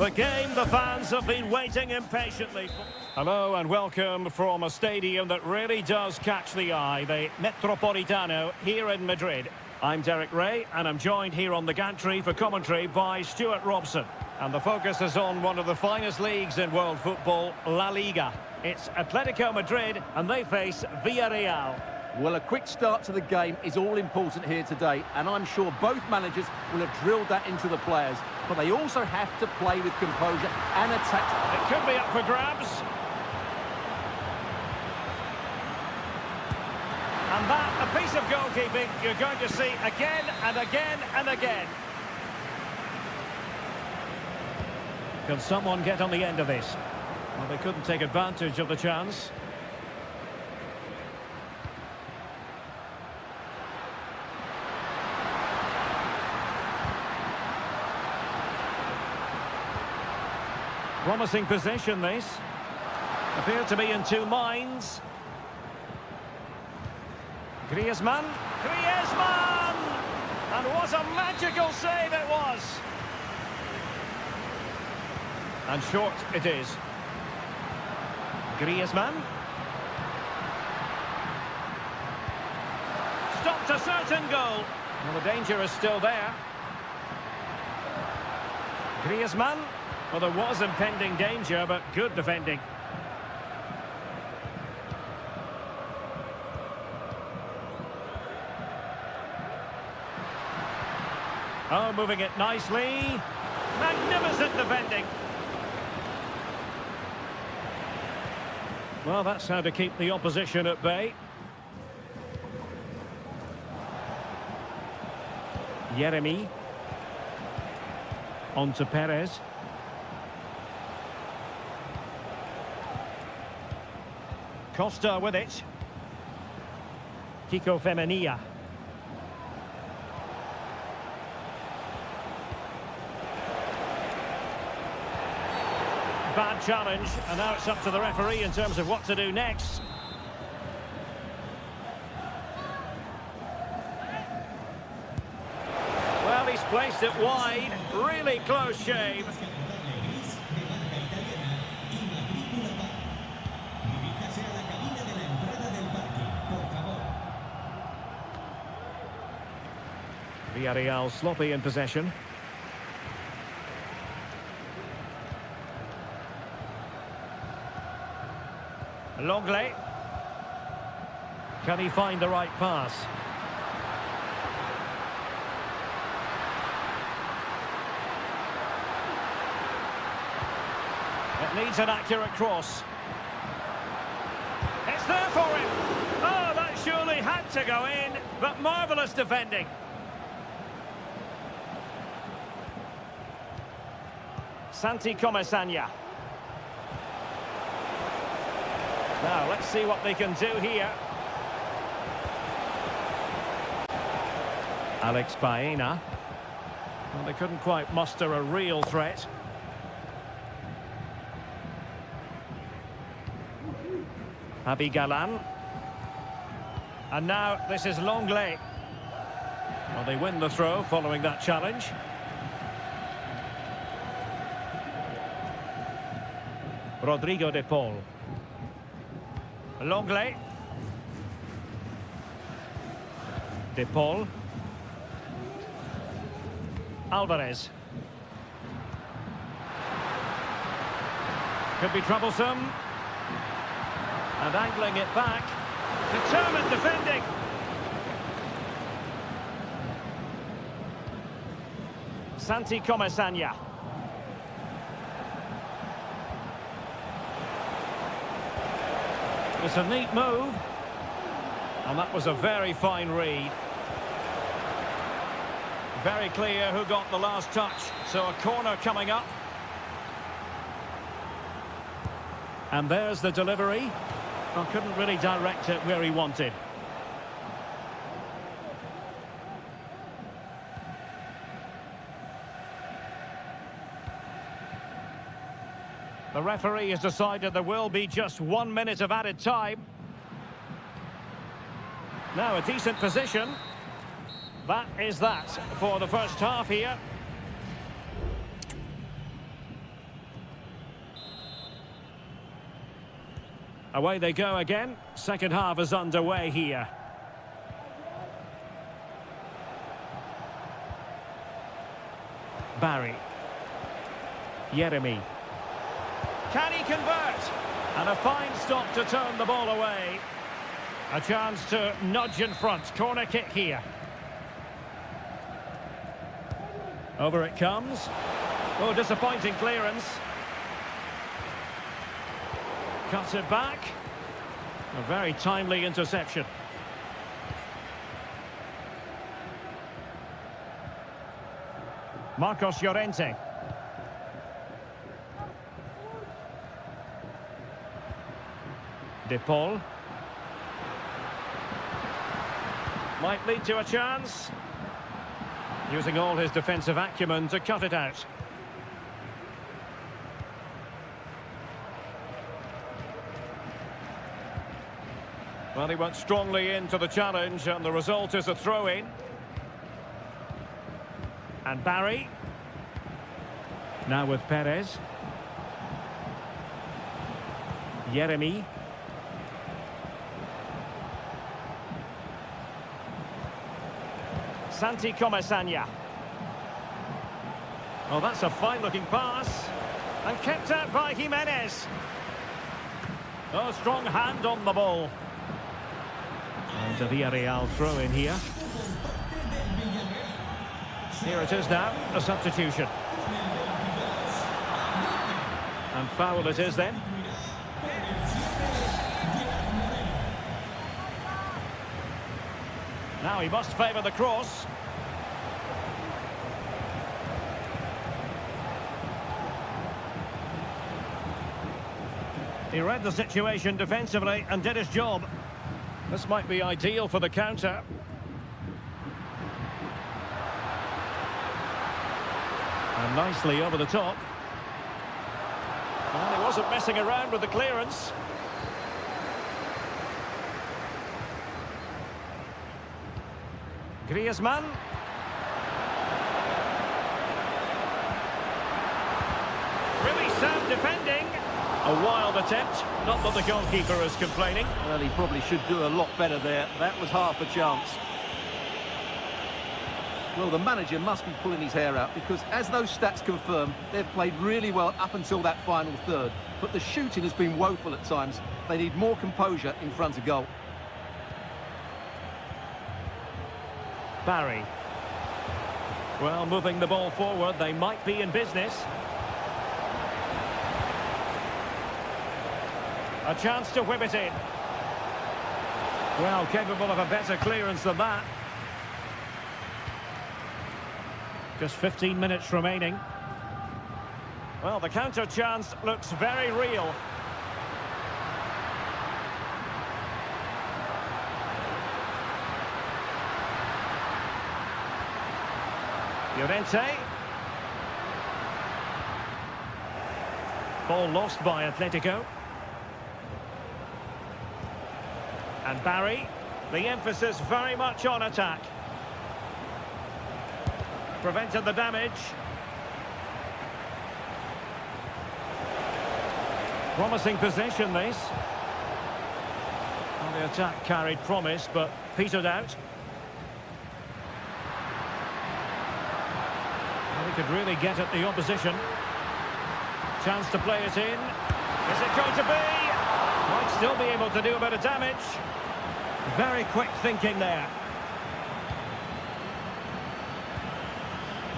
The game the fans have been waiting impatiently for. Hello and welcome from a stadium that really does catch the eye, the Metropolitano here in Madrid. I'm Derek Ray and I'm joined here on the gantry for commentary by Stuart Robson. And the focus is on one of the finest leagues in world football, La Liga. It's Atletico Madrid and they face Villarreal. Well, a quick start to the game is all important here today, and I'm sure both managers will have drilled that into the players. But they also have to play with composure and attack. It could be up for grabs. And that, a piece of goalkeeping you're going to see again and again and again. Can someone get on the end of this? Well, they couldn't take advantage of the chance. Promising possession, this. Appear to be in two minds. Griezmann. Griezmann! And what a magical save it was! And short it is. Griezmann. Stopped a certain goal. Well, the danger is still there. Griezmann. Well, there was impending danger, but good defending. Oh, moving it nicely. Magnificent defending. Well, that's how to keep the opposition at bay. Yeremy. On to Perez. Costa with it. Kiko Femenia. Bad challenge, and now it's up to the referee in terms of what to do next. Well, he's placed it wide. Really close shave. Villarreal sloppy in possession. Longley. Can he find the right pass? It needs an accurate cross. It's there for him. Oh, that surely had to go in, but marvellous defending. Santi Comesaña. Now, let's see what they can do here. Alex Baena. Well, they couldn't quite muster a real threat. Javi Galan. And now this is Longley. Well, they win the throw following that challenge. Rodrigo de Paul. Longley. De Paul. Alvarez. Could be troublesome. And angling it back. Determined defending. Santi Comesaña. It's a neat move. And that was a very fine read. Very clear who got the last touch. So a corner coming up. And there's the delivery. Well, couldn't really direct it where he wanted. The referee has decided there will be just 1 minute of added time. Now a decent position. That is that for the first half here. Away they go again. Second half is underway here. Barry. Jeremy. Can he convert? And a fine stop to turn the ball away. A chance to nudge in front. Corner kick here. Over it comes. Oh, disappointing clearance. Cuts it back. A very timely interception. Marcos Llorente. De Paul. Might lead to a chance. Using all his defensive acumen to cut it out. Well, he went strongly into the challenge, and the result is a throw-in. And Barry. Now with Perez. Jeremy. Santi Comesaña. Oh, that's a fine-looking pass. And kept out by Jimenez. Oh, strong hand on the ball. And a Villarreal throw in here. Here it is now, a substitution. And foul it is then. Now he must favour the cross. He read the situation defensively and did his job. This might be ideal for the counter. And nicely over the top. Well, he wasn't messing around with the clearance. Griezmann. Really sound defending. A wild attempt. Not that the goalkeeper is complaining. Well, he probably should do a lot better there. That was half a chance. Well, the manager must be pulling his hair out because, as those stats confirm, they've played really well up until that final third. But the shooting has been woeful at times. They need more composure in front of goal. Barry. Well, moving the ball forward, they might be in business. A chance to whip it in. Well, capable of a better clearance than that. Just 15 minutes remaining. Well, the counter chance looks very real. Llorente. Ball lost by Atletico. And Barry, the emphasis very much on attack. Prevented the damage. Promising possession, this. Well, the attack carried promise, but petered out. Well, he could really get at the opposition. Chance to play it in. Is it going to be? Might still be able to do a bit of damage. Very quick thinking there.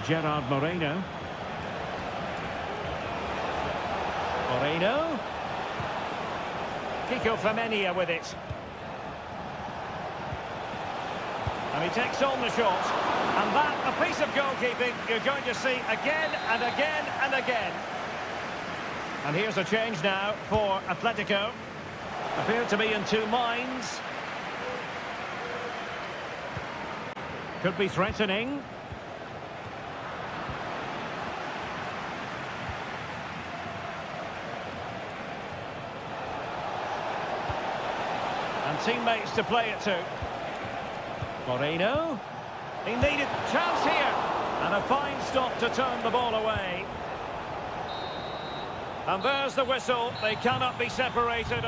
Gerard Moreno. Moreno. Kiko Femenia with it. And he takes on the shot. And that, a piece of goalkeeping you're going to see again and again and again. And here's a change now for Atletico. Appear to be in two minds. Could be threatening. And teammates to play it to. Moreno. He needed chance here. And a fine stop to turn the ball away. And there's the whistle. They cannot be separated.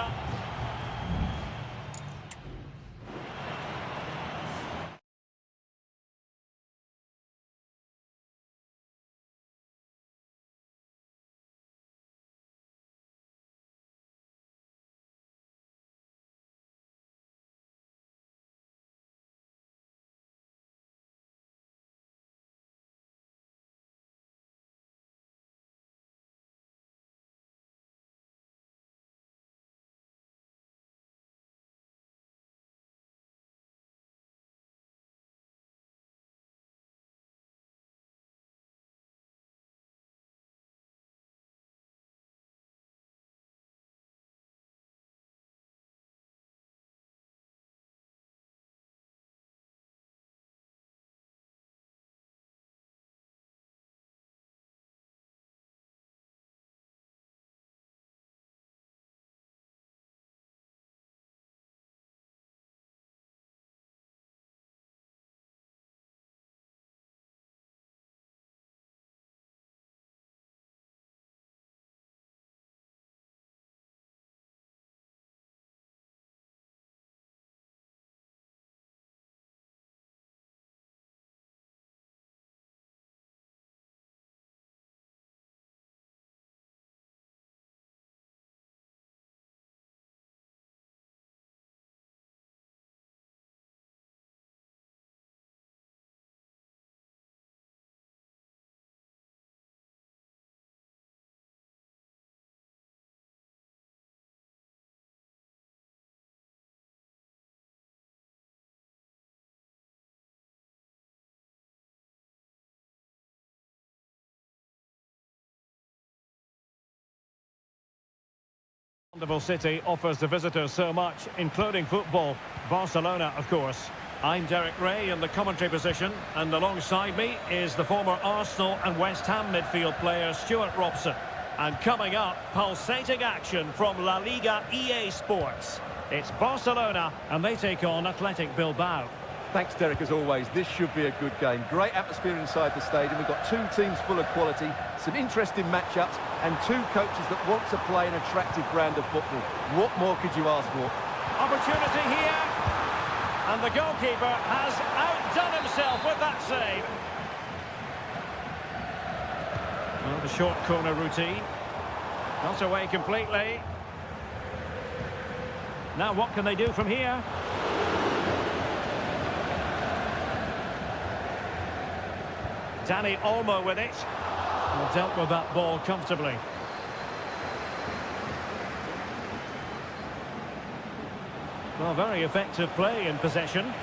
Wonderful city offers the visitors so much, including football. Barcelona, of course. I'm Derek Ray in the commentary position, and alongside me is the former Arsenal and West Ham midfield player Stuart Robson. And coming up, pulsating action from La Liga EA Sports. It's Barcelona, and they take on Athletic Bilbao. Thanks, Derek, as always. This should be a good game. Great atmosphere inside the stadium. We've got two teams full of quality, some interesting matchups, and two coaches that want to play an attractive brand of football. What more could you ask for? Opportunity here. And the goalkeeper has outdone himself with that save. Well, the short corner routine. Not away completely. Now what can they do from here? Dani Olmo with it. Well, dealt with that ball comfortably. Well, very effective play in possession,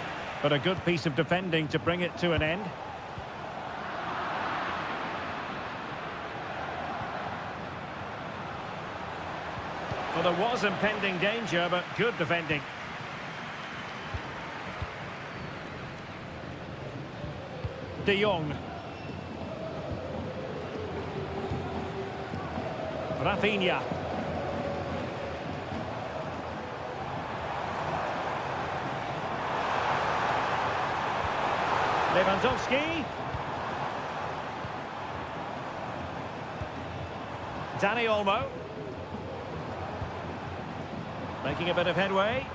but a good piece of defending to bring it to an end. Well, there was impending danger, but good defending. De Jong. Rafinha. Lewandowski. Dani Olmo. Making a bit of headway.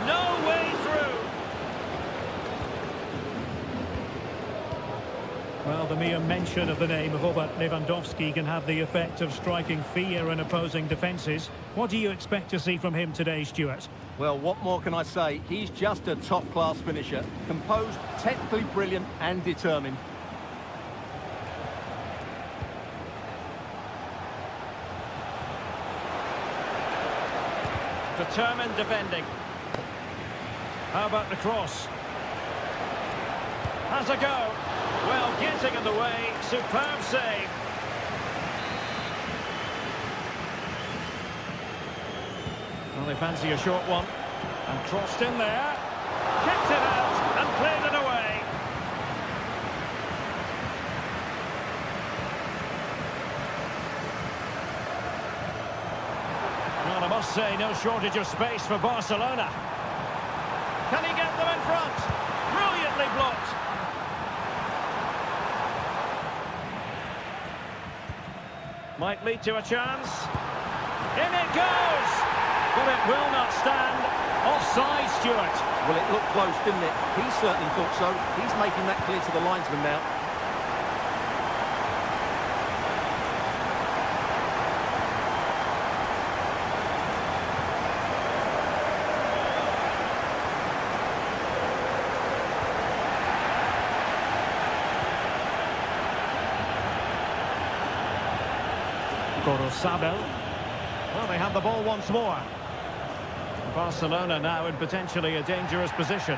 No way through. Well, the mere mention of the name of Robert Lewandowski can have the effect of striking fear in opposing defences. What do you expect to see from him today, Stuart? Well, what more can I say? He's just a top-class finisher. Composed, technically brilliant and determined. Determined defending. How about the cross? Has a go. Well, getting in the way. Superb save. Well, they fancy a short one. And crossed in there. Kept it out and cleared it away. Well, I must say, no shortage of space for Barcelona. Can he get them in front? Brilliantly blocked. Might lead to a chance. In it goes! But it will not stand. Offside, Stuart. Well, it looked close, didn't it? He certainly thought so. He's making that clear to the linesman now. Well, they have the ball once more. Barcelona now in potentially a dangerous position.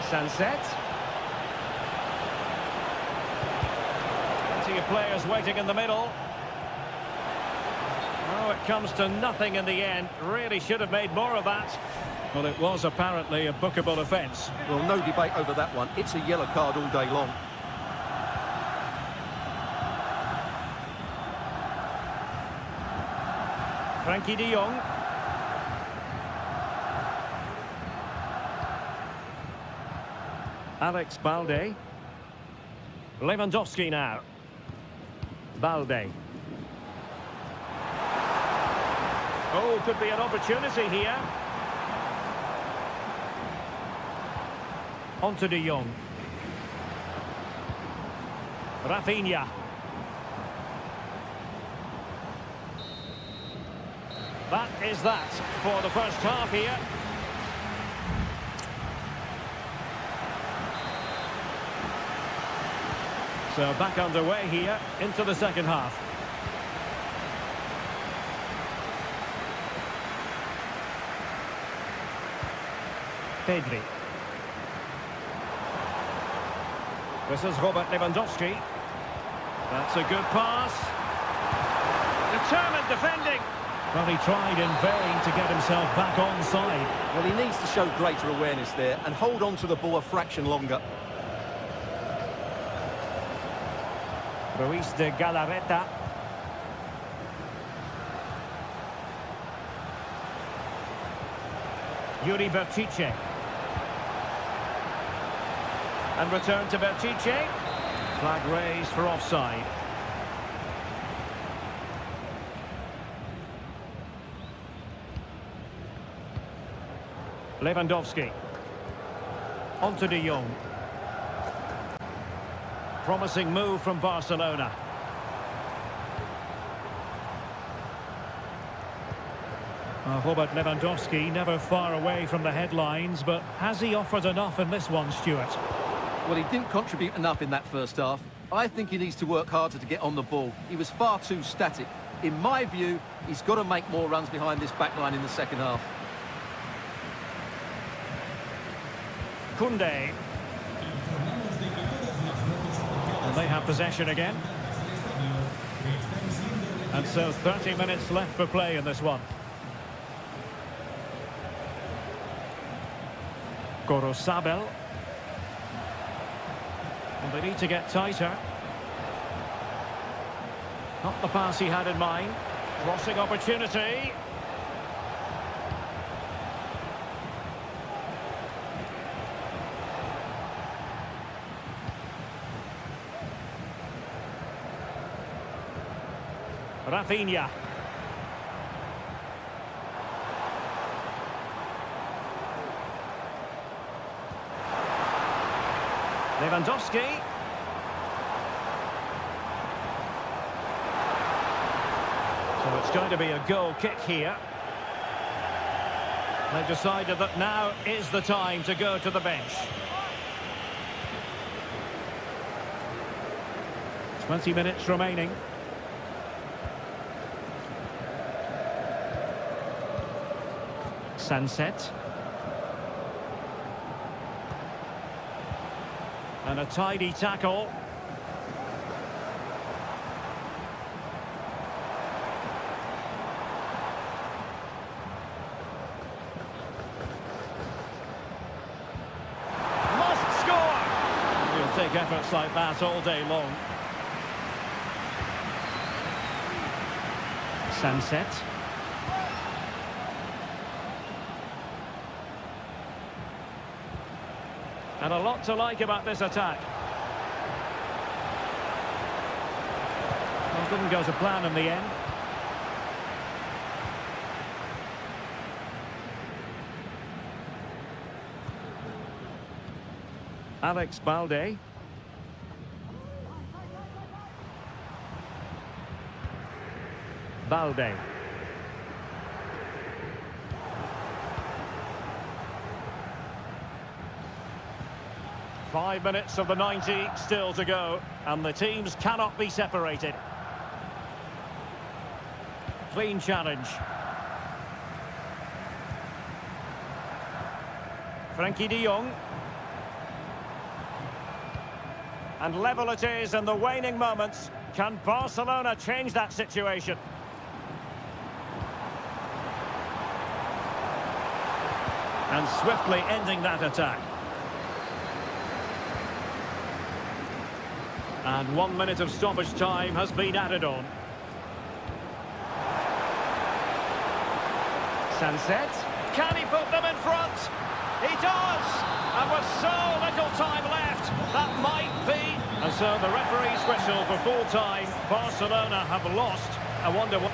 Sunset. Plenty of players waiting in the middle. Oh, it comes to nothing in the end. Really should have made more of that. Well, it was apparently a bookable offence. Well, no debate over that one. It's a yellow card all day long. Frankie de Jong. Alex Balde. Lewandowski now. Balde. Oh, could be an opportunity here. On to de Jong. Rafinha. That is that for the first half here. So back underway here into the second half. Pedri. This is Robert Lewandowski. That's a good pass. Determined defending. Well, he tried in vain to get himself back onside. Well, he needs to show greater awareness there and hold on to the ball a fraction longer. Ruiz de Galarreta. Yuri Bertice. And return to Bertice. Flag raised for offside. Lewandowski. On to De Jong. Promising move from Barcelona. Robert Lewandowski never far away from the headlines, but has he offered enough in this one, Stuart? Well, he didn't contribute enough in that first half. I think he needs to work harder to get on the ball. He was far too static. In my view, he's got to make more runs behind this back line in the second half. Koundé. And they have possession again. And so 30 minutes left for play in this one. Gorosabel. And they need to get tighter. Not the pass he had in mind. Crossing opportunity. Rafinha. Lewandowski. So it's going to be a goal kick here. They've decided that now is the time to go to the bench. 20 minutes remaining. Sunset. And a tidy tackle. Must score! He'll take efforts like that all day long. Sunset. And a lot to like about this attack. Well, didn't go to plan in the end. Alex Balde. Balde. Five minutes of the 90 still to go, and the teams cannot be separated. Clean challenge. Frankie de Jong. And level it is in the waning moments. Can Barcelona change that situation? And swiftly ending that attack. And 1 minute of stoppage time has been added on. Sunset. Can he put them in front? He does! And with so little time left, that might be. And so the referee's whistle for full time. Barcelona have lost. I wonder what...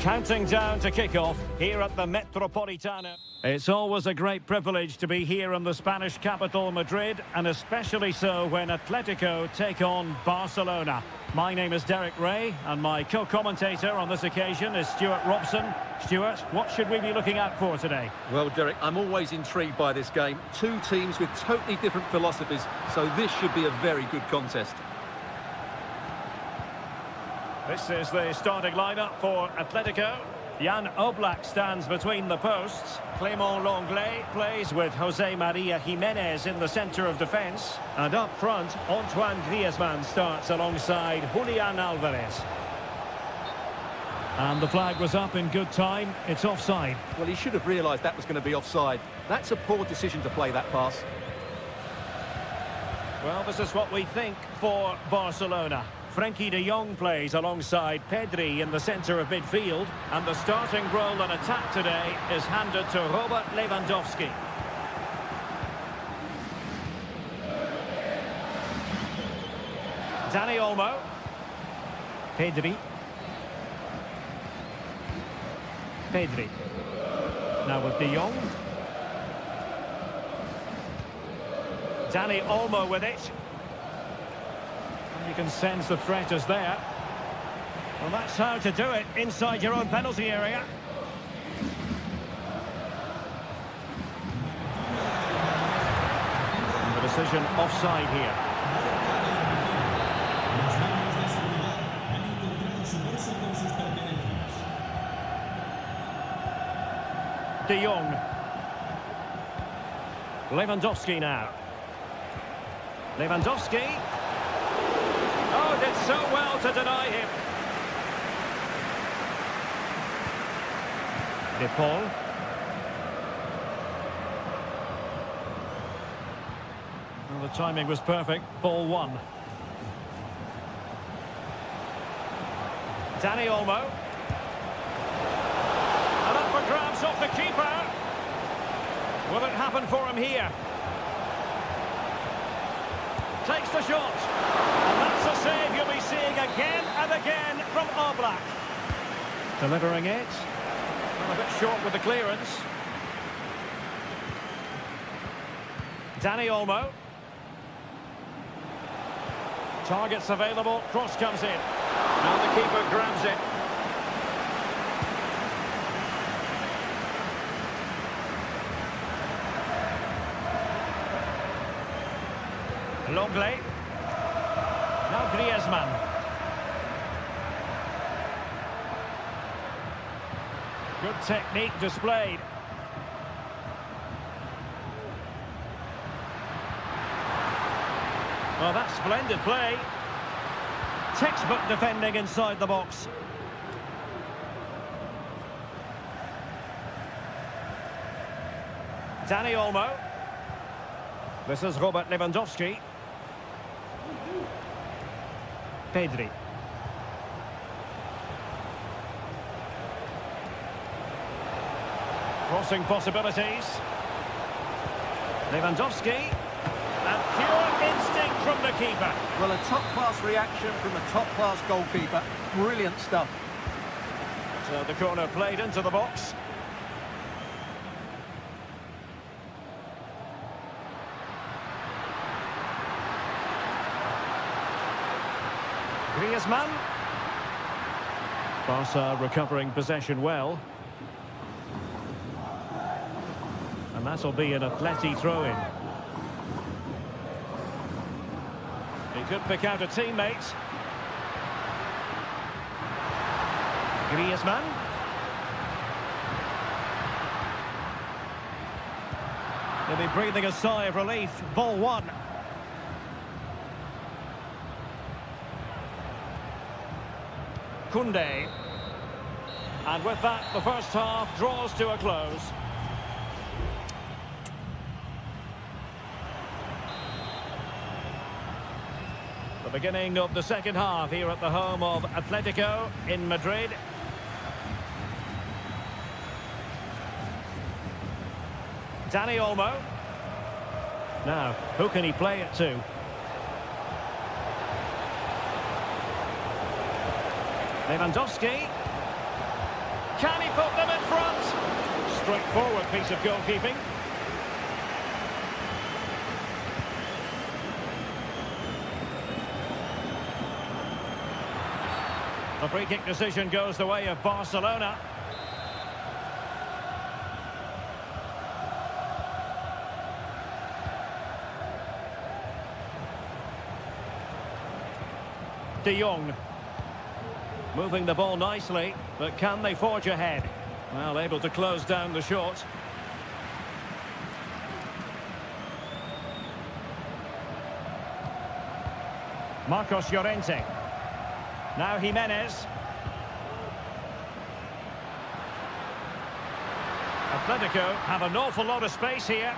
Counting down to kick-off here at the Metropolitano. It's always a great privilege to be here in the Spanish capital, Madrid, and especially so when Atletico take on Barcelona. My name is Derek Ray, and my co-commentator on this occasion is Stuart Robson. Stuart, what should we be looking out for today? Well, Derek, I'm always intrigued by this game. Two teams with totally different philosophies, so this should be a very good contest. This is the starting lineup for Atletico. Jan Oblak stands between the posts. Clément Lenglet plays with Jose Maria Jimenez in the centre of defence. And up front, Antoine Griezmann starts alongside Julian Alvarez. And the flag was up in good time. It's offside. Well, he should have realised that was going to be offside. That's a poor decision to play that pass. Well, this is what we think for Barcelona. Frenkie de Jong plays alongside Pedri in the centre of midfield, and the starting role in attack today is handed to Robert Lewandowski. Dani Olmo. Pedri. Pedri. Now with de Jong. Dani Olmo with it. You can sense the threat is there. Well, that's how to do it inside your own penalty area. And the decision offside here. De Jong. Lewandowski now. Lewandowski. Oh, did so well to deny him. De Paul. Well, the timing was perfect. Ball one. Dani Olmo. And up for grabs off the keeper. Will it happen for him here? Takes the shot. And that's a save you'll be seeing again and again from Oblak. Delivering it. Well, a bit short with the clearance. Dani Olmo. Targets available. Cross comes in. Now the keeper grabs it. Lenglet. Now Griezmann. Good technique displayed. Well, that's splendid play. Textbook defending inside the box. Dani Olmo. This is Robert Lewandowski. Pedri. Crossing possibilities. Lewandowski. And pure instinct from the keeper. Well, a top-class reaction from a top-class goalkeeper. Brilliant stuff. So the corner played into the box. Griezmann. Barca recovering possession well. And that'll be an Atleti throw-in. He could pick out a teammate. Griezmann. They'll be breathing a sigh of relief. Ball one. Koundé. And with that, the first half draws to a close. The beginning of the second half here at the home of Atletico in Madrid. Dani Olmo. Now, who can he play it to? Lewandowski. straightforward piece of goalkeeping. The free kick decision goes the way of Barcelona. De Jong. Moving the ball nicely, but can they forge ahead? Well, able to close down the shot. Marcos Llorente. Now Jimenez. Atletico have an awful lot of space here.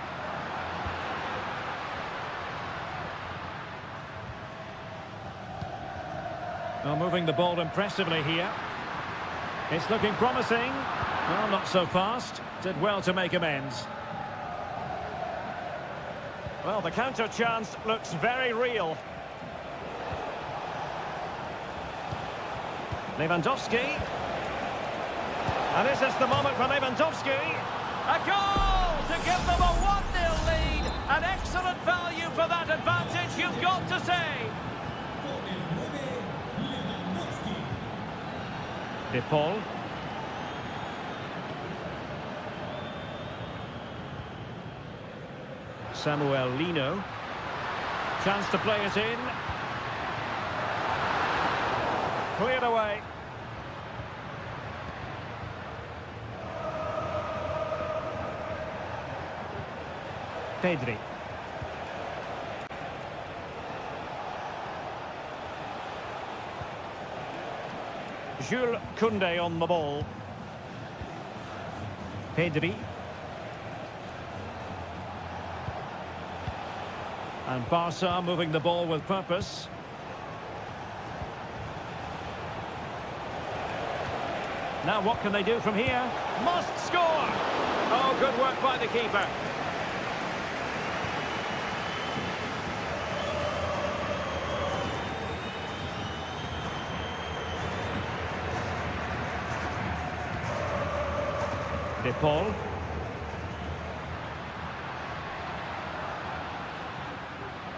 Well, moving the ball impressively here. It's looking promising. Well, not so fast. Did well to make amends. Well, the counter chance looks very real. Lewandowski. And this is the moment for Lewandowski. A goal to give them a 1-0 lead. An excellent value for that advantage, you've got to say. De Paul. Samuel Lino. Chance to play it in. Cleared away. Pedri. Jules Koundé on the ball. Pedri. And Barca moving the ball with purpose. Now what can they do from here? Must score! Oh, good work by the keeper. De Paul.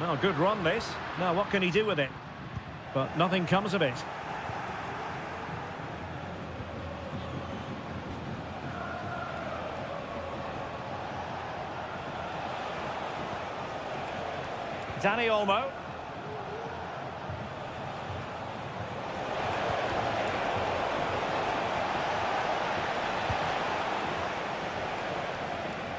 Oh, good run this. Now what can he do with it? But nothing comes of it. Dani Olmo.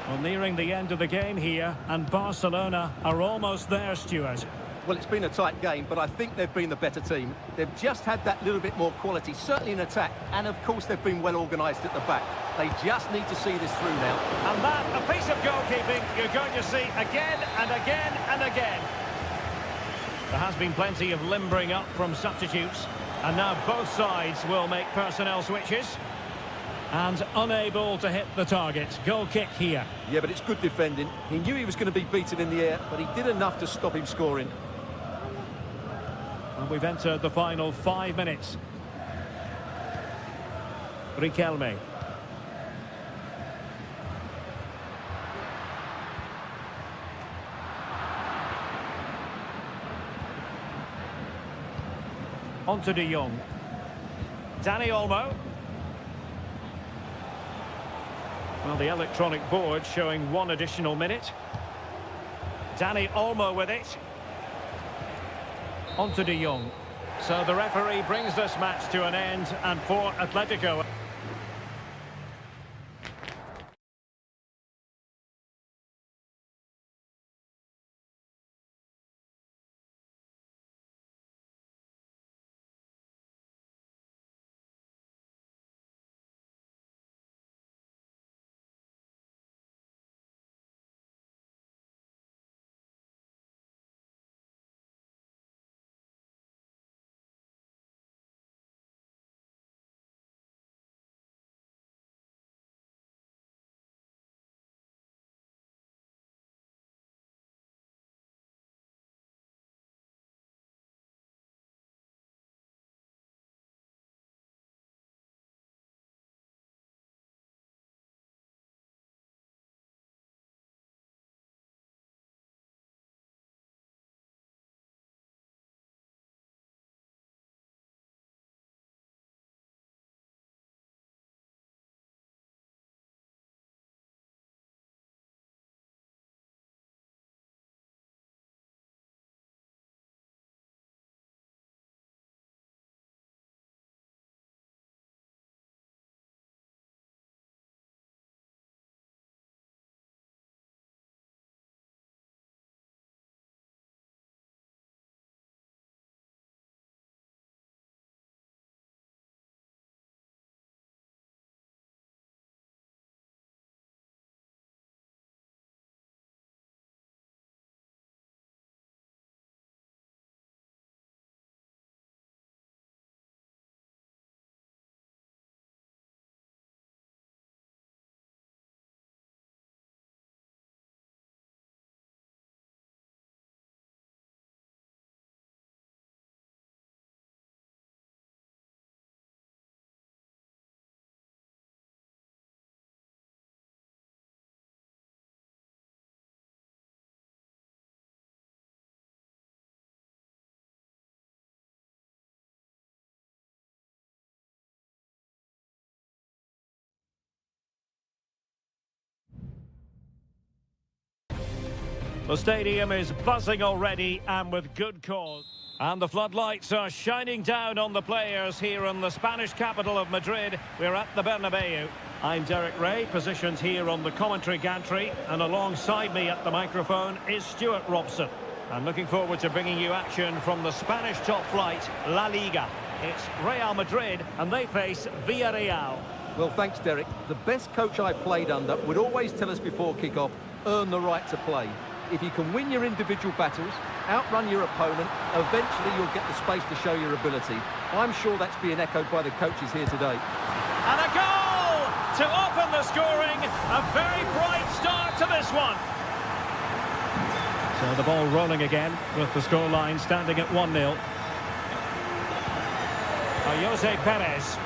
Well, nearing the end of the game here, and Barcelona are almost there, Stuart. Well, it's been a tight game, but I think they've been the better team. They've just had that little bit more quality, certainly in attack, and of course they've been well organised at the back. They just need to see this through now. And that, a piece of goalkeeping you're going to see again and again and again. There has been plenty of limbering up from substitutes, and now both sides will make personnel switches. And unable to hit the target. Goal kick here. Yeah, but it's good defending. He knew he was going to be beaten in the air, but he did enough to stop him scoring. And we've entered the final 5 minutes. Riquelme. On to De Jong. Dani Olmo. Well, the electronic board showing 1 additional minute. Dani Olmo with it. On to De Jong. So the referee brings this match to an end, and for Atletico... The stadium is buzzing already, and with good cause. And the floodlights are shining down on the players here in the Spanish capital of Madrid. We're at the Bernabeu. I'm Derek Ray, positioned here on the commentary gantry, and alongside me at the microphone is Stuart Robson. I'm looking forward to bringing you action from the Spanish top flight, La Liga. It's Real Madrid, and they face Villarreal. Well, thanks, Derek. The best coach I played under would always tell us before kick-off, earn the right to play. If you can win your individual battles, outrun your opponent, eventually you'll get the space to show your ability. I'm sure that's being echoed by the coaches here today. And a goal to open the scoring. A very bright start to this one. So the ball rolling again with the scoreline standing at 1-0. Jose Perez.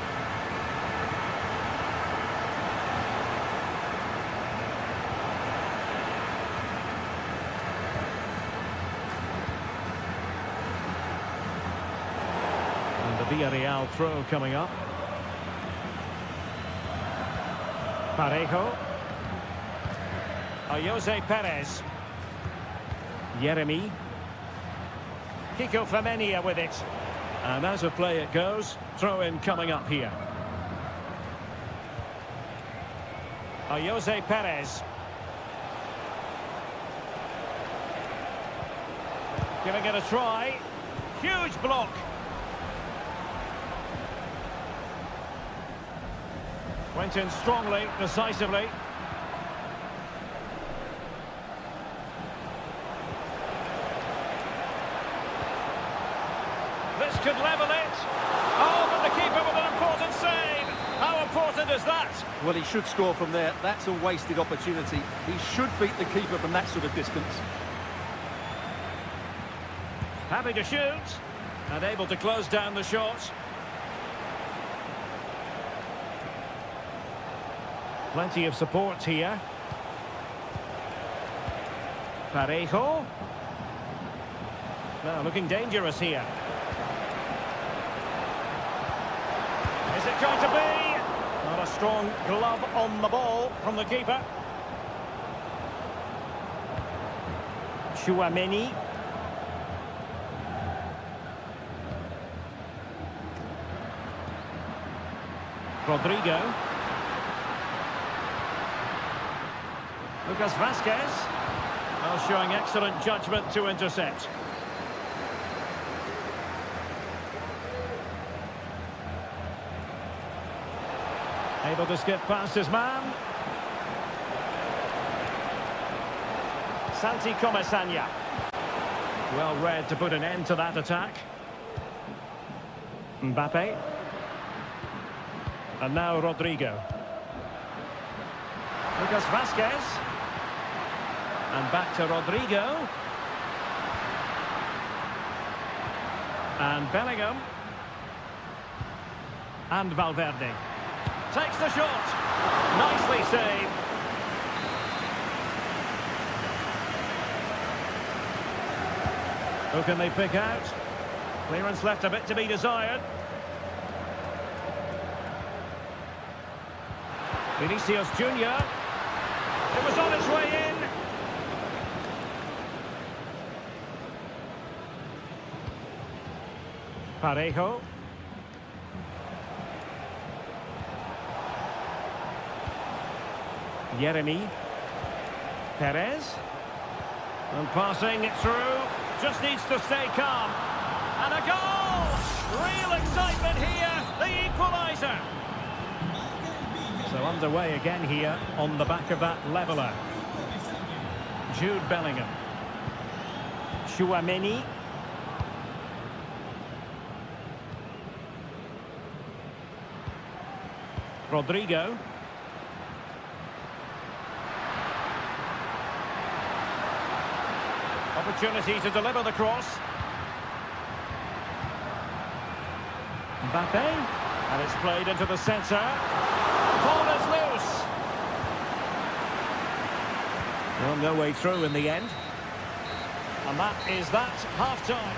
And the Villarreal throw coming up. Parejo. Jose Perez. Yeremy. Kiko Femenia with it. And as a play it goes, throw-in coming up here. Jose Perez. Giving it a try. Huge block. Went in strongly, decisively. This could level it. Oh, but the keeper with an important save. How important is that? Well, he should score from there. That's a wasted opportunity. He should beat the keeper from that sort of distance. Happy to shoot. And able to close down the shot. Plenty of support here. Parejo. Now looking dangerous here. Is it going to be? Not a strong glove on the ball from the keeper. Tchouaméni. Rodrigo. Lucas Vasquez. Well, showing excellent judgment to intercept. Able to skip past his man. Santi Comesaña. Well read to put an end to that attack. Mbappe. And now Rodrigo. Lucas Vasquez. And back to Rodrigo. And Bellingham. And Valverde. Takes the shot. Nicely saved. Who can they pick out? Clearance left a bit to be desired. Vinicius Junior. It was on its way in. Parejo. Yeremy. Perez. And passing it through. Just needs to stay calm. And a goal! Real excitement here. The equaliser. So underway again here on the back of that leveller. Jude Bellingham. Tchouaméni. Rodrigo. Opportunity to deliver the cross. Mbappe. And it's played into the centre. Ball is loose. Well, no way through in the end. And that is that half-time.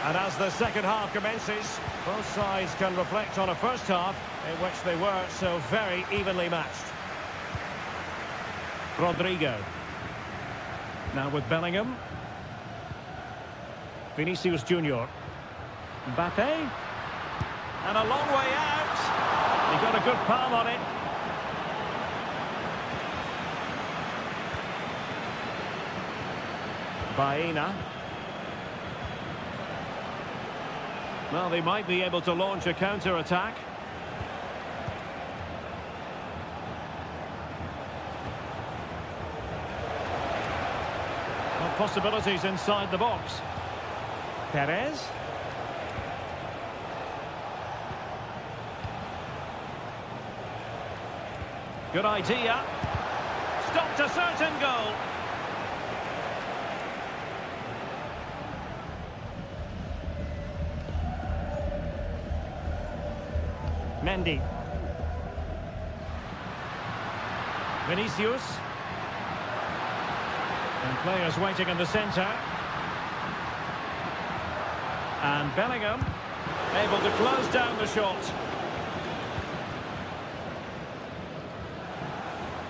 And as the second half commences, both sides can reflect on a first half in which they were so very evenly matched. Rodrigo. Now with Bellingham. Vinicius Junior. Mbappe. And a long way out. He got a good palm on it. Baena. Well, they might be able to launch a counter-attack. Well, possibilities inside the box. Perez. Good idea. Stopped a certain goal. Mendy. Vinicius. And players waiting in the centre. And Bellingham able to close down the shot.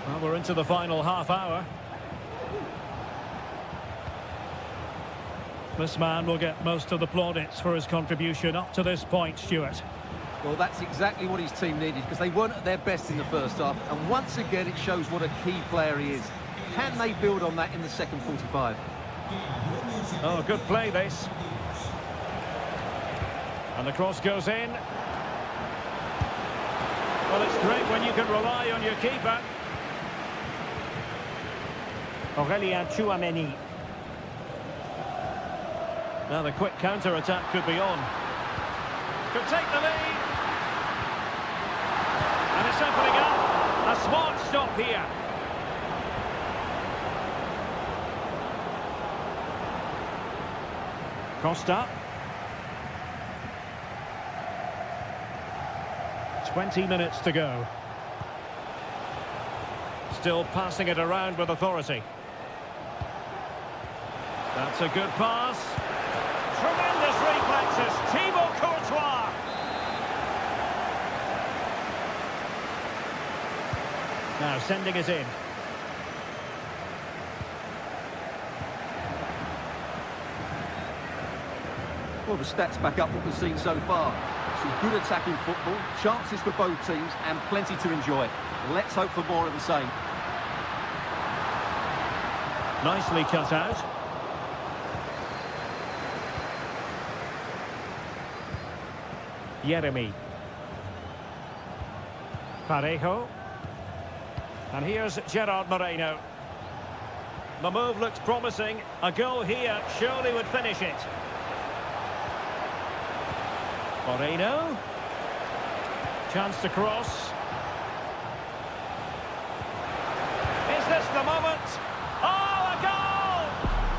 Well, we're into the final half hour. This man will get most of the plaudits for his contribution up to this point, Stuart. Well, that's exactly what his team needed, because they weren't at their best in the first half. And once again, it shows what a key player he is. Can they build on that in the second 45? Oh, good play, this. And the cross goes in. Well, it's great when you can rely on your keeper. Aurélien Tchouameni. Now the quick counter-attack could be on. Could take the lead. And it's opening up. A smart stop here. Costa. 20 minutes to go. Still passing it around with authority. That's a good pass. Tremendous reflexes. Thibaut Courtois. Now sending it in. Well, the stats back up what we've seen so far. Some good attacking football, chances for both teams, and plenty to enjoy. Let's hope for more of the same. Nicely cut out. Yeremy. Parejo. And here's Gerard Moreno. The move looks promising. A goal here surely would finish it. Moreno. Chance to cross. Is this the moment? Oh, a goal!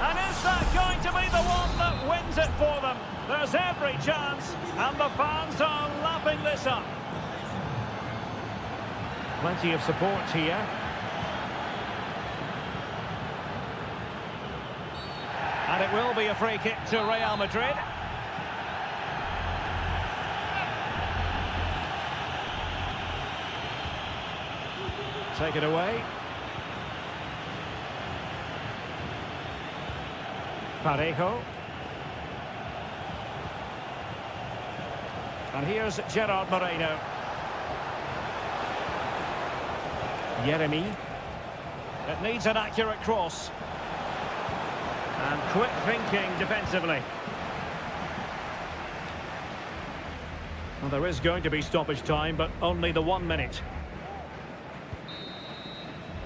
And is that going to be the one that wins it for them? There's every chance, and the fans are lapping this up. Plenty of support here. And it will be a free kick to Real Madrid. Take it away. Parejo. And here's Gerard Moreno. Yeremy. It needs an accurate cross. And quick thinking defensively. Well, there is going to be stoppage time, but only the 1 minute.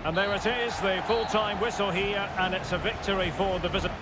And there it is, the full-time whistle here, and it's a victory for the visitor.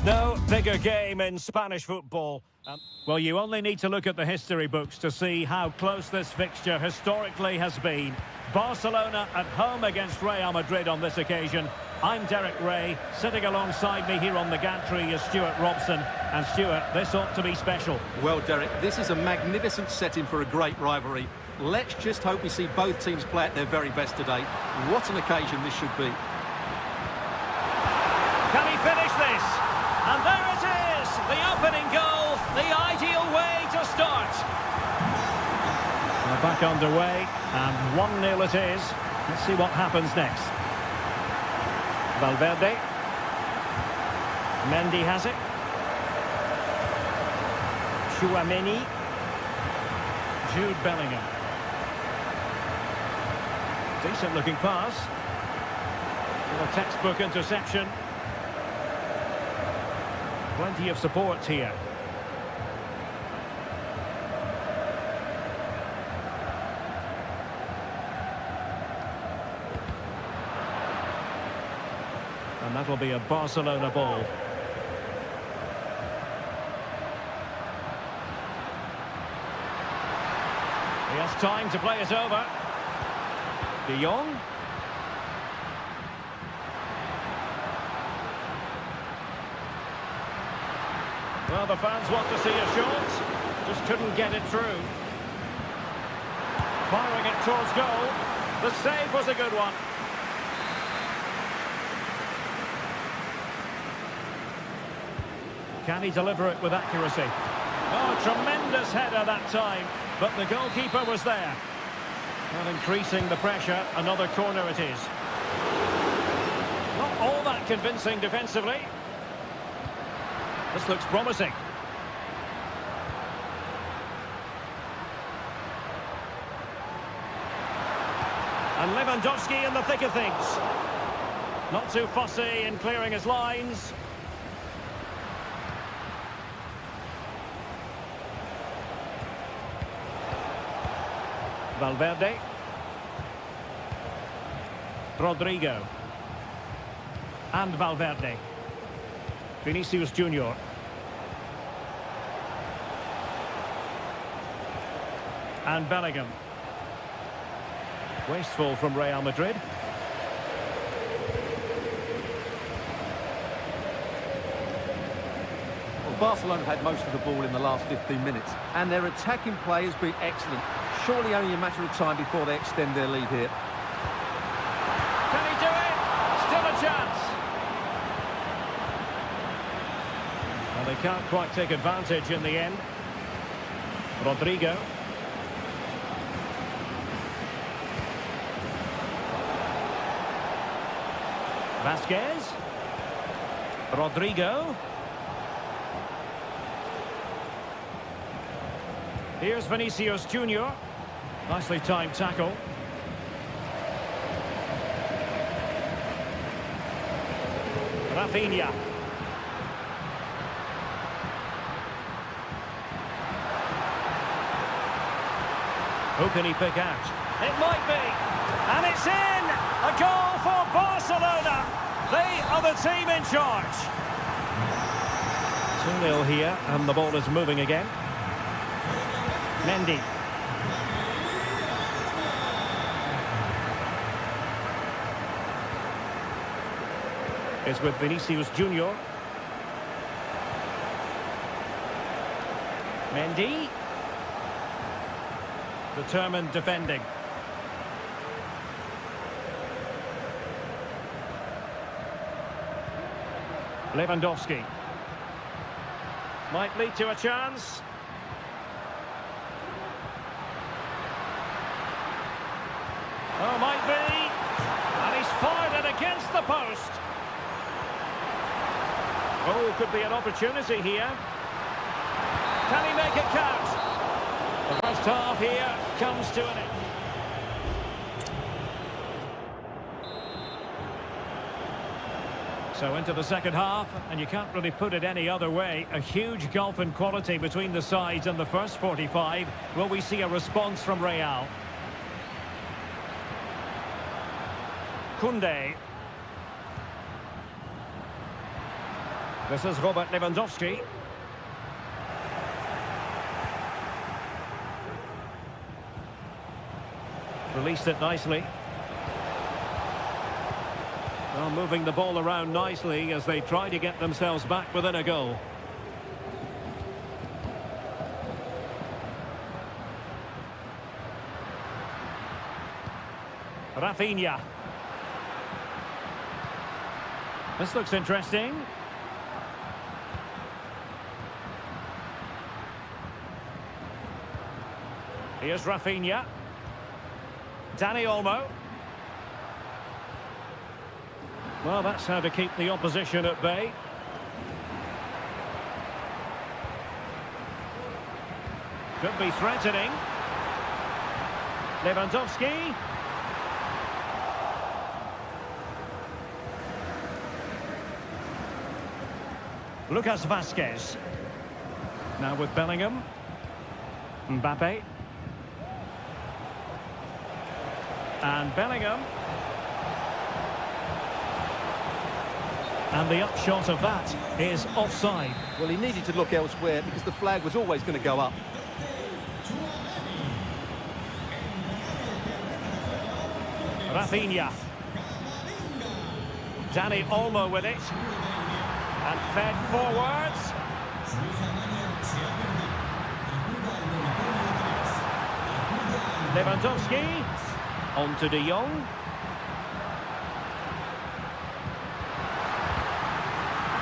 no bigger game in Spanish football. Well, you only need to look at the history books to see how close this fixture historically has been. Barcelona at home against Real Madrid on this occasion. I'm Derek Ray. Sitting alongside me here on the gantry is Stuart Robson. And Stuart, this ought to be special. Well, Derek, this is a magnificent setting for a great rivalry. Let's just hope we see both teams play at their very best today. What an occasion this should be. Can he finish this? And there it is! The opening goal, the ideal way to start. We're back underway, and 1-0 it is. Let's see what happens next. Valverde. Mendy has it. Chouameni. Jude Bellingham. Decent looking pass. A textbook interception. Plenty of support here. And that'll be a Barcelona ball. He has time to play it over. De Jong. Well, the fans want to see a shot. Just couldn't get it through. Firing it towards goal. The save was a good one. Can he deliver it with accuracy? Oh, tremendous header that time. But the goalkeeper was there. And increasing the pressure, another corner it is. Not all that convincing defensively. This looks promising. And Lewandowski in the thick of things. Not too fussy in clearing his lines. Valverde. Rodrigo. And Valverde. Vinicius Junior. And Bellingham. Wasteful from Real Madrid. Well, Barcelona have had most of the ball in the last 15 minutes, and their attacking play has been excellent. Surely only a matter of time before they extend their lead here. Can he do it? Still a chance. Well, they can't quite take advantage in the end. Rodrigo. Vasquez. Rodrigo. Here's Vinicius Junior. Nicely timed tackle. Rafinha. Who can he pick out? It might be. And it's in! A goal for Barcelona! They are the team in charge. 2-0 here, and the ball is moving again. Mendy. Is with Vinicius Junior. Mendy. Determined defending. Lewandowski. Might lead to a chance. Oh, might be. And he's fired it against the post. Oh, could be an opportunity here. Can he make it count? The first half here comes to an end. So into the second half, and you can't really put it any other way. A huge gulf in quality between the sides in the first 45. Will we see a response from Real? Koundé. This is Robert Lewandowski. Released it nicely. Well, moving the ball around nicely as they try to get themselves back within a goal. Rafinha. This looks interesting. Here's Rafinha. Dani Olmo. Well, that's how to keep the opposition at bay. Could be threatening. Lewandowski. Lucas Vazquez. Now with Bellingham. Mbappe. And Bellingham. And the upshot of that is offside. Well, he needed to look elsewhere because the flag was always going to go up. Rafinha. Dani Olmo with it. And fed forwards. Lewandowski. On to De Jong.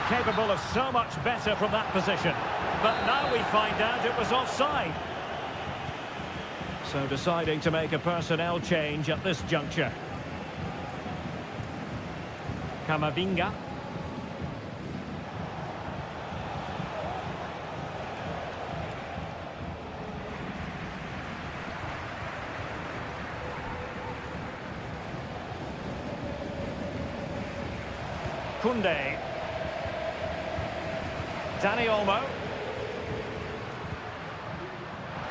Capable of so much better from that position. But now we find out it was offside. So deciding to make a personnel change at this juncture. Camavinga. Koundé. Dani Olmo.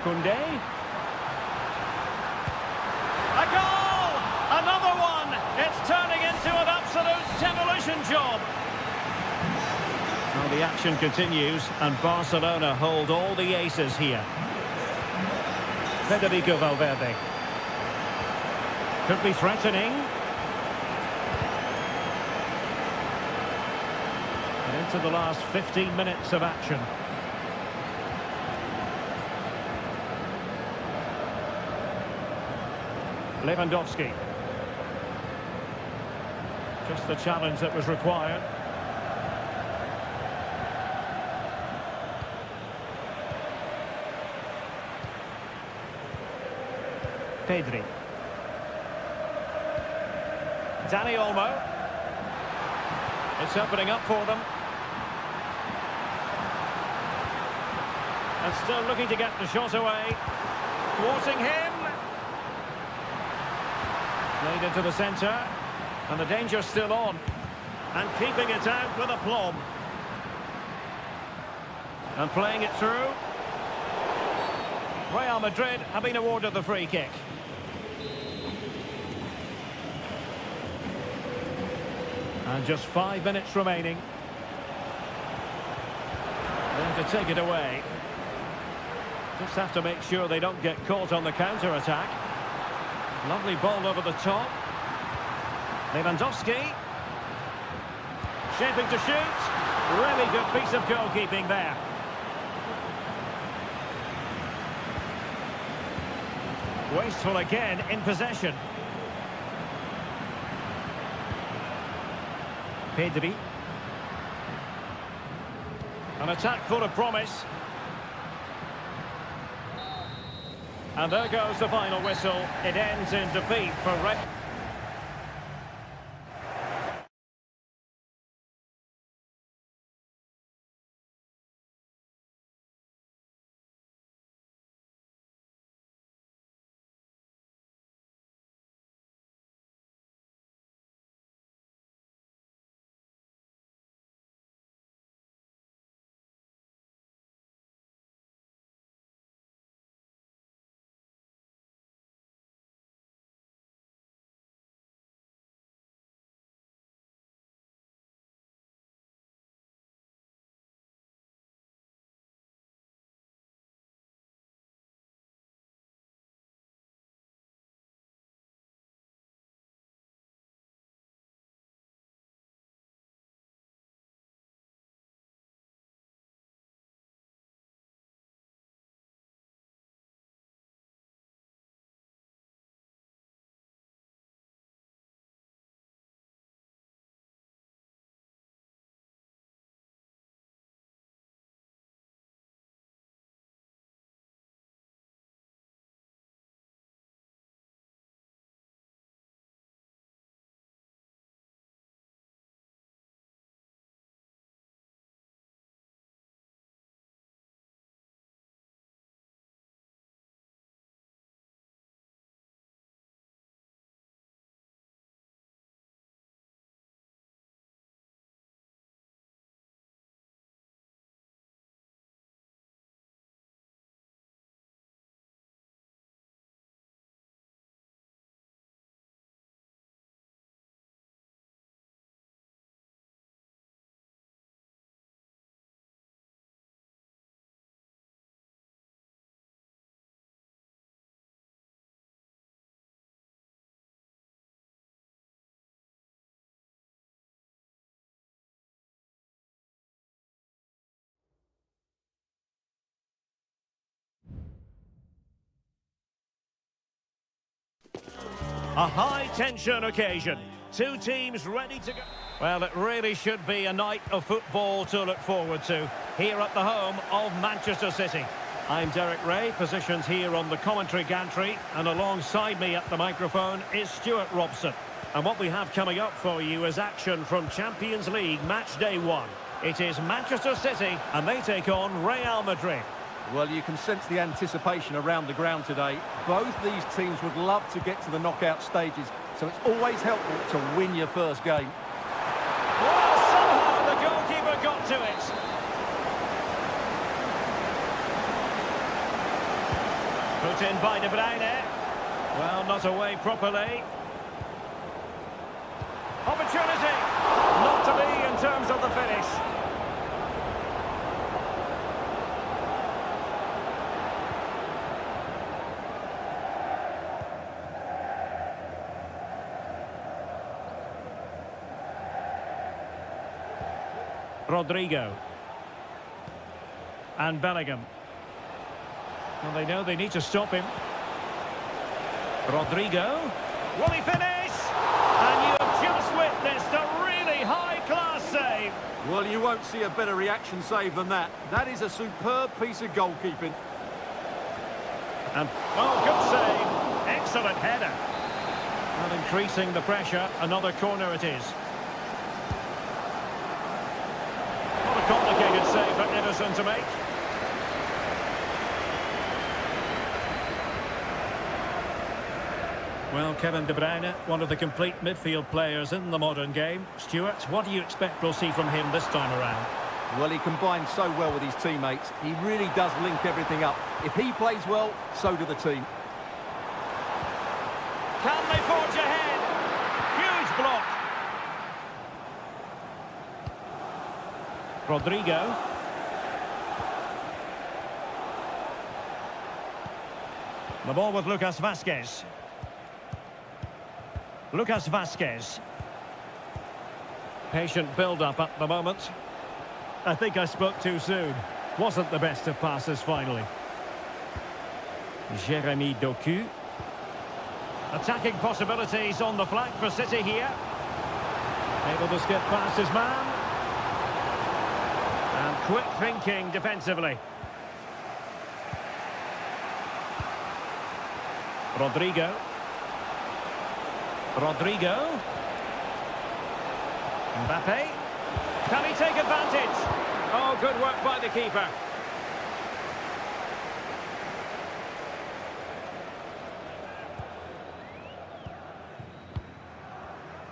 Koundé. A goal! Another one! It's turning into an absolute demolition job. Well, the action continues and Barcelona hold all the aces here. Federico Valverde. Could be threatening. Into the last 15 minutes of action. Lewandowski. Just the challenge that was required. Pedri. Dani Olmo. It's opening up for them. And still looking to get the shot away. Thwarting him. Played into the centre. And the danger's still on. And keeping it out with aplomb. And playing it through. Real Madrid have been awarded the free kick. And just 5 minutes remaining. Then to take it away. Just have to make sure they don't get caught on the counter-attack. Lovely ball over the top. Lewandowski. Shaping to shoot. Really good piece of goalkeeping there. Wasteful again in possession. Pedri. An attack full of promise. And there goes the final whistle. It ends in defeat for Red. A high-tension occasion. Two teams ready to go. Well, it really should be a night of football to look forward to here at the home of Manchester City. I'm Derek Ray, positioned here on the commentary gantry, and alongside me at the microphone is Stuart Robson. And what we have coming up for you is action from Champions League match day 1. It is Manchester City, and they take on Real Madrid. Well, you can sense the anticipation around the ground today. Both these teams would love to get to the knockout stages, so it's always helpful to win your first game. Well, somehow the goalkeeper got to it. Put in by De Bruyne. Well, not away properly. Opportunity. Not to be in terms of the finish. Rodrigo. And Bellingham. Well, they know they need to stop him. Rodrigo. Will he finish? And you have just witnessed a really high-class save. Well, you won't see a better reaction save than that. That is a superb piece of goalkeeping. And, oh, good save. Excellent header. And increasing the pressure, another corner it is. What a complicated save for Ederson to make. Well, Kevin De Bruyne, one of the complete midfield players in the modern game. Stuart, what do you expect we'll see from him this time around? Well, he combines so well with his teammates. He really does link everything up. If he plays well, so do the team. Can they forge ahead? Huge block. Rodrigo. The ball with Lucas Vazquez. Lucas Vazquez. Patient build-up at the moment. I think I spoke too soon. Wasn't the best of passes finally. Jeremy Doku. Attacking possibilities on the flank for City here. Able to skip past his man. And quick thinking defensively. Rodrigo. Rodrigo. Mbappe. Can he take advantage? Oh, good work by the keeper.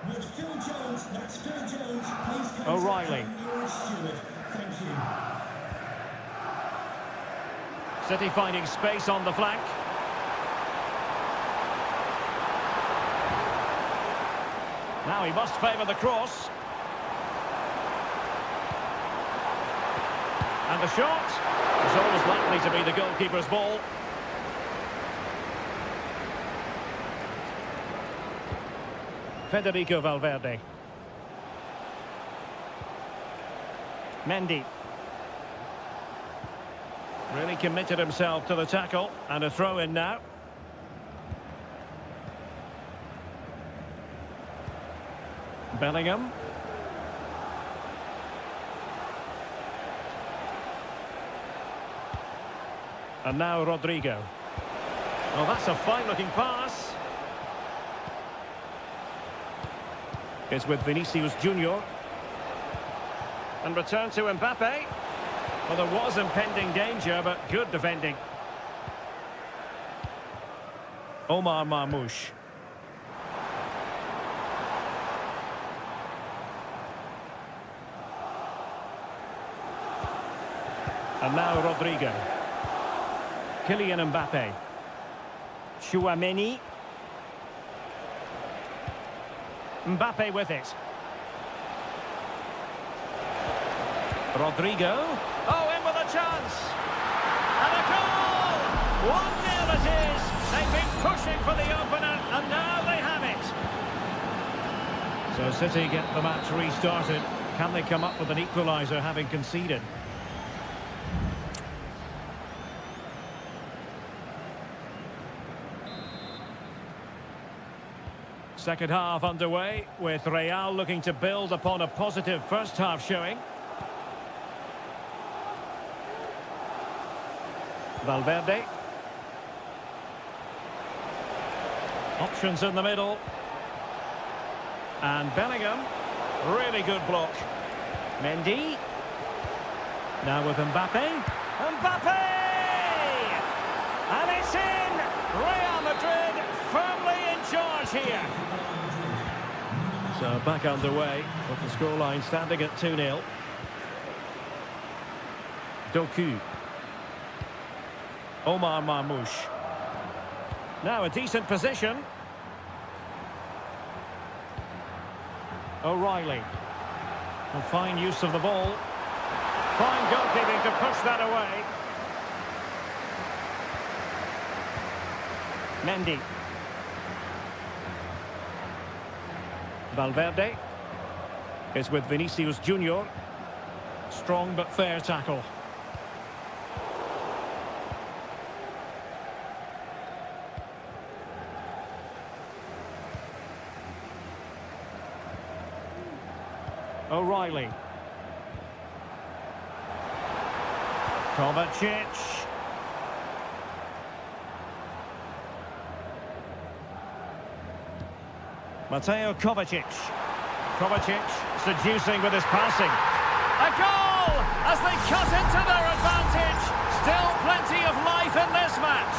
That's Phil Jones. Please O'Reilly. Thank you. City finding space on the flank. Now he must favour the cross. And the shot is always likely to be the goalkeeper's ball. Federico Valverde. Mendy. Really committed himself to the tackle. And a throw in now. Bellingham. And now Rodrigo. Well, that's a fine-looking pass. It's with Vinicius Junior. And return to Mbappe. Well, there was impending danger, but good defending. Omar Marmoush. And now Rodrigo. Kylian Mbappe. Chouameni. Mbappe with it. Rodrigo. Oh, in with a chance. And a goal! 1-0 it is. They've been pushing for the opener, and now they have it. So City get the match restarted. Can they come up with an equaliser having conceded? Second half underway, with Real looking to build upon a positive first half showing. Valverde. Options in the middle. And Bellingham. Really good block. Mendy. Now with Mbappe. Mbappe! And it's in! Real Madrid firmly in charge here. So back underway, with the scoreline standing at 2-0. Doku. Omar Marmoush. Now a decent position. O'Reilly. And fine use of the ball. Fine goalkeeping to push that away. Mendy. Valverde is with Vinicius Junior. Strong but fair tackle. O'Reilly. Kovacic. Mateo Kovacic. Kovacic seducing with his passing. A goal as they cut into their advantage. Still plenty of life in this match.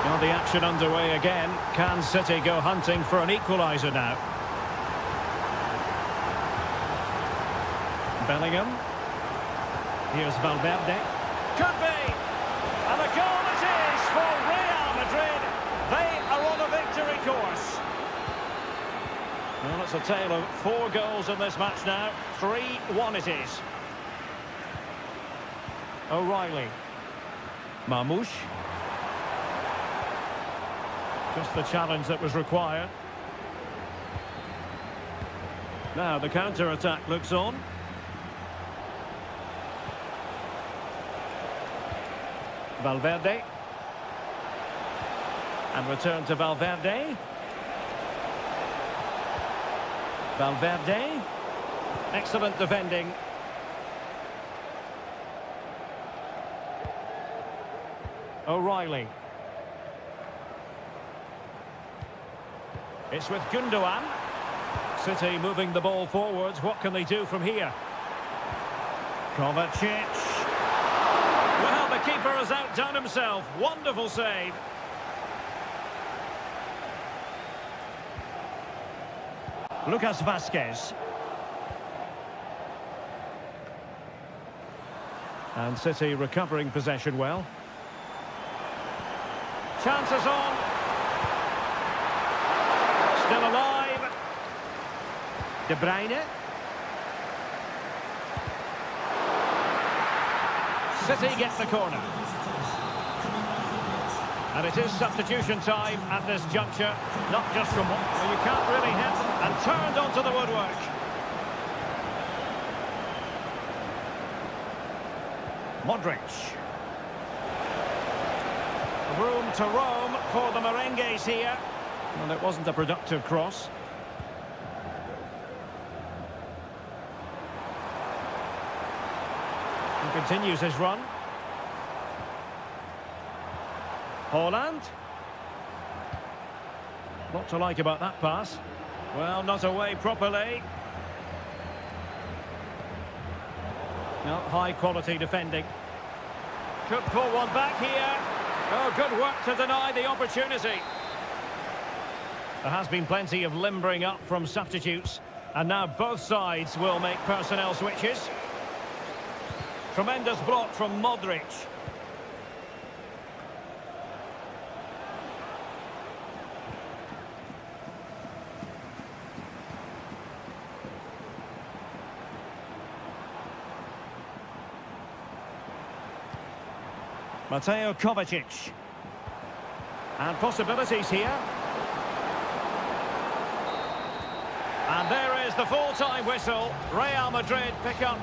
Well, the action underway again. Can City go hunting for an equaliser now? Bellingham. Here's Valverde. Could be. And a goal it is for Real Madrid. They are on a victory course. Well, it's a tale of 4 goals in this match now. 3-1 it is. O'Reilly. Marmoush. Just the challenge that was required. Now the counter-attack looks on. Valverde. And return to Valverde. Valverde. Excellent defending. O'Reilly. It's with Gundogan. City moving the ball forwards. What can they do from here? Kovacic. Well, the keeper has outdone himself. Wonderful save. Lucas Vazquez. And City recovering possession well. Chances on. Still alive. De Bruyne. City get the corner. And it is substitution time at this juncture. Not just from one. Well, you can't really hit. And turned onto the woodwork. Modric. Room to roam for the merengues here. Well, it wasn't a productive cross. And continues his run. Haaland. What to like about that pass? Well, not away properly. No, high quality defending. Could pull one back here. Oh, good work to deny the opportunity. There has been plenty of limbering up from substitutes. And now both sides will make personnel switches. Tremendous block from Modric. Mateo Kovacic. And possibilities here. And there is the full-time whistle. Real Madrid pick up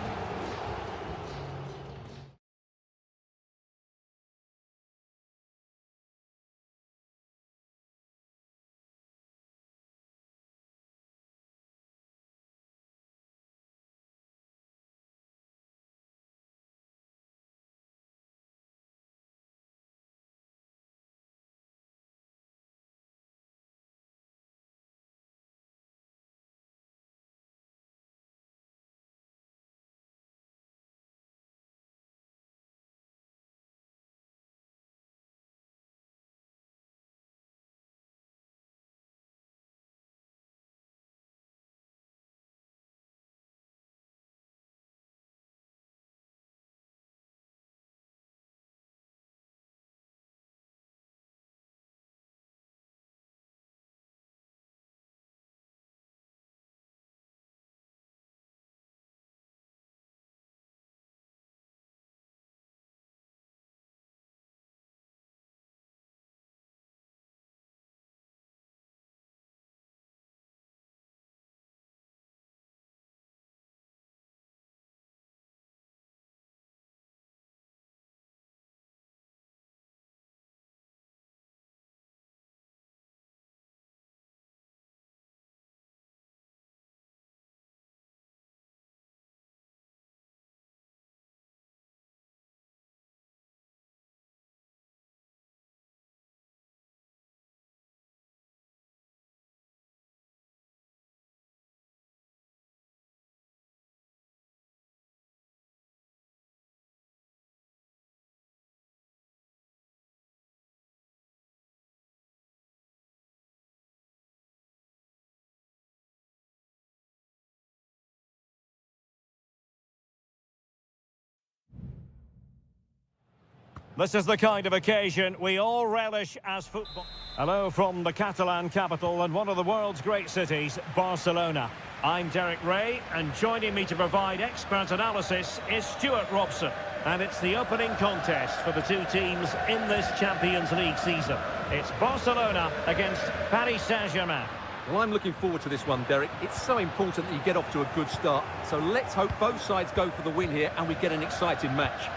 This is the kind of occasion we all relish as football. Hello from the Catalan capital and one of the world's great cities, Barcelona. I'm Derek Ray, and joining me to provide expert analysis is Stuart Robson. And it's the opening contest for the two teams in this Champions League season. It's Barcelona against Paris Saint-Germain. Well, I'm looking forward to this one, Derek. It's so important that you get off to a good start. So let's hope both sides go for the win here and we get an exciting match.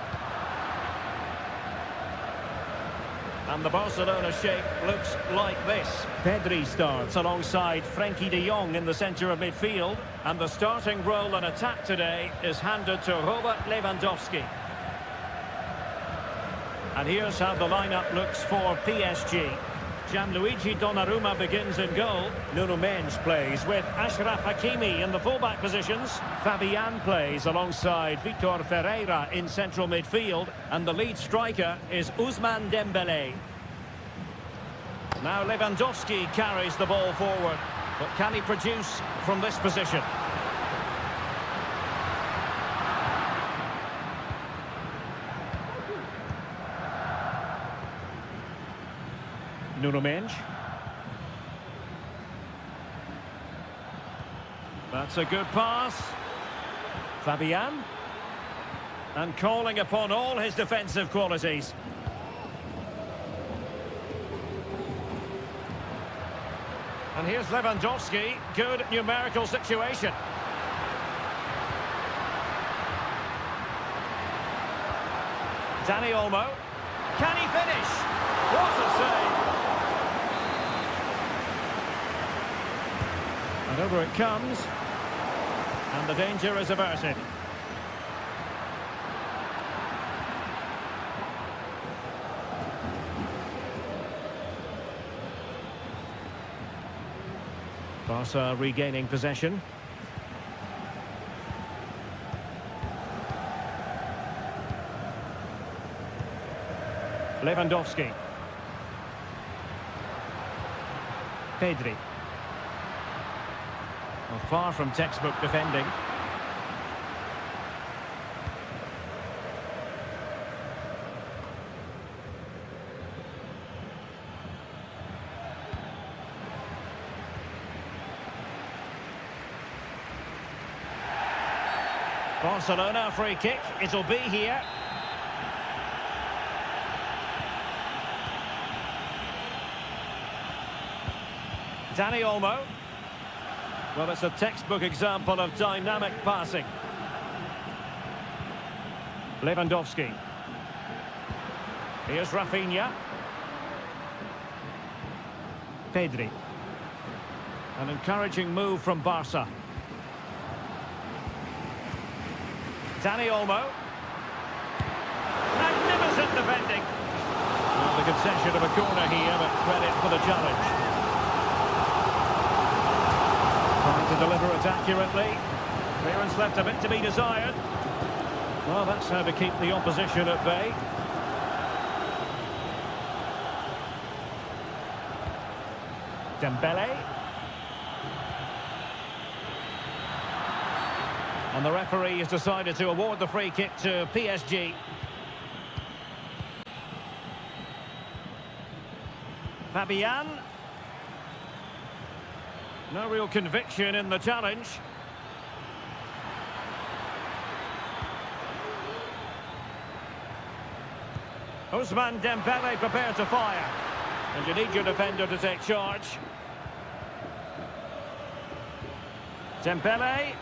And the Barcelona shape looks like this. Pedri starts alongside Frenkie de Jong in the centre of midfield. And the starting role in attack today is handed to Robert Lewandowski. And here's how the lineup looks for PSG. Gianluigi Donnarumma begins in goal. Nuno Mendes plays with Achraf Hakimi in the fullback positions. Fabian plays alongside Vitor Ferreira in central midfield. And the lead striker is Ousmane Dembélé. Now Lewandowski carries the ball forward. But can he produce from this position? Nuno Mendes. That's a good pass. Fabian. And calling upon all his defensive qualities. And here's Lewandowski. Good numerical situation. Dani Olmo. Can he finish? What a save. And over it comes. And the danger is averted. Barca regaining possession. Lewandowski. Pedri. Well, far from textbook defending. Barcelona free kick. It'll be here. Dani Olmo. Well, it's a textbook example of dynamic passing. Lewandowski. Here's Rafinha. Pedri. An encouraging move from Barca. Dani Olmo. Magnificent defending. Well, the concession of a corner here, but credit for the challenge. Trying to deliver it accurately. Clearance left a bit to be desired. Well, that's how to keep the opposition at bay. Dembélé. And the referee has decided to award the free kick to PSG. Fabian. No real conviction in the challenge. Ousmane Dembélé prepared to fire. And you need your defender to take charge. Dembélé.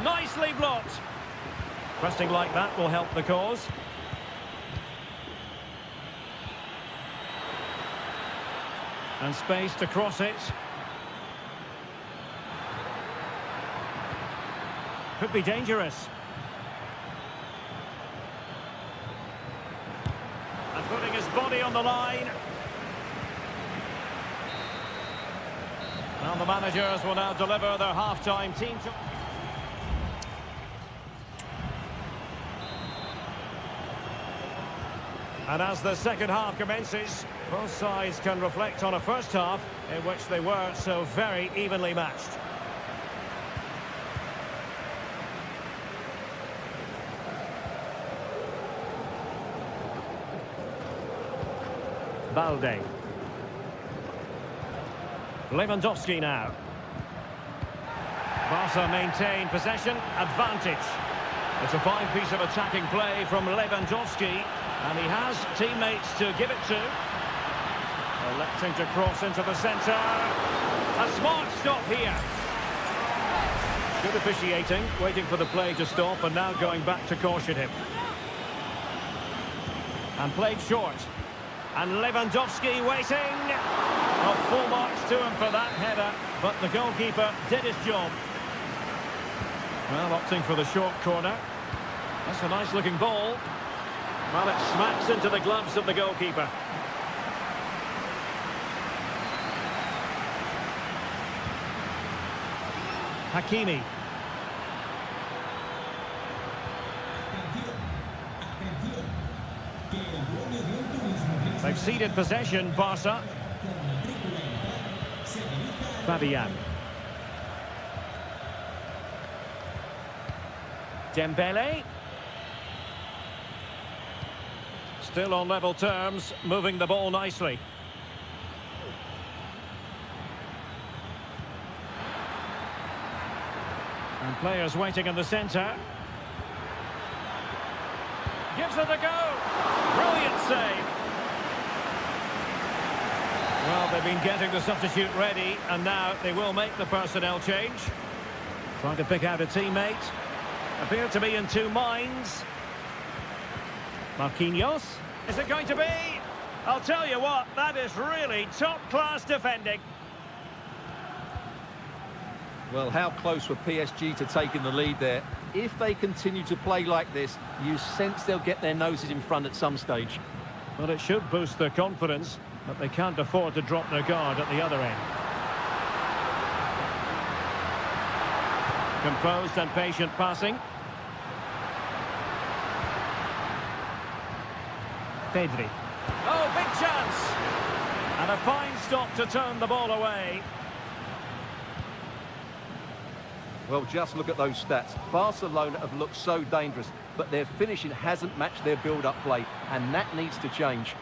Nicely blocked. Pressing like that will help the cause. And space to cross it. Could be dangerous. And putting his body on the line. Well, the managers will now deliver their half-time team. And as the second half commences, both sides can reflect on a first half in which they were so very evenly matched. Balde. Lewandowski now. Barca maintain possession, advantage. It's a fine piece of attacking play from Lewandowski, and he has teammates to give it to. Electing to cross into the centre. A smart stop here. Good officiating, waiting for the play to stop, and now going back to caution him. And played short. And Lewandowski waiting. Well, full marks to him for that header, but the goalkeeper did his job. Well, opting for the short corner. That's a nice-looking ball. Well, it smacks into the gloves of the goalkeeper. Hakimi. They've ceded possession, Barca. Fabian. Dembele. Still on level terms, moving the ball nicely. And players waiting in the centre. Gives it a go. Brilliant save. Well, they've been getting the substitute ready, and now they will make the personnel change. Trying to pick out a teammate. Appear to be in two minds. Marquinhos. Is it going to be? I'll tell you what, that is really top-class defending. Well, how close were PSG to taking the lead there? If they continue to play like this, you sense they'll get their noses in front at some stage. Well, it should boost their confidence, but they can't afford to drop their guard at the other end. Composed and patient passing. Pedri. Oh, big chance! And a fine stop to turn the ball away. Well, just look at those stats. Barcelona have looked so dangerous, but their finishing hasn't matched their build-up play, and that needs to change.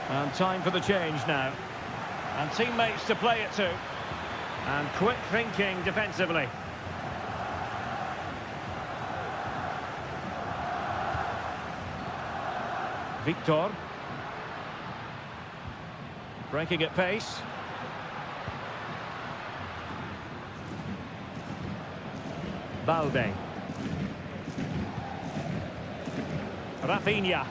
And time for the change now. And teammates to play it to. And quick thinking defensively. Victor. Breaking at pace. Balde. Rafinha.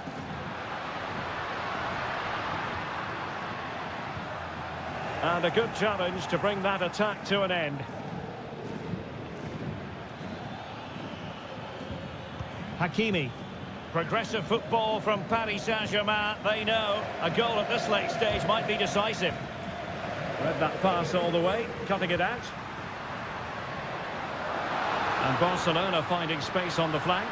And a good challenge to bring that attack to an end. Hakimi. Progressive football from Paris Saint-Germain. They know a goal at this late stage might be decisive. Read that pass all the way, cutting it out. And Barcelona finding space on the flank.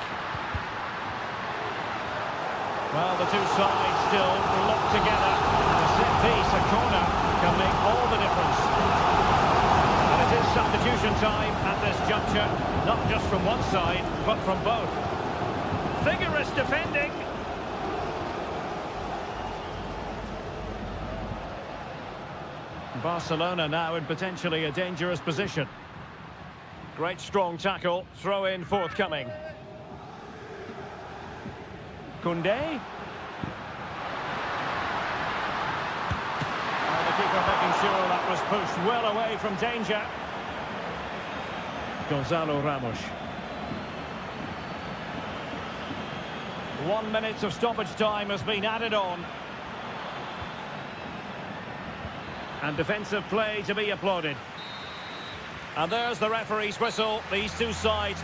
Well, the two sides still locked together. A set piece, a corner, can make all the difference. And it is substitution time at this juncture, not just from one side, but from both. Vigorous defending. Barcelona now in potentially a dangerous position. Great strong tackle, throw in forthcoming. Koundé. And the keeper making sure that was pushed well away from danger. Gonzalo Ramos. 1 minute of stoppage time has been added on. And defensive play to be applauded. And there's the referee's whistle. These two sides...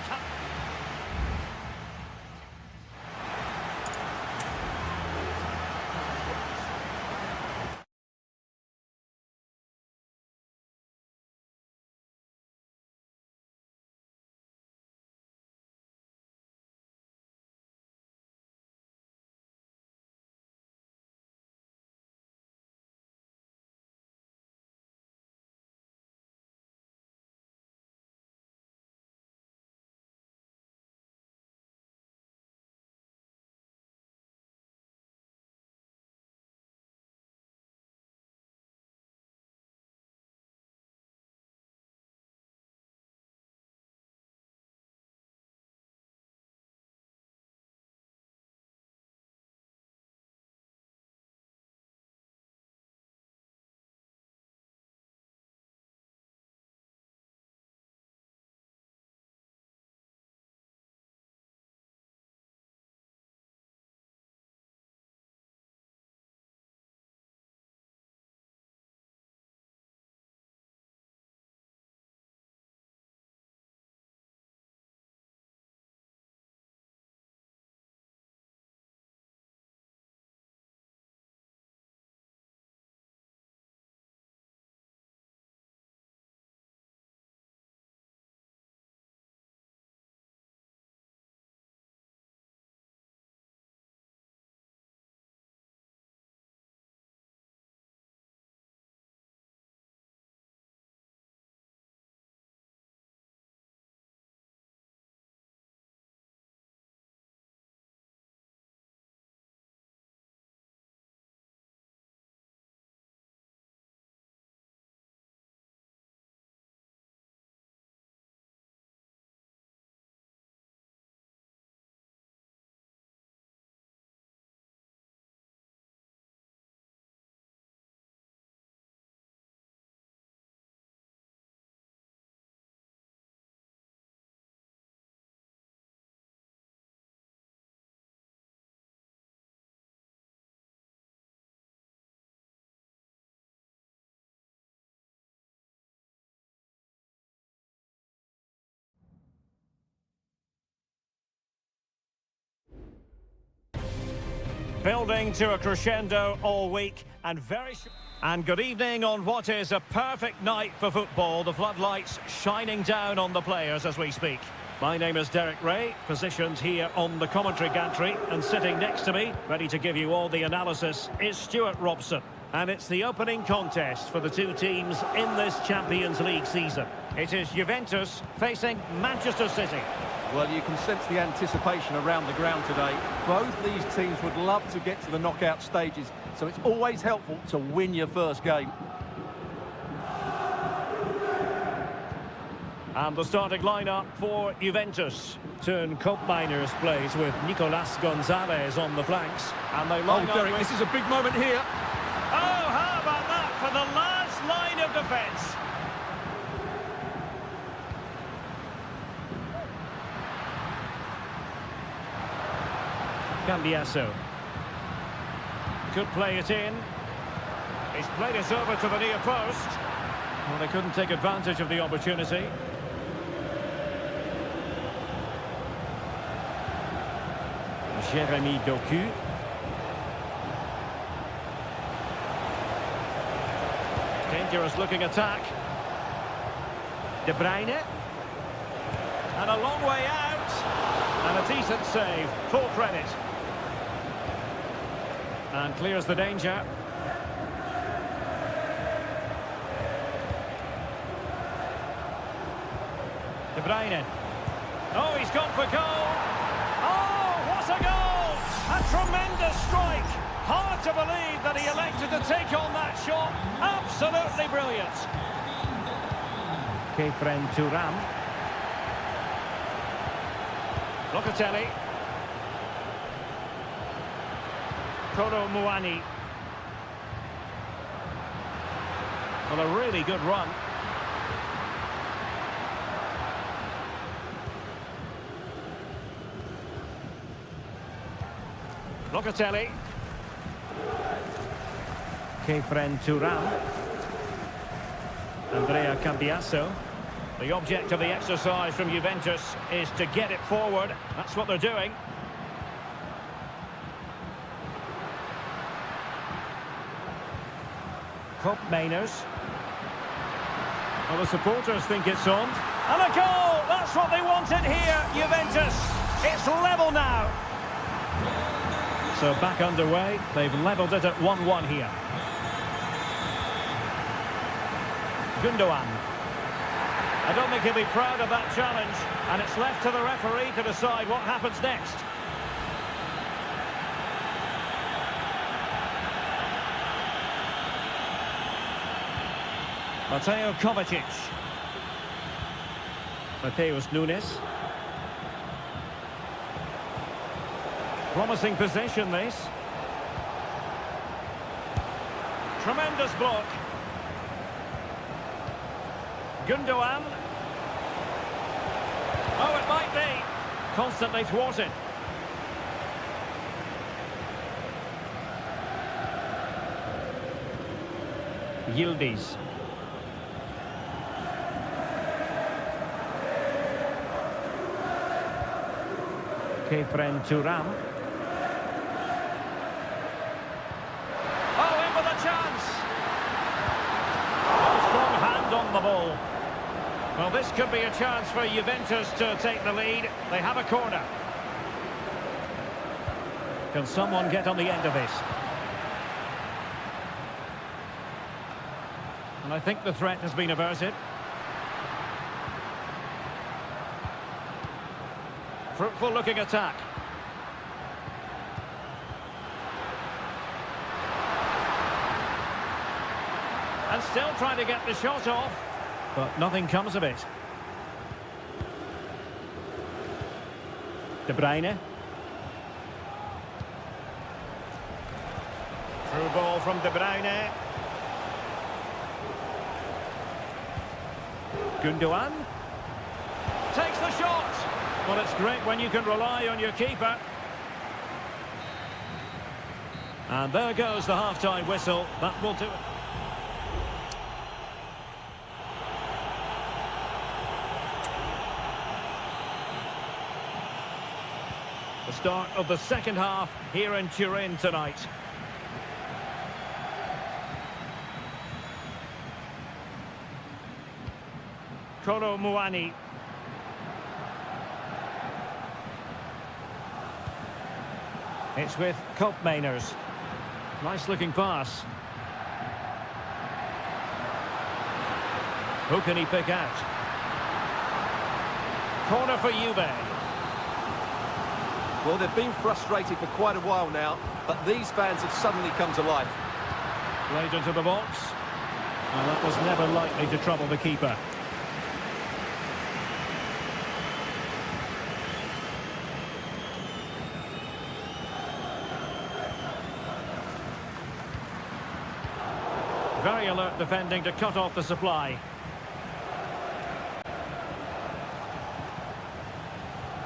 Building to a crescendo all week and And good evening on what is a perfect night for football. The floodlights shining down on the players as we speak. My name is Derek Ray, positioned here on the commentary gantry, and sitting next to me, ready to give you all the analysis, is Stuart Robson. And it's the opening contest for the two teams in this Champions League season. It is Juventus facing Manchester City. Well, you can sense the anticipation around the ground today. Both these teams would love to get to the knockout stages, so it's always helpful to win your first game. And the starting lineup for Juventus. Turn Miners plays with Nicolas Gonzalez on the flanks. And they line up Derek, with... this is a big moment here. Oh, how about that for the last line of defence? Cambiasso. Could play it in. He's played it over to the near post. Well, they couldn't take advantage of the opportunity. Jérémy Doku. Dangerous looking attack. De Bruyne. And a long way out. And a decent save. Full credit. And clears the danger. De Bruyne. Oh, he's gone for goal. Oh, what a goal! A tremendous strike. Hard to believe that he elected to take on that shot. Absolutely brilliant. Kefren Turam. Locatelli. Kolo Muani. Well, a really good run. Locatelli. Kefren Turam. Andrea Cambiasso. The object of the exercise from Juventus is to get it forward. That's what they're doing. Miners. Well, the supporters think it's on. And a goal! That's what they wanted here, Juventus. It's level now. So back underway. They've levelled it at 1-1 here. Gundogan. I don't think he'll be proud of that challenge. And it's left to the referee to decide what happens next. Mateo Kovacic. Mateus Nunes. Promising possession, this. Tremendous block. Gundogan. Oh, it might be. Constantly thwarted. Yildiz. Kefren Turam. Oh, in with a chance. A strong hand on the ball. Well, this could be a chance for Juventus to take the lead. They have a corner. Can someone get on the end of this? And I think the threat has been averted. Fruitful looking attack. And still trying to get the shot off, but nothing comes of it. De Bruyne. Through ball from De Bruyne. Gundogan. Takes the shot. Well, it's great when you can rely on your keeper. And there goes the half-time whistle. That will do it. The The start of the second half here in Turin tonight. Kolo Muani. It's with Koopmeiners. Nice looking pass. Who can he pick out? Corner for Juve. Well, they've been frustrated for quite a while now, but these fans have suddenly come to life. Played into the box. Well, that was never likely to trouble the keeper. Very alert defending to cut off the supply.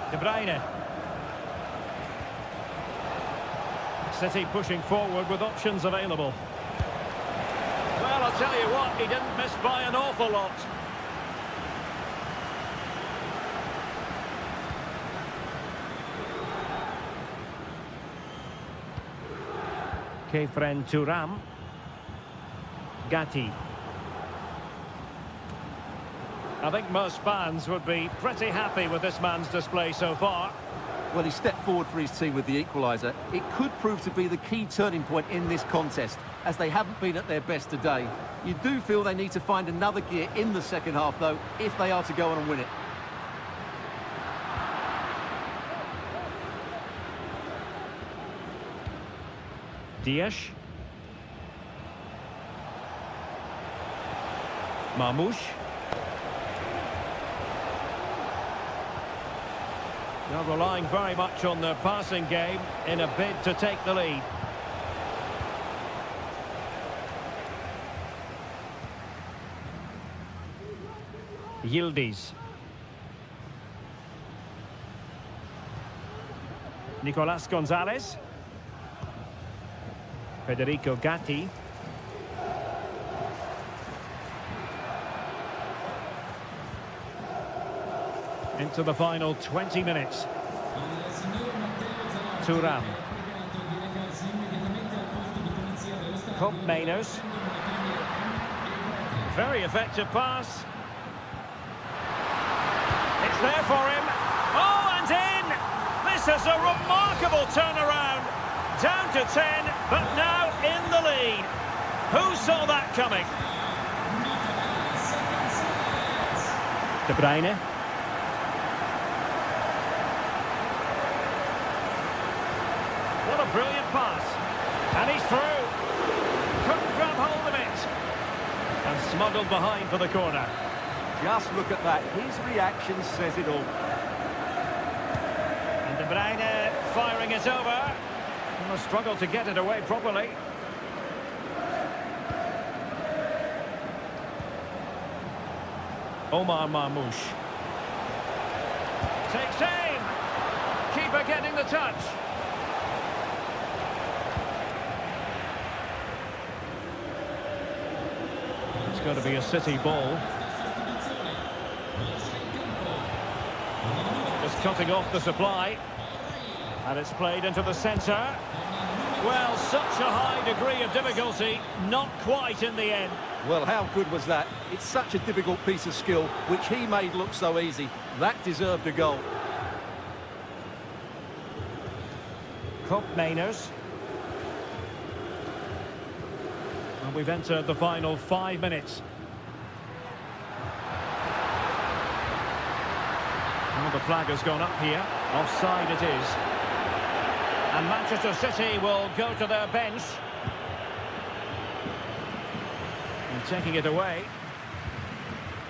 De Bruyne. City pushing forward with options available. Well, I'll tell you what, he didn't miss by an awful lot. Kefren Thuram. Gatti. I think most fans would be pretty happy with this man's display so far. Well, he stepped forward for his team with the equaliser. It could prove to be the key turning point in this contest, as they haven't been at their best today. You do feel they need to find another gear in the second half, though, if they are to go on and win it. Dias. Marmoush. They're relying very much on their passing game in a bid to take the lead. Yildiz. Nicolas Gonzalez. Federico Gatti. Into the final 20 minutes. Thuram. Koopmeiners. Very effective pass. It's there for him. Oh, and in! This is a remarkable turnaround. Down to 10, but now in the lead. Who saw that coming? De Bruyne. What a brilliant pass. And he's through. Couldn't grab hold of it. And smuggled behind for the corner. Just look at that. His reaction says it all. And De Bruyne firing it over. And struggled to get it away properly. Omar Marmoush. Takes aim. Keeper getting the touch. It's going to be a City ball. Just cutting off the supply. And it's played into the centre. Well, such a high degree of difficulty, not quite in the end. Well, how good was that? It's such a difficult piece of skill, which he made look so easy. That deserved a goal. Koopmeiners. And we've entered the final 5 minutes. Well, the flag has gone up here. Offside it is. And Manchester City will go to their bench. And taking it away.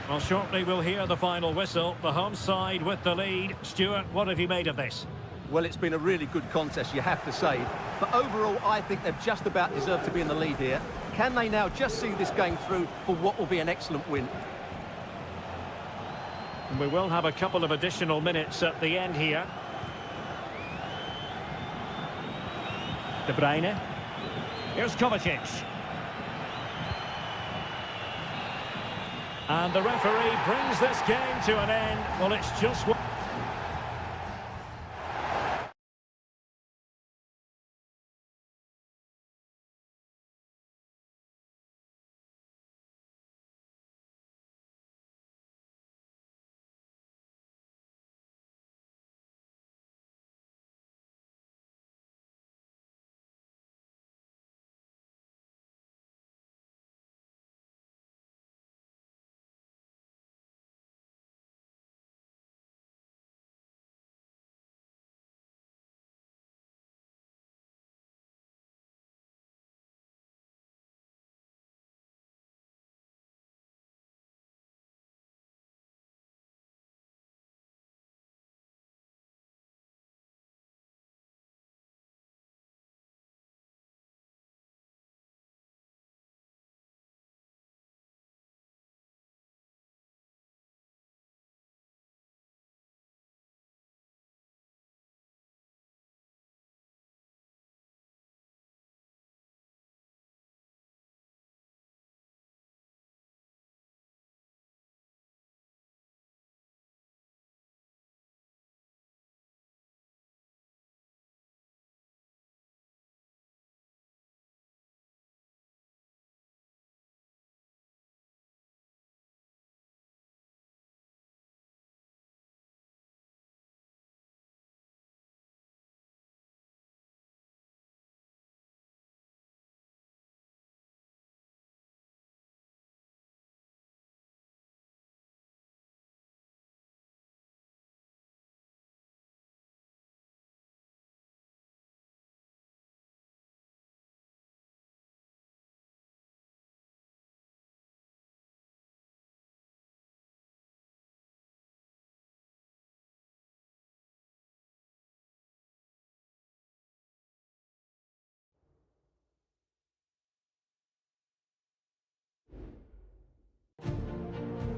Well, shortly we'll hear the final whistle. The home side with the lead. Stuart, what have you made of this? Well, it's been a really good contest, you have to say. But overall, I think they've just about deserved to be in the lead here. Can they now just see this game through for what will be an excellent win? And we will have a couple of additional minutes at the end here. De Bruyne. Here's Kovacic. And the referee brings this game to an end. Well, it's just...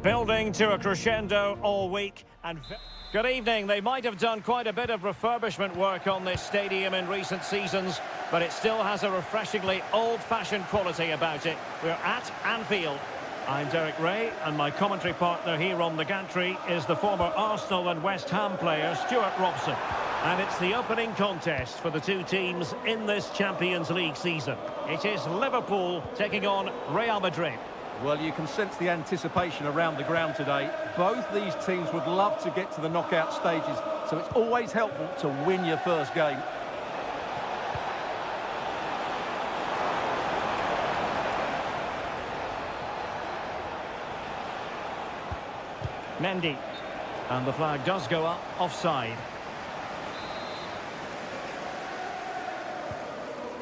Building to a crescendo all week. And good evening. They might have done quite a bit of refurbishment work on this stadium in recent seasons, but it still has a refreshingly old-fashioned quality about it. We're at Anfield. I'm Derek Ray, and my commentary partner here on the gantry is the former Arsenal and West Ham player Stuart Robson. And it's the opening contest for the two teams in this Champions League season. It is Liverpool taking on Real Madrid. Well, you can sense the anticipation around the ground today. Both these teams would love to get to the knockout stages, so it's always helpful to win your first game. Mendy. And the flag does go up, offside.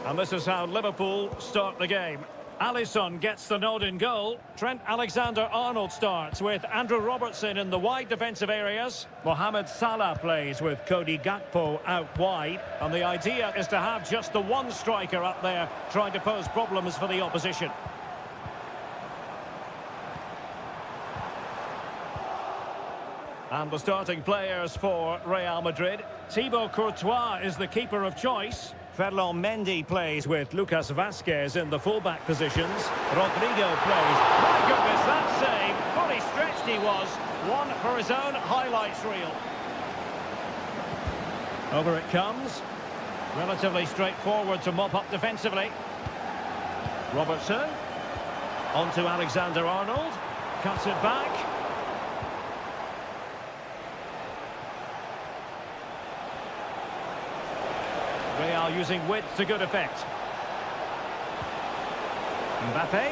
And this is how Liverpool start the game. Alisson gets the nod in goal. Trent Alexander-Arnold starts with Andrew Robertson in the wide defensive areas. Mohamed Salah plays with Cody Gakpo out wide. And the idea is to have just the one striker up there trying to pose problems for the opposition. And the starting players for Real Madrid. Thibaut Courtois is the keeper of choice. Ferland Mendy plays with Lucas Vazquez in the fullback positions. Rodrigo plays. My goodness, that save. Fully stretched he was. One for his own highlights reel. Over it comes. Relatively straightforward to mop up defensively. Robertson. On to Alexander-Arnold. Cuts it back. Real using width to good effect. Mbappe.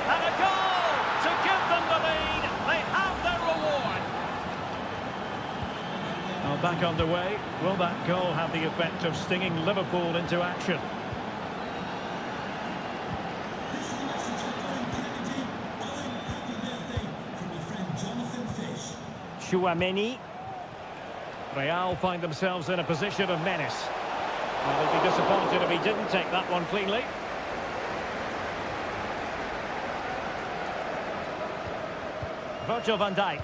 And a goal to give them the lead. They have their reward. Now back underway. Will that goal have the effect of stinging Liverpool into action? This is a message for Owen Kennedy. Owen, happy birthday from your friend Jonathan Fish. Chouameni. Real find themselves in a position of menace. Well, they'd be disappointed if he didn't take that one cleanly. Virgil van Dijk.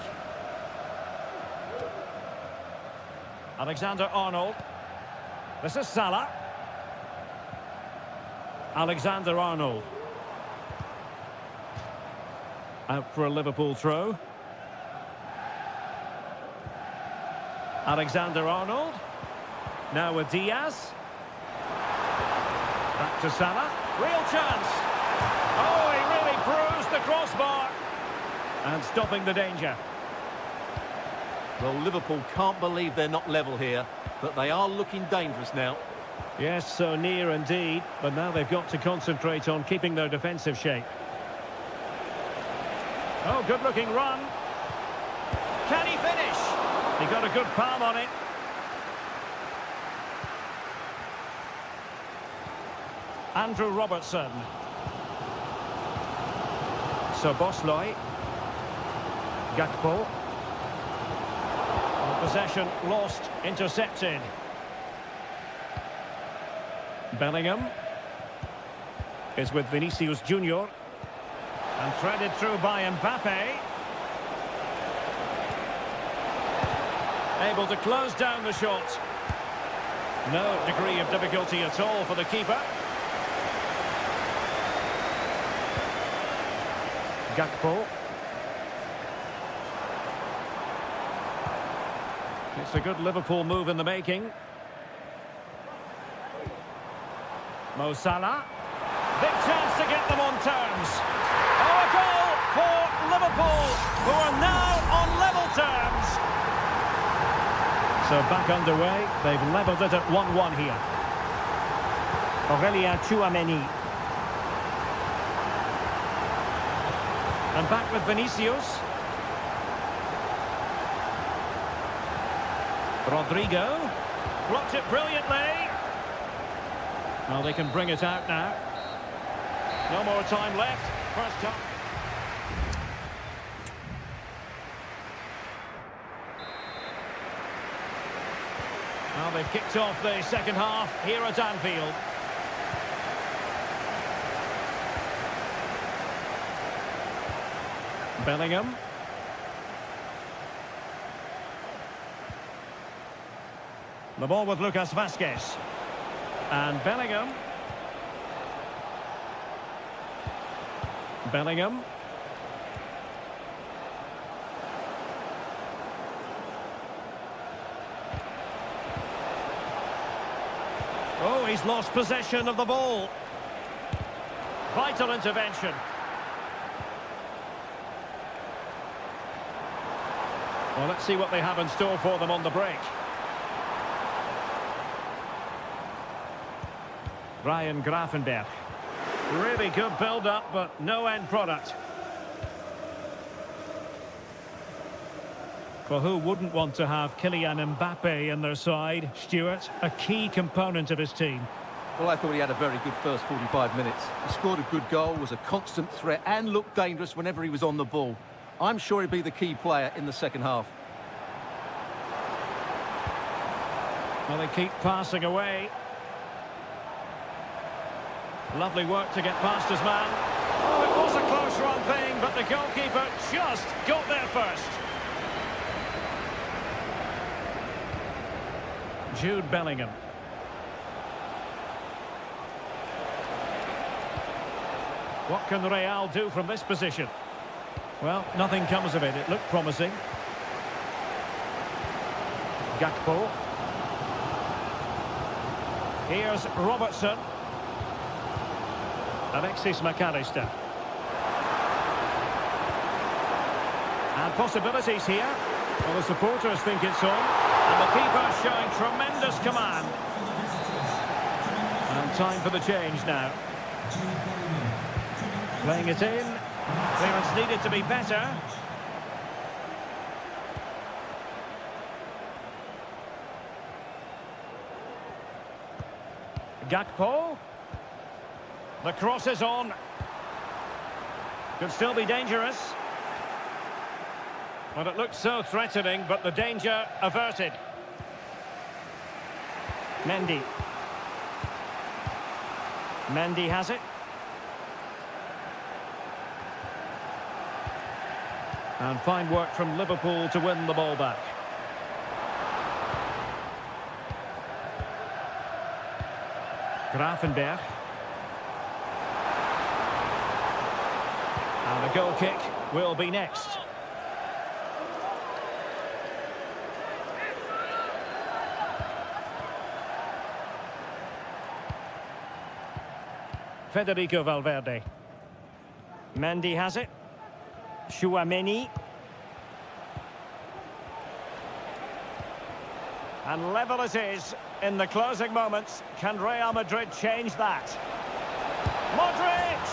Alexander-Arnold. This is Salah. Alexander-Arnold. Out for a Liverpool throw. Alexander-Arnold. Now with Diaz. Back to Salah. Real chance. Oh, he really bruised the crossbar. And stopping the danger. Well, Liverpool can't believe they're not level here, but they are looking dangerous now. Yes, so near indeed. But now they've got to concentrate on keeping their defensive shape. Oh, good-looking run. Can he finish? He got a good palm on it. Andrew Robertson. Szoboszlai. Gakpo. Possession lost, intercepted. Bellingham is with Vinicius Junior. And threaded through by Mbappe. Able to close down the shot. No degree of difficulty at all for the keeper. Gakpo. It's a good Liverpool move in the making. Mo Salah. Big chance to get them on terms. Oh, a goal for Liverpool, who are now on level terms. So back underway. They've levelled it at 1-1 here. Aurelien Chouameni. And back with Vinicius. Rodrigo. Blocked it brilliantly. Well, they can bring it out now. No more time left. First time. Well, they've kicked off the second half here at Anfield. Bellingham. The ball with Lucas Vazquez. And Bellingham. Bellingham. Oh, he's lost possession of the ball. Vital intervention. Well, let's see what they have in store for them on the break. Ryan Gravenberch. Really good build-up, but no end product. Well, who wouldn't want to have Kylian Mbappe in their side? Stuart, a key component of his team. Well, I thought he had a very good first 45 minutes. He scored a good goal, was a constant threat, and looked dangerous whenever he was on the ball. I'm sure he'll be the key player in the second half. Well, they keep passing away. Lovely work to get past his man. Oh, it was a close run thing, but the goalkeeper just got there first. Jude Bellingham. What can Real do from this position? Well, nothing comes of it. It looked promising. Gakpo. Here's Robertson. Alexis McAllister. And possibilities here. Well, the supporters think it's on. And the keeper showing tremendous command. And time for the change now. Playing it in. Clearance needed to be better. Gakpo. The cross is on. Could still be dangerous. Well, it looked so threatening, but the danger averted. Mendy. Mendy has it. And fine work from Liverpool to win the ball back. Gravenberch. And the goal kick will be next. Federico Valverde. Mendy has it. Chouameni. And level it is in the closing moments. Can Real Madrid change that? Modric!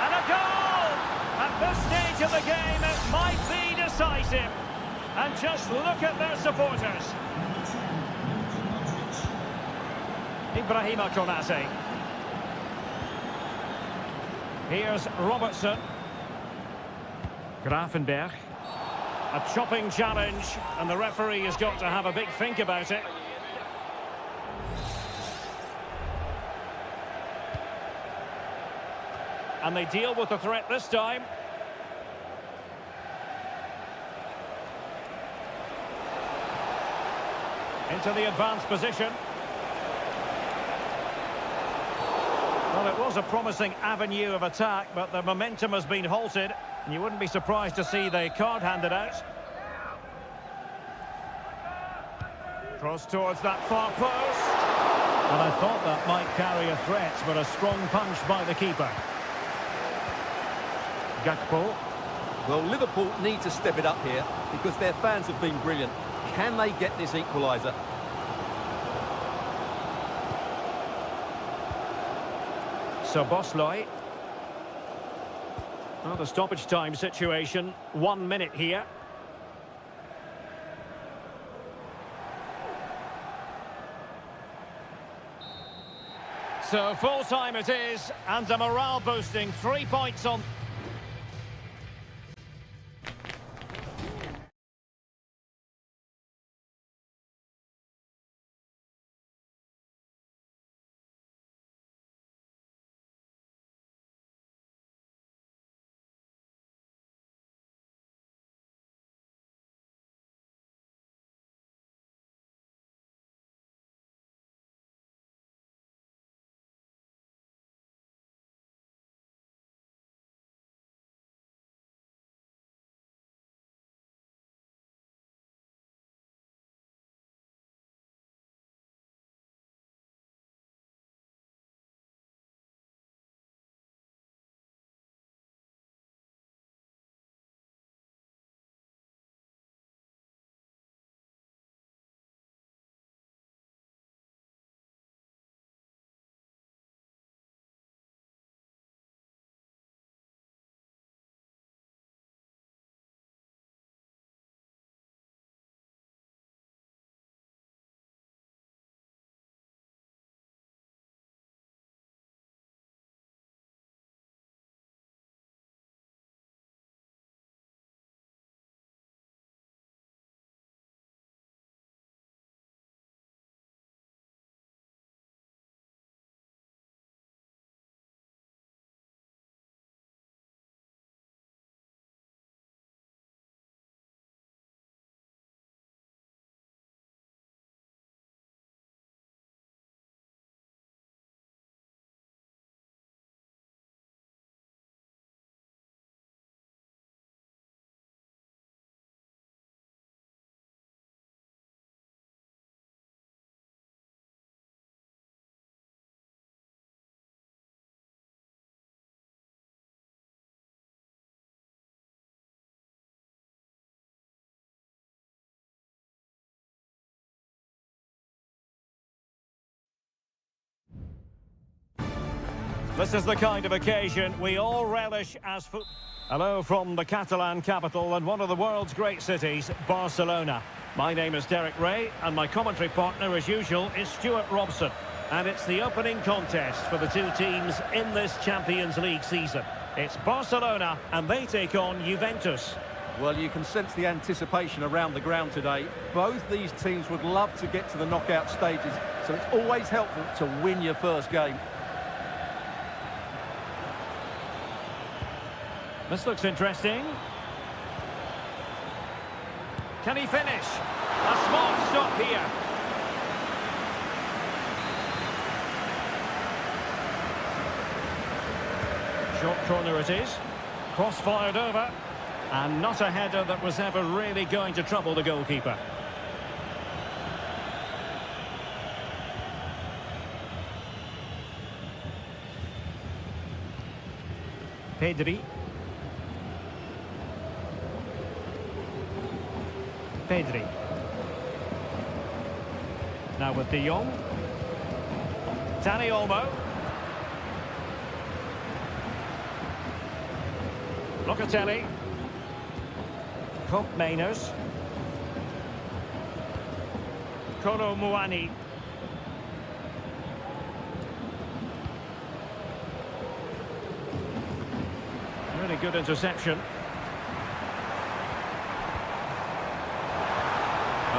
And a goal! At this stage of the game, it might be decisive. And just look at their supporters. Ibrahima Konate. Here's Robertson. Gravenberch. A chopping challenge, and the referee has got to have a big think about it. And they deal with the threat this time. Into the advanced position. Well, it was a promising avenue of attack, but the momentum has been halted. And you wouldn't be surprised to see the card handed out. Cross towards that far post. And I thought that might carry a threat, but a strong punch by the keeper. Gakpo. Well, Liverpool need to step it up here because their fans have been brilliant. Can they get this equaliser? Szoboszlai. Well, the stoppage time situation, 1 minute here. So full time it is, and a morale boosting 3 points on. This is the kind of occasion we all relish as football. Hello from the Catalan capital and one of the world's great cities, Barcelona. My name is Derek Ray, and my commentary partner, as usual, is Stuart Robson. And it's the opening contest for the two teams in this Champions League season. It's Barcelona, and they take on Juventus. Well, you can sense the anticipation around the ground today. Both these teams would love to get to the knockout stages, so it's always helpful to win your first game. This looks interesting. Can he finish? A smart stop here. Short corner it is. Cross fired over. And not a header that was ever really going to trouble the goalkeeper. Pedri. Pedri. Now with De Jong. Dani Olmo. Locatelli. Mainers. Kolo Muani. Really good interception.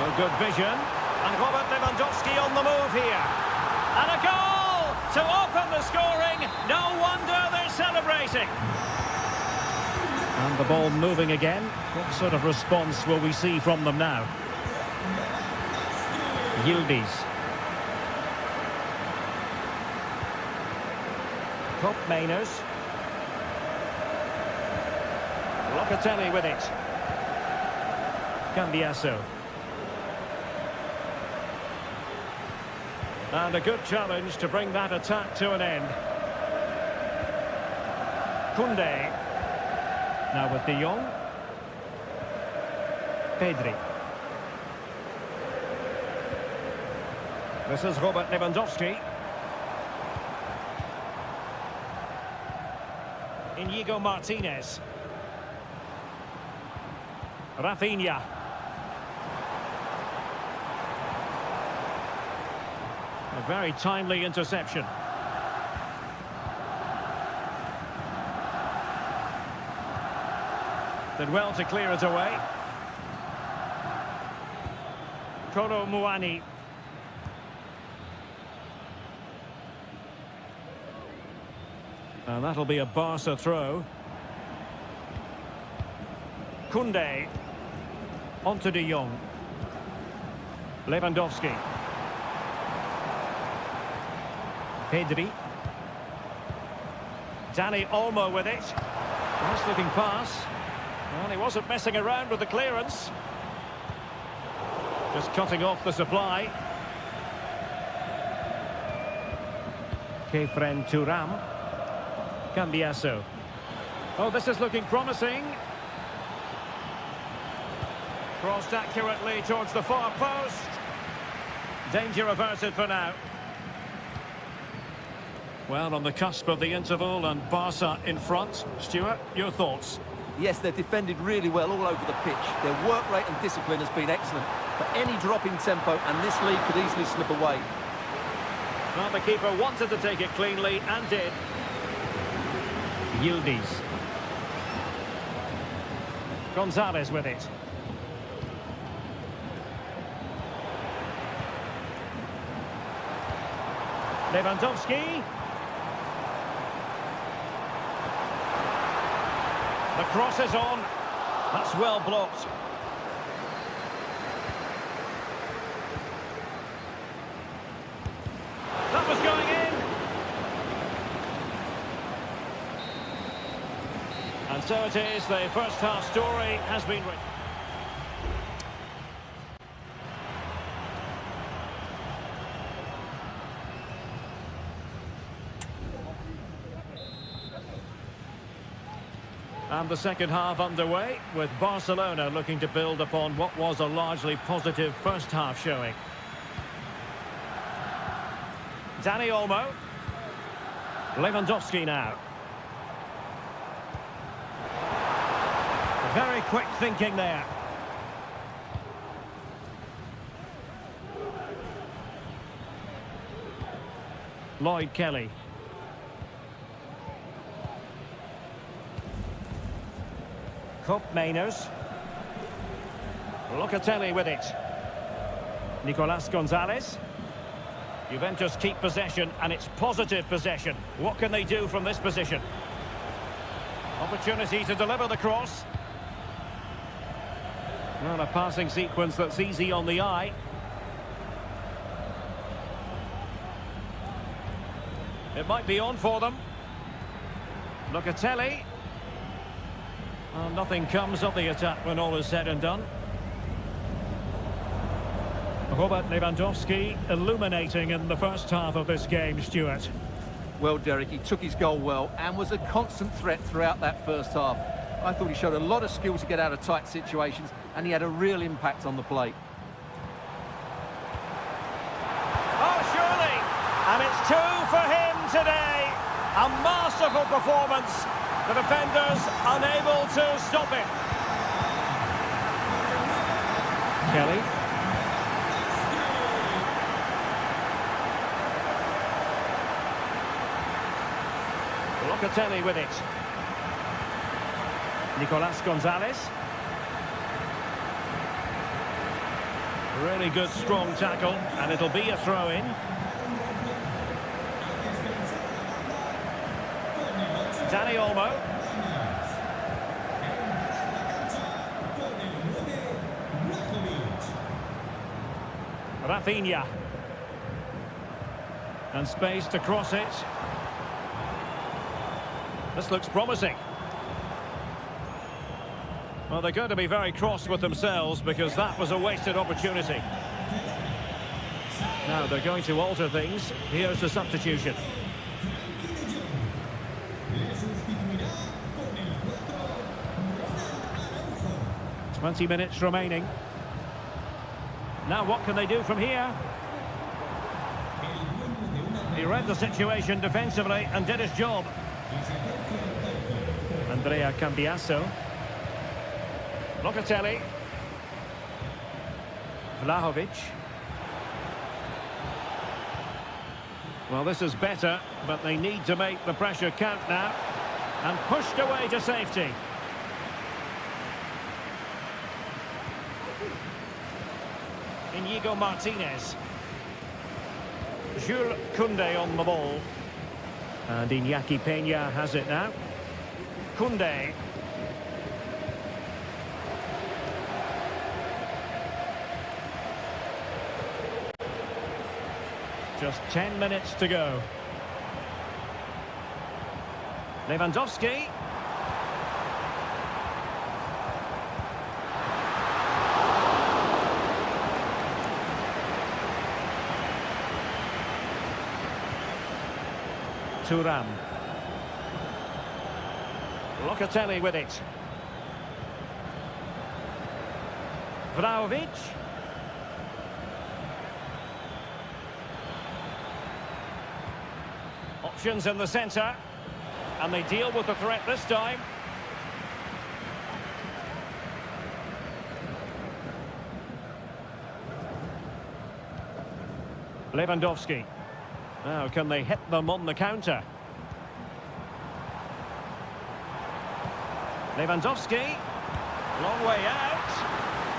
Oh, good vision. And Robert Lewandowski on the move here. And a goal to open the scoring. No wonder they're celebrating. And the ball moving again. What sort of response will we see from them now? Yildiz. Mainers. Locatelli with it. Cambiasso. And a good challenge to bring that attack to an end. Koundé. Now with De Jong. Pedri. This is Robert Lewandowski. Inigo Martinez. Rafinha. A very timely interception. Did well to clear it away. Kolo Muani. And that'll be a Barca throw. Koundé. Onto De Jong. Lewandowski. Pedri. Dani Olmo with it. Nice looking pass. Well, he wasn't messing around with the clearance. Just cutting off the supply. Kefren Thuram. Cambiasso. Oh, this is looking promising. Crossed accurately towards the far post. Danger averted for now. Well, on the cusp of the interval and Barca in front. Stuart, your thoughts? Yes, they've defended really well all over the pitch. Their work rate and discipline has been excellent. But any drop in tempo and this lead could easily slip away. Well, the keeper wanted to take it cleanly and did. Yildiz. Gonzalez with it. Lewandowski. The cross is on. That's well blocked. That was going in. And so it is, the first half story has been written. And the second half underway, with Barcelona looking to build upon what was a largely positive first half showing. Dani Olmo. Lewandowski now. Very quick thinking there. Lloyd Kelly. Cup Mainers. Locatelli with it. Nicolas Gonzalez. Juventus keep possession, and it's positive possession. What can they do from this position? Opportunity to deliver the cross. Well, a passing sequence that's easy on the eye. It might be on for them. Locatelli. Well, nothing comes of the attack when all is said and done. Robert Lewandowski illuminating in the first half of this game, Stuart. Well, Derek, he took his goal well and was a constant threat throughout that first half. I thought he showed a lot of skill to get out of tight situations, and he had a real impact on the plate. Oh, surely! And it's 2 for him today. A masterful performance. The defenders unable to stop it. Kelly. Locatelli with it. Nicolas Gonzalez. Really good, strong tackle, and it'll be a throw-in. Dani Olmo. Rafinha. And space to cross it. This looks promising. Well, they're going to be very cross with themselves because that was a wasted opportunity. Now they're going to alter things. Here's the substitution. 20 minutes remaining. Now what can they do from here? He read the situation defensively and did his job. Andrea Cambiasso. Locatelli. Vlahovic. Well, this is better, but they need to make the pressure count now. And pushed away to safety. Inigo Martinez. Jules Koundé on the ball. And Iñaki Peña has it now. Koundé. Just 10 minutes to go. Lewandowski. Thuram. Locatelli with it. Vlahovic. Options in the centre. And they deal with the threat this time. Lewandowski. Now, can they hit them on the counter? Lewandowski. Long way out.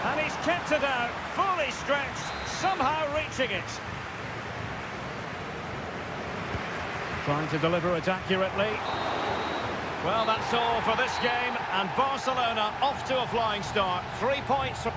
And he's kept it out. Fully stretched. Somehow reaching it. Trying to deliver it accurately. Well, that's all for this game. And Barcelona off to a flying start. 3 points.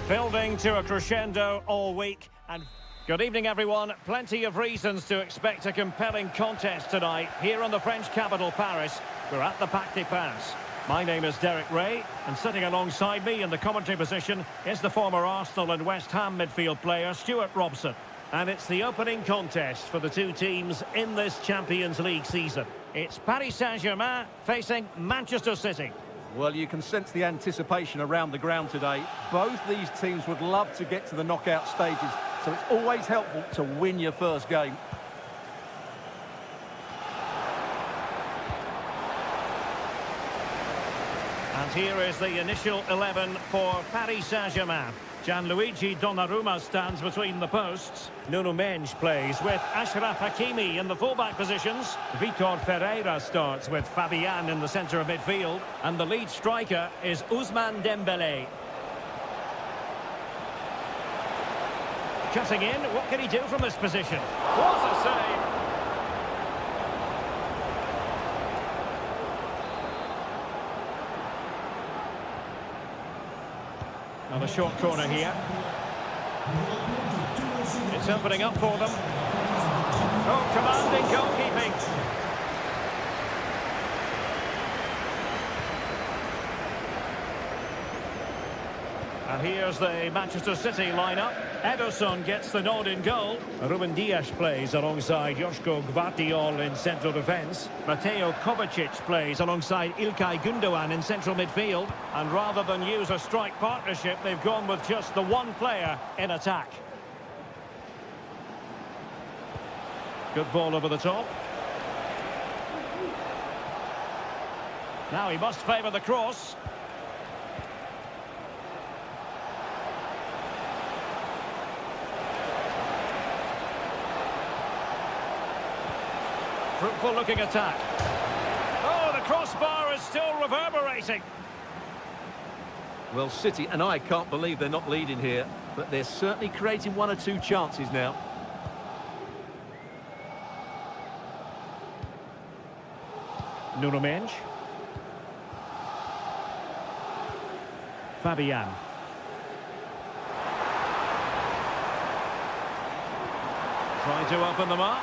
Building to a crescendo all week. And good evening, everyone. Plenty of reasons to expect a compelling contest tonight here in the French capital, Paris. We're at the Parc des Princes. My name is Derek Ray, and sitting alongside me in the commentary position is the former Arsenal and West Ham midfield player, Stuart Robson. And it's the opening contest for the two teams in this Champions League season. It's Paris Saint-Germain facing Manchester City. Well, you can sense the anticipation around the ground today. Both these teams would love to get to the knockout stages, so it's always helpful to win your first game. And here is the initial 11 for Paris Saint-Germain. Gianluigi Donnarumma stands between the posts. Nuno Mendes plays with Achraf Hakimi in the fullback positions. Vitor Ferreira starts with Fabian in the centre of midfield. And the lead striker is Ousmane Dembélé. Cutting in, what can he do from this position? What a save! Now the short corner here. It's opening up for them. Oh, commanding goalkeeping. And here's the Manchester City lineup. Ederson gets the nod in goal. Ruben Dias plays alongside Joško Gvardiol in central defence. Mateo Kovacic plays alongside Ilkay Gundogan in central midfield. And rather than use a strike partnership, they've gone with just the one player in attack. Good ball over the top. Now he must favour the cross. Fruitful looking attack. Oh, the crossbar is still reverberating. Well, City and I can't believe they're not leading here, but they're certainly creating one or two chances now. Nuno Mendes. Fabian. Trying to open them up.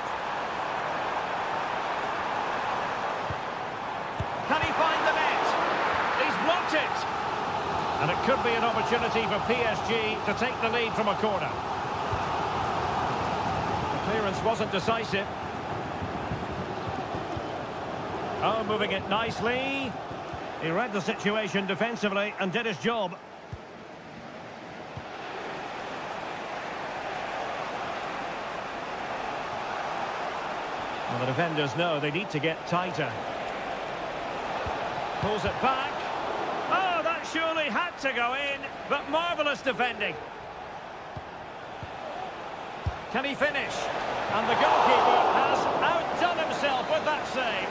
Can he find the net? He's blocked it. And it could be an opportunity for PSG to take the lead from a corner. The clearance wasn't decisive. Oh, moving it nicely. He read the situation defensively and did his job. Well, the defenders know they need to get tighter. Pulls it back. Oh, that surely had to go in, but marvellous defending. Can he finish? And the goalkeeper has outdone himself with that save.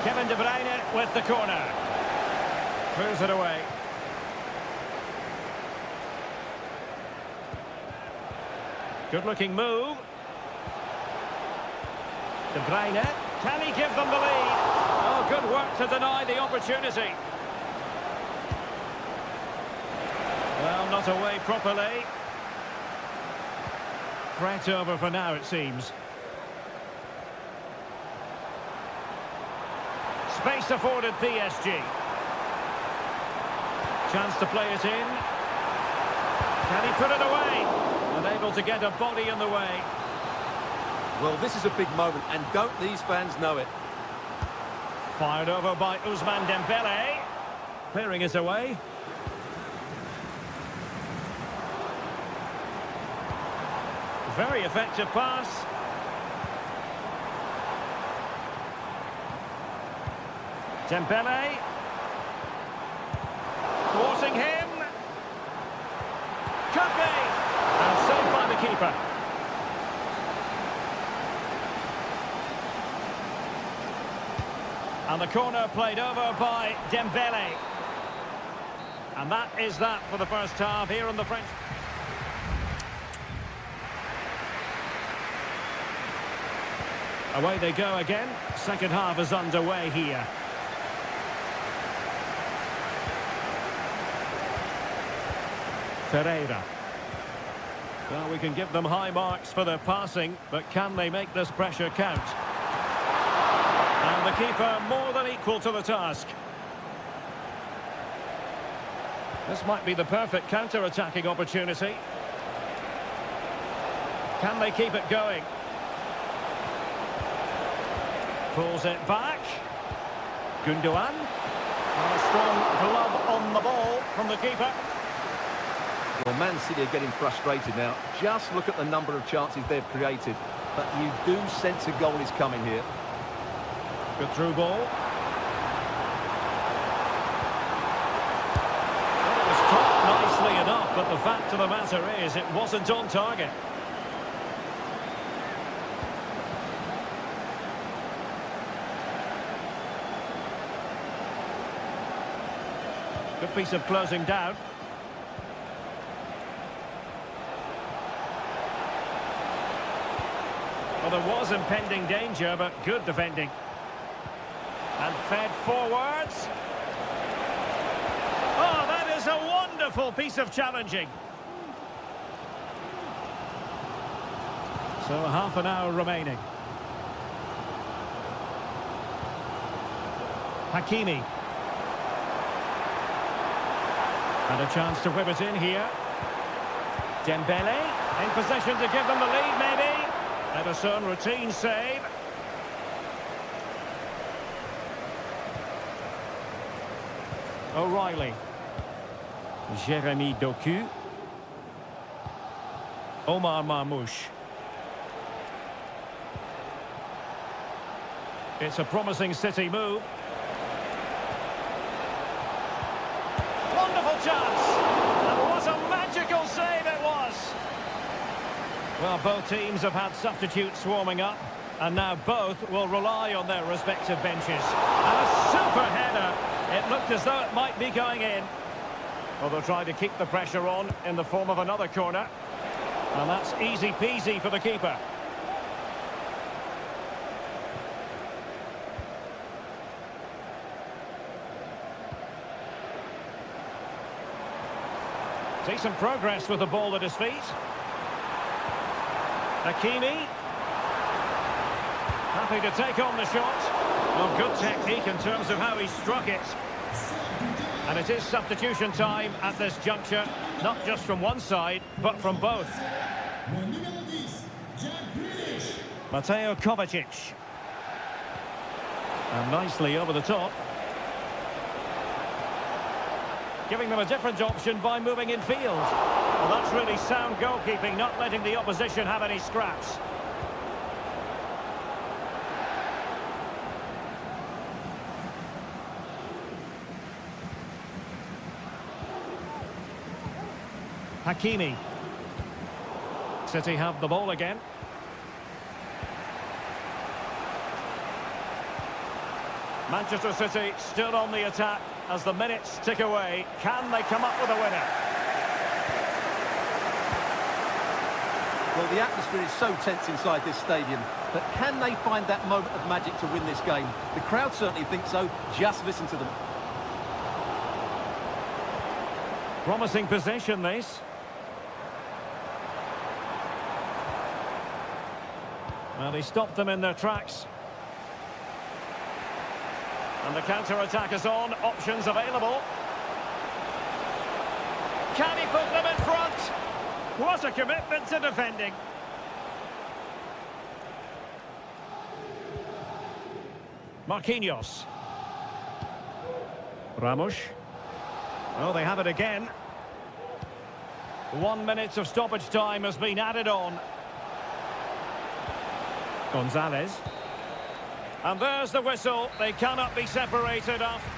Kevin De Bruyne with the corner. Clears it away. Good-looking move. De Bruyne. Can he give them the lead? Oh, good work to deny the opportunity. Well, not away properly. Threat over for now, it seems. Space afforded PSG. Chance to play it in. Can he put it away? Unable to get a body in the way. Well, this is a big moment, and don't these fans know it? Fired over by Ousmane Dembélé. Clearing it away. Very effective pass. Dembélé. Thwarting him. Could be. And saved by the keeper. And the corner played over by Dembélé. And that is that for the first half here in the French. Away they go again. Second half is underway here. Seria. Well, we can give them high marks for their passing, but can they make this pressure count? And the keeper more than equal to the task. This might be the perfect counter-attacking opportunity. Can they keep it going? Pulls it back. Gundogan. And a strong glove on the ball from the keeper. Well, Man City are getting frustrated now. Just look at the number of chances they've created. But you do sense a goal is coming here. Good through ball. Well, it was caught nicely enough, but the fact of the matter is it wasn't on target. Good piece of closing down. Well, there was impending danger, but good defending. And fed forwards. Oh, that is a wonderful piece of challenging. So half an hour remaining. Hakimi. And a chance to whip it in here. Dembele in position to give them the lead, maybe. Ederson, routine save. O'Reilly. Jeremy Doku. Omar Marmoush. It's a promising City move. Wonderful chance. And what a magical save it was. Well, both teams have had substitutes warming up, and now both will rely on their respective benches. And a super header. It looked as though it might be going in. Well, they'll try to keep the pressure on in the form of another corner. And that's easy peasy for the keeper. Decent progress with the ball at his feet. Hakimi. Happy to take on the shot. Well, good technique in terms of how he struck it. And it is substitution time at this juncture, not just from one side, but from both. Mateo Kovacic. And nicely over the top. Giving them a different option by moving in field. Well, that's really sound goalkeeping, not letting the opposition have any scraps. Hakimi. City have the ball again. Manchester City still on the attack as the minutes tick away. Can they come up with a winner? Well, the atmosphere is so tense inside this stadium, but can they find that moment of magic to win this game? The crowd certainly think so. Just listen to them. Promising possession, this. Well, he stopped them in their tracks. And the counter-attack is on. Options available. Can he put them in front? What a commitment to defending. Marquinhos. Ramos. Oh, they have it again. 1 minute of stoppage time has been added on. Gonzalez. And there's the whistle. They cannot be separated after.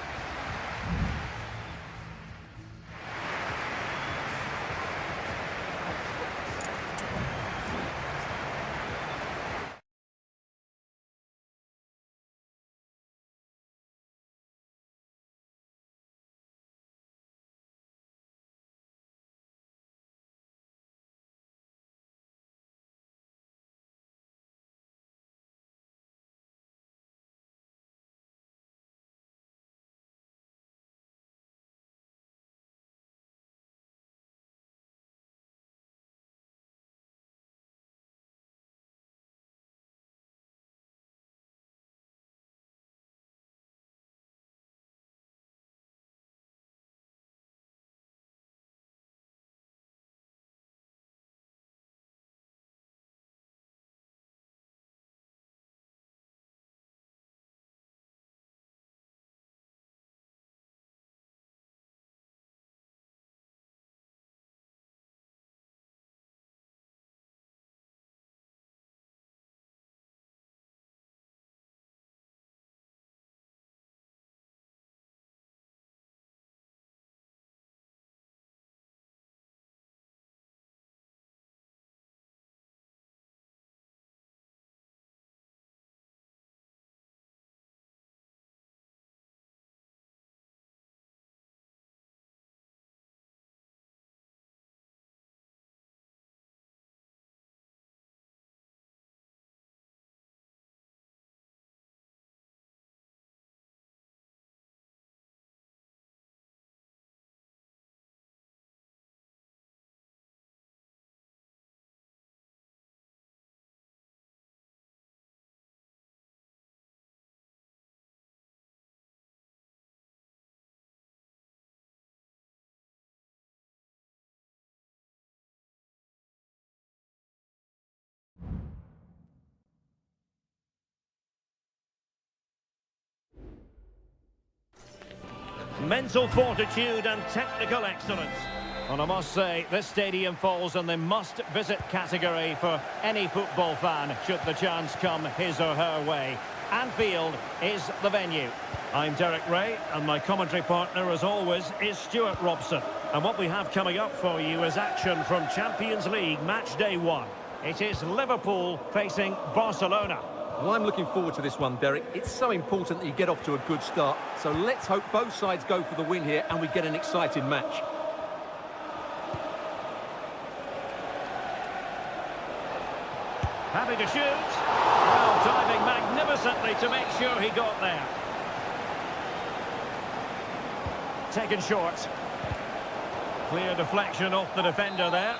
mental fortitude and technical excellence. And I must say, this stadium falls in the must-visit category for any football fan, should the chance come his or her way. Anfield is the venue. I'm Derek Ray, and my commentary partner, as always, is Stuart Robson. And what we have coming up for you is action from Champions League match day 1. It is Liverpool facing Barcelona. Well, I'm looking forward to this one, Derek. It's so important that you get off to a good start. So let's hope both sides go for the win here and we get an exciting match. Happy to shoot. Well, diving magnificently to make sure he got there. Taken short. Clear deflection off the defender there.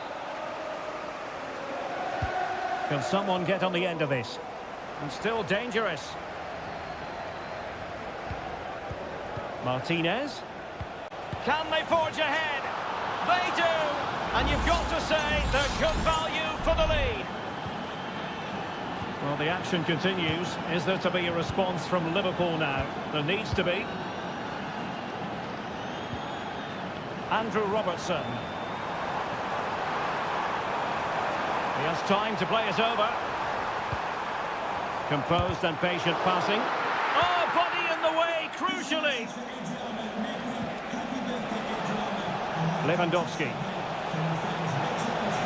Can someone get on the end of this? And still dangerous. Martinez. Can they forge ahead? They do! And you've got to say they're good value for the lead. Well, the action continues. Is there to be a response from Liverpool now? There needs to be. Andrew Robertson. He has time to play it over. Composed and patient passing. Oh, body in the way, crucially. Lewandowski.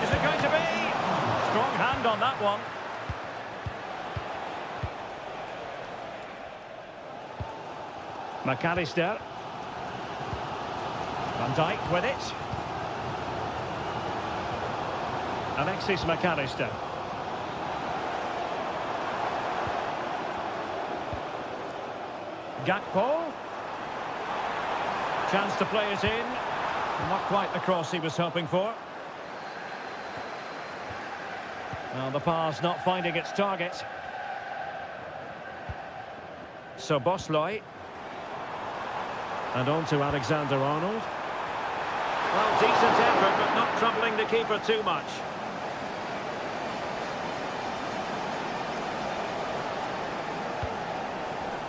Is it going to be? Strong hand on that one. McAllister. Van Dijk with it. Alexis McAllister. Gakpo. Chance to play it in. Not quite the cross he was hoping for. Well, the pass not finding its target. So Bosley. And on to Alexander-Arnold. Well, decent effort, but not troubling the keeper too much.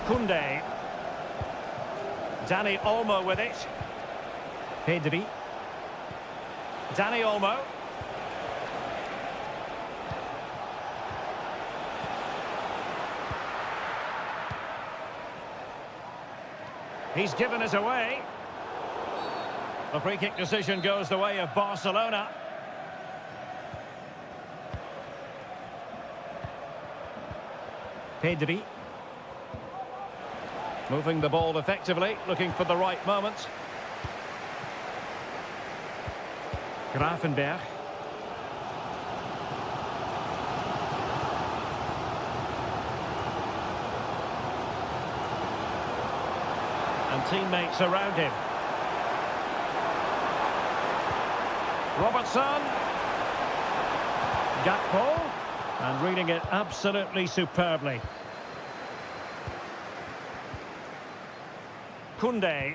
Koundé. Dani Olmo with it. Pedri. Dani Olmo. He's given us away. The free kick decision goes the way of Barcelona. Pedri. Moving the ball effectively, looking for the right moment. Gravenberch. And teammates around him. Robertson. Gakpo. And reading it absolutely superbly. Koundé.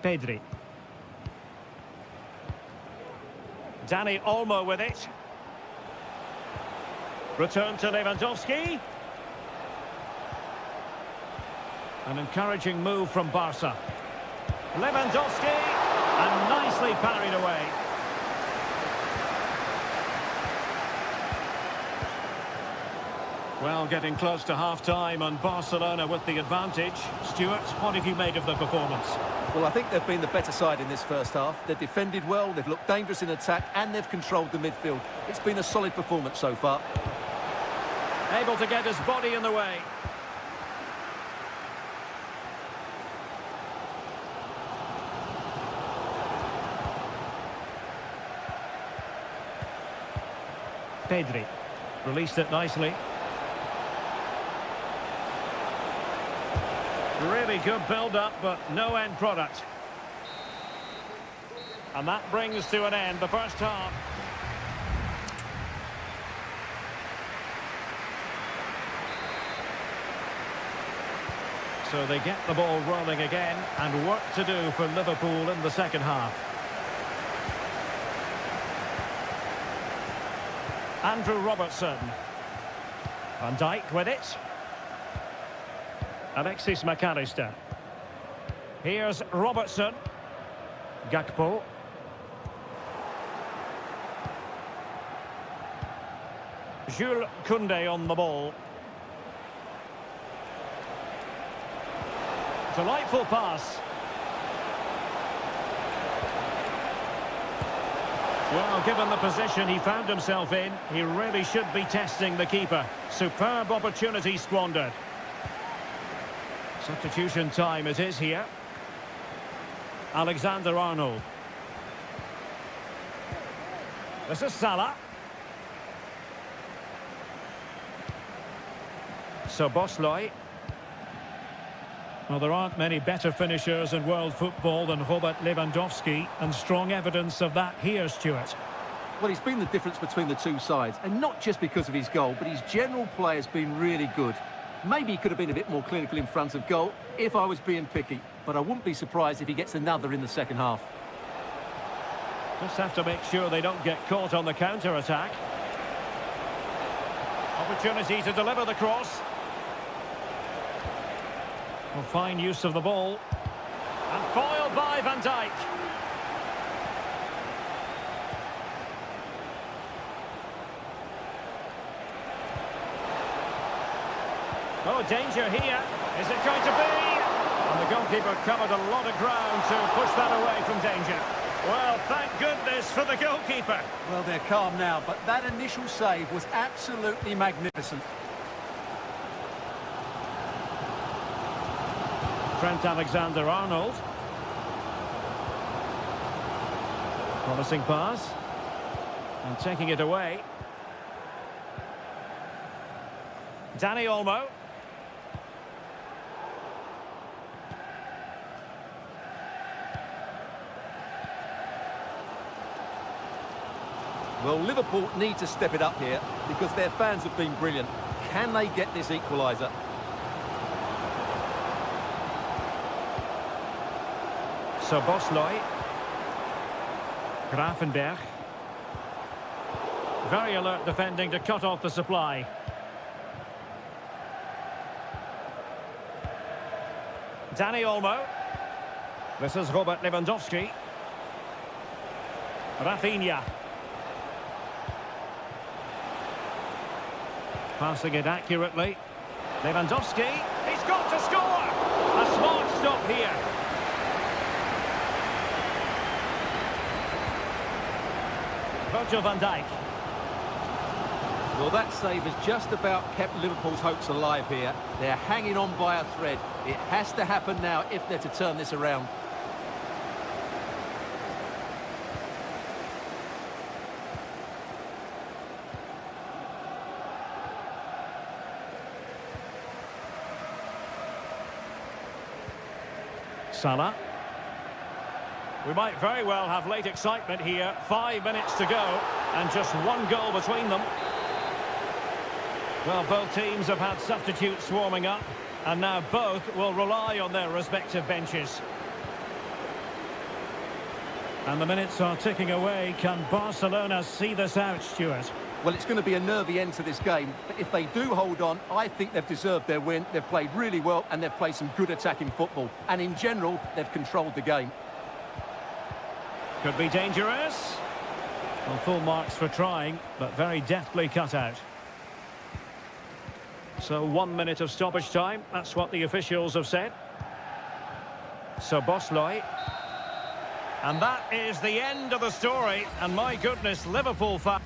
Pedri. Dani Olmo with it. Return to Lewandowski. An encouraging move from Barca. Lewandowski, and nicely parried away. Well, getting close to half-time and Barcelona with the advantage. Stuart, what have you made of the performance? Well, I think they've been the better side in this first half. They've defended well, they've looked dangerous in attack, and they've controlled the midfield. It's been a solid performance so far. Able to get his body in the way. Pedri released it nicely. Really good build-up, but no end product. And that brings to an end the first half. So they get the ball rolling again, and work to do for Liverpool in the second half. Andrew Robertson. Van Dijk with it. Alexis McAllister. Here's Robertson. Gakpo. Jules Koundé on the ball. Delightful pass. Well, given the position he found himself in, he really should be testing the keeper. Superb opportunity squandered. Substitution time it is here. Alexander-Arnold. This is Salah. Szoboszlai. Well, there aren't many better finishers in world football than Robert Lewandowski, and strong evidence of that here, Stuart. Well, he's been the difference between the two sides, and not just because of his goal, but his general play has been really good. Maybe he could have been a bit more clinical in front of goal if I was being picky, but I wouldn't be surprised if he gets another in the second half. Just have to make sure they don't get caught on the counter-attack. Opportunity to deliver the cross. Well, fine use of the ball. And foiled by Van Dijk. Oh, danger here. Is it going to be? And the goalkeeper covered a lot of ground to push that away from danger. Well, thank goodness for the goalkeeper. Well, they're calm now, but that initial save was absolutely magnificent. Trent Alexander-Arnold. Promising pass. And taking it away. Dani Olmo. Well, Liverpool need to step it up here because their fans have been brilliant. Can they get this equaliser? Szoboszlai. Gravenberch. Very alert defending to cut off the supply. Dani Olmo. This is Robert Lewandowski. Rafinha. Passing it accurately. Lewandowski. He's got to score! A smart stop here. Virgil van Dijk. Well, that save has just about kept Liverpool's hopes alive here. They're hanging on by a thread. It has to happen now if they're to turn this around. Salah. We might very well have late excitement here. 5 minutes to go and just one goal between them. Well, both teams have had substitutes warming up and now both will rely on their respective benches. And the minutes are ticking away. Can Barcelona see this out, Stuart? Well, it's going to be a nervy end to this game, but if they do hold on, I think they've deserved their win. They've played really well and they've played some good attacking football. And in general, they've controlled the game. Could be dangerous. Well, full marks for trying, but very deftly cut out. So 1 minute of stoppage time. That's what the officials have said. Szoboszlai. And that is the end of the story. And my goodness, Liverpool fans.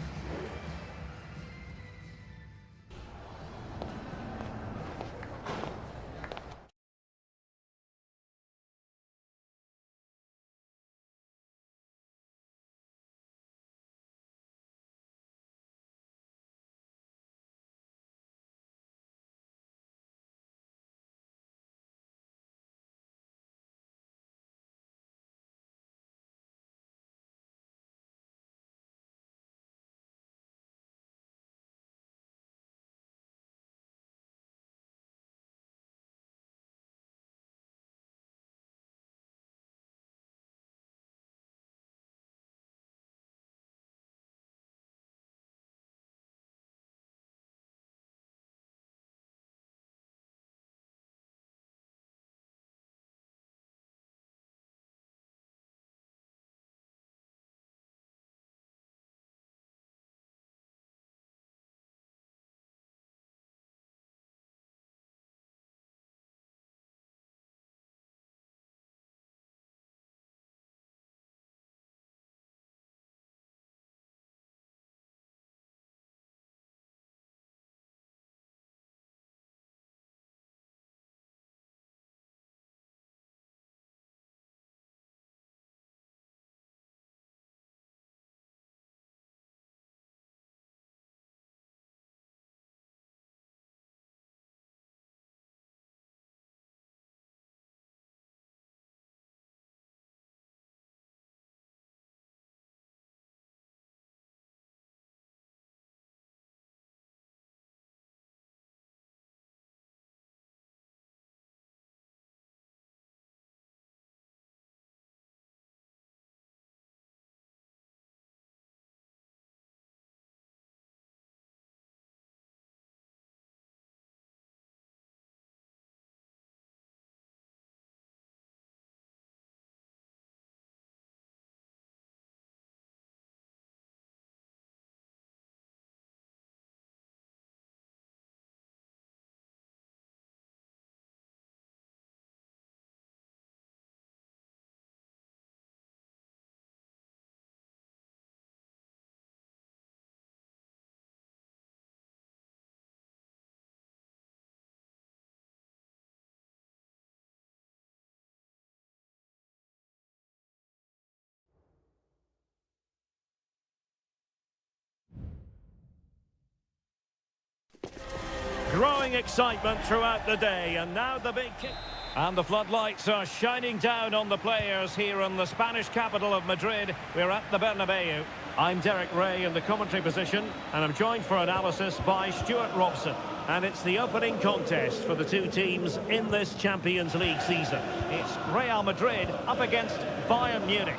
growing excitement throughout the day, and now the big kick. And the floodlights are shining down on the players here in the Spanish capital of Madrid. We're at the Bernabeu. I'm Derek Ray in the commentary position, and I'm joined for analysis by Stuart Robson. And it's the opening contest for the two teams in this Champions League season. It's Real Madrid up against Bayern Munich.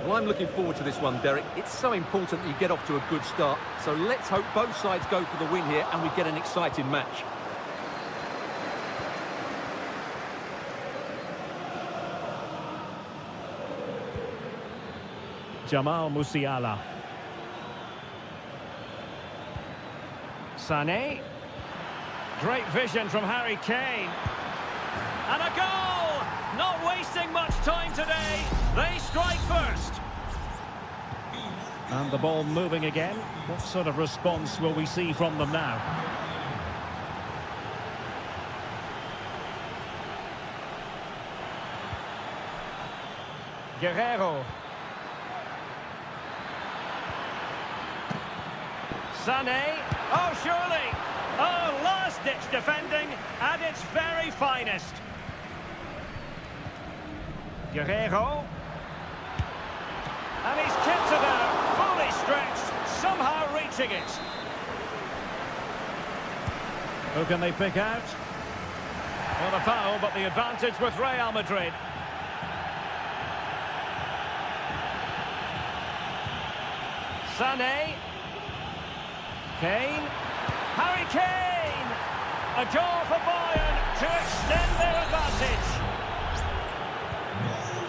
Well, I'm looking forward to this one, Derek. It's so important that you get off to a good start. So let's hope both sides go for the win here and we get an exciting match. Jamal Musiala. Sané. Great vision from Harry Kane. And a goal! Not wasting much time today. They strike first. And the ball moving again. What sort of response will we see from them now? Guerrero. Sané. Oh, surely. Oh, last-ditch defending at its very finest. Guerrero. And he's kicked it out, fully stretched, somehow reaching it. Who can they pick out? Well, a foul, but the advantage with Real Madrid. Sané. Kane. Harry Kane! A goal for Bayern to extend their advantage.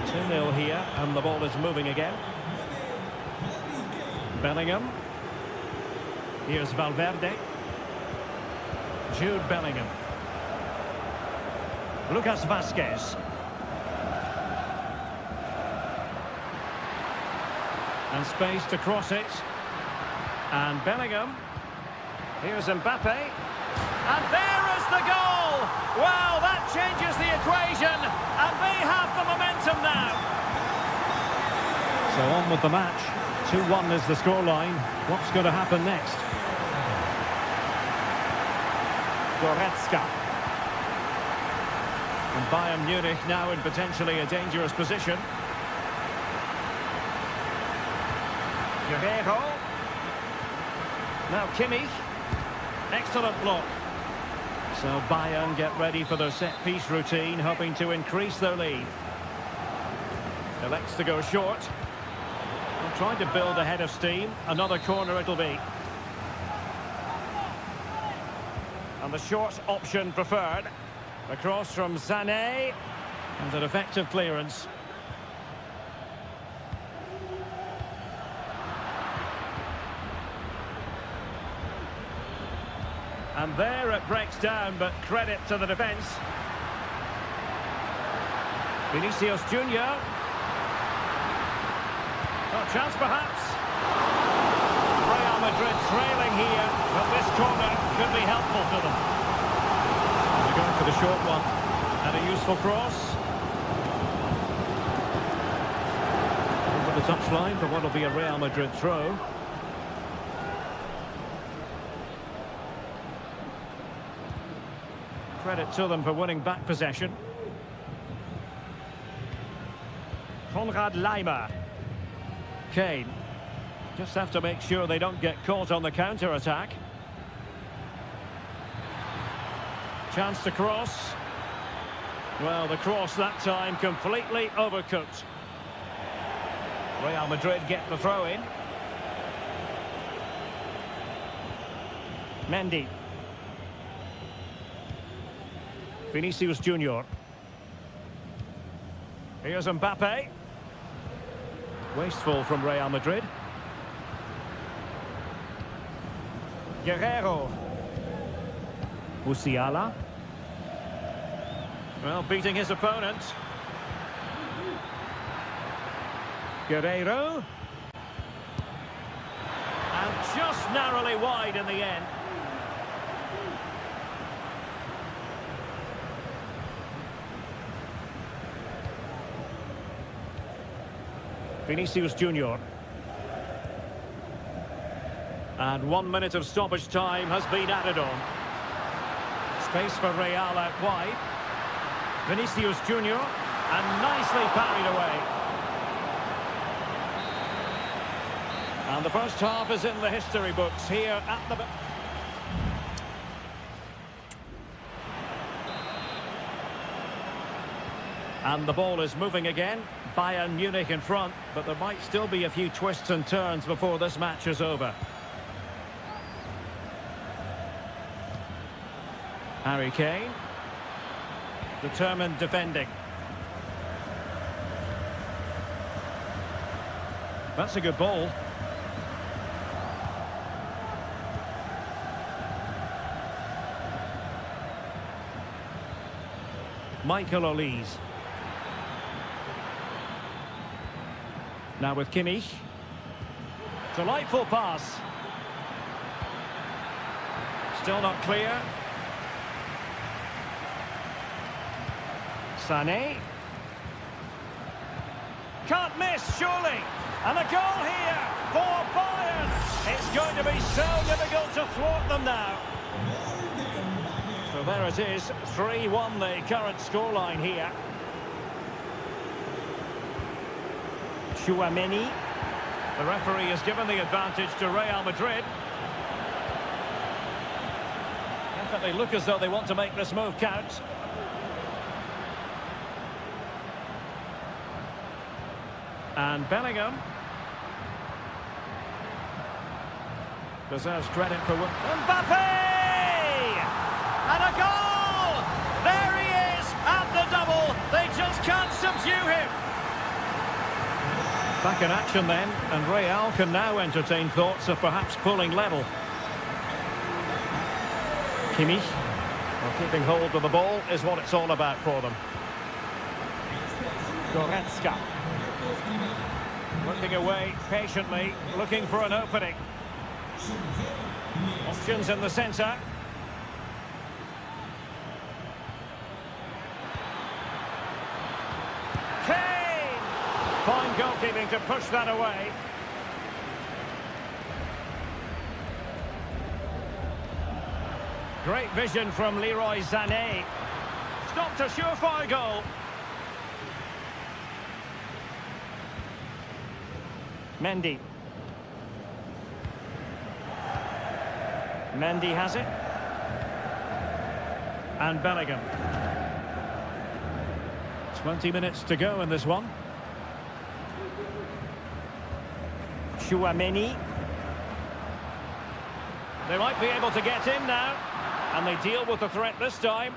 2-0 here, and the ball is moving again. Bellingham. Here's Valverde. Jude Bellingham. Lucas Vazquez. And space to cross it. And Bellingham. Here's Mbappe. And there is the goal! Wow, that changes the equation, and they have the momentum now. So on with the match. 2-1 is the scoreline. What's going to happen next? Goretzka. And Bayern Munich now in potentially a dangerous position. Guerrero. Now Kimmich. Excellent block. So Bayern get ready for their set-piece routine, hoping to increase their lead. Elects to go short. They're trying to build a head of steam. Another corner it'll be. And the short option preferred. Across from Sané. And an effective clearance. And there it breaks down, but credit to the defence. Vinicius Junior. Oh, chance perhaps. Real Madrid trailing here, but this corner could be helpful to them. They're going for the short one. And a useful cross. Over the touchline for what will be a Real Madrid throw. Credit to them for winning back possession. Konrad Laimer. Kane. Just have to make sure they don't get caught on the counter-attack. Chance to cross. Well, the cross that time completely overcooked. Real Madrid get the throw in. Mendy. Vinicius Junior. Here's Mbappe. Wasteful from Real Madrid. Guerrero. Musiala. Well, beating his opponent. Guerrero. And just narrowly wide in the end. Vinicius Junior. And 1 minute of stoppage time has been added on. Space for Real out wide. Vinicius Junior, and nicely parried away. And the first half is in the history books here at the... And the ball is moving again. Bayern Munich in front, but there might still be a few twists and turns before this match is over. Harry Kane. Determined defending. That's a good ball. Michael Olise. Now with Kimmich. Delightful pass. Still not clear. Sané. Can't miss, surely. And a goal here for Bayern. It's going to be so difficult to thwart them now. So there it is, 3-1 the current scoreline here. Tchouaméni. The referee has given the advantage to Real Madrid. Definitely look as though they want to make this move count. And Bellingham deserves credit for what... Mbappe! And a goal! There he is at the double. They just can't subdue him. Back in action then, and Real can now entertain thoughts of perhaps pulling level. Kimmich, well, keeping hold of the ball is what it's all about for them. Goretzka. Looking away patiently, looking for an opening. Options in the centre. Kane! Fine goalkeeping to push that away. Great vision from Leroy Sané. Stopped a surefire goal. Mendy. Mendy has it. And Bellingham. 20 minutes to go in this one. Tchouaméni. They might be able to get in now. And they deal with the threat this time.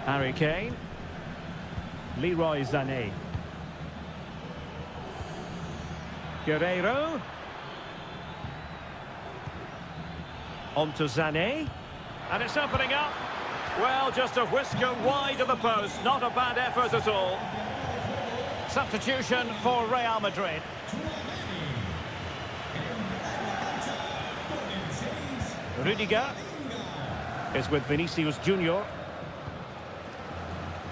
Harry Kane. Leroy Sané. Guerreiro. On to Sané. And it's opening up. Well, just a whisker wide of the post. Not a bad effort at all. Substitution for Real Madrid. Rudiger is with Vinicius Junior.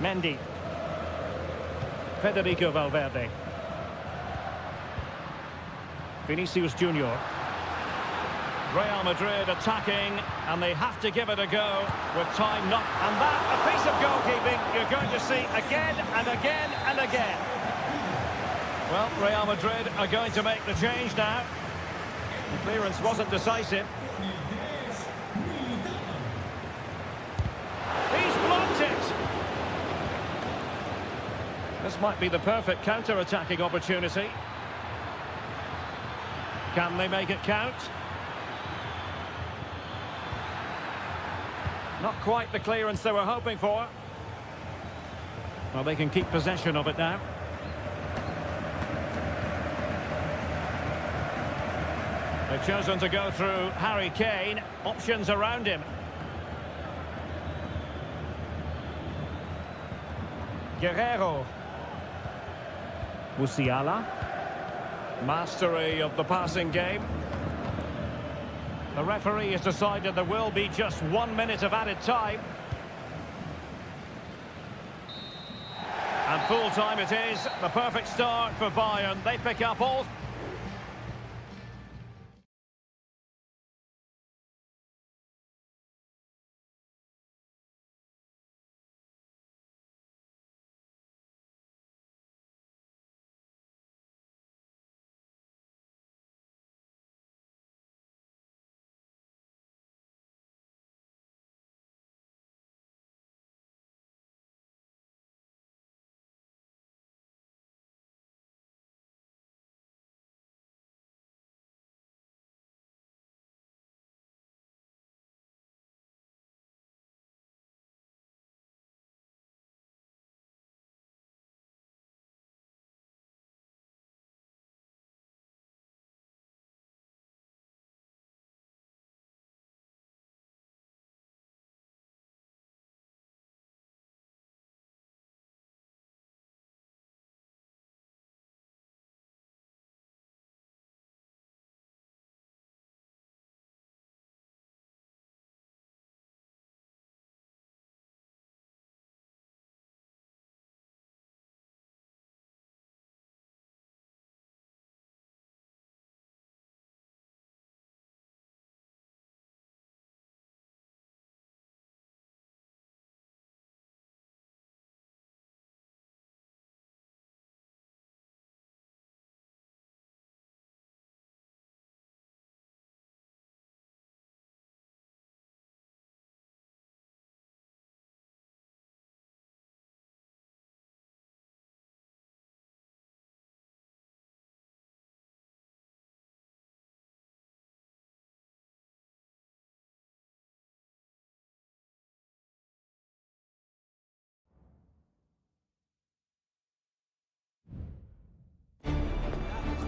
Mendy. Federico Valverde. Vinicius Junior. Real Madrid attacking, and they have to give it a go with time not... And that, a piece of goalkeeping you're going to see again and again and again. Well, Real Madrid are going to make the change now. The clearance wasn't decisive. He's blocked it! This might be the perfect counter-attacking opportunity. Can they make it count? Not quite the clearance they were hoping for. Well, they can keep possession of it now. They've chosen to go through Harry Kane. Options around him. Guerreiro. Musiala. Mastery of the passing game. The referee has decided there will be just 1 minute of added time. And full time it is. The perfect start for Bayern. They pick up all...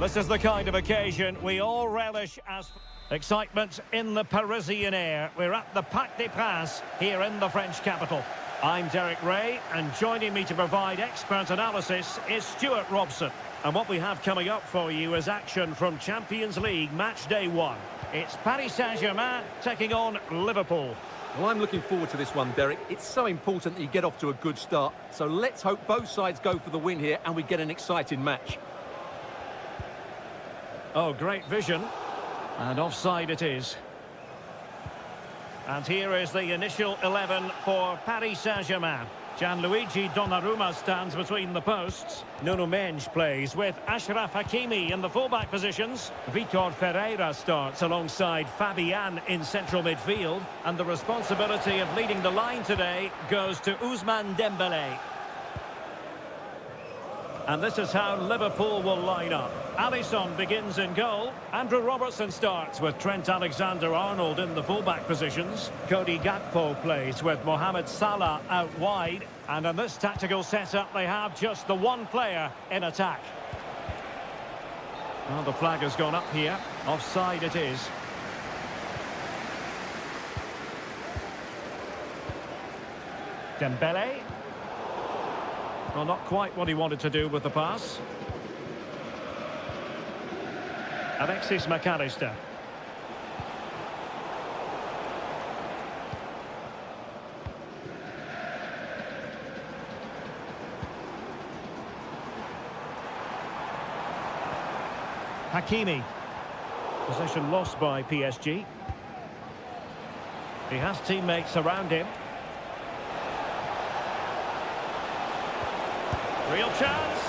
This is the kind of occasion we all relish as... Excitement in the Parisian air. We're at the Parc des Princes here in the French capital. I'm Derek Ray, and joining me to provide expert analysis is Stuart Robson. And what we have coming up for you is action from Champions League match day 1. It's Paris Saint-Germain taking on Liverpool. Well, I'm looking forward to this one, Derek. It's so important that you get off to a good start. So let's hope both sides go for the win here and we get an exciting match. Oh, great vision. And offside it is. And here is the initial 11 for Paris Saint-Germain. Gianluigi Donnarumma stands between the posts. Nuno Mendes plays with Achraf Hakimi in the fullback positions. Vitor Ferreira starts alongside Fabian in central midfield. And the responsibility of leading the line today goes to Ousmane Dembélé. And this is how Liverpool will line up. Alisson begins in goal. Andrew Robertson starts with Trent Alexander-Arnold in the fullback positions. Cody Gakpo plays with Mohamed Salah out wide. And in this tactical setup, they have just the one player in attack. Well, the flag has gone up here. Offside it is. Dembélé. Well, not quite what he wanted to do with the pass. Alexis McAllister. Hakimi. Possession lost by PSG. He has teammates around him. Real chance,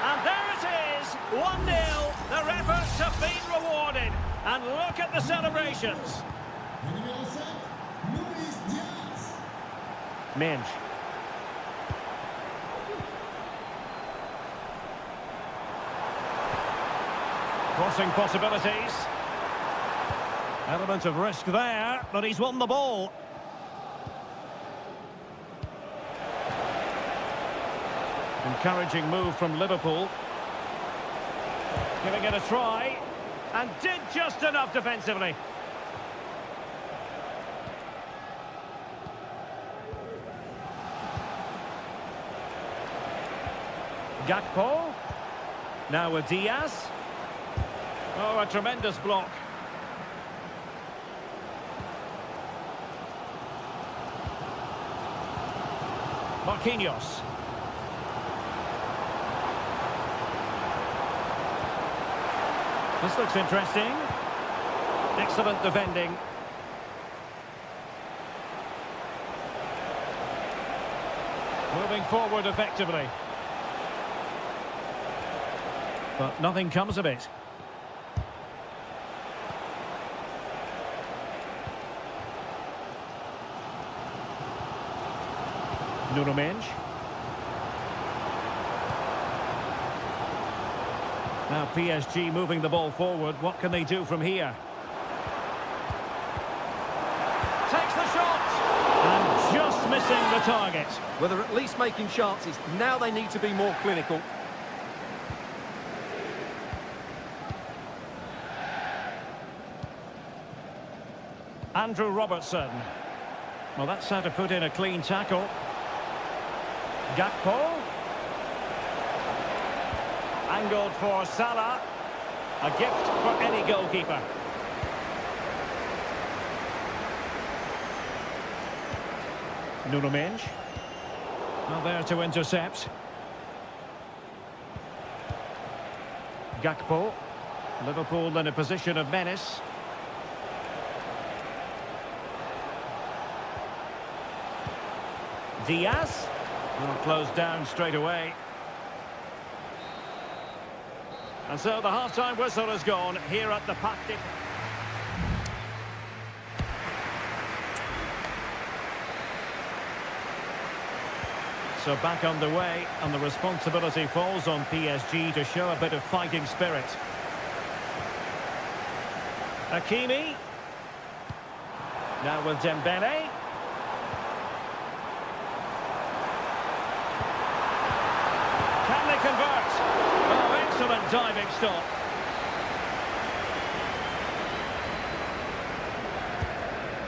and there it is, 1-0. Their efforts have been rewarded, and look at the celebrations. Mendes. Crossing possibilities. Element of risk there, but he's won the ball. Encouraging move from Liverpool. Giving it a try. And did just enough defensively. Gakpo. Now with Diaz. Oh, a tremendous block. Marquinhos. This looks interesting. Excellent defending. Moving forward effectively. But nothing comes of it. Nuno Mendes. Now PSG moving the ball forward. What can they do from here? Takes the shot! And just missing the target. Well, they're at least making chances. Now they need to be more clinical. Andrew Robertson. Well, that's how to put in a clean tackle. Gakpo. Angled for Salah. A gift for any goalkeeper. Nuno Mendes. Not there to intercept. Gakpo. Liverpool in a position of menace. Diaz. Well, closed down straight away. And so the half-time whistle has gone here at the Parc des... So back underway, and the responsibility falls on PSG to show a bit of fighting spirit. Hakimi. Now with Dembélé. Can they convert? Oh, excellent diving stop.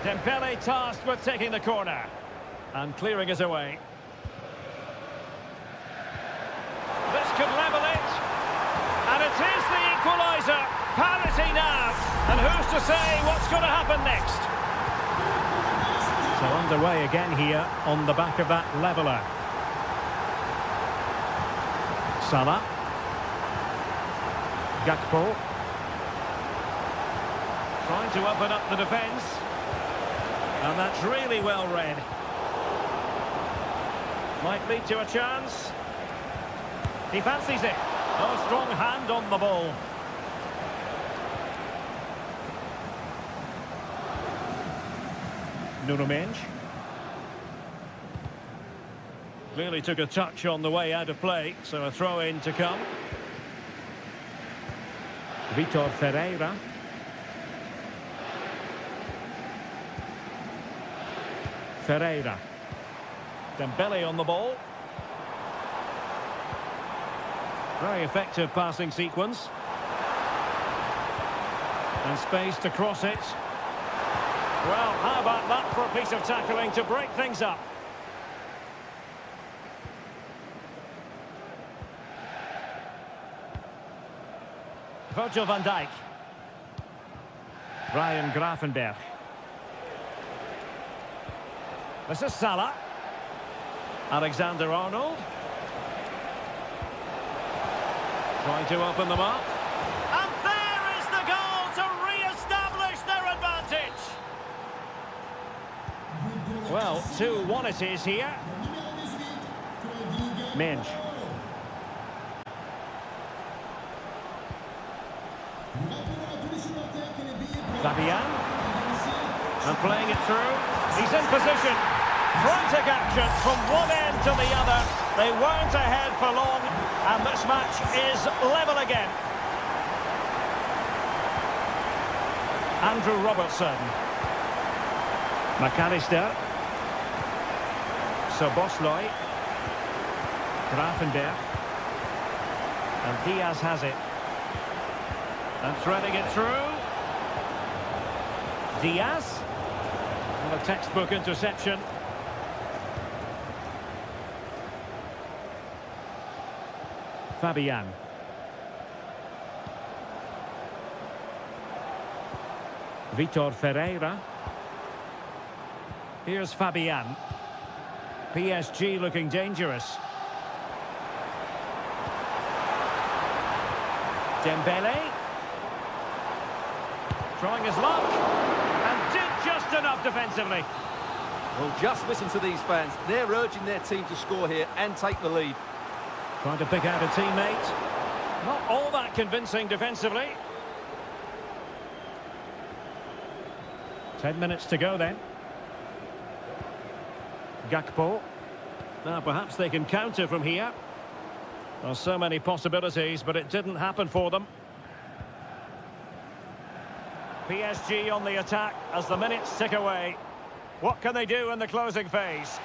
Dembele tasked with taking the corner and clearing us away. This could level it. And it is the equaliser. Parity now. And who's to say what's going to happen next? So underway again here on the back of that leveller. Salah. Gakpo. Trying to open up the defence. And that's really well read. Might lead to a chance. He fancies it. Oh, strong hand on the ball. Nuno Mendes. Clearly took a touch on the way out of play, so a throw-in to come. Vitor Ferreira. Ferreira. Dembele on the ball. Very effective passing sequence. And space to cross it. Well, how about that for a piece of tackling to break things up? Virgil van Dijk. Ryan Gravenberch. This is Salah. Alexander-Arnold. Trying to open them up. And there is the goal to re-establish their advantage. Well, 2-1 it is here. Mendes. Fabian. And playing it through. He's in position. Frantic action from one end to the other. They weren't ahead for long, and this match is level again. Andrew Robertson. McAllister. Szoboszlai. Gravenberch. And Diaz has it. And threading it through. Diaz. And a textbook interception. Fabian. Vitor Ferreira. Here's Fabian. PSG looking dangerous. Dembele. Trying his luck. And did just enough defensively. Well, just listen to these fans. They're urging their team to score here and take the lead. Trying to pick out a teammate. Not all that convincing defensively. 10 minutes to go then. Gakpo. Now perhaps they can counter from here. There are so many possibilities, but it didn't happen for them. PSG on the attack as the minutes tick away. What can they do in the closing phase?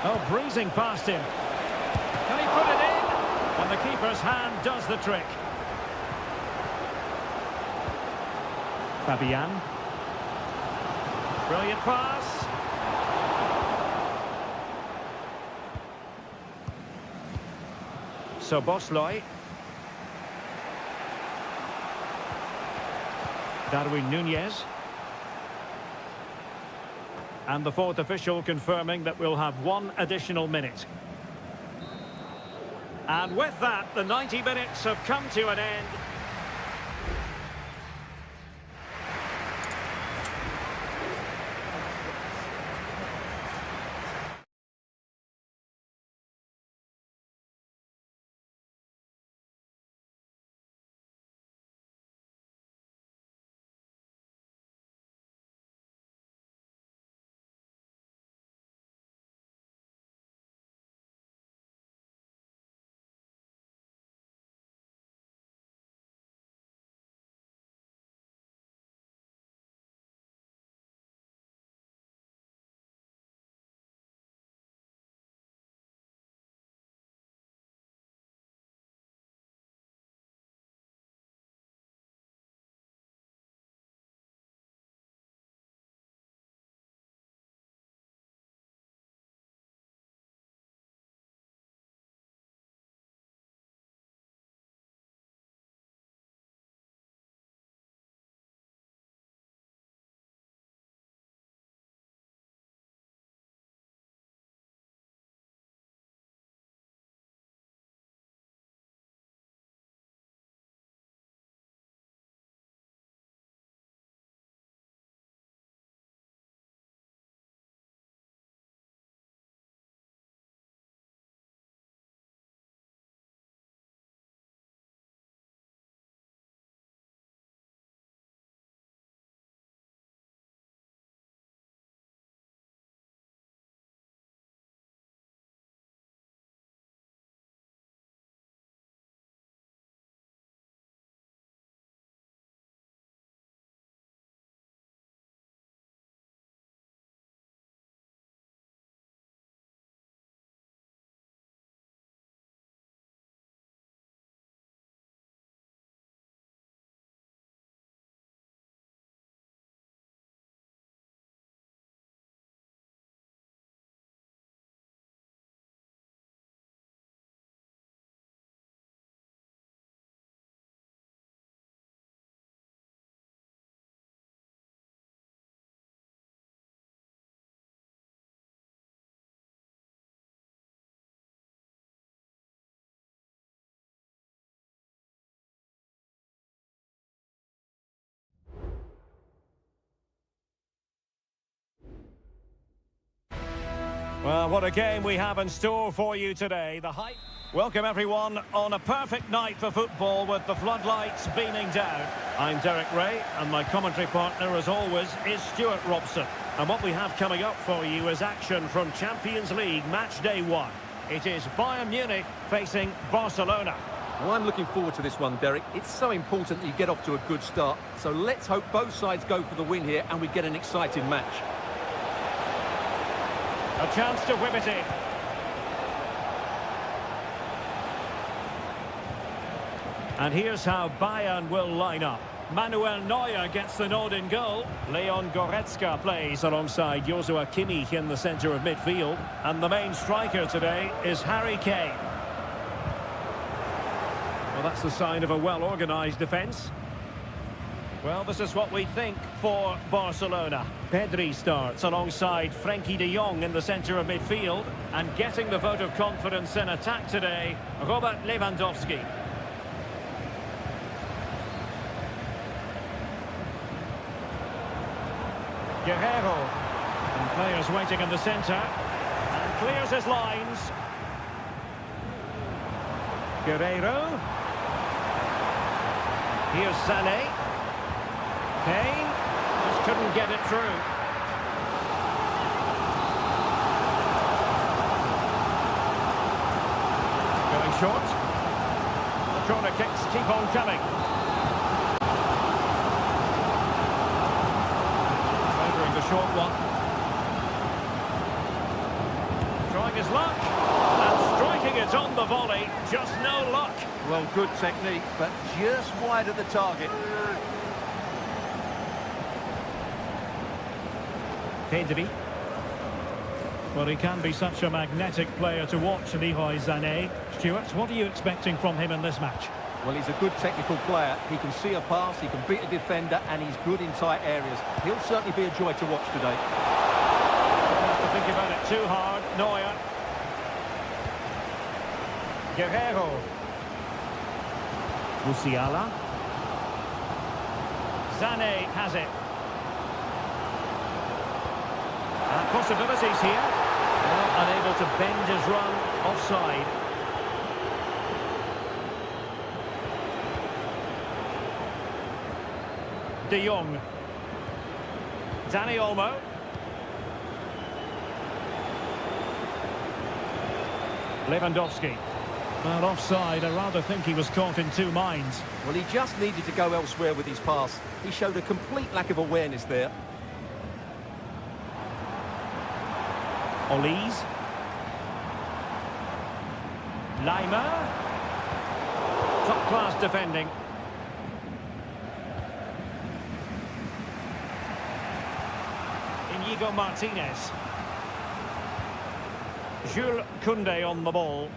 Oh, breezing past him. Can he put it in? And the keeper's hand does the trick. Fabian. Brilliant pass. Szoboszlai. Darwin Núñez. And the fourth official confirming that we'll have one additional minute. And with that, the 90 minutes have come to an end. Well, what a game we have in store for you today. The hype. Welcome everyone on a perfect night for football with the floodlights beaming down. I'm Derek Ray and my commentary partner as always is Stuart Robson. And what we have coming up for you is action from Champions League match day 1. It is Bayern Munich facing Barcelona. Well, I'm looking forward to this one, Derek. It's so important that you get off to a good start. So let's hope both sides go for the win here and we get an exciting match. A chance to whip it in. And here's how Bayern will line up. Manuel Neuer gets the nod in goal. Leon Goretzka plays alongside Joshua Kimmich in the centre of midfield. And the main striker today is Harry Kane. Well, that's the sign of a well-organised defence. Well, this is what we think for Barcelona. Pedri starts alongside Frenkie de Jong in the centre of midfield. And getting the vote of confidence in attack today, Robert Lewandowski. Guerrero. And players waiting in the centre. And clears his lines. Guerrero. Here's Sané. Kane. Just couldn't get it through. Going short. The corner kicks keep on coming. The short one. Trying his luck. And striking it on the volley. Just no luck. Well, good technique, but just wide of the target. Pedri. Well, he can be such a magnetic player to watch, Leroy Sané. Stuart, what are you expecting from him in this match? Well, he's a good technical player. He can see a pass, he can beat a defender, and he's good in tight areas. He'll certainly be a joy to watch today. Don't have to think about it too hard. Neuer. Guerrero. Musiala. Sané has it. And possibilities here. Well, unable to bend his run. Offside. De Jong. Dani Olmo. Lewandowski. Well, offside. I rather think he was caught in two minds. Well, he just needed to go elsewhere with his pass. He showed a complete lack of awareness there. Olise. Lima. Top-class defending. Inigo Martinez. Jules Koundé on the ball.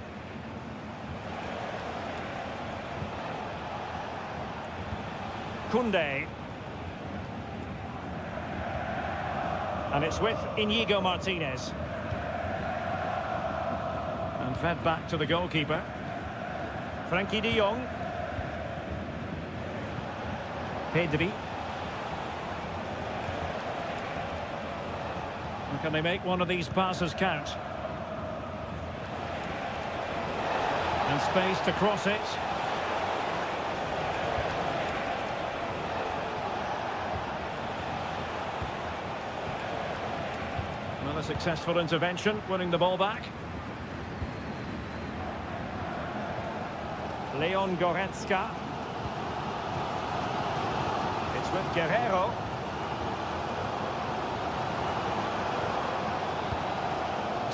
Koundé. And it's with Inigo Martinez. And fed back to the goalkeeper. Frenkie de Jong. Pedri. And can they make one of these passes count? And space to cross it. Another successful intervention, winning the ball back. Leon Goretzka. It's with Guerrero.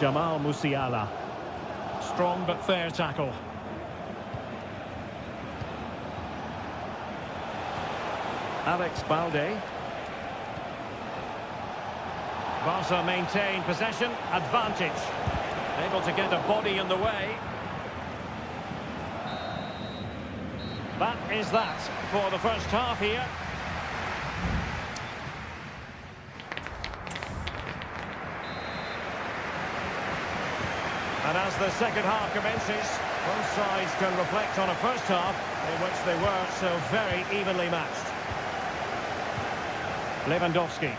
Jamal Musiala. Strong but fair tackle. Alex Balde. Barca maintain possession, advantage. Able to get a body in the way. That is that for the first half here. And as the second half commences, both sides can reflect on a first half in which they were so very evenly matched. Lewandowski.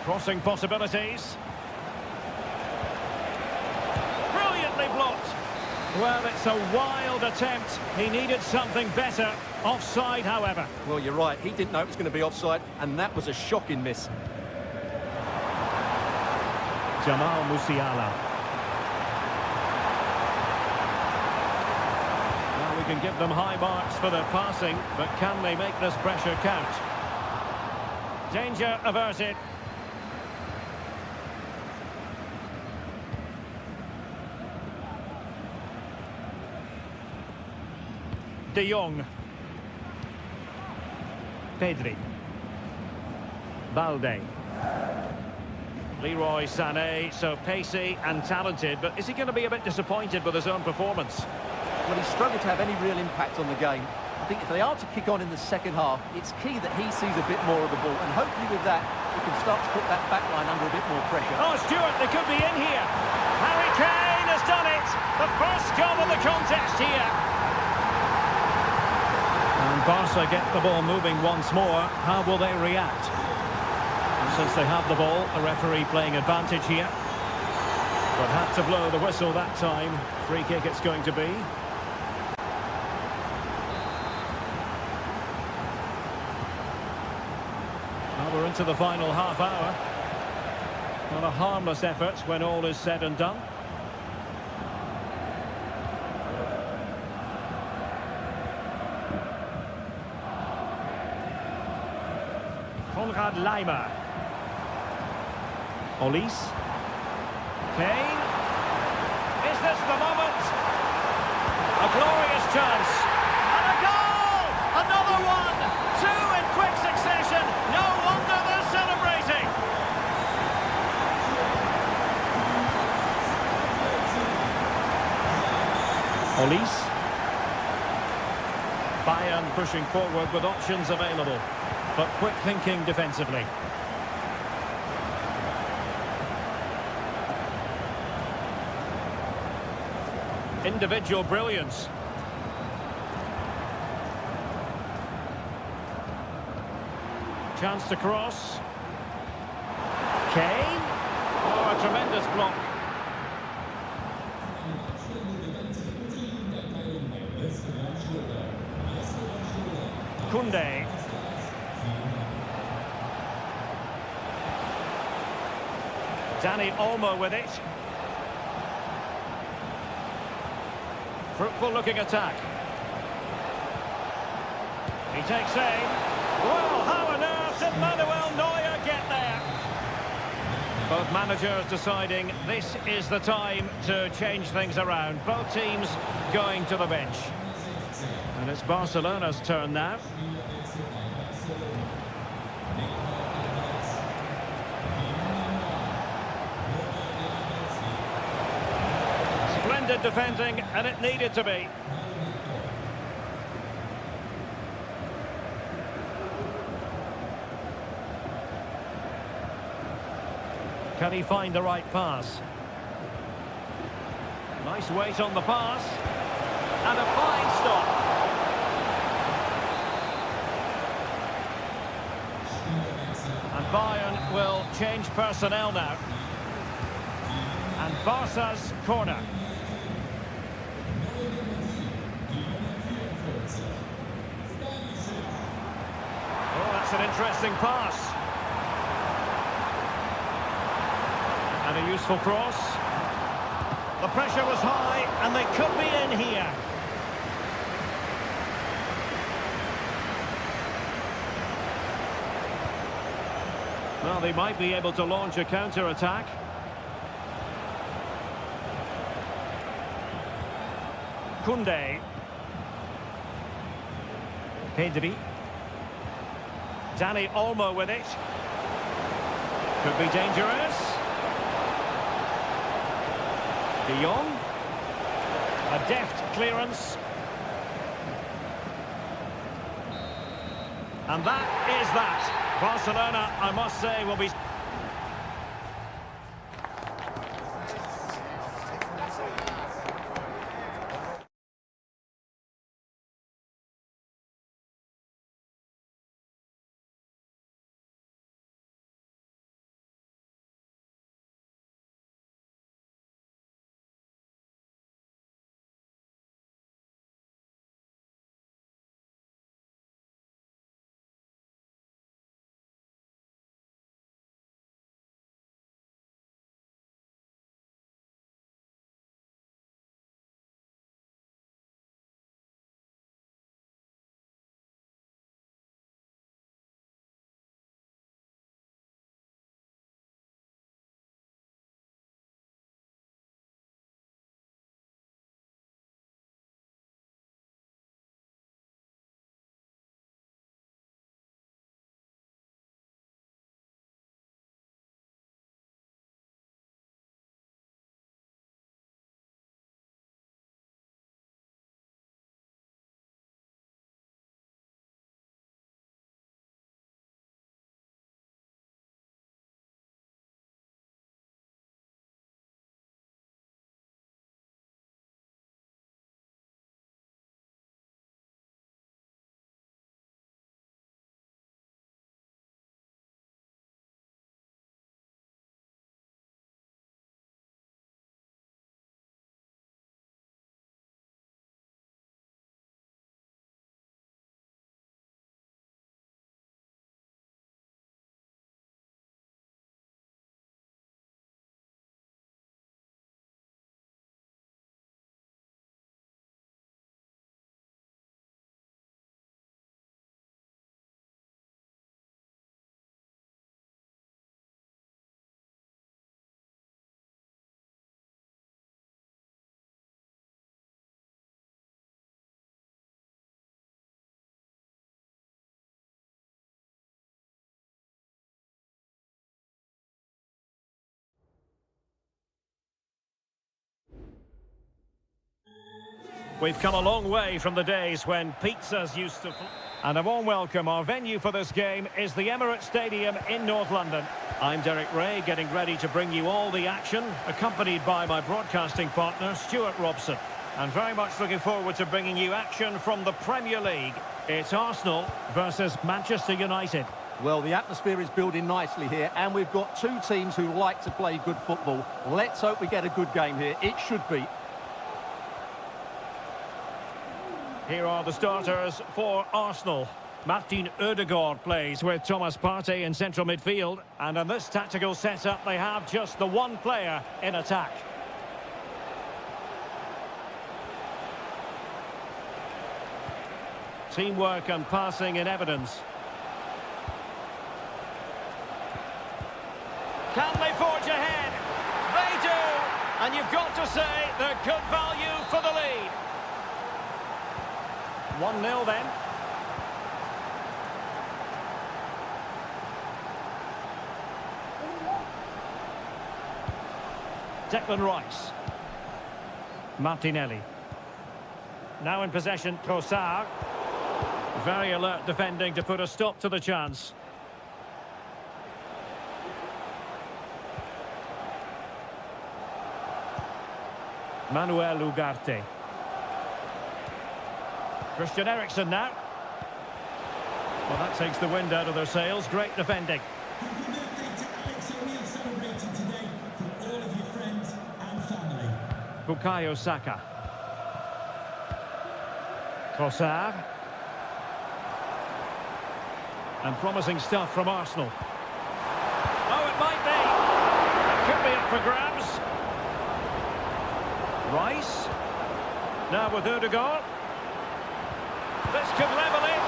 Crossing possibilities. Brilliantly blocked. Well, it's a wild attempt. He needed something better. Offside, however. Well, you're right. He didn't know it was going to be offside, and that was a shocking miss. Jamal Musiala. Well, we can give them high marks for their passing, but can they make this pressure count? Danger averted. De Jong. Pedri. Balde. Leroy Sané, so pacey and talented, but is he going to be a bit disappointed with his own performance? Well, he struggled to have any real impact on the game. I think if they are to kick on in the second half, it's key that he sees a bit more of the ball, and hopefully with that, he can start to put that back line under a bit more pressure. Oh, Stuart, they could be in here. Harry Kane has done it. The first goal of the contest here. And Barca get the ball moving once more. How will they react? And since they have the ball, the referee playing advantage here. But had to blow the whistle that time. Free kick it's going to be. Well, we're into the final half hour. Not a harmless effort when all is said and done. Konrad Laimer. Olise. Kane. Is this the moment? A glorious chance. And a goal! Another one! Two in quick succession. No wonder they're celebrating. Olise. Bayern pushing forward with options available, but quick thinking defensively. Individual brilliance. Chance to cross. Kane. Oh, a tremendous block. Koundé. Dani Olmo with it. Fruitful looking attack. He takes aim. Well, how on earth did Manuel Neuer get there? Both managers deciding this is the time to change things around. Both teams going to the bench. And it's Barcelona's turn now. Splendid defending, and it needed to be. Can he find the right pass? Nice weight on the pass. And a fine stop. And Bayern will change personnel now. And Barca's corner. Oh, that's an interesting pass. And a useful cross. The pressure was high, and they could be in here. Well, they might be able to launch a counter-attack. Koundé. Pedri. Dani Olmo with it. Could be dangerous. De Jong. A deft clearance. And that is that. Barcelona, I must say, will be... We've come a long way from the days when pizzas used to... And a warm welcome. Our venue for this game is the Emirates Stadium in North London. I'm Derek Ray, getting ready to bring you all the action, accompanied by my broadcasting partner, Stuart Robson. And very much looking forward to bringing you action from the Premier League. It's Arsenal versus Manchester United. Well, the atmosphere is building nicely here, and we've got two teams who like to play good football. Let's hope we get a good game here. It should be. Here are the starters for Arsenal. Martin Ødegaard plays with Thomas Partey in central midfield. And in this tactical setup, they have just the one player in attack. Teamwork and passing in evidence. Can they forge ahead? They do! And you've got to say they're good value for the lead. 1-0 then. Declan Rice. Martinelli. Now in possession, Trossard. Very alert defending to put a stop to the chance. Manuel Ugarte. Christian Eriksen now. Well, that takes the wind out of their sails. Great defending. Happy birthday to Alex O'Neill celebrating today from all of your friends and family. Bukayo Saka. Trossard. And promising stuff from Arsenal. Oh, it might be. It could be up for grabs. Rice. Now with Ødegaard. This could level it.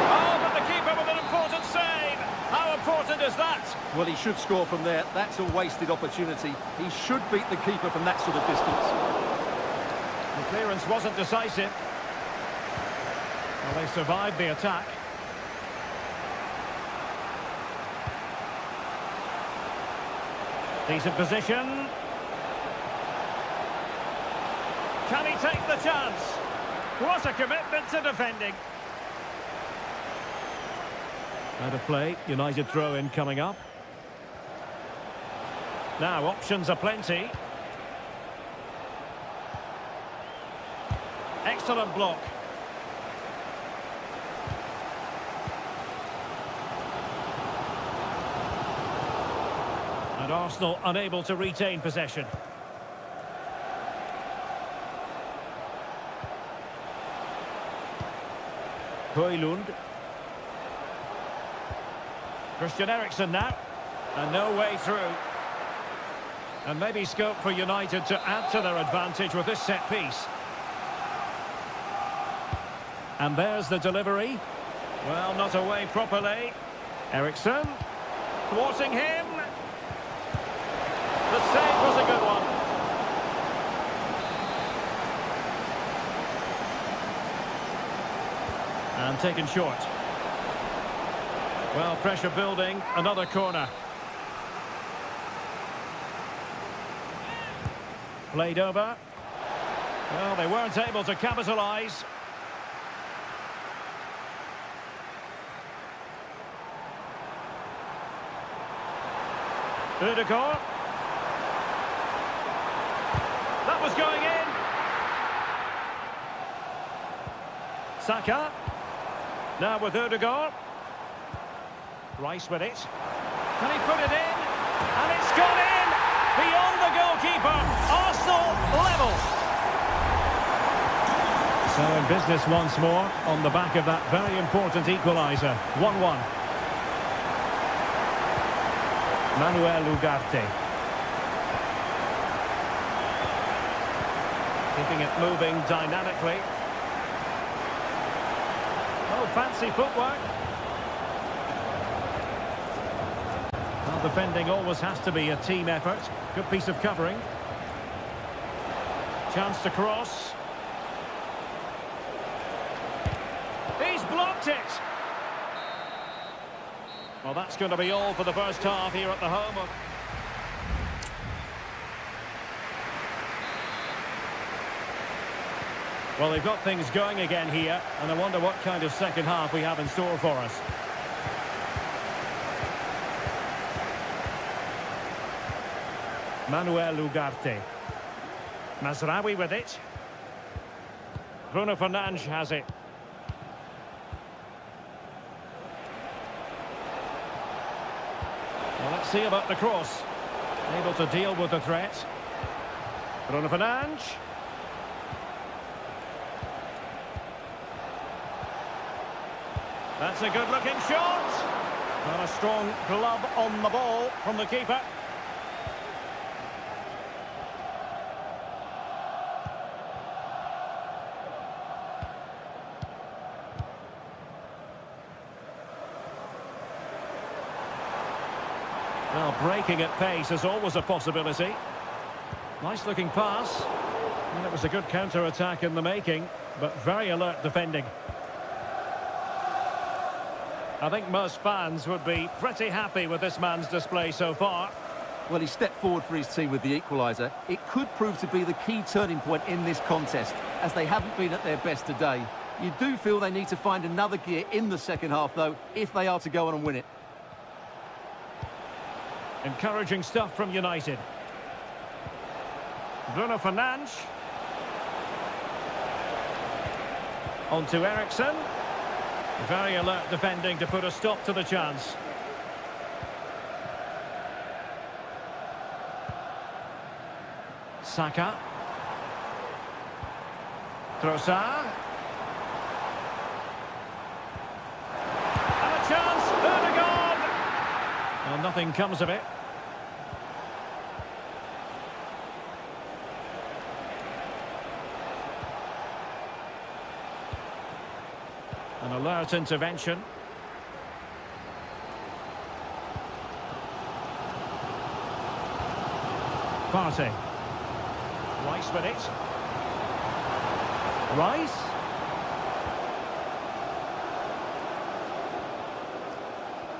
Oh, but the keeper with an important save. How important is that? Well, he should score from there. That's a wasted opportunity. He should beat the keeper from that sort of distance. The clearance wasn't decisive. Well, they survived the attack. Decent position. Can he take the chance? What a commitment to defending. Out of play, United throw-in coming up. Now, options are plenty. Excellent block. And Arsenal unable to retain possession. Højlund. Christian Eriksen now. And no way through. And maybe scope for United to add to their advantage with this set piece. And there's the delivery. Well, not away properly. Eriksen. Thwarting him. The save was a good one. And taken short. Well, pressure building. Another corner. Played over. Well, they weren't able to capitalise. Ødegaard. That was going in. Saka. Now with Ødegaard. Rice with it. Can he put it in? And it's gone in! Beyond the goalkeeper. Arsenal level. So in business once more on the back of that very important equaliser. 1-1. Manuel Ugarte. Keeping it moving dynamically. Oh, fancy footwork. Well, defending always has to be a team effort. Good piece of covering. Chance to cross. He's blocked it. Well, that's going to be all for the first half here at the home of... Well, they've got things going again here, and I wonder what kind of second half we have in store for us. Manuel Ugarte. Mazraoui with it. Bruno Fernandes has it. Well, let's see about the cross. Able to deal with the threat. Bruno Fernandes. That's a good-looking shot. And a strong glove on the ball from the keeper. Well, breaking at pace is always a possibility. Nice-looking pass. And it was a good counter-attack in the making, but very alert defending. I think most fans would be pretty happy with this man's display so far. Well, he stepped forward for his team with the equaliser. It could prove to be the key turning point in this contest, as they haven't been at their best today. You do feel they need to find another gear in the second half, though, if they are to go on and win it. Encouraging stuff from United. Bruno Fernandes. On to Ericsson. Very alert defending to put a stop to the chance. Saka. Trossard. And a chance. Odegaard. Well, nothing comes of it. An alert intervention. Partey. Rice with it. Rice.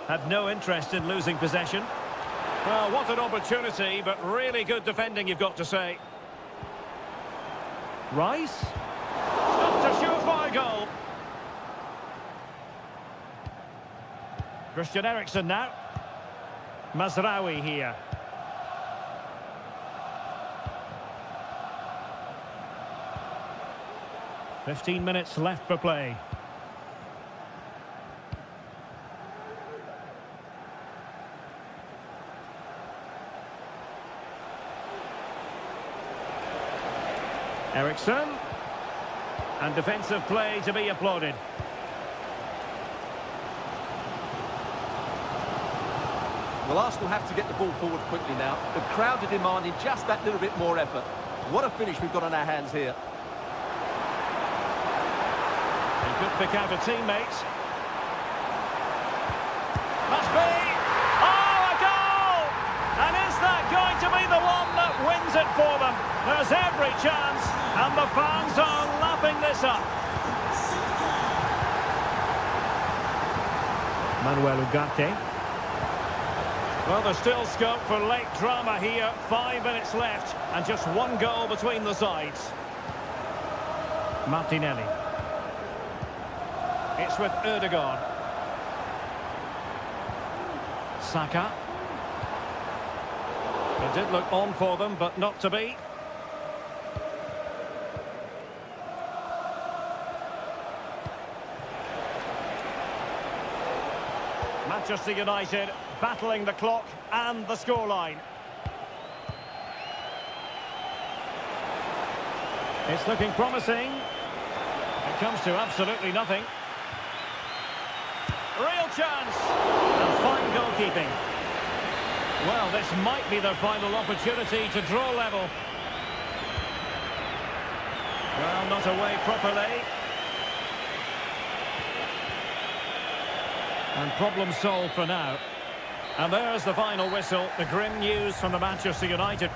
Had no interest in losing possession. Well, what an opportunity, but really good defending, you've got to say. Rice. Stopped a surefire goal. Christian Eriksen now. Mazraoui here. "15 minutes left for play. Eriksen. And defensive play to be applauded. Well, Arsenal have to get the ball forward quickly now. The crowd are demanding just that little bit more effort. What a finish we've got on our hands here. He could pick out a teammate. Must be! Oh, a goal! And is that going to be the one that wins it for them? There's every chance, and the fans are lapping this up. Manuel Ugarte. Well, there's still scope for late drama here. 5 minutes left, and just one goal between the sides. Martinelli. It's with Odegaard. Saka. It did look on for them, but not to be. Manchester United battling the clock and the scoreline. It's looking promising. It comes to absolutely nothing. Real chance. And fine goalkeeping. Well, this might be their final opportunity to draw level. Well, not away properly. And problem solved for now. And there's the final whistle, the grim news from the Manchester United.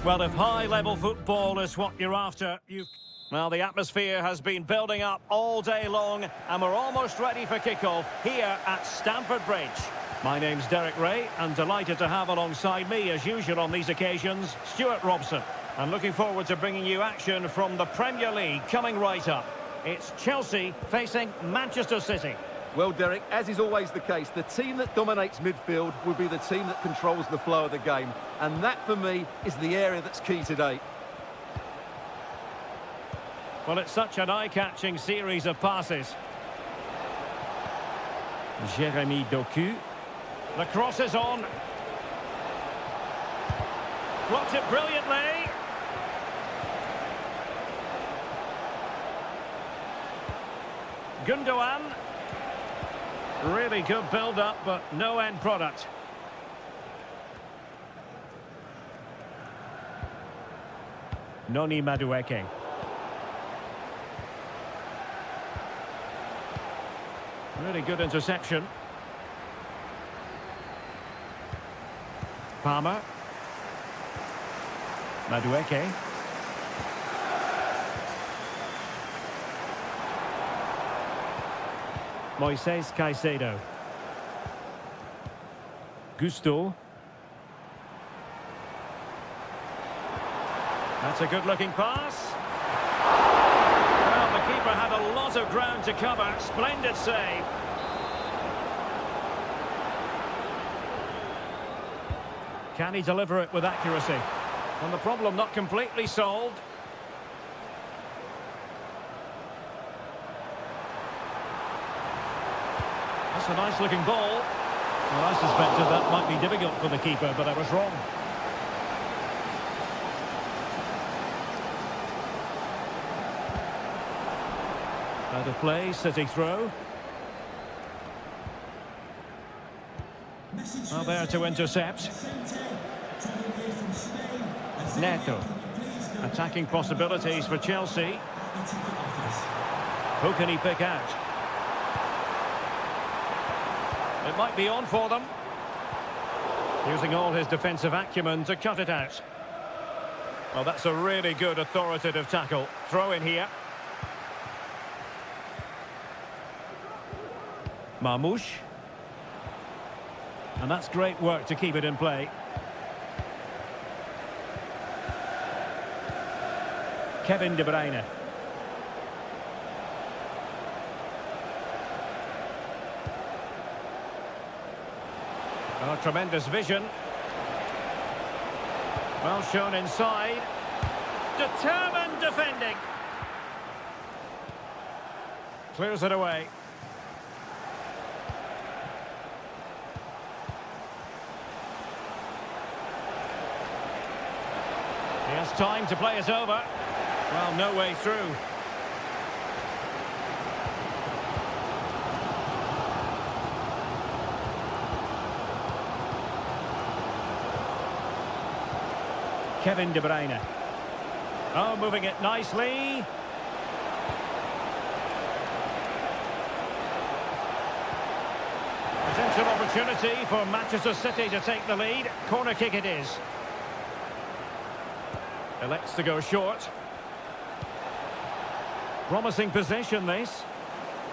Well, if high-level football is what you're after, Well, the atmosphere has been building up all day long, and we're almost ready for kickoff here at Stamford Bridge. My name's Derek Ray, and delighted to have alongside me, as usual on these occasions, Stuart Robson. And looking forward to bringing you action from the Premier League coming right up. It's Chelsea facing Manchester City. Well, Derek, as is always the case, the team that dominates midfield will be the team that controls the flow of the game. And that, for me, is the area that's key today. Well, it's such an eye-catching series of passes. Jérémy Doku. The cross is on. Blocked it brilliantly. Gundogan. Really good build-up, but no end product. Noni Madueke. Really good interception. Palmer. Madueke. Moises Caicedo. Gusto. That's a good-looking pass. Well, the keeper had a lot of ground to cover. Splendid save. Can he deliver it with accuracy? And the problem not completely solved. That's a nice-looking ball. Well, I suspected that might be difficult for the keeper, but I was wrong. Out of play, City throw. Well, there to intercept. Neto. Attacking possibilities for Chelsea. Who can he pick out? It might be on for them. Using all his defensive acumen to cut it out. Well, that's a really good authoritative tackle. Throw in here. Marmoush. And that's great work to keep it in play. Kevin De Bruyne. Oh, tremendous vision. Well shown inside. Determined defending. Clears it away. He has time to play it over. Well, no way through. Kevin De Bruyne. Oh, moving it nicely. Potential opportunity for Manchester City to take the lead. Corner kick it is. Elects to go short. Promising possession, this.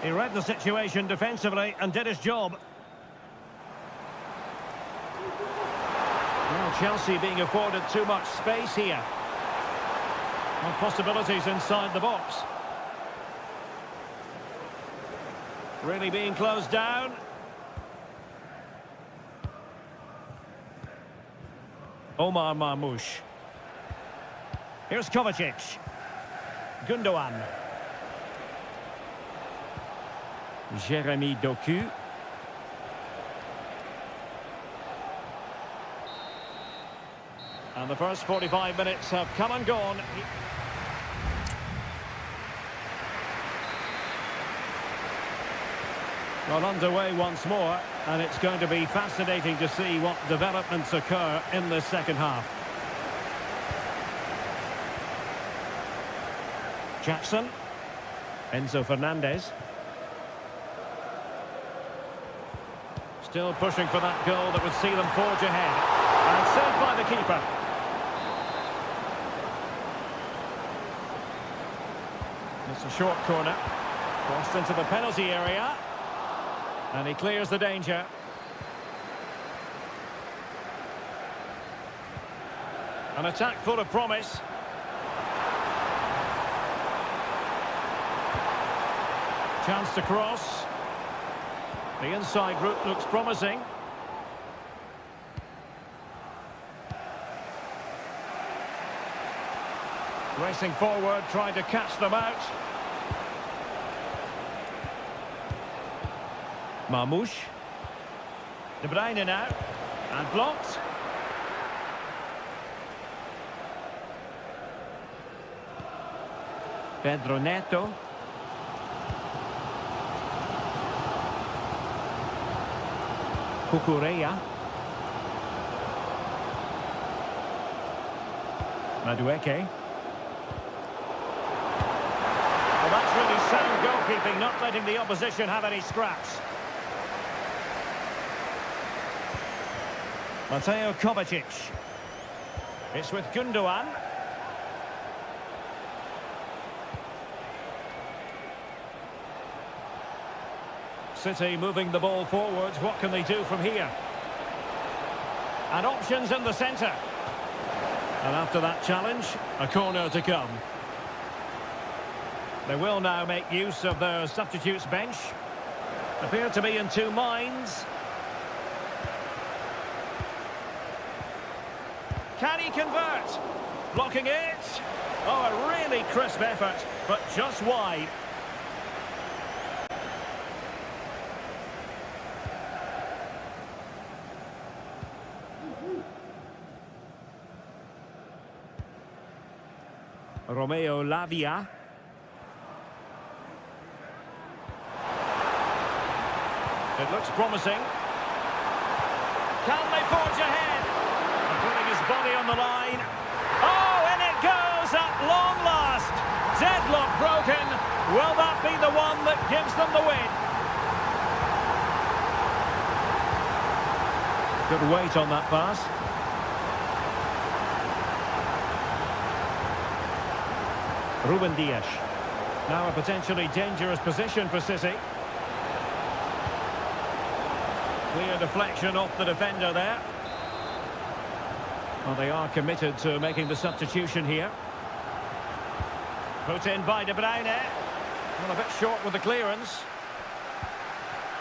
He read the situation defensively and did his job. Well, Chelsea being afforded too much space here. Well, possibilities inside the box. Really being closed down. Omar Marmoush. Here's Kovacic. Gundogan. Jérémy Doku. And the first 45 minutes have come and gone. Well, underway once more, and it's going to be fascinating to see what developments occur in the second half. Jackson. Enzo Fernandez. Still pushing for that goal that would see them forge ahead. And saved by the keeper. It's a short corner. Crossed into the penalty area. And he clears the danger. An attack full of promise. Chance to cross. The inside route looks promising. Racing forward, trying to catch them out. Marmoush. De Bruyne now. And blocked. Pedro Neto. Cucurella. Madueke. Well, that's really sound goalkeeping, not letting the opposition have any scraps. Mateo Kovacic. It's with Gundogan. City moving the ball forwards. What can they do from here? And options in the centre. And after that challenge, a corner to come. They will now make use of their substitutes bench. Appear to be in two minds. Can he convert? Blocking it. Oh, a really crisp effort, but just wide. Romeo Lavia. It looks promising. Can they forge ahead? And putting his body on the line. Oh, and it goes at long last. Deadlock broken. Will that be the one that gives them the win? Good weight on that pass. Ruben Dias. Now a potentially dangerous position for City. Clear deflection off the defender there. Well, they are committed to making the substitution here. Put in by De Bruyne. Well, a bit short with the clearance.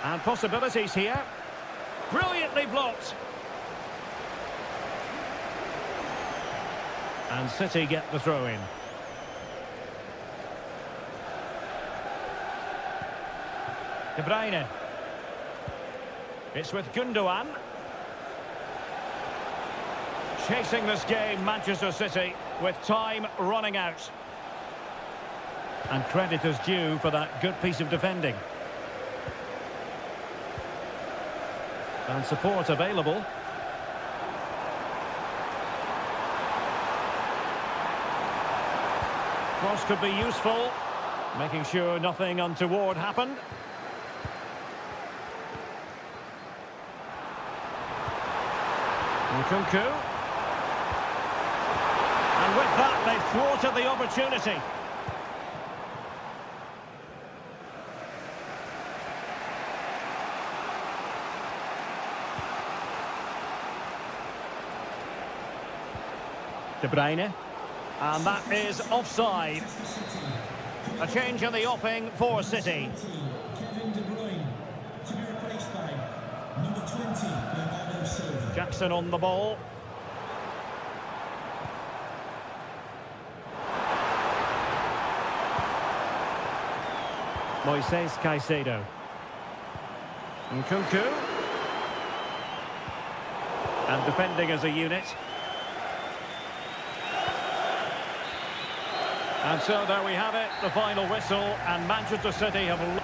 And possibilities here. Brilliantly blocked. And City get the throw in. De Bruyne. It's with Gundogan. Chasing this game, Manchester City, with time running out. And credit is due for that good piece of defending. And support available. Cross could be useful, making sure nothing untoward happened. Nkunku. And with that, they've thwarted the opportunity. De Bruyne. And that is offside. A change in the offing for City. Kevin De Bruyne to be replaced by number 20, Bernardo Silva. Jackson on the ball. Moises Caicedo. Nkunku. And defending as a unit. And so there we have it, the final whistle, and Manchester City have...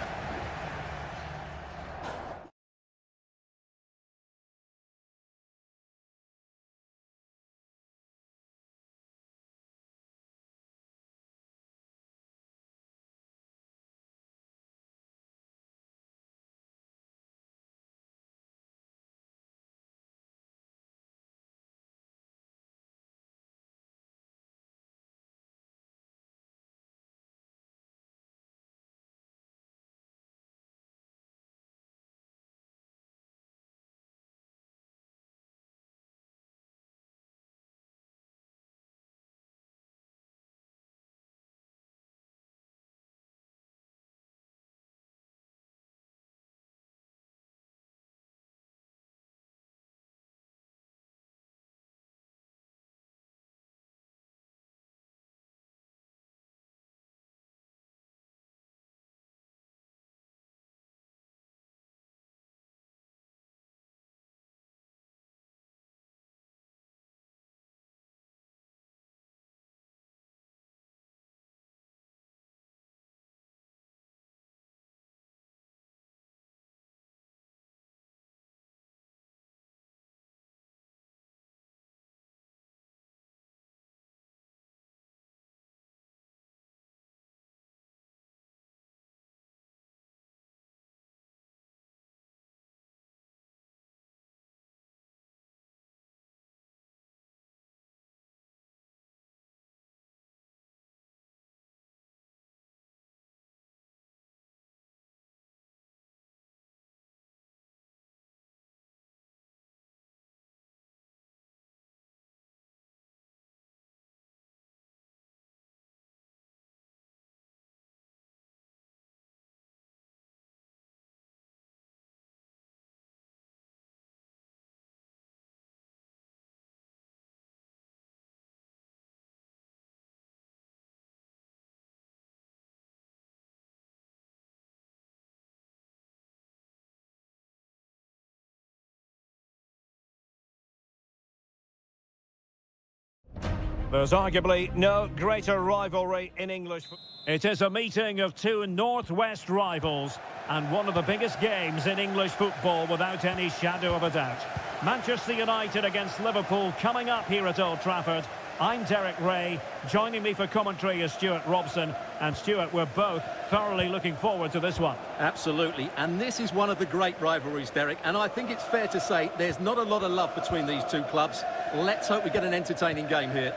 There's arguably no greater rivalry in English. It is a meeting of two northwest rivals and one of the biggest games in English football without any shadow of a doubt. Manchester United against Liverpool coming up here at Old Trafford. I'm Derek Ray. Joining me for commentary is Stuart Robson. And Stuart, we're both thoroughly looking forward to this one. Absolutely, and this is one of the great rivalries, Derek, and I think it's fair to say there's not a lot of love between these two clubs. Let's hope we get an entertaining game here.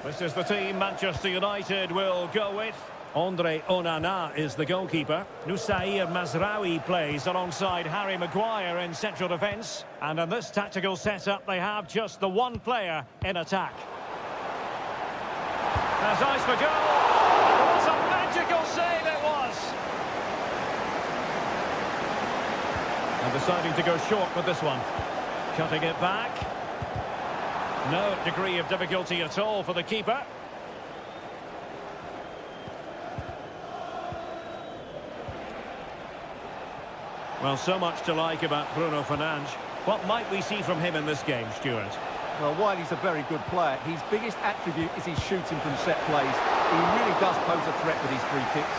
This is the team Manchester United will go with. Andre Onana is the goalkeeper. Nusair Mazraoui plays alongside Harry Maguire in central defence. And in this tactical setup, they have just the one player in attack. There's eyes for goal. What a magical save it was. And deciding to go short with this one. Cutting it back. No degree of difficulty at all for the keeper. Well, so much to like about Bruno Fernandes. What might we see from him in this game, Stuart? Well, while he's a very good player, his biggest attribute is his shooting from set plays. He really does pose a threat with his free kicks.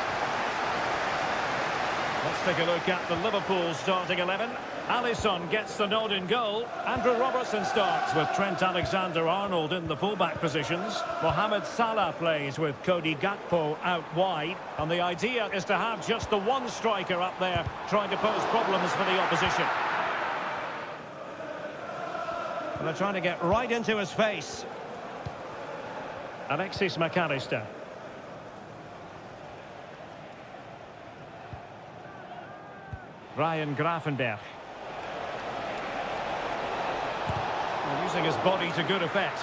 Let's take a look at the Liverpool starting 11. Alisson gets the nod in goal. Andrew Robertson starts with Trent Alexander-Arnold in the fullback positions. Mohamed Salah plays with Cody Gakpo out wide. And the idea is to have just the one striker up there trying to pose problems for the opposition. And they're trying to get right into his face. Alexis McAllister. Ryan Gravenberch. Well, using his body to good effect.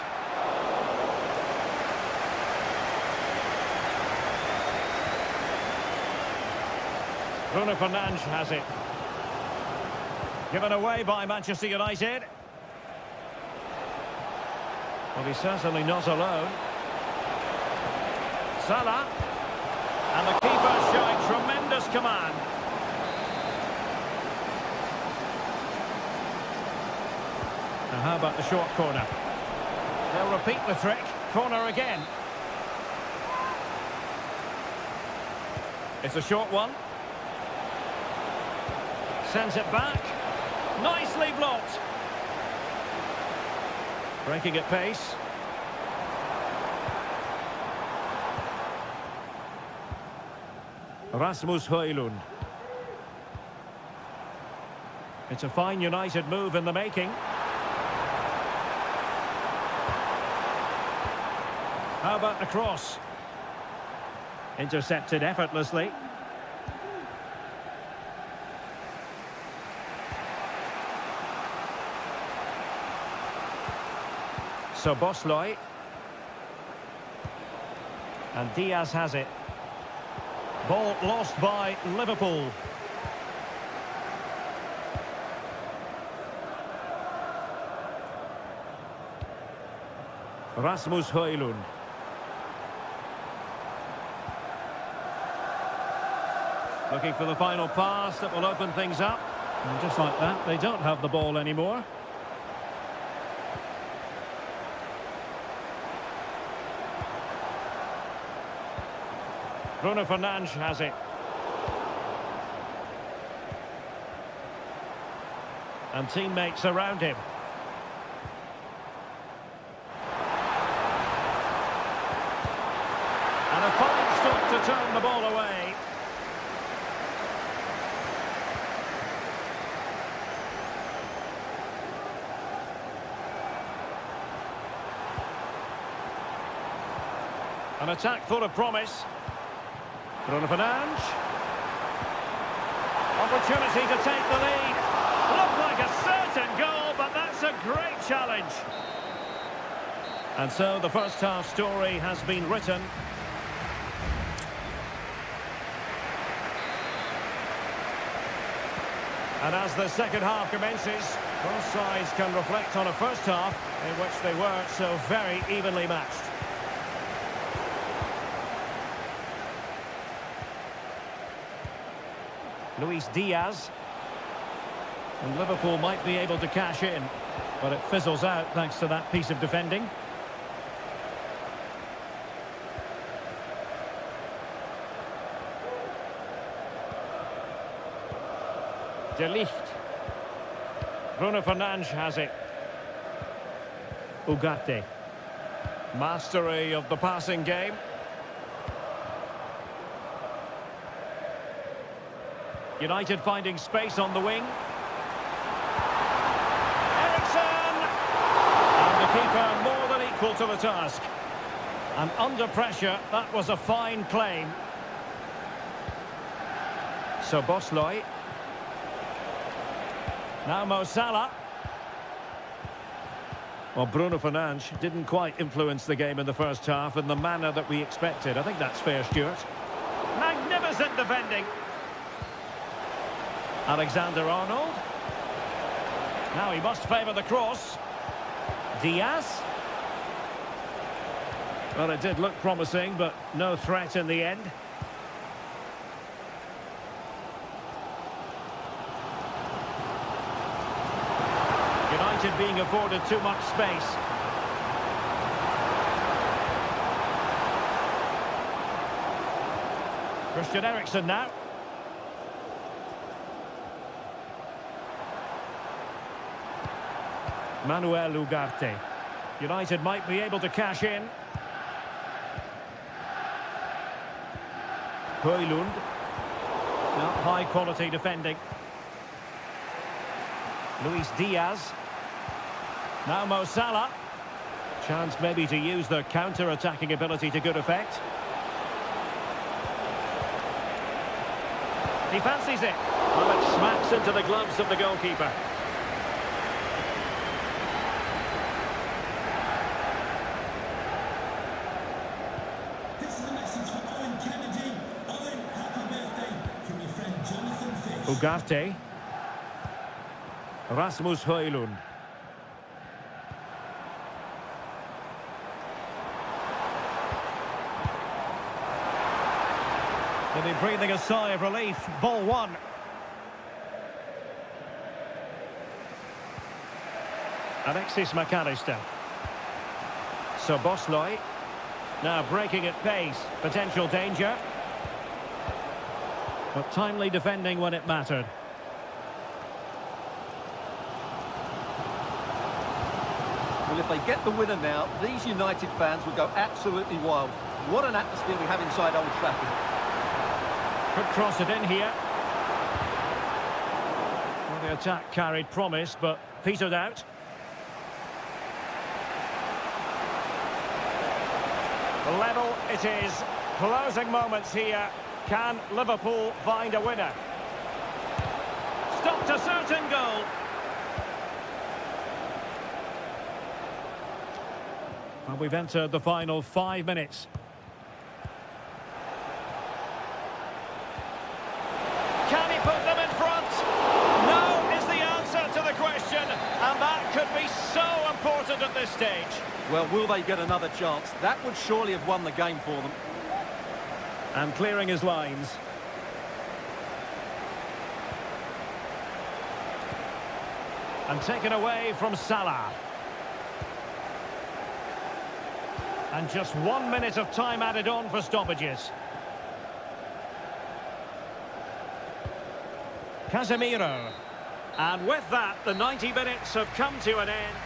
Bruno Fernandes has it. Given away by Manchester United. Well, he's certainly not alone. Salah. And the keeper showing tremendous command. Now how about the short corner? They'll repeat the trick. Corner again. It's a short one. Sends it back. Nicely blocked. Breaking at pace. Rasmus Højlund. It's a fine United move in the making. How about the cross? Intercepted effortlessly. Szoboszlai. And Diaz has it. Ball lost by Liverpool. Rasmus Højlund. Looking for the final pass that will open things up. And just like that, they don't have the ball anymore. Bruno Fernandes has it. And teammates around him. And a fine stop to turn the ball away. An attack full of promise. Bruno Fernandes. Opportunity to take the lead. Looked like a certain goal, but that's a great challenge. And so the first half story has been written. And as the second half commences, both sides can reflect on a first half in which they were so very evenly matched. Luis Diaz. And Liverpool might be able to cash in. But it fizzles out thanks to that piece of defending. De Ligt. Bruno Fernandes has it. Ugarte. Mastery of the passing game. United finding space on the wing. Ericsson! And the keeper more than equal to the task. And under pressure, that was a fine claim. So Bosley. Now Mo Salah. Well, Bruno Fernandes didn't quite influence the game in the first half in the manner that we expected. I think that's fair, Stuart. Magnificent defending. Alexander-Arnold. Now he must favour the cross. Diaz. Well, it did look promising, but no threat in the end. United being afforded too much space. Christian Eriksen now. Manuel Ugarte. United might be able to cash in. Højlund. Not high quality defending. Luis Diaz. Now Mo Salah. Chance maybe to use their counter-attacking ability to good effect. He fancies it. Well, it smacks into the gloves of the goalkeeper. This is a message for Owen Kennedy. Owen, happy birthday from your friend Jonathan Fish. Ugarte. Rasmus Højlund. They'll be breathing a sigh of relief. Ball one. Alexis McAllister. So Bosley. Now breaking at pace. Potential danger. But timely defending when it mattered. Well, if they get the winner now, these United fans will go absolutely wild. What an atmosphere we have inside Old Trafford. Could cross it in here. Well, the attack carried promise, but petered out. Level it is. Closing moments here. Can Liverpool find a winner? Stopped a certain goal. And we've entered the final 5 minutes. Can he put them in front? No is the answer to the question. And that could be so important at this stage. Well, will they get another chance? That would surely have won the game for them. And clearing his lines. And taken away from Salah. And just 1 minute of time added on for stoppages. Casemiro. And with that, the 90 minutes have come to an end.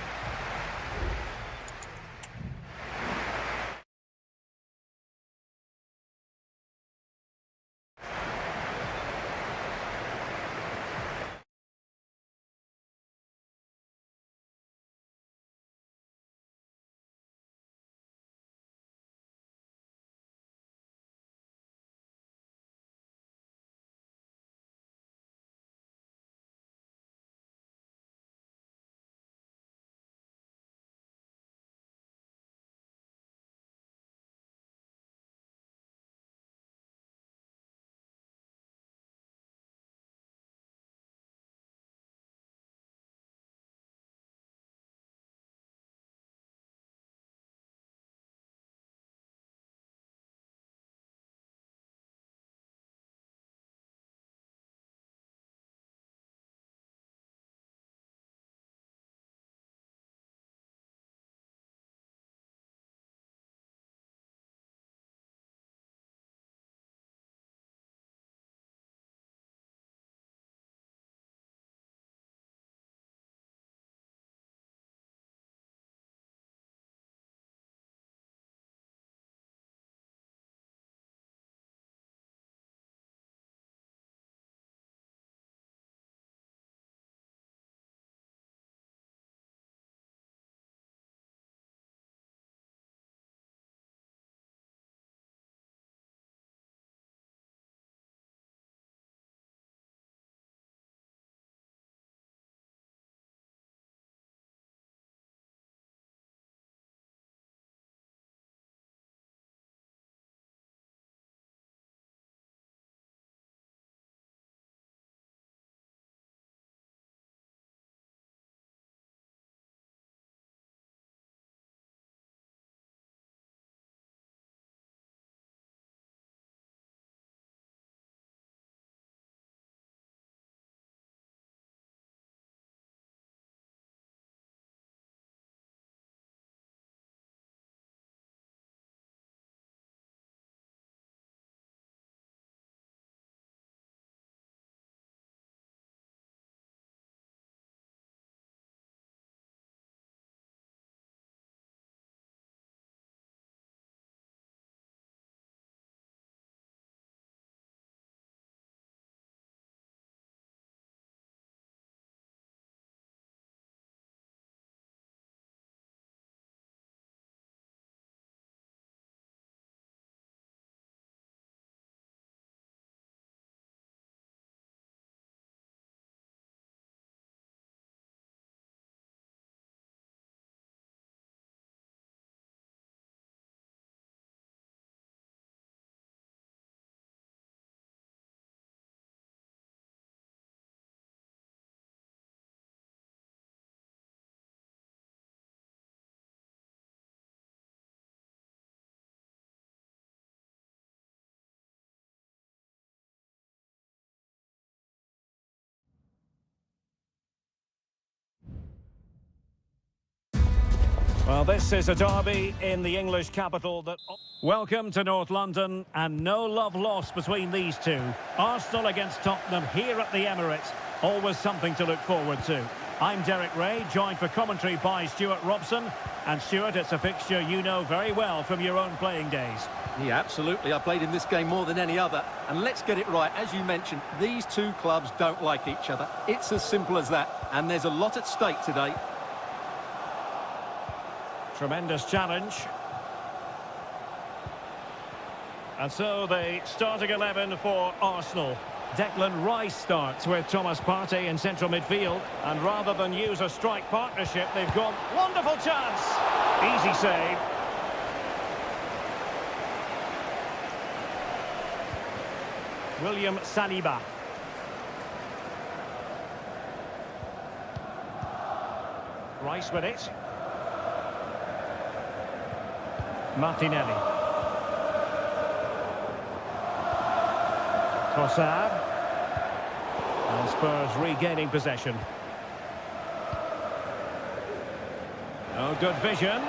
Well, this is a derby in the English capital that... Welcome to North London, and no love lost between these two. Arsenal against Tottenham here at the Emirates. Always something to look forward to. I'm Derek Ray, joined for commentary by Stuart Robson. And Stuart, it's a fixture you know very well from your own playing days. Yeah, absolutely. I played in this game more than any other. And let's get it right. As you mentioned, these two clubs don't like each other. It's as simple as that. And there's a lot at stake today. Tremendous challenge. And so the starting 11 for Arsenal. Declan Rice starts with Thomas Partey in central midfield. And rather than use a strike partnership, they've gone... Wonderful chance! Easy save. William Saliba. Rice with it. Martinelli. Trossard. And Spurs regaining possession. Oh, good vision.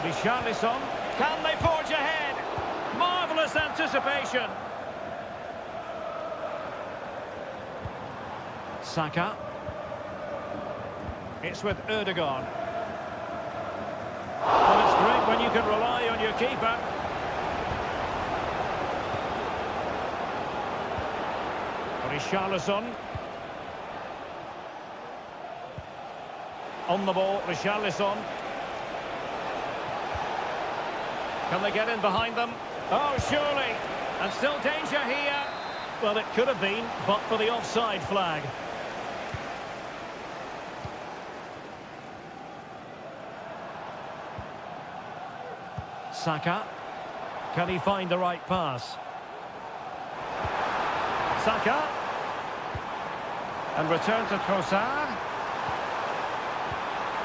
Richarlison. Can they forge ahead? Marvellous anticipation. Saka. It's with Ødegaard. Well, it's great when you can rely on your keeper. Richarlison. On the ball, Richarlison. Can they get in behind them? Oh, surely. And still danger here. Well, it could have been, but for the offside flag. Saka. Can he find the right pass? Saka. And return to Trossard.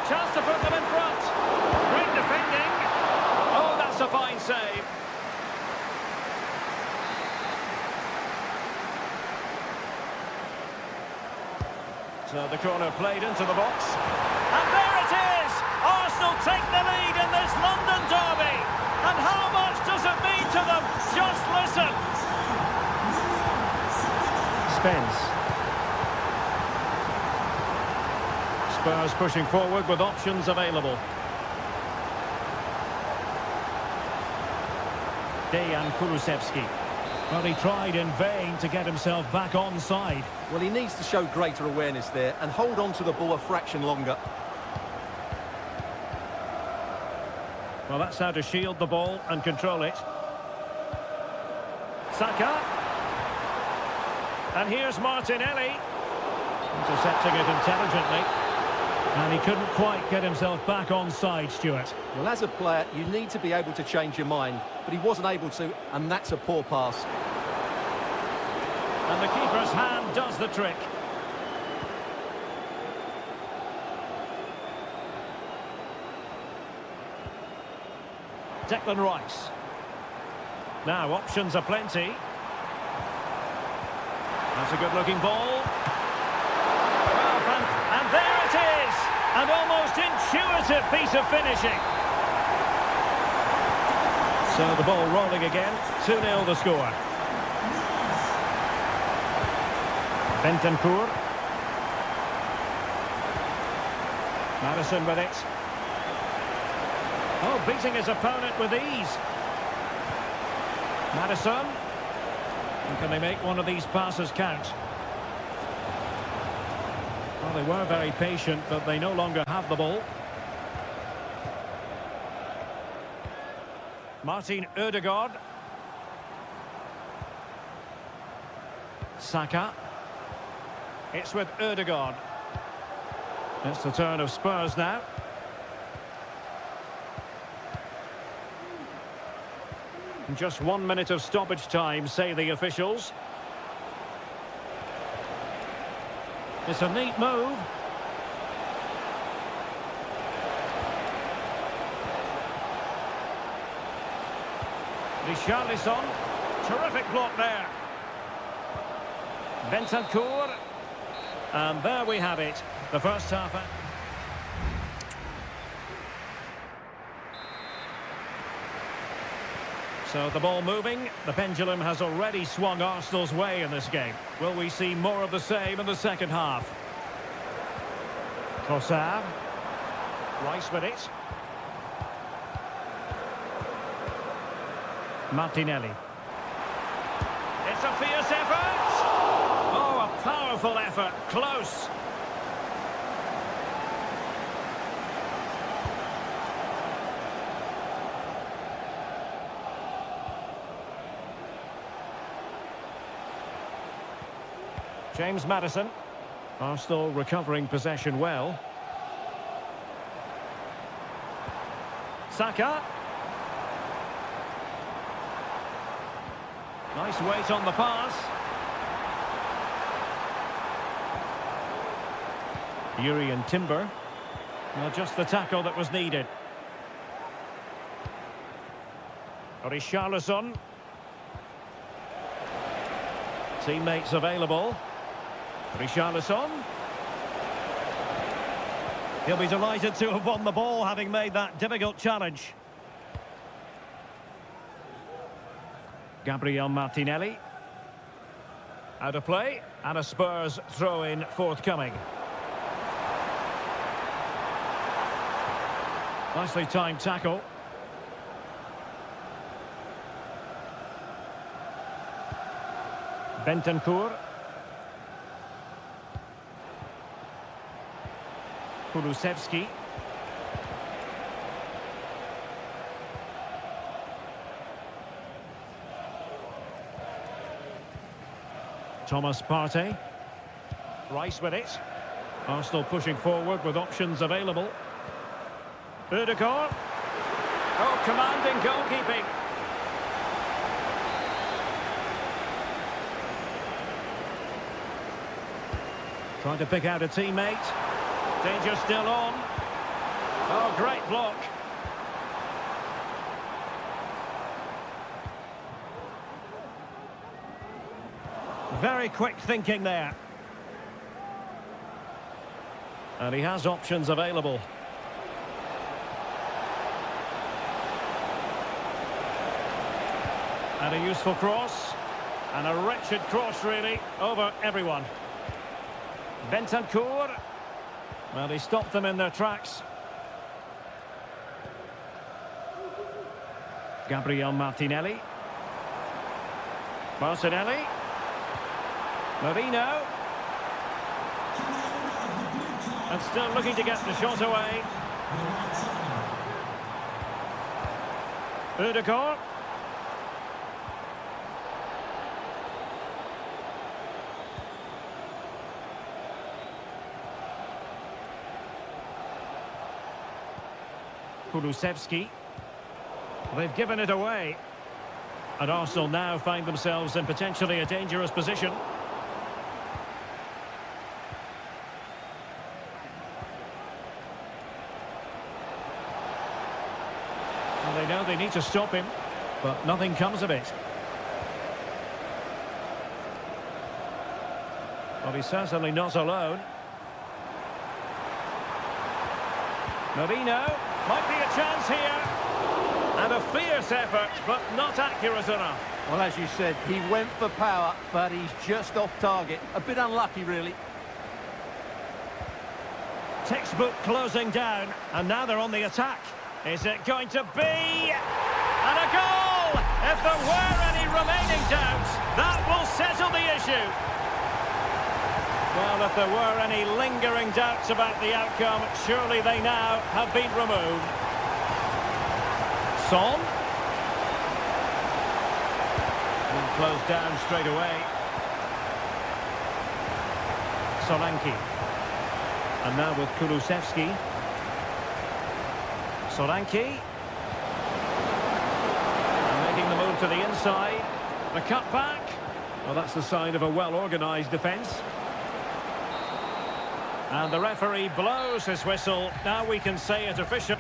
Chance to put them in front. Great defending. Oh, that's a fine save. So the corner played into the box. And there it is! Arsenal take the lead in this London derby. And how much does it mean to them? Just listen. Spence. Spurs pushing forward with options available. Dejan Kulusevski. Well, he tried in vain to get himself back on side. Well, he needs to show greater awareness there and hold on to the ball a fraction longer. Well, that's how to shield the ball and control it. Saka. And here's Martinelli. Intercepting it intelligently. And he couldn't quite get himself back on side, Stuart. Well, as a player, you need to be able to change your mind. But he wasn't able to, and that's a poor pass. And the keeper's hand does the trick. Declan Rice. Now, options are plenty. That's a good-looking ball. And there it is! An almost intuitive piece of finishing. So the ball rolling again. 2-0 the score. Bentancur. Madison with it. Oh, beating his opponent with ease. Madison. And can they make one of these passes count? Well, they were very patient, but they no longer have the ball. Martin Ødegaard. Saka. It's with Ødegaard. It's the turn of Spurs now. Just 1 minute of stoppage time, say the officials. It's a neat move. Richarlison. Terrific block there. Bentancur. And there we have it. The first half. So the ball moving, the pendulum has already swung Arsenal's way in this game. Will we see more of the same in the second half? Trossard. Rice with it. Martinelli. It's a fierce effort! Oh, a powerful effort. Close. James Maddison. Arsenal recovering possession well. Saka. Nice weight on the pass. Yuri and Timber. Well, just the tackle that was needed. Richarlison. Teammates available. Richarlison. He'll be delighted to have won the ball, having made that difficult challenge. Gabriel Martinelli. Out of play, and a Spurs throw-in forthcoming. Nicely timed tackle. Bentancur. Kulusevski. Thomas Partey. Rice with it. Arsenal pushing forward with options available. Ødegaard. Oh, commanding goalkeeping. Trying to pick out a teammate. Danger still on. Oh, great block. Very quick thinking there. And he has options available. And a useful cross. And a wretched cross, really, over everyone. Bentancur. Well, he stopped them in their tracks. Gabriel Martinelli. Martinelli. Marino. And still looking to get the shot away. Ødegaard. Kulusevski. They've given it away. And Arsenal now find themselves in potentially a dangerous position. And they know they need to stop him, but nothing comes of it. Well, he's certainly not alone. Marino. Might be a chance here. And a fierce effort, but not accurate enough. Well, as you said, he went for power, but he's just off target. A bit unlucky, really. Textbook closing down, and now they're on the attack. Is it going to be? And a goal! If there were any remaining doubts, that will settle the issue. Well, if there were any lingering doubts about the outcome, surely they now have been removed. Son. Will close down straight away. Solanke. And now with Kulusevski. Solanke. And making the move to the inside. The cut back. Well, that's the sign of a well-organised defence. And the referee blows his whistle. Now we can say it officially.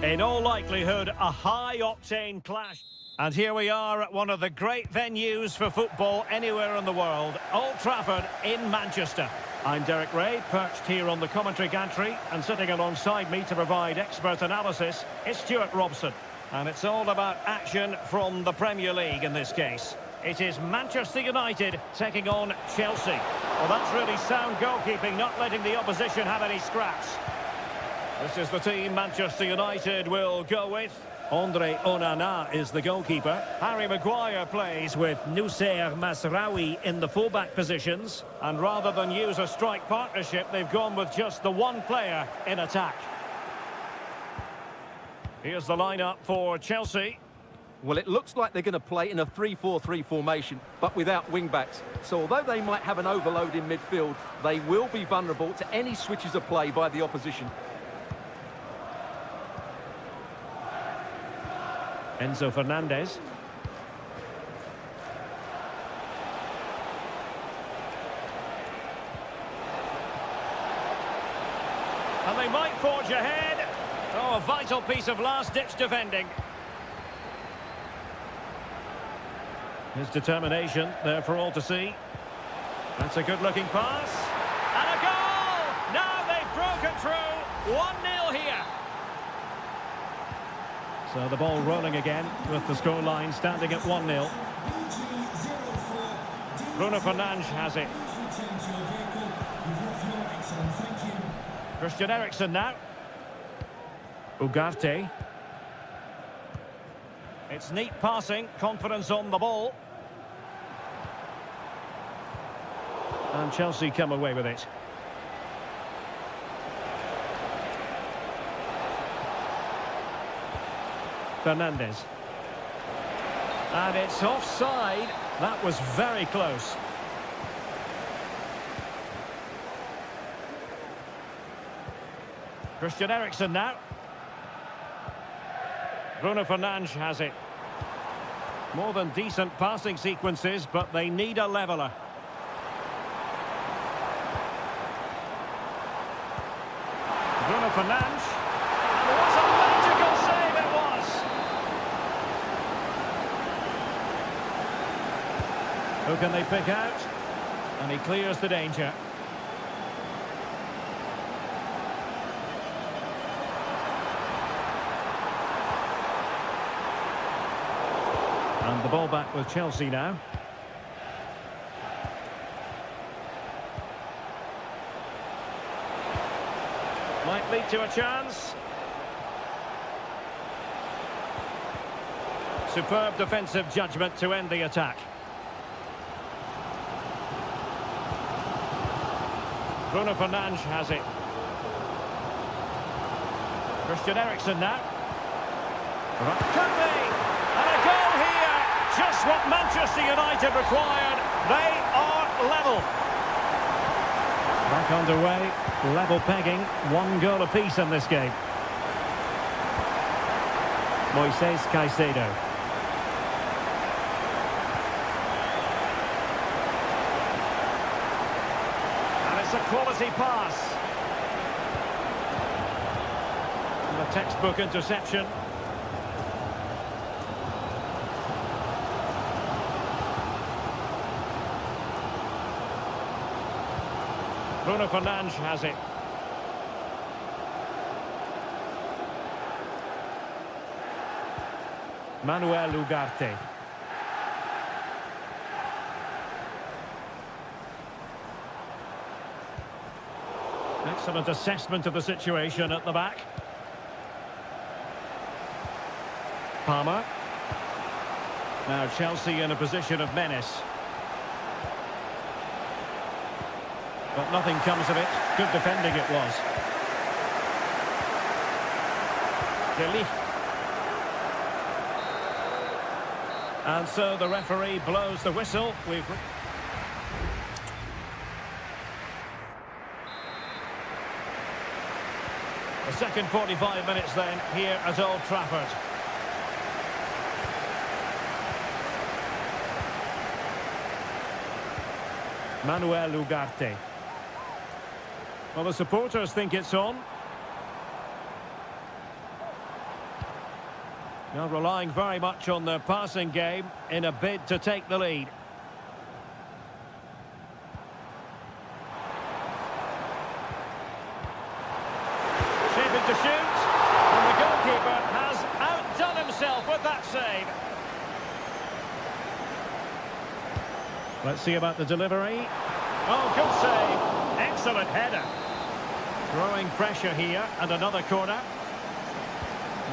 In all likelihood, a high-octane clash. And here we are at one of the great venues for football anywhere in the world, Old Trafford in Manchester. I'm Derek Ray, perched here on the commentary gantry, and sitting alongside me to provide expert analysis is Stuart Robson. And it's all about action from the Premier League in this case. It is Manchester United taking on Chelsea. Well, that's really sound goalkeeping, not letting the opposition have any scraps. This is the team Manchester United will go with. Andre Onana is the goalkeeper. Harry Maguire plays with Noussair Masraoui in the fullback positions. And rather than use a strike partnership, they've gone with just the one player in attack. Here's the lineup for Chelsea. Well, it looks like they're going to play in a 3-4-3 formation, but without wing-backs. So although they might have an overload in midfield, they will be vulnerable to any switches of play by the opposition. Enzo Fernandez. And they might forge ahead. Oh, a vital piece of last-ditch defending. His determination there for all to see. That's a good-looking pass. And a goal! Now they've broken through. 1-0 here. So the ball rolling again with the scoreline standing at 1-0. Bruno Fernandes has it. Christian Eriksen now. Ugarte. It's neat passing, confidence on the ball. And Chelsea come away with it. Fernandez. And it's offside. That was very close. Christian Eriksen now. Bruno Fernandes has it. More than decent passing sequences, but they need a leveller. Bruno Fernandes. And what a magical save it was! Who can they pick out? And he clears the danger. And the ball back with Chelsea now. Might lead to a chance. Superb defensive judgment to end the attack. Bruno Fernandes has it. Christian Eriksen now. Could be! And a goal here! Just what Manchester United required. They are level. Back underway, level pegging, 1 goal apiece in this game. Moises Caicedo. And it's a quality pass. And a textbook interception. Bruno Fernandes has it. Manuel Ugarte. Excellent assessment of the situation at the back. Palmer. Now Chelsea in a position of menace. But nothing comes of it. Good defending it was. De Ligt. And so the referee blows the whistle. The second 45 minutes then here at Old Trafford. Manuel Ugarte. Well, the supporters think it's on. They're relying very much on their passing game in a bid to take the lead. Shaping to shoot, and the goalkeeper has outdone himself with that save. Let's see about the delivery. Oh, good save. Excellent header. Growing pressure here, and another corner.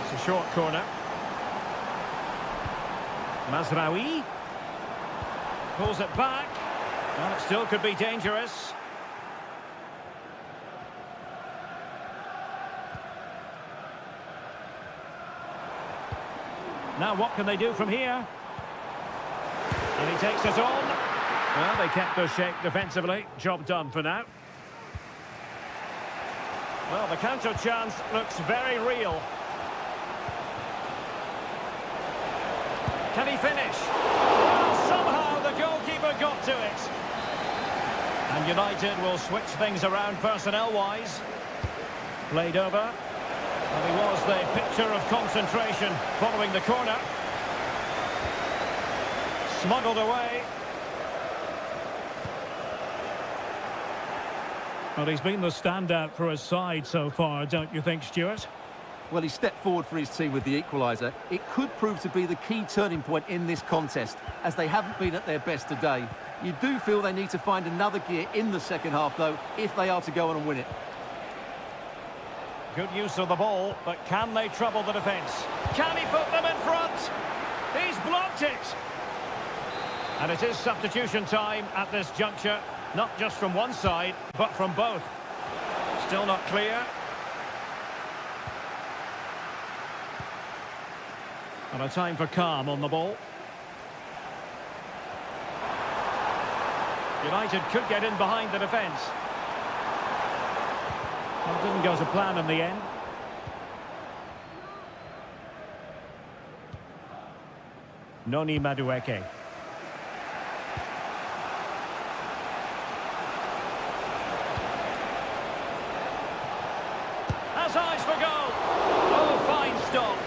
It's a short corner. Mazraoui pulls it back. Well, it still could be dangerous. Now what can they do from here? And he takes it on. Well, they kept their shape defensively. Job done for now. Well, the counter chance looks very real. Can he finish? Well, somehow the goalkeeper got to it. And United will switch things around personnel-wise. Played over. And he was the picture of concentration following the corner. Smuggled away. Well, he's been the standout for his side so far, don't you think, Stuart? Well, he stepped forward for his team with the equaliser. It could prove to be the key turning point in this contest, as they haven't been at their best today. You do feel they need to find another gear in the second half, though, if they are to go on and win it. Good use of the ball, but can they trouble the defence? Can he put them in front? He's blocked it! And it is substitution time at this juncture, not just from one side, but from both. Still not clear. And a time for calm on the ball. United could get in behind the defence. Well, it didn't go to plan in the end. Noni Madueke. Has eyes for goal. Oh, fine stop.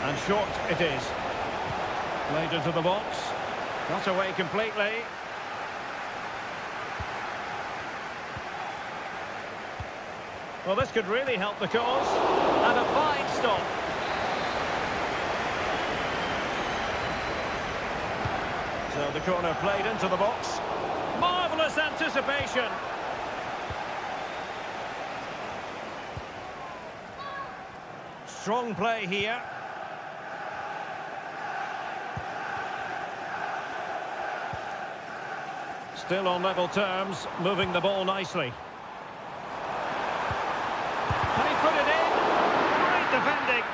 And short it is. Played into the box. Got away completely. Well, this could really help the cause. And a fine stop. So the corner played into the box. Marvellous anticipation. Strong play here. Still on level terms, moving the ball nicely. Can he put it in? Great defending.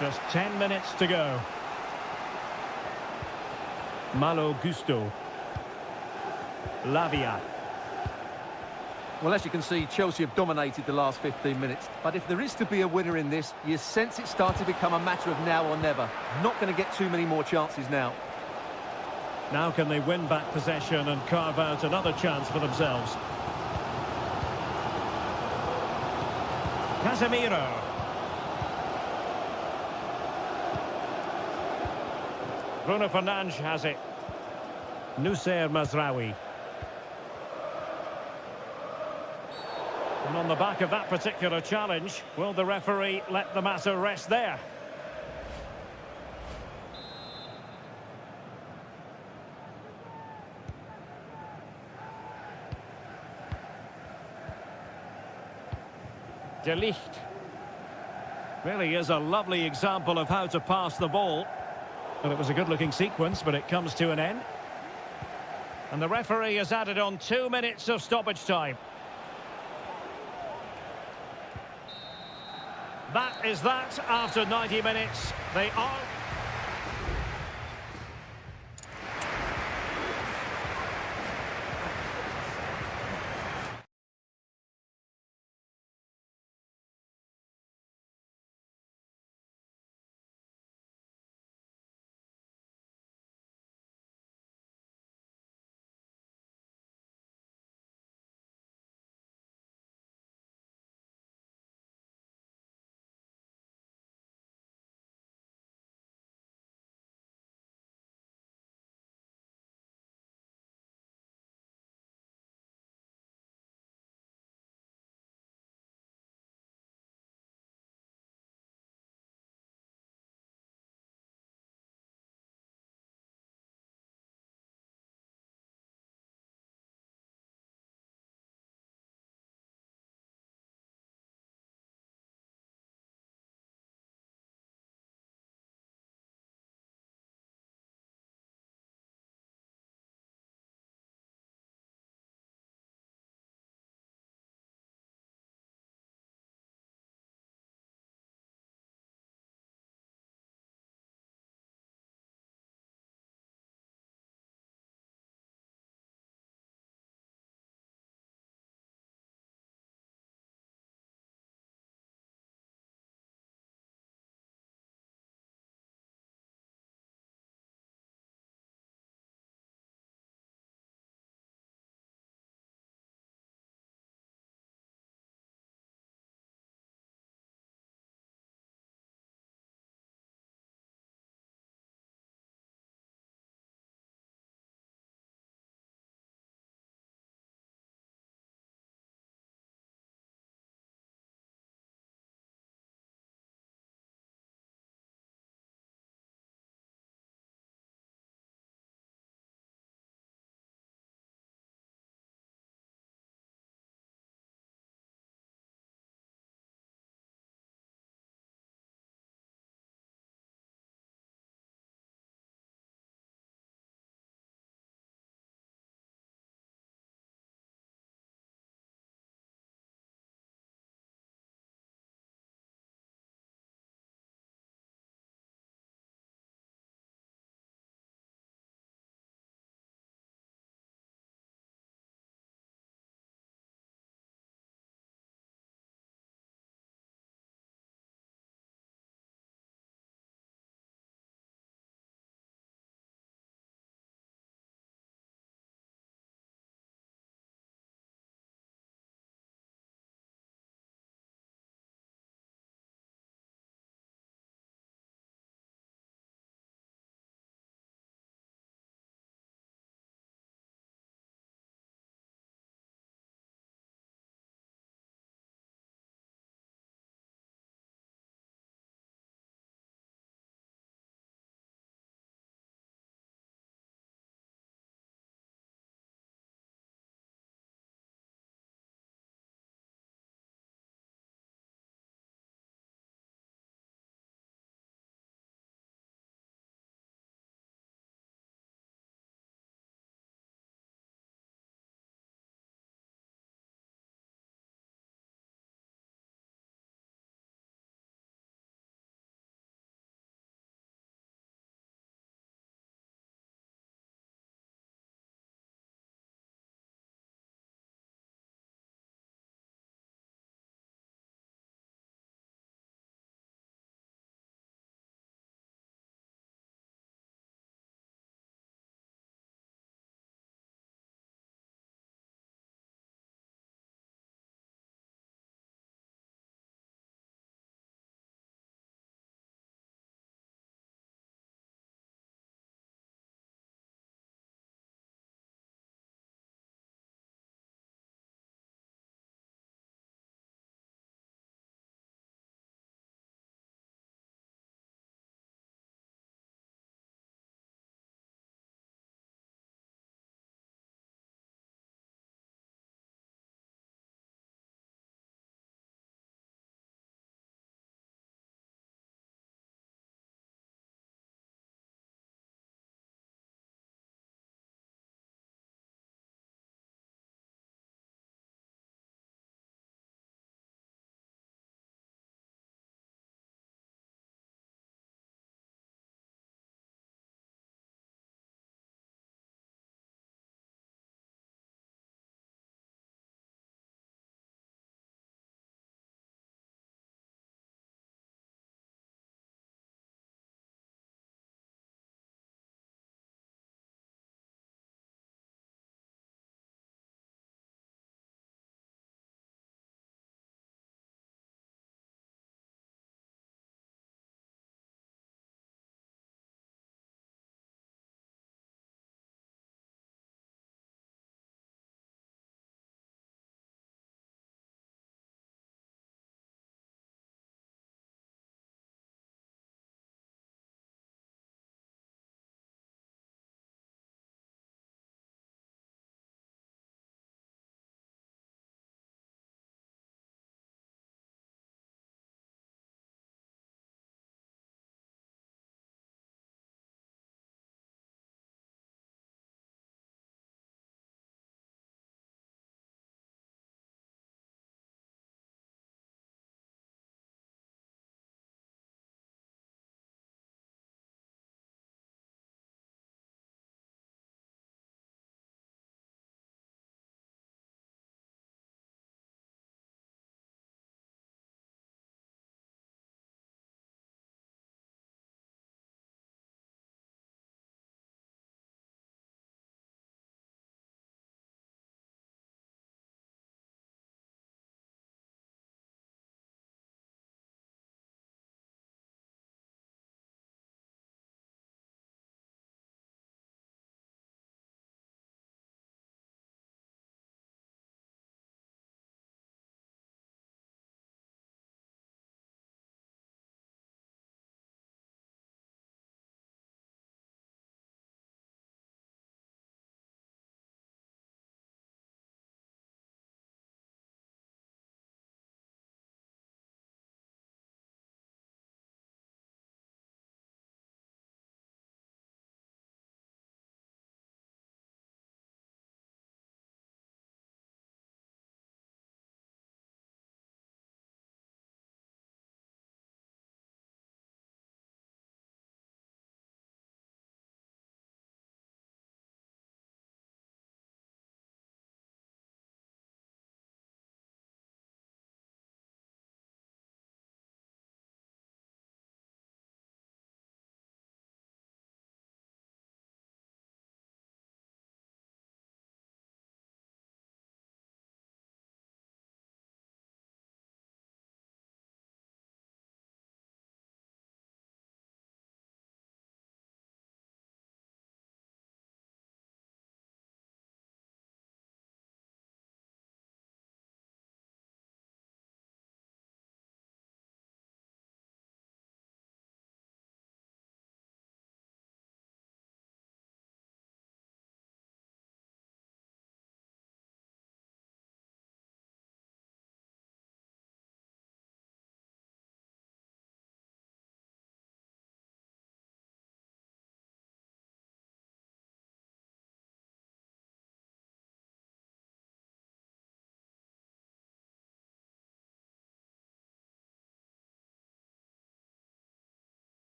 Just 10 minutes to go. Malo Gusto. Lavia. Well, as you can see, Chelsea have dominated the last 15 minutes. But if there is to be a winner in this, you sense it's starting to become a matter of now or never. Not going to get too many more chances now. Now can they win back possession and carve out another chance for themselves? Casemiro. Bruno Fernandes has it. Nussair Mazraoui. And on the back of that particular challenge, will the referee let the matter rest there? De Ligt. Really is a lovely example of how to pass the ball. Well, it was a good-looking sequence, but it comes to an end. And the referee has added on 2 minutes of stoppage time. That is that after 90 minutes. They are...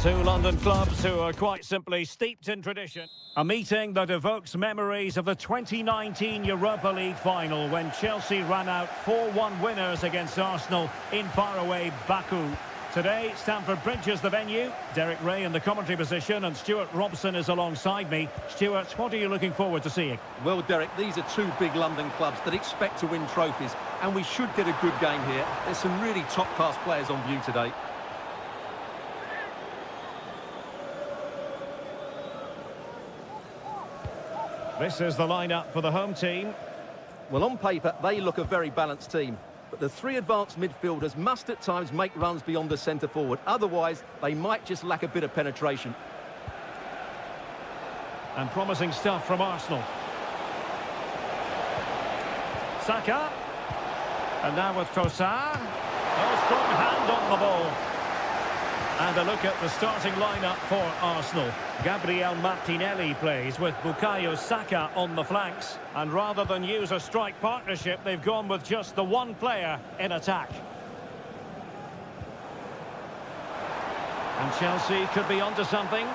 Two London clubs who are quite simply steeped in tradition. A meeting that evokes memories of the 2019 Europa League final when Chelsea ran out 4-1 winners against Arsenal in faraway Baku. Today, Stamford Bridge is the venue. Derek Ray in the commentary position and Stuart Robson is alongside me. Stuart, what are you looking forward to seeing? Well, Derek, these are two big London clubs that expect to win trophies, and we should get a good game here. There's some really top-class players on view today. This is the lineup for the home team. Well, on paper, they look a very balanced team. But the three advanced midfielders must at times make runs beyond the centre-forward. Otherwise, they might just lack a bit of penetration. And promising stuff from Arsenal. Saka. And now with Trossard. Oh, strong hand on the ball. And a look at the starting lineup for Arsenal. Gabriel Martinelli plays with Bukayo Saka on the flanks. And rather than use a strike partnership, they've gone with just the one player in attack. And Chelsea could be onto something.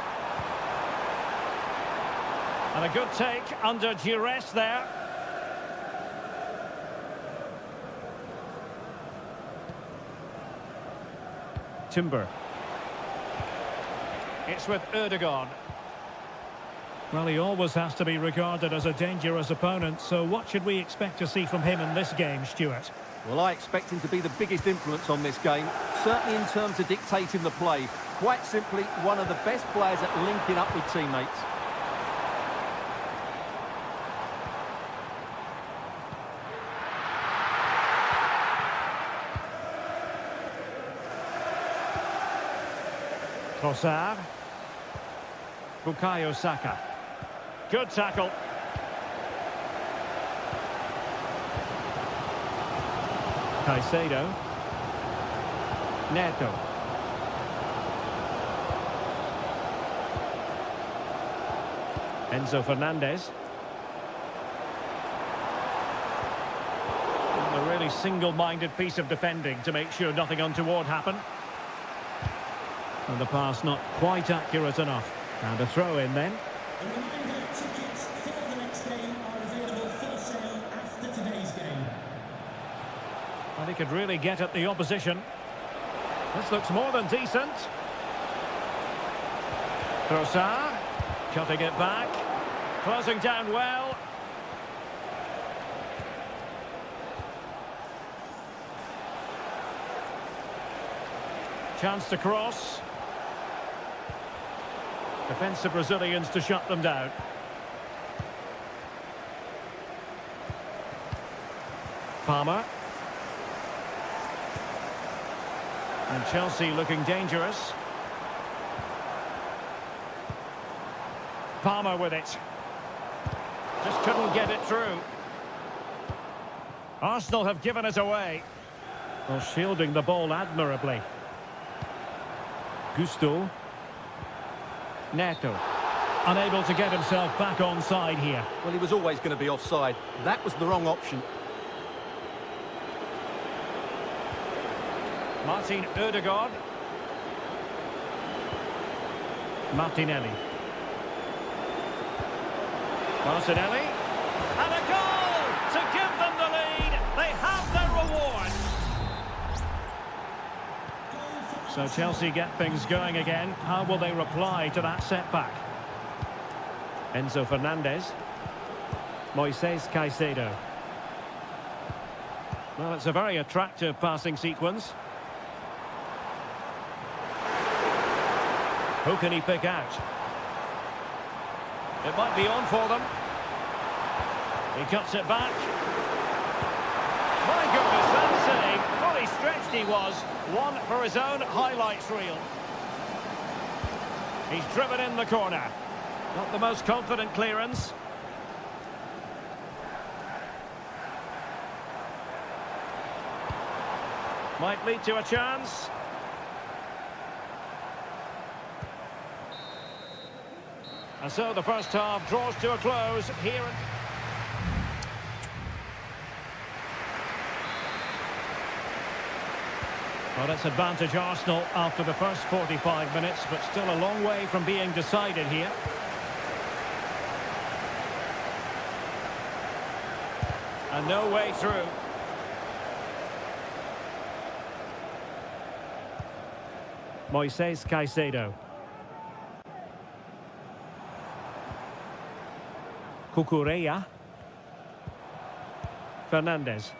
And a good take under duress there. Timber. It's with Ødegaard. Well, he always has to be regarded as a dangerous opponent, so what should we expect to see from him in this game, Stuart? Well, I expect him to be the biggest influence on this game, certainly in terms of dictating the play. Quite simply, one of the best players at linking up with teammates. Trossard. Bukayo Saka. Good tackle. Caicedo. Neto. Enzo Fernandez. A really single-minded piece of defending to make sure nothing untoward happened. And the pass not quite accurate enough. And a throw in then. A reminder, tickets for the next game are available for sale after today's game. And he could really get at the opposition. This looks more than decent. Trossard, cutting it back. Closing down well. Chance to cross. Defensive Brazilians to shut them down. Palmer. And Chelsea looking dangerous. Palmer with it. Just couldn't get it through. Arsenal have given it away. Well, shielding the ball admirably. Gusto. Neto. Unable to get himself back onside here. Well, he was always going to be offside. That was the wrong option. Martin Ødegaard. Martinelli. Martinelli. And a goal to give them the lead. They have their reward. So Chelsea get things going again. How will they reply to that setback? Enzo Fernandez. Moises Caicedo. Well, it's a very attractive passing sequence. Who can he pick out? It might be on for them. He cuts it back. My goodness, that save. Fully stretched he was. One for his own highlights reel. He's driven in the corner. Not the most confident clearance. Might lead to a chance. And so the first half draws to a close here. Well, it's advantage Arsenal after the first 45 minutes, but still a long way from being decided here. And no way through. Moises Caicedo. Cucurella. Fernandez.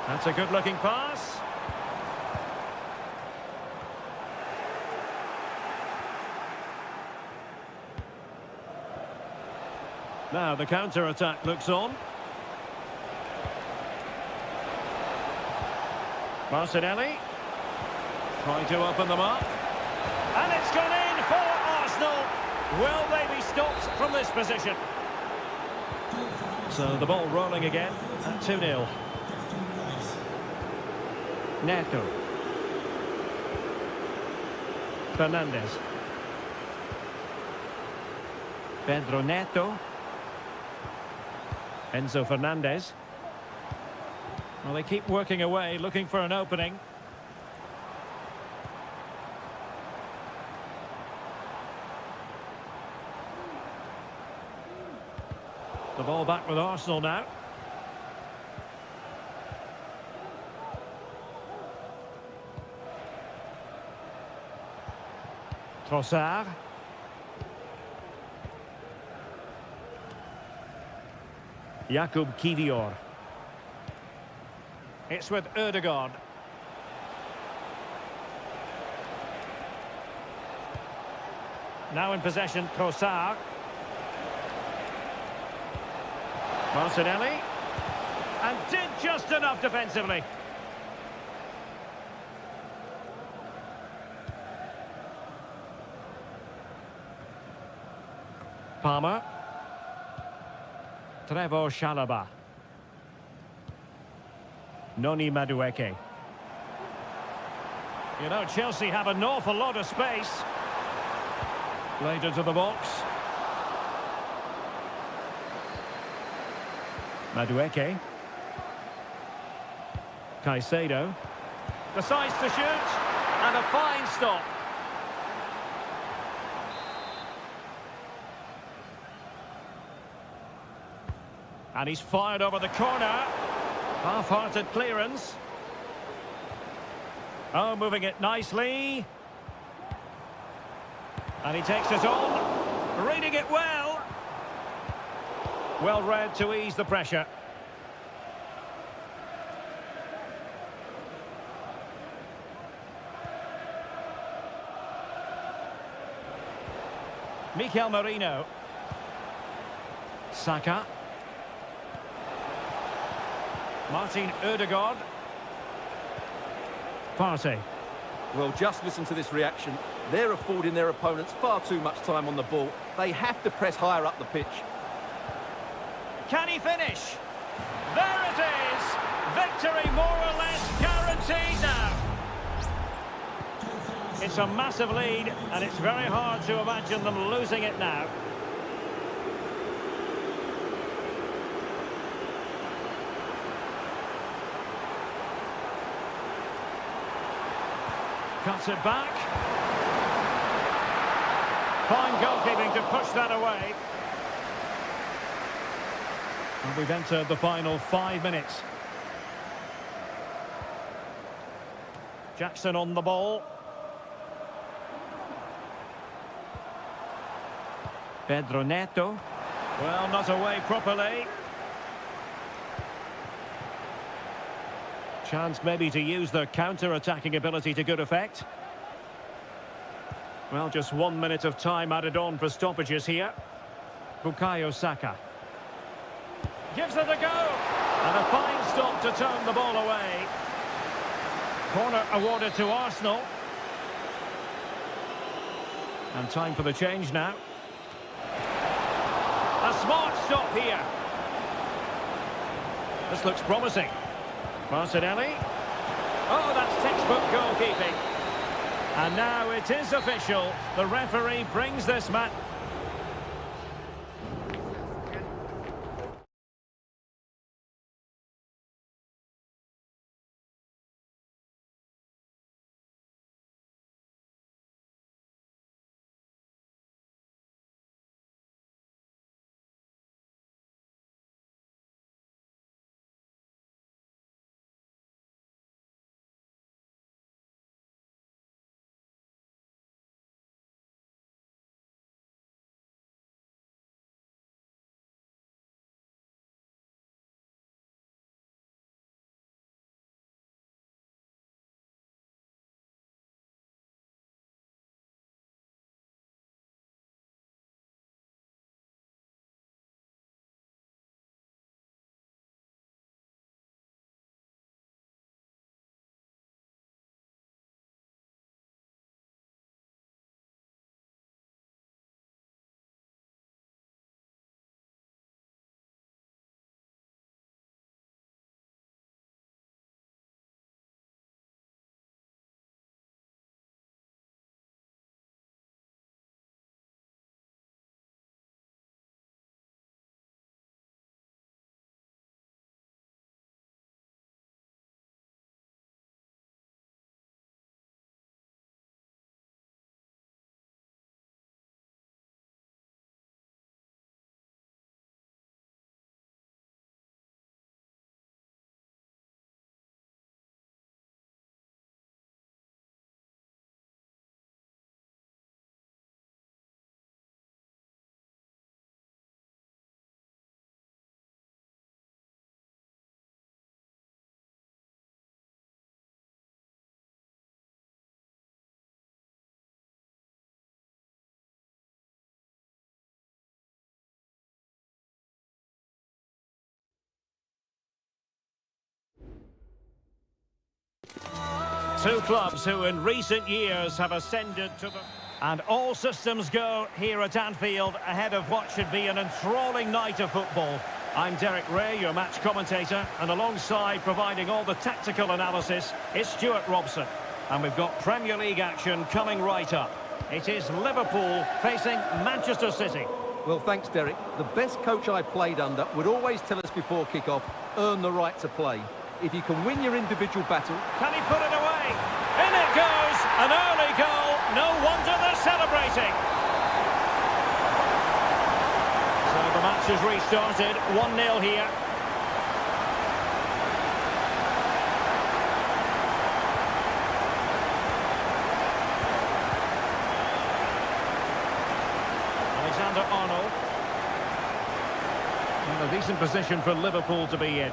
That's a good-looking pass. Now the counter-attack looks on. Martinelli trying to open them up. And it's gone in for Arsenal. Will they be stopped from this position? So the ball rolling again at 2-0. Neto. Fernandez. Pedro Neto. Enzo Fernandez. Well, they keep working away, looking for an opening. The ball back with Arsenal now. Trossard. Jakub Kivior. It's with Ødegaard. Now in possession, Trossard. Martinelli. And did just enough defensively. Palmer. Trevor Chalobah. Noni Madueke. You know, Chelsea have an awful lot of space. Played into the box. Madueke. Caicedo. Decides to shoot. And a fine stop. And he's fired over the corner. Half-hearted clearance. Oh, moving it nicely. And he takes it on. Reading it well. Well read to ease the pressure. Mikel Merino. Saka. Martin Ødegaard. Partey. Well, just listen to this reaction. They're affording their opponents far too much time on the ball. They have to press higher up the pitch. Can he finish? There it is! Victory more or less guaranteed now. It's a massive lead, and it's very hard to imagine them losing it now. Cuts it back. Fine goalkeeping to push that away. And we've entered the final 5 minutes. Jackson on the ball. Pedro Neto. Well, not away properly. Chance maybe to use their counter-attacking ability to good effect. Well, just 1 minute of time added on for stoppages here. Bukayo Saka. Gives it a go. And a fine stop to turn the ball away. Corner awarded to Arsenal. And time for the change now. A smart stop here. This looks promising. Martinelli. Oh, that's textbook goalkeeping. And now it is official. The referee brings this match. Two clubs who in recent years have ascended to the... And all systems go here at Anfield ahead of what should be an enthralling night of football. I'm Derek Ray, your match commentator, and alongside providing all the tactical analysis is Stuart Robson. And we've got Premier League action coming right up. It is Liverpool facing Manchester City. Well, thanks, Derek. The best coach I played under would always tell us before kick-off, earn the right to play. If you can win your individual battle... Can he put it away? In it goes! An early goal. No wonder they're celebrating. So the match has restarted. 1-0 here. Alexander-Arnold. In a decent position for Liverpool to be in.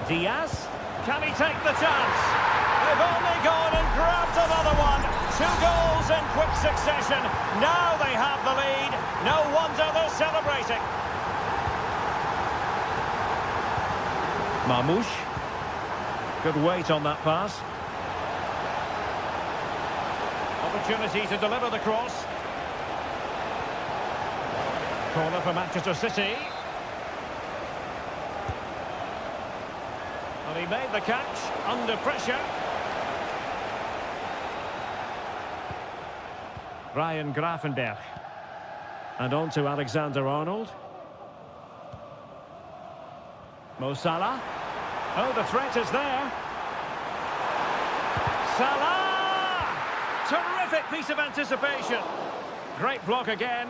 Diaz, can he take the chance? They've only gone and grabbed another one. 2 goals in quick succession. Now they have the lead. No wonder they're celebrating. Marmoush. Good weight on that pass. Opportunity to deliver the cross. Corner for Manchester City. And he made the catch under pressure. Ryan Gravenberch. And on to Alexander-Arnold. Mo Salah. Oh, the threat is there. Salah! Terrific piece of anticipation. Great block again.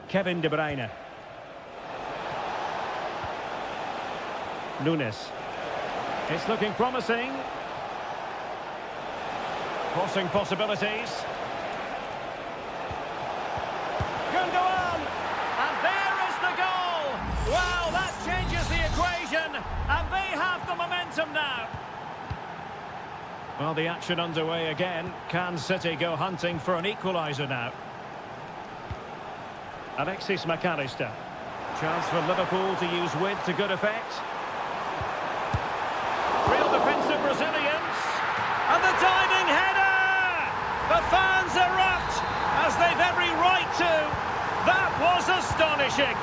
Kevin De Bruyne. Nunes. It's looking promising. Crossing possibilities. Gundogan! And there is the goal! Wow, that changes the equation. And they have the momentum now. Well, the action underway again. Can City go hunting for an equaliser now? Alexis McAllister. Chance for Liverpool to use width to good effect. Real defensive Brazilians. And the diving header! The fans erupt, as they've every right to. That was astonishing.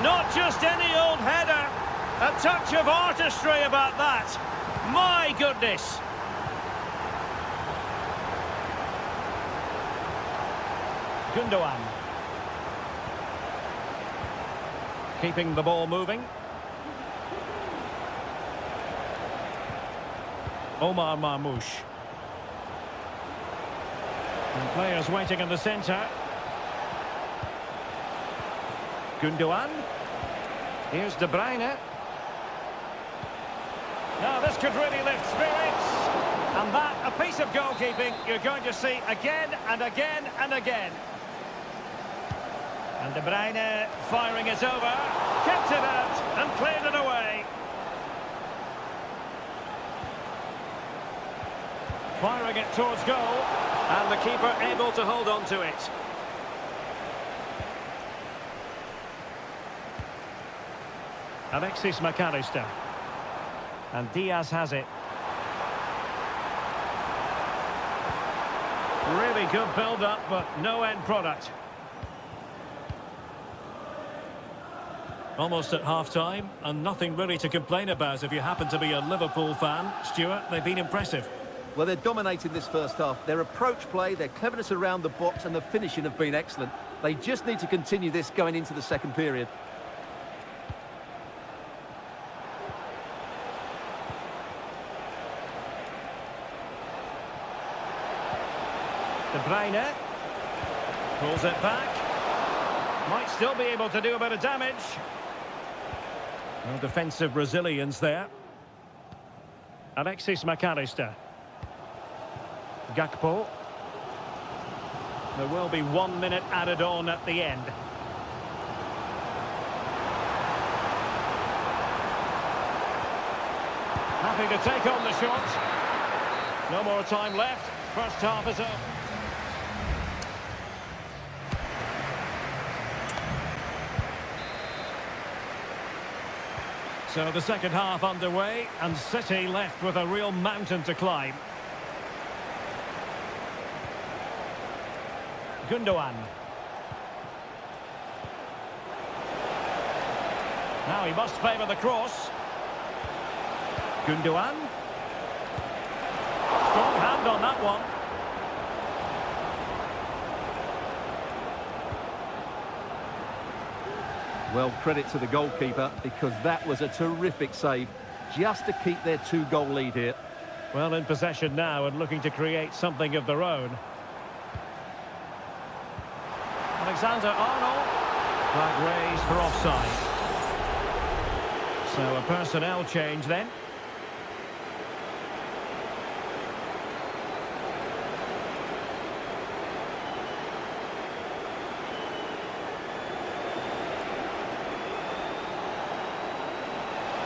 Not just any old header. A touch of artistry about that. My goodness. Gundogan. Keeping the ball moving. Omar Marmoush. And players waiting in the centre. Gundogan. Here's De Bruyne. Now this could really lift spirits. And that, a piece of goalkeeping you're going to see again and again and again. And De Bruyne firing it over, kept it out and cleared it away. Firing it towards goal, and the keeper able to hold on to it. Alexis McAllister. And Diaz has it. Really good build-up, but no end product. Almost at half-time, and nothing really to complain about if you happen to be a Liverpool fan. Stuart, they've been impressive. Well, they're dominating this first half. Their approach play, their cleverness around the box and the finishing have been excellent. They just need to continue this going into the second period. De Bruyne pulls it back. Might still be able to do a bit of damage. No defensive Brazilians there. Alexis McAllister. Gakpo. There will be 1 minute added on at the end. Happy to take on the shot. No more time left. First half is up. So the second half underway, and City left with a real mountain to climb. Gundogan. Now he must favour the cross. Gundogan. Strong hand on that one. Well, credit to the goalkeeper, because that was a terrific save, just to keep their 2-goal lead here. Well, in possession now and looking to create something of their own. Alexander-Arnold. Flag raised for offside. So a personnel change then.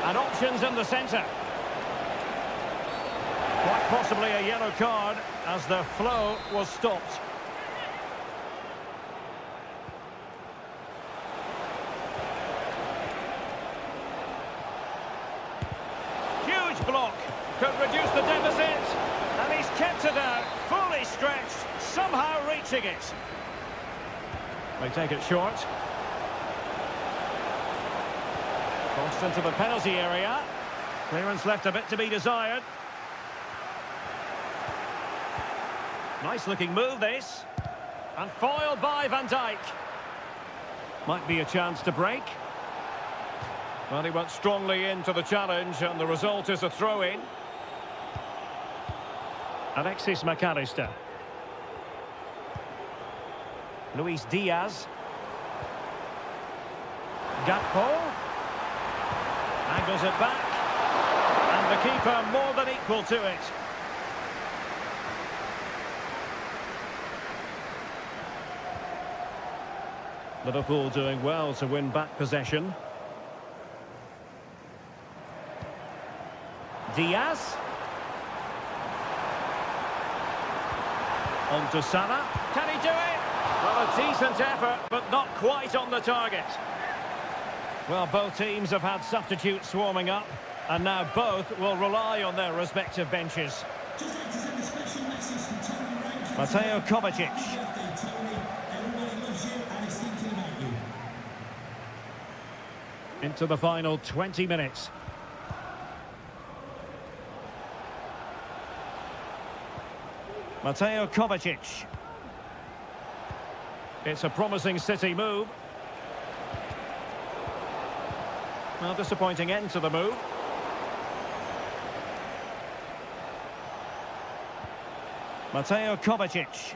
And options in the centre. Quite possibly a yellow card as the flow was stopped. Huge block. Could reduce the deficit. And he's kept it out. Fully stretched. Somehow reaching it. They take it short. Crossed into the penalty area. Clearance left a bit to be desired. Nice looking move this. And foiled by Van Dijk. Might be a chance to break. Well, he went strongly into the challenge and the result is a throw-in. Alexis McAllister. Luis Diaz. Gakpo. Angles it back. And the keeper more than equal to it. Liverpool doing well to win back possession. Diaz. On to Salah. Can he do it? Well, a decent effort, but not quite on the target. Well, both teams have had substitutes swarming up, and now both will rely on their respective benches. Just like to send a special message from Tony Rankin. Mateo Kovacic. Happy birthday, Tony. Everybody loves you and is thinking about you. Into the final 20 minutes. Mateo Kovacic. It's a promising City move. Well, disappointing end to the move. Mateo Kovacic.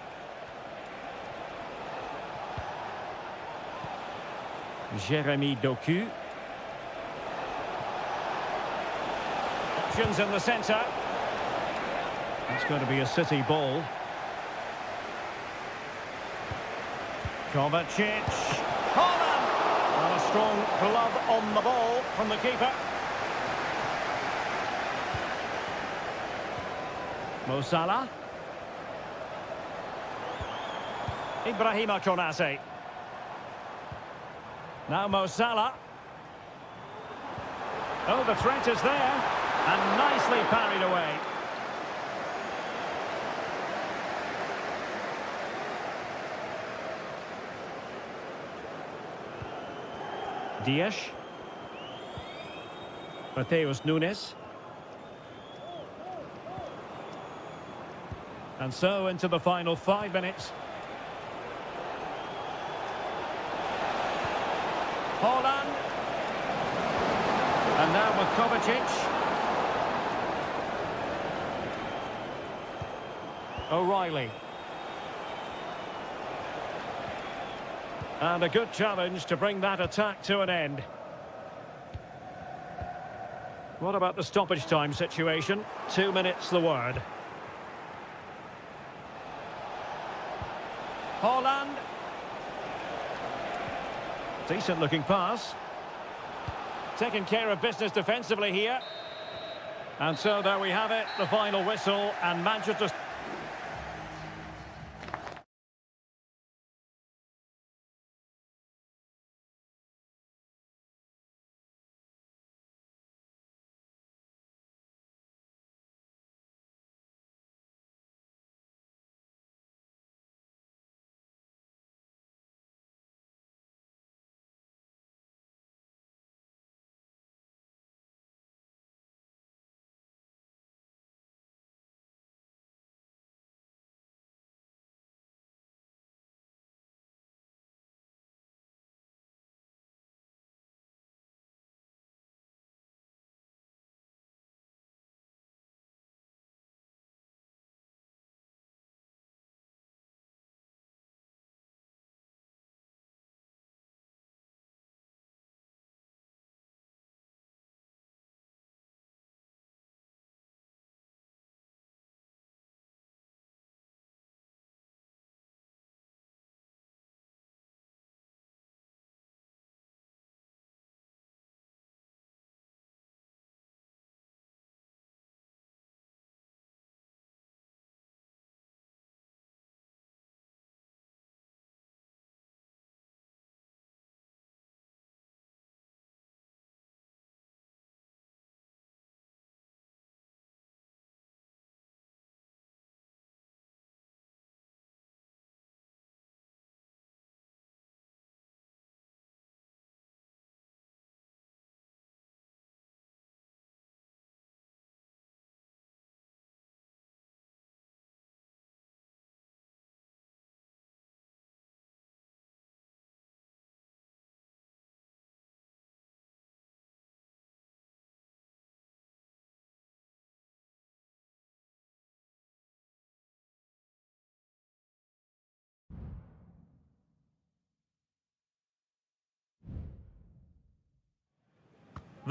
Jeremy Doku. Options in the centre. It's going to be a City ball. Kovacic. Haaland! And a strong glove on the ball from the keeper. Mo Salah. Ibrahima Konate. Now Mo Salah. Oh, the threat is there. And nicely parried away. Diaz. Mateus Nunes. And so into the final 5 minutes. Haaland. And now with Kovacic. O'Reilly. And a good challenge to bring that attack to an end. What about the stoppage time situation? 2 minutes the word. Haaland. Decent looking pass. Taking care of business defensively here. And so there we have it, the final whistle, and Manchester...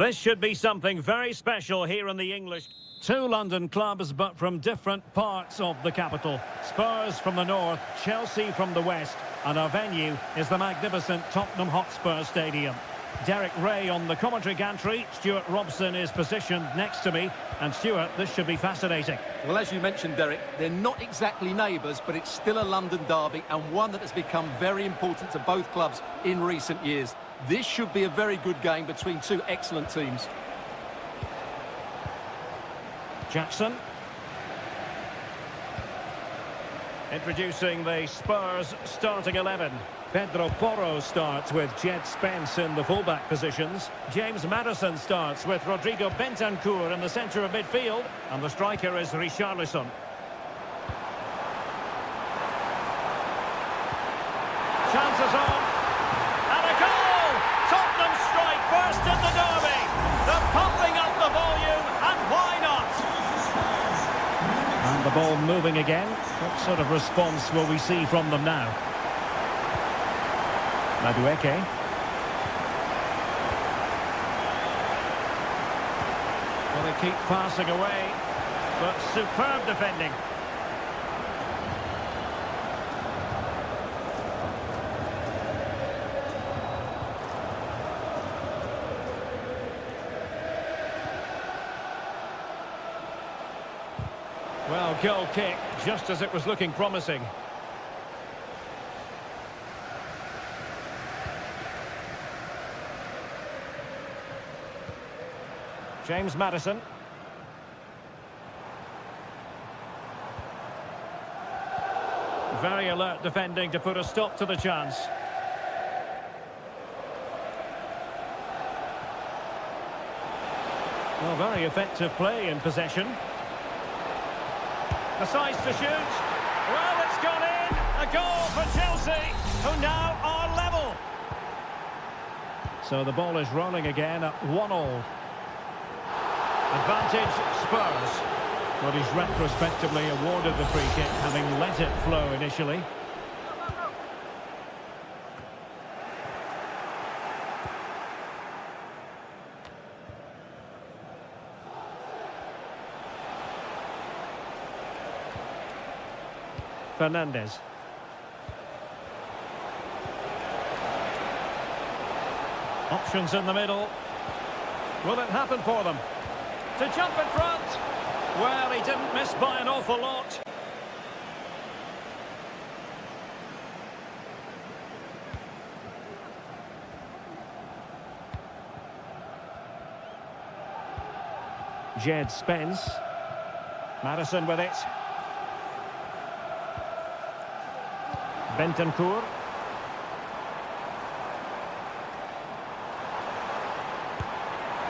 This should be something very special here in the English. Two London clubs, but from different parts of the capital. Spurs from the north, Chelsea from the west, and our venue is the magnificent Tottenham Hotspur Stadium. Derek Ray on the commentary gantry. Stuart Robson is positioned next to me. And Stuart, this should be fascinating. Well, as you mentioned, Derek, they're not exactly neighbours, but it's still a London derby and one that has become very important to both clubs in recent years. This should be a very good game between two excellent teams. Jackson. Introducing the Spurs starting 11. Pedro Porro starts with Jed Spence in the fullback positions. James Maddison starts with Rodrigo Bentancur in the centre of midfield. And the striker is Richarlison. Chances on. And a goal! Tottenham strike first in the derby. They're pumping up the volume, and why not? And the ball moving again. What sort of response will we see from them now? Madueke. Well, they keep passing away, but superb defending. Well, goal kick, just as it was looking promising. James Maddison. Very alert defending to put a stop to the chance. Well, very effective play in possession. Decides to shoot. Well, it's gone in. A goal for Chelsea, who now are level. So the ball is rolling again at 1-1. Advantage Spurs. But he's retrospectively awarded the free kick, having let it flow initially. Fernandez. Options in the middle. Will it happen for them? To jump in front. Well, he didn't miss by an awful lot. Jed Spence. Maddison with it. Bentancur.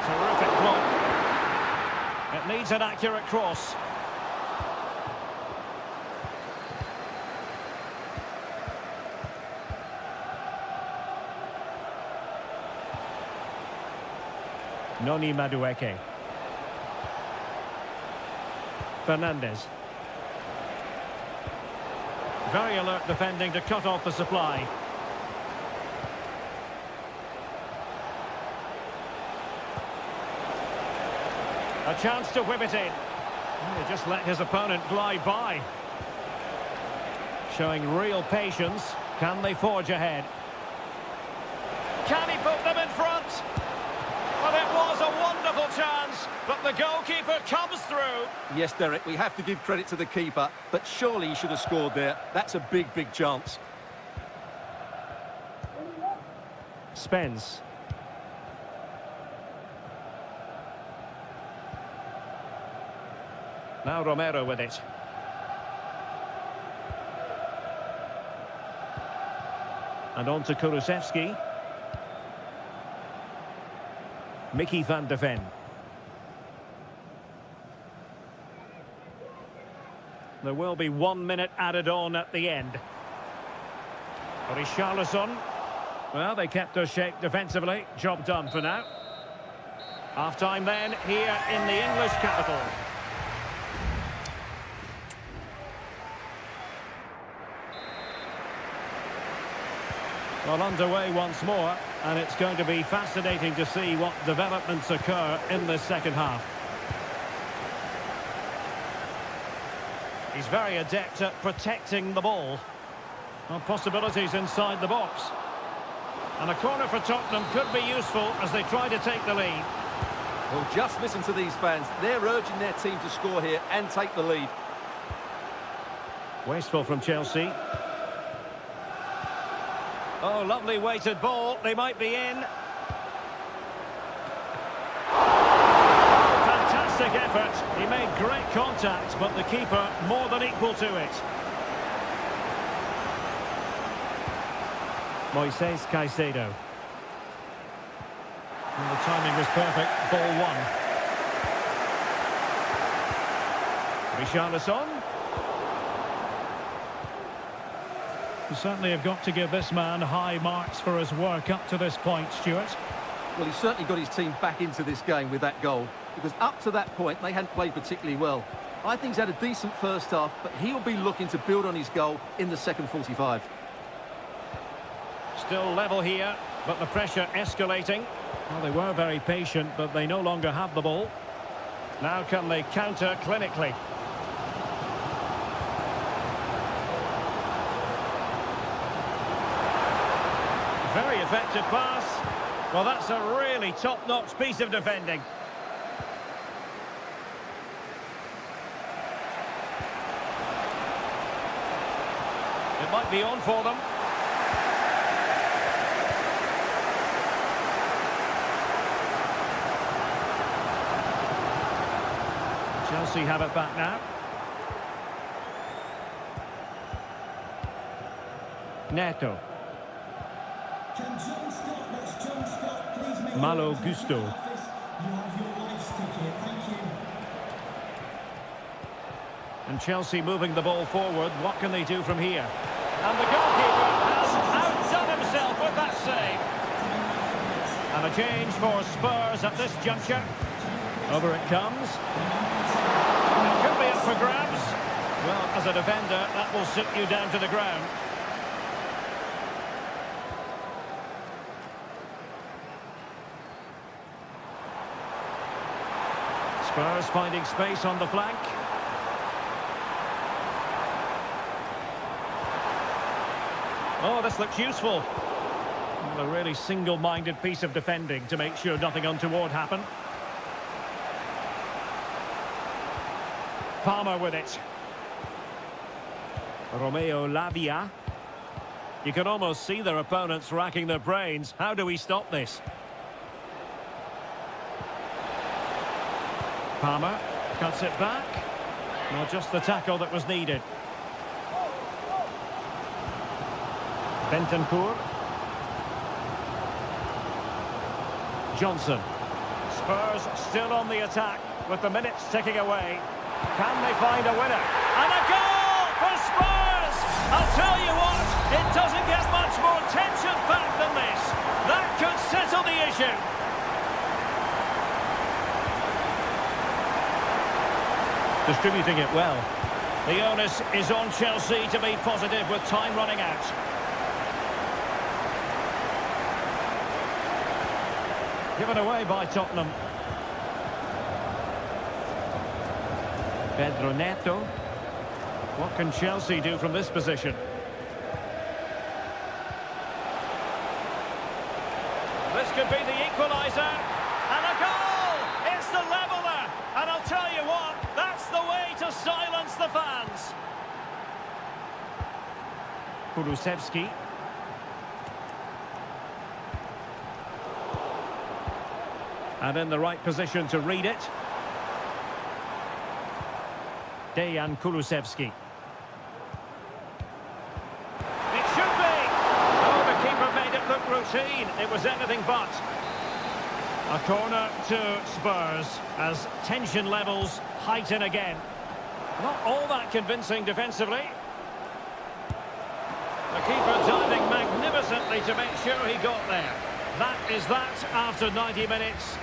Terrific block. It needs an accurate cross. Noni Madueke. Fernandez. Very alert defending to cut off the supply. A chance to whip it in. He just let his opponent glide by. Showing real patience. Can they forge ahead? Can he put them in front? Well, it was a wonderful chance, but the goalkeeper comes through. Yes, Derek, we have to give credit to the keeper, but surely he should have scored there. That's a big, big chance. Spence. Now Romero with it. And on to Kulusevski. Mickey van de Ven. There will be 1 minute added on at the end. Richarlison. Well, they kept their shape defensively. Job done for now. Half-time then, here in the English capital. Well, underway once more. and it's going to be fascinating to see what developments occur in this second half. He's very adept at protecting the ball. Well, possibilities inside the box. And a corner for Tottenham could be useful as they try to take the lead. Well, just listen to these fans. They're urging their team to score here and take the lead. Wasteful from Chelsea. Oh, lovely weighted ball. They might be in. Fantastic effort. He made great contact, but the keeper more than equal to it. Moises Caicedo. And the timing was perfect. Ball one. Richarlison. You certainly have got to give this man high marks for his work up to this point, Stuart. Well, he's certainly got his team back into this game with that goal, because up to that point, they hadn't played particularly well. I think he's had a decent first half, but he'll be looking to build on his goal in the second 45. Still level here, but the pressure escalating. Well, they were very patient, but they no longer have the ball. Now can they counter clinically? Very effective pass. Well, that's a really top-notch piece of defending. It might be on for them. Chelsea have it back now. Neto. Can John Scott, that's John Scott, please make Malo your way to the Gusto. office. You have your wife's ticket. Thank you. And Chelsea moving the ball forward. What can they do from here? And the goalkeeper has outdone himself with that save. And a change for Spurs at this juncture. Over it comes. It could be up for grabs. Well, as a defender, that will sit you down to the ground. Spurs finding space on the flank. Oh, this looks useful. Well, a really single-minded piece of defending to make sure nothing untoward happened. Palmer with it. Romeo Lavia. You can almost see their opponents racking their brains. How do we stop this? Palmer cuts it back. Well, just the tackle that was needed. Bentancur. Johnson. Spurs still on the attack with the minutes ticking away. Can they find a winner? And a goal for Spurs! I'll tell you what, it doesn't get much more tension-packed than this. That could settle the issue. Distributing it well. The onus is on Chelsea to be positive with time running out. Given away by Tottenham. Pedro Neto. What can Chelsea do from this position? This could be the equaliser. And a goal! It's the leveller. And I'll tell you what, that's the way to silence the fans. Kulusevski. And in the right position to read it. Dejan Kulusevski. It should be! Oh, the keeper made it look routine. It was anything but. A corner to Spurs as tension levels heighten again. Not all that convincing defensively. The keeper diving magnificently to make sure he got there. That is that after 90 minutes.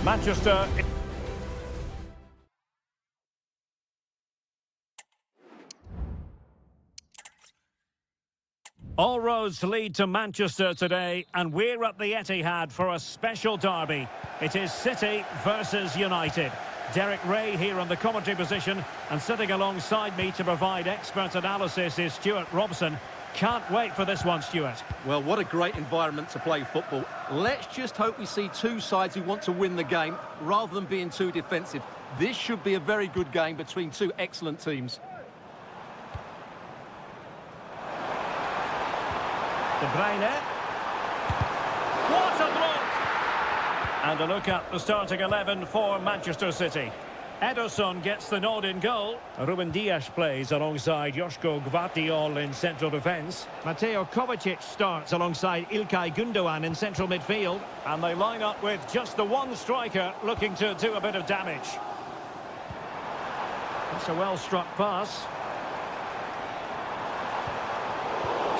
Manchester. All roads lead to Manchester today, and we're at the Etihad for a special derby. It is City versus United. Derek Ray here in the commentary position, and sitting alongside me to provide expert analysis is Stuart Robson. Can't wait for this one, Stuart. Well, what a great environment to play football. Let's just hope we see two sides who want to win the game rather than being too defensive. This should be a very good game between two excellent teams. De Bruyne. What a block! And a look at the starting 11 for Manchester City. Ederson gets the nod in goal. Ruben Dias plays alongside Joško Gvardiol in central defence. Mateo Kovacic starts alongside İlkay Gündoğan in central midfield. And they line up with just the one striker looking to do a bit of damage. It's a well-struck pass.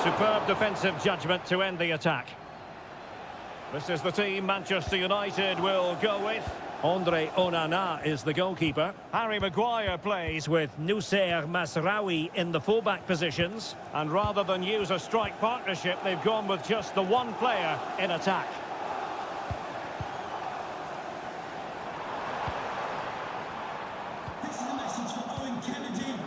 Superb defensive judgment to end the attack. This is the team Manchester United will go with. Andre Onana is the goalkeeper. Harry Maguire plays with Nussair Masraoui in the fullback positions. And rather than use a strike partnership, they've gone with just the one player in attack. This is a message for Owen Kennedy.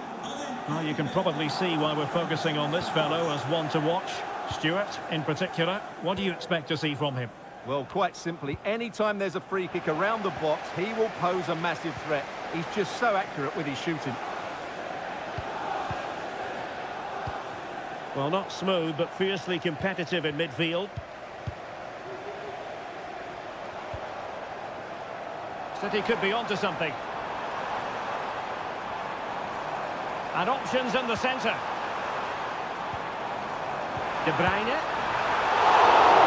Well, you can probably see why we're focusing on this fellow as one to watch. Stuart, in particular, what do you expect to see from him? Well, quite simply, anytime there's a free kick around the box, he will pose a massive threat. He's just so accurate with his shooting. Well, not smooth, but fiercely competitive in midfield. City could be onto something. And options in the centre. De Bruyne.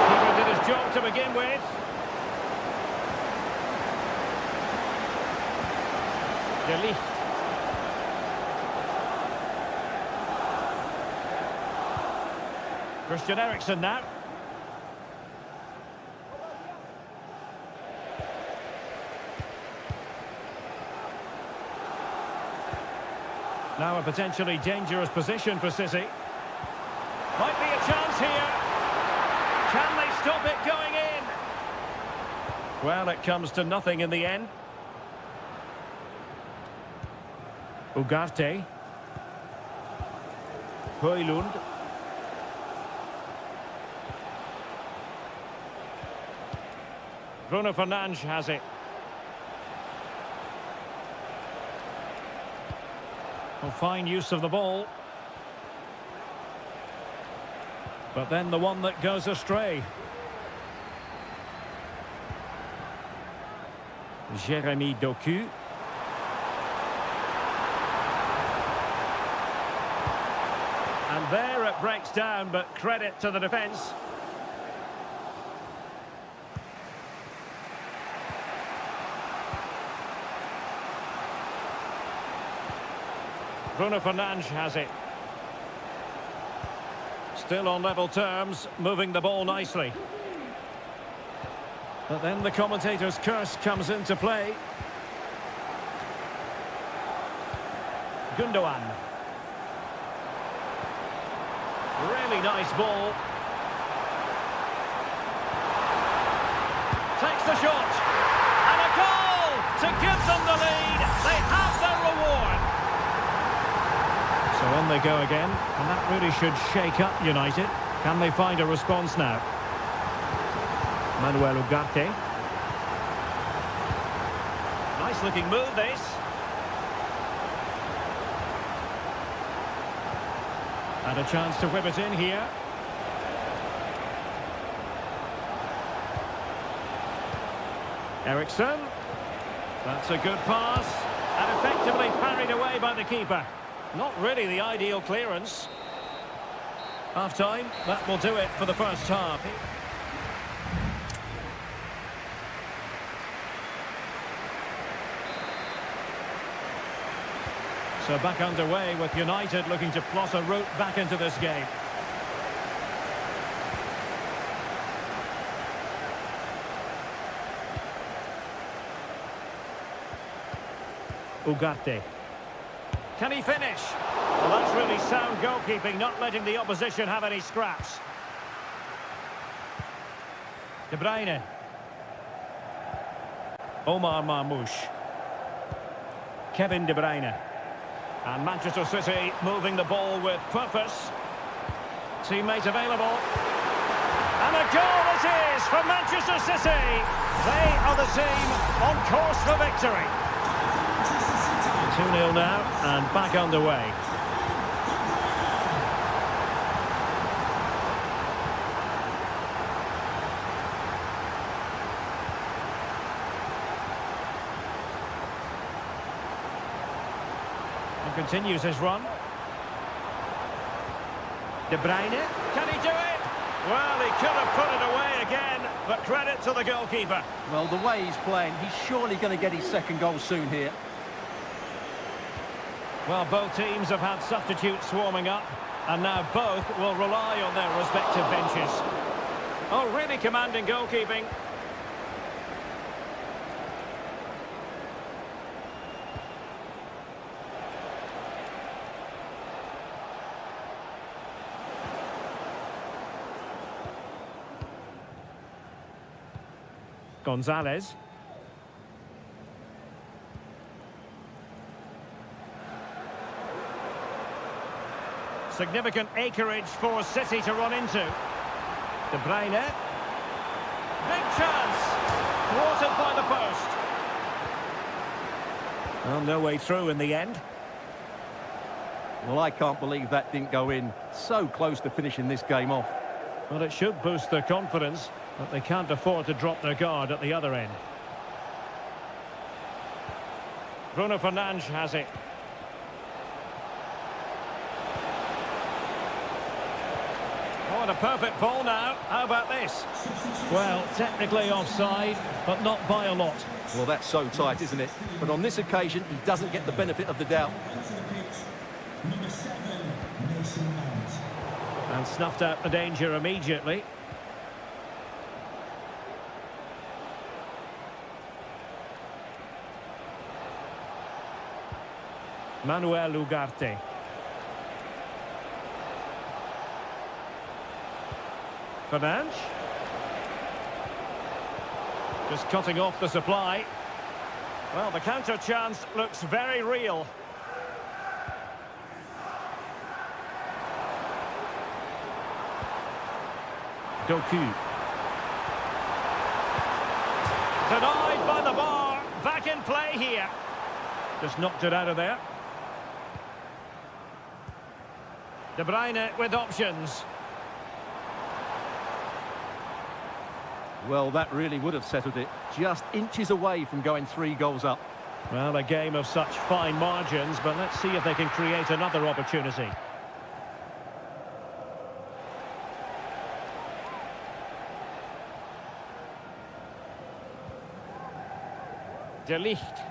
Keeper did his job to begin with. De Ligt. Christian Eriksen now. Now a potentially dangerous position for City. Might be a chance here. Can they stop it going in? Well, it comes to nothing in the end. Ugarte. Højlund. Bruno Fernandes has it. Well, fine use of the ball. But then the one that goes astray. Jeremy Doku. And there it breaks down, but credit to the defence. Bruno Fernandes has it. Still on level terms, moving the ball nicely. But then the commentator's curse comes into play. Gündoğan. Really nice ball. Takes the shot. And a goal to give them the lead. They have their reward. So on they go again, and that really should shake up United. Can they find a response now? Manuel Ugarte. Nice looking move, this. And a chance to whip it in here. Eriksen. That's a good pass. And effectively parried away by the keeper. Not really the ideal clearance. Half-time, that will do it for the first half. So back underway with United looking to plot a route back into this game. Ugarte. Can he finish? Well, that's really sound goalkeeping, not letting the opposition have any scraps. De Bruyne. Omar Marmoush. Kevin De Bruyne. And Manchester City moving the ball with purpose. Teammate available. And a goal it is for Manchester City. They are the team on course for victory. 2-0 now and back underway. And continues his run. De Bruyne, can he do it? Well, he could have put it away again, but credit to the goalkeeper. Well, the way he's playing, he's surely going to get his second goal soon here. Well, both teams have had substitutes swarming up, and now both will rely on their respective benches. Oh, really commanding goalkeeping. Gonzalez. Significant acreage for City to run into. De Bruyne. Big chance. Thwarted by the post. Well, no way through in the end. Well, I can't believe that didn't go in. So close to finishing this game off. Well, it should boost their confidence, but they can't afford to drop their guard at the other end. Bruno Fernandes has it. Oh, and a perfect ball now. How about this? Well, technically offside, but not by a lot. Well, that's so tight, isn't it? But on this occasion, he doesn't get the benefit of the doubt. Number 7, Mason Mount. And snuffed out the danger immediately. Manuel Ugarte. Fernandes. Just cutting off the supply. Well, the counter chance looks very real. Doku. Denied by the bar. Back in play here. Just knocked it out of there. De Bruyne with options. Well, that really would have settled it. Just inches away from going 3 goals up. Well, a game of such fine margins, but let's see if they can create another opportunity. De Ligt.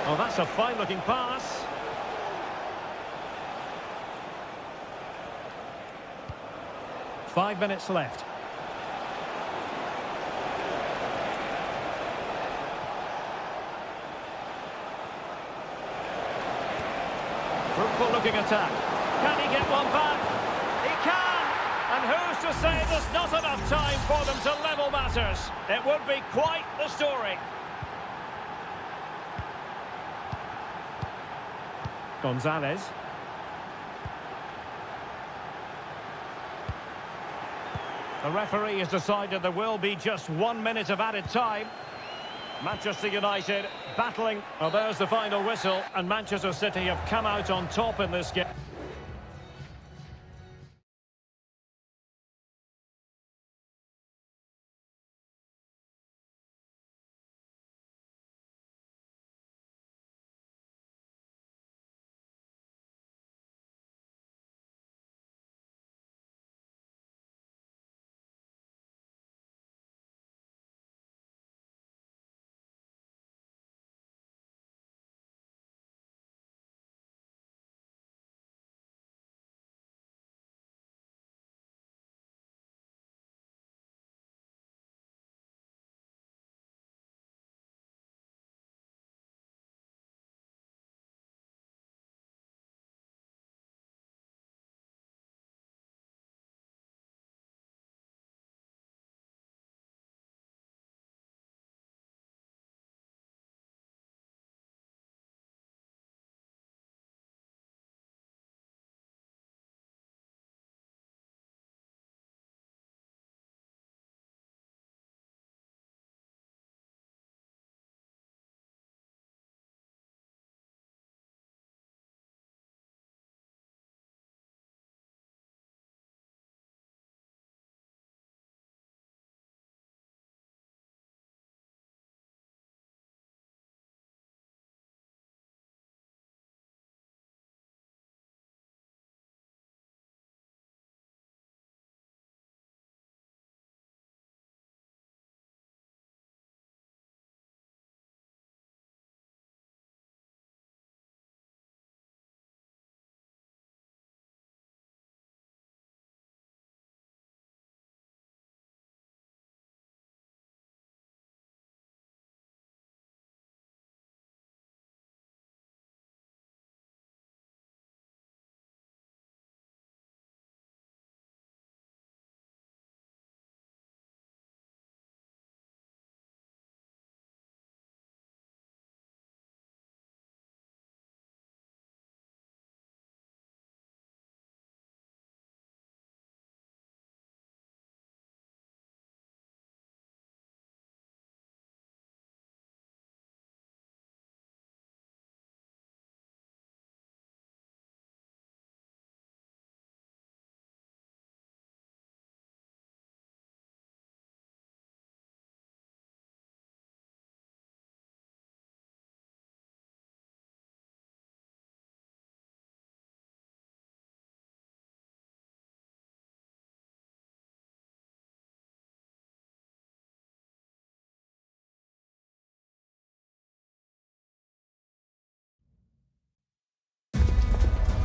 Oh, that's a fine-looking pass. Five minutes left. Fruitful looking attack. Can he get one back? He can! And who's to say there's not enough time for them to level matters? It would be quite the story. Gonzalez. The referee has decided there will be just 1 minute of added time. Manchester United battling. Well, there's the final whistle, and Manchester City have come out on top in this game.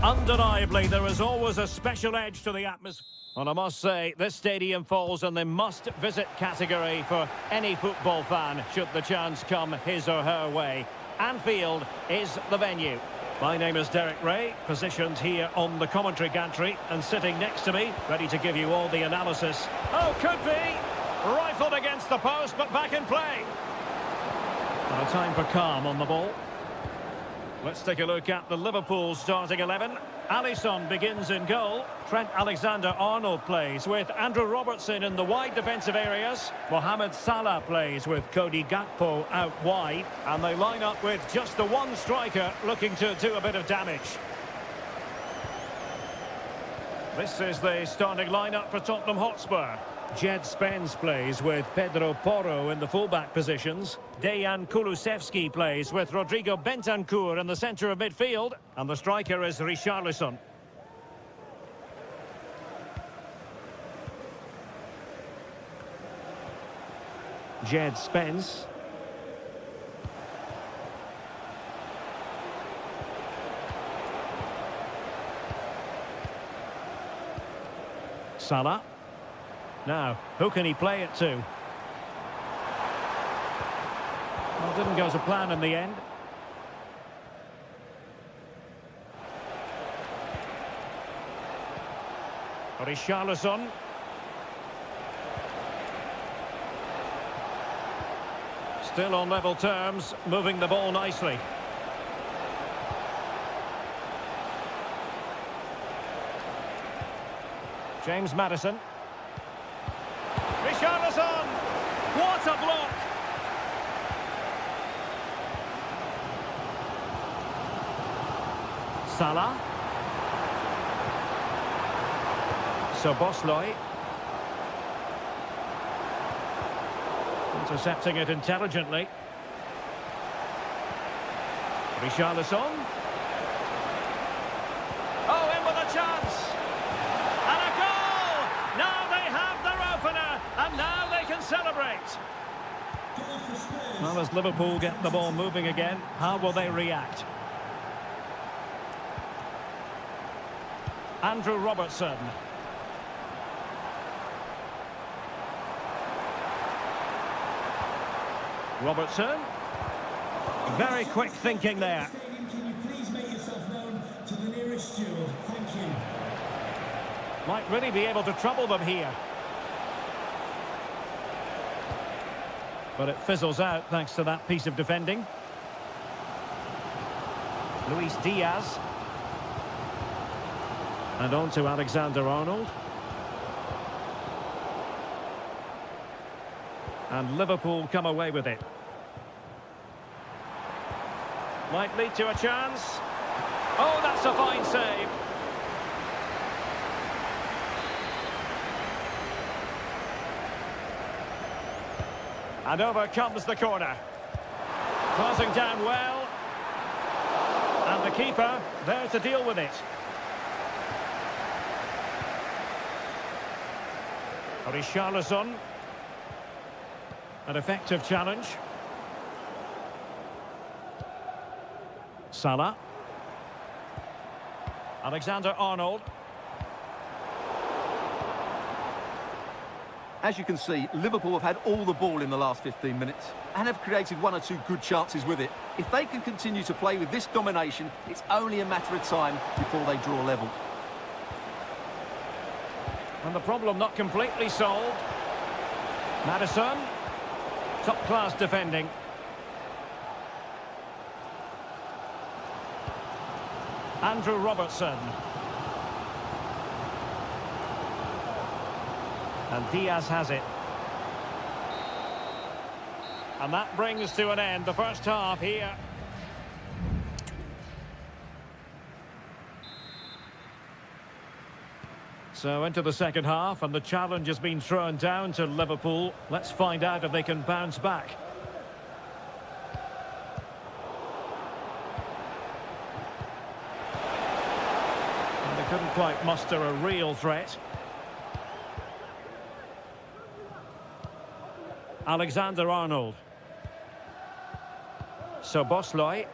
Undeniably, there is always a special edge to the atmosphere. And I must say, this stadium falls in the must-visit category for any football fan, should the chance come his or her way. Anfield is the venue. My name is Derek Ray, positioned here on the commentary gantry, and sitting next to me, ready to give you all the analysis. Oh, could be! Rifled against the post, but back in play. And a time for calm on the ball. Let's take a look at the Liverpool starting 11. Alisson begins in goal. Trent Alexander-Arnold plays with Andrew Robertson in the wide defensive areas. Mohamed Salah plays with Cody Gakpo out wide. And they line up with just the one striker looking to do a bit of damage. This is the starting lineup for Tottenham Hotspur. Jed Spence plays with Pedro Porro in the fullback positions. Dejan Kulusevski plays with Rodrigo Bentancur in the centre of midfield. And the striker is Richarlison. Jed Spence. Salah. Now, who can he play it to? Well, didn't go to plan in the end. Richarlison. Still on level terms, moving the ball nicely. James Maddison. Richarlison! What a block! Salah. Szoboszlai. Intercepting it intelligently. Richarlison. Oh, in with a chance! And a goal! Now they have their opener, and now they can celebrate. Well, as Liverpool get the ball moving again, how will they react? Andrew Robertson. Robertson. Very quick thinking there. Can you please make yourself known to the nearest steward? Thank you. Might really be able to trouble them here. But it fizzles out thanks to that piece of defending. Luis Diaz. And on to Alexander-Arnold. And Liverpool come away with it. Might lead to a chance. Oh, that's a fine save. And over comes the corner. Closing down well. And the keeper there to deal with it. Richarlison. An effective challenge. Salah. Alexander-Arnold. As you can see, Liverpool have had all the ball in the last 15 minutes and have created one or two good chances with it. If they can continue to play with this domination, it's only a matter of time before they draw level. And the problem not completely solved. Maddison. Top-class defending. Andrew Robertson. And Diaz has it. And that brings to an end the first half here. So into the second half, and the challenge has been thrown down to Liverpool. Let's find out if they can bounce back. And they couldn't quite muster a real threat. Alexander-Arnold. Szoboszlai.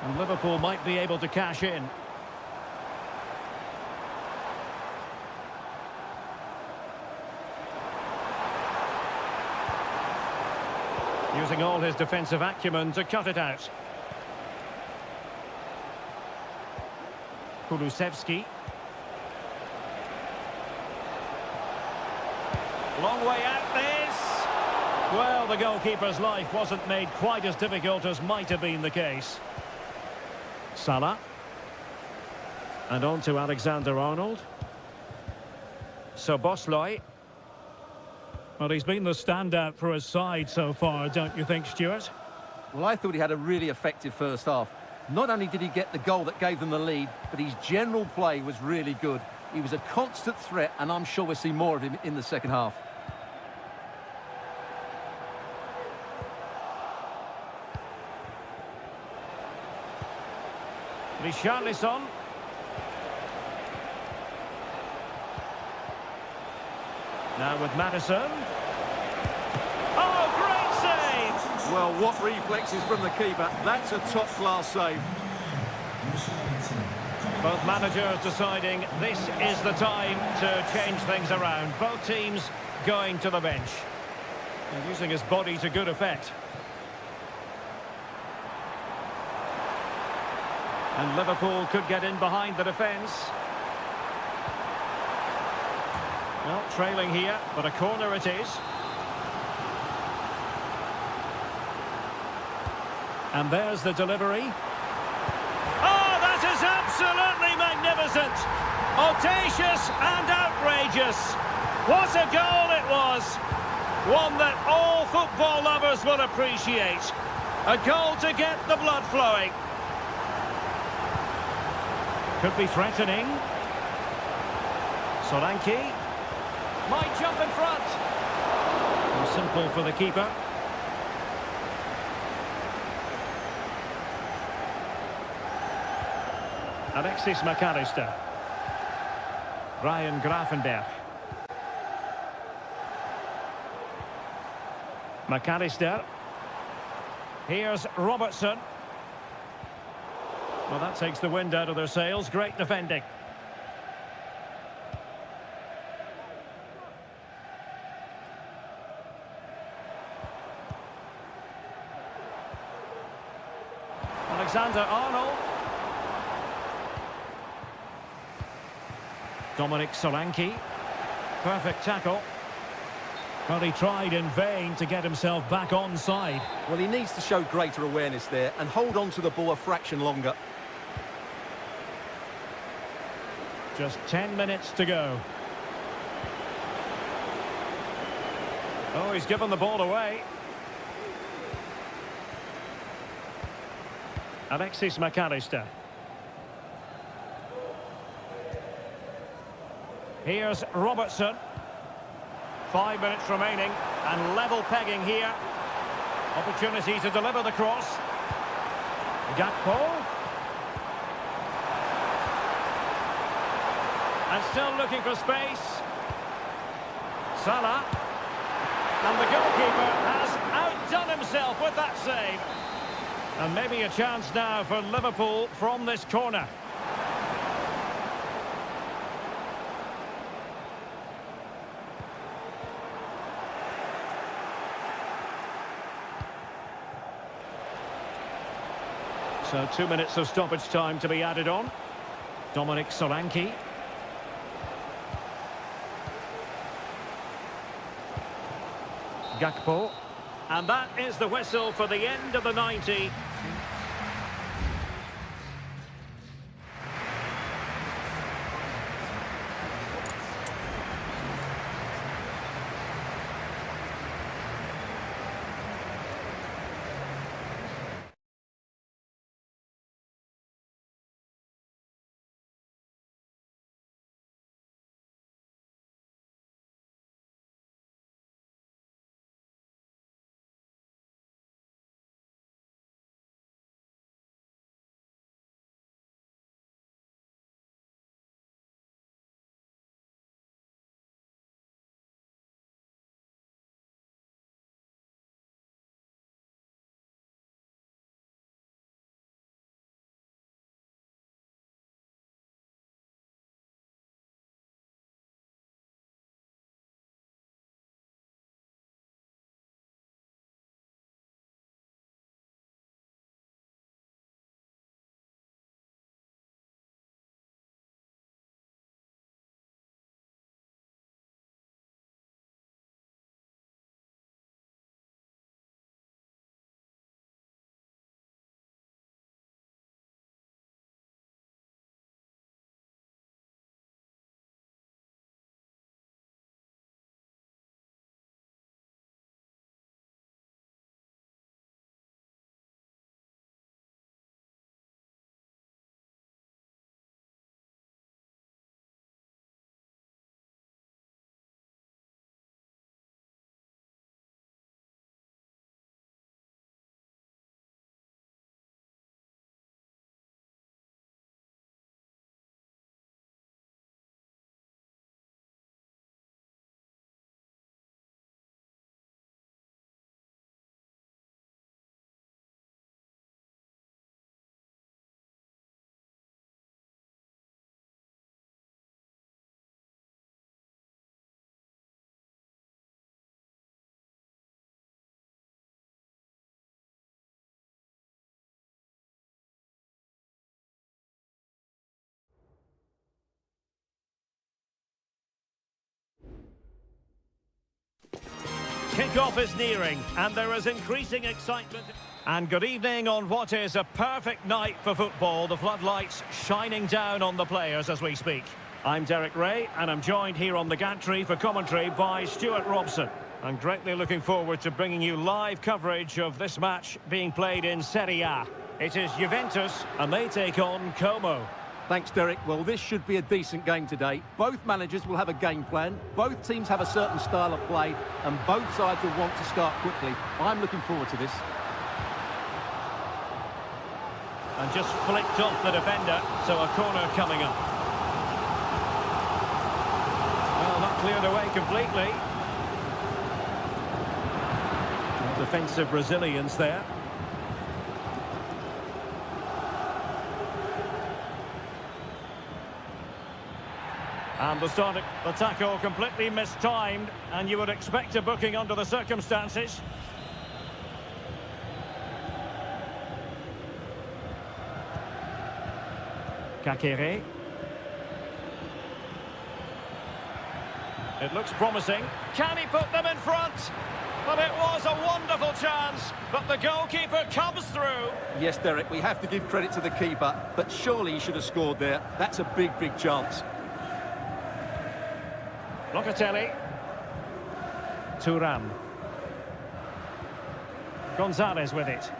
And Liverpool might be able to cash in. Using all his defensive acumen to cut it out. Kulusevski. Long way out this. Well, the goalkeeper's life wasn't made quite as difficult as might have been the case. Salah. And on to Alexander-Arnold. Szoboszlai. Well, he's been the standout for his side so far, don't you think, Stuart? Well, I thought he had a really effective first half. Not only did he get the goal that gave them the lead, but his general play was really good. He was a constant threat, and I'm sure we'll see more of him in the second half. Richarlison. Now with Maddison. Oh, great save! Well, what reflexes from the keeper. That's a top-class save. Both managers deciding this is the time to change things around. Both teams going to the bench. And using his body to good effect. And Liverpool could get in behind the defence. Well, trailing here, but a corner it is. And there's the delivery. Oh, that is absolutely magnificent! Audacious and outrageous. What a goal it was! One that all football lovers will appreciate. A goal to get the blood flowing. Could be threatening. Solanke. Might jump in front. And simple for the keeper. Alexis McAllister. Ryan Gravenberch. McAllister. Here's Robertson. Well, that takes the wind out of their sails. Great defending. Alexander-Arnold. Dominic Solanke. Perfect tackle. But he tried in vain to get himself back onside. Well, he needs to show greater awareness there and hold on to the ball a fraction longer. Just 10 minutes to go. Oh, he's given the ball away. Alexis McAllister. Here's Robertson. 5 minutes remaining and level pegging here. Opportunity to deliver the cross. Gakpo. And still looking for space. Salah. And the goalkeeper has outdone himself with that save. And maybe a chance now for Liverpool from this corner. So 2 minutes of stoppage time to be added on. Dominic Solanke. Gakpo. And that is the whistle for the end of the 90. Kick-off is nearing, and there is increasing excitement. And good evening on what is a perfect night for football. The floodlights shining down on the players as we speak. I'm Derek Ray, and I'm joined here on the gantry for commentary by Stuart Robson. I'm greatly looking forward to bringing you live coverage of this match being played in Seria. It is Juventus, and they take on Como. Thanks, Derek. Well, this should be a decent game today. Both managers will have a game plan. Both teams have a certain style of play, and both sides will want to start quickly. I'm looking forward to this. And just flicked off the defender, so a corner coming up. Well, not cleared away completely. Defensive resilience there. And the start of the tackle completely mistimed, and you would expect a booking under the circumstances. Kakere. It looks promising. Can he put them in front? But it was a wonderful chance, but the goalkeeper comes through. Yes, Derek, we have to give credit to the keeper, but surely he should have scored there. That's a big, big chance. Locatelli. Thuram. Gonzalez with it.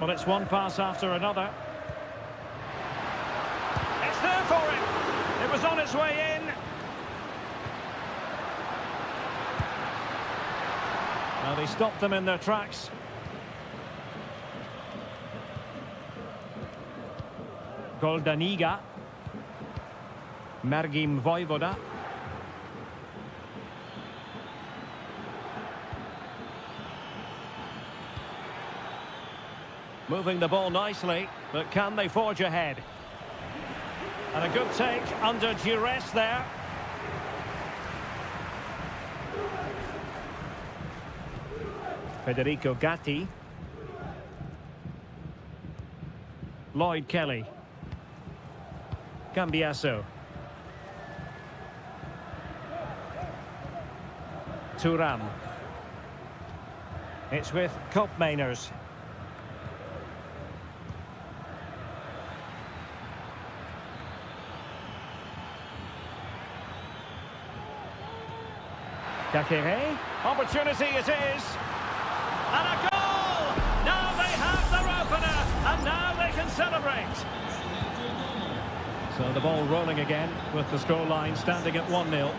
Well, it's one pass after another. It's there for him. It was on its way in. Well, they stopped them in their tracks. Goldaniga. Mergim Vojvoda. Moving the ball nicely, but can they forge ahead? And a good take under duress there. Federico Gatti. Lloyd Kelly. Cambiasso. Thuram. It's with Koopmeiners. Kakere. Opportunity it is. And a goal! Now they have their opener, and now they can celebrate. So the ball rolling again with the scoreline standing at 1-0.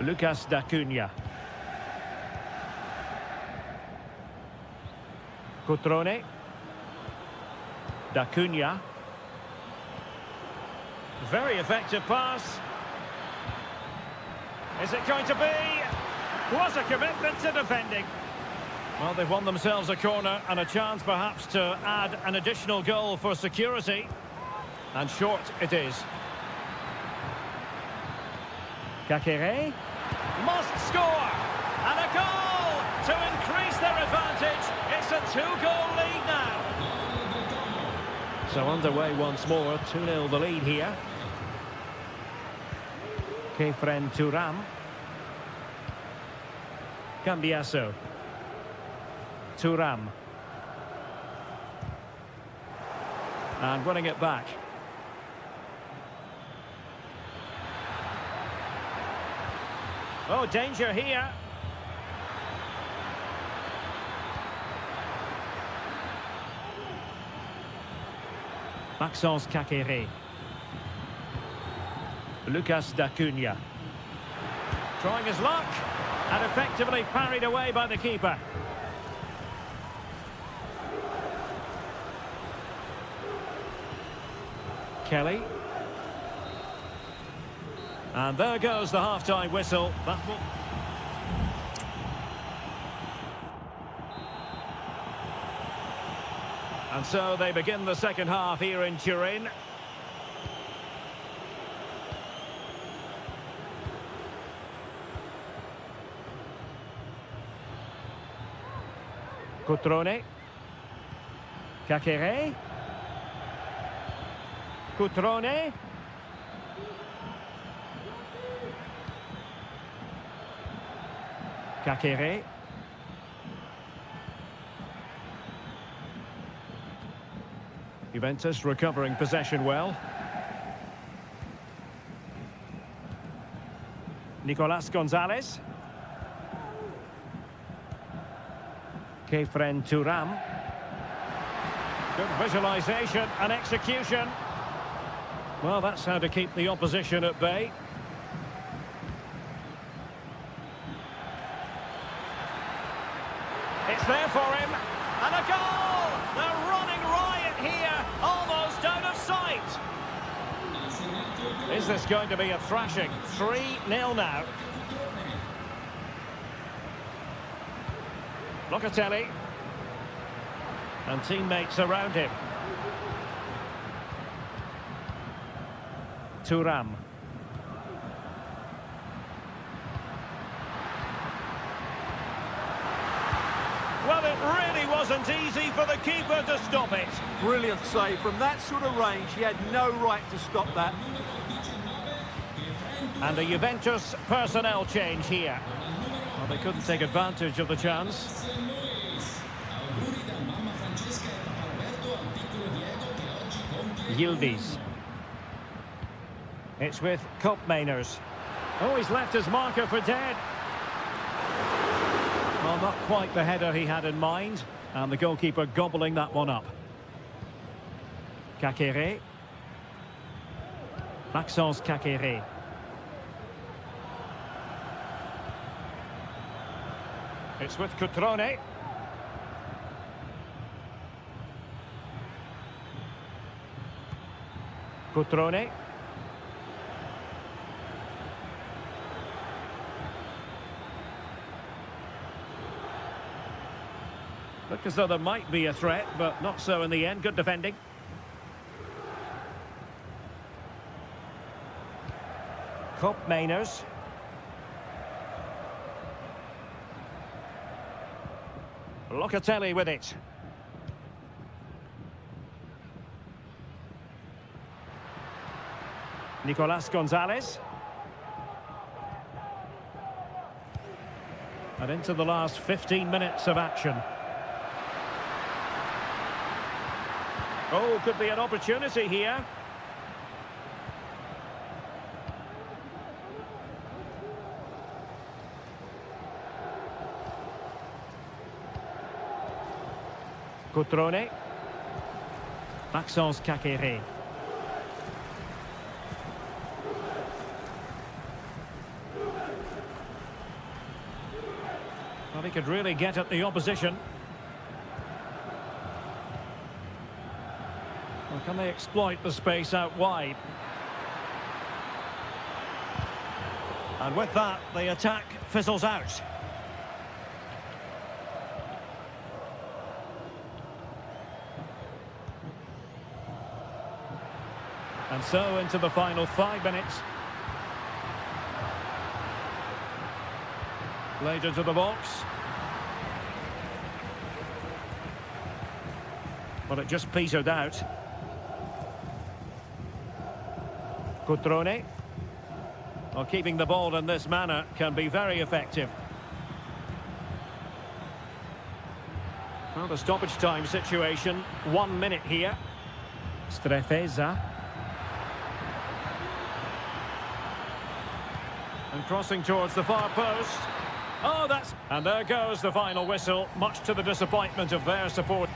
Lucas D'Acunha. Cutrone. D'Acunha. Very effective pass. Is it going to be? Was a commitment to defending. Well, they've won themselves a corner and a chance perhaps to add an additional goal for security. And short it is. Kakere. Must score. And a goal to increase their advantage. It's a 2-goal lead now. So underway once more. 2-0 the lead here. Kefren Thuram. Cambiasso. Thuram. And winning it back. Oh, danger here. Maxence Kakere. Lucas D'Acunha. Trying his luck. And effectively parried away by the keeper. Kelly. And there goes the half-time whistle. That will... And so they begin the second half here in Turin. Cutrone. Kakere. Cutrone. Kakere. Juventus recovering possession well. Nicolas Gonzalez. Kefren Turam. Good visualisation and execution. Well, that's how to keep the opposition at bay. It's there for him. And a goal! They're running riot here, almost out of sight. Is this going to be a thrashing? 3-0 now. Locatelli. And teammates around him. Turam. Well, it really wasn't easy for the keeper to stop it. Brilliant save. From that sort of range, he had no right to stop that. And a Juventus personnel change here. Well, they couldn't take advantage of the chance. Yildiz. It's with Koopmeiners. Oh, he's left his marker for dead. Well, not quite the header he had in mind. And the goalkeeper gobbling that one up. Kakere. Maxence Kakere. It's with Cutrone. Cutrone. Looked as though there might be a threat, but not so in the end. Good defending. Koopmeiners. Locatelli with it. Nicolas Gonzalez. And into the last 15 minutes of action. Oh, could be an opportunity here. Cutrone. Maxence Kakere. Well, he could really get at the opposition. Well, can they exploit the space out wide? And with that, the attack fizzles out. And so into the final 5 minutes. Played into the box. But it just petered out. Cutrone. Well, keeping the ball in this manner can be very effective. Well, the stoppage time situation, 1 minute here. Strefeza. And crossing towards the far post. Oh, that's... And there goes the final whistle, much to the disappointment of their support.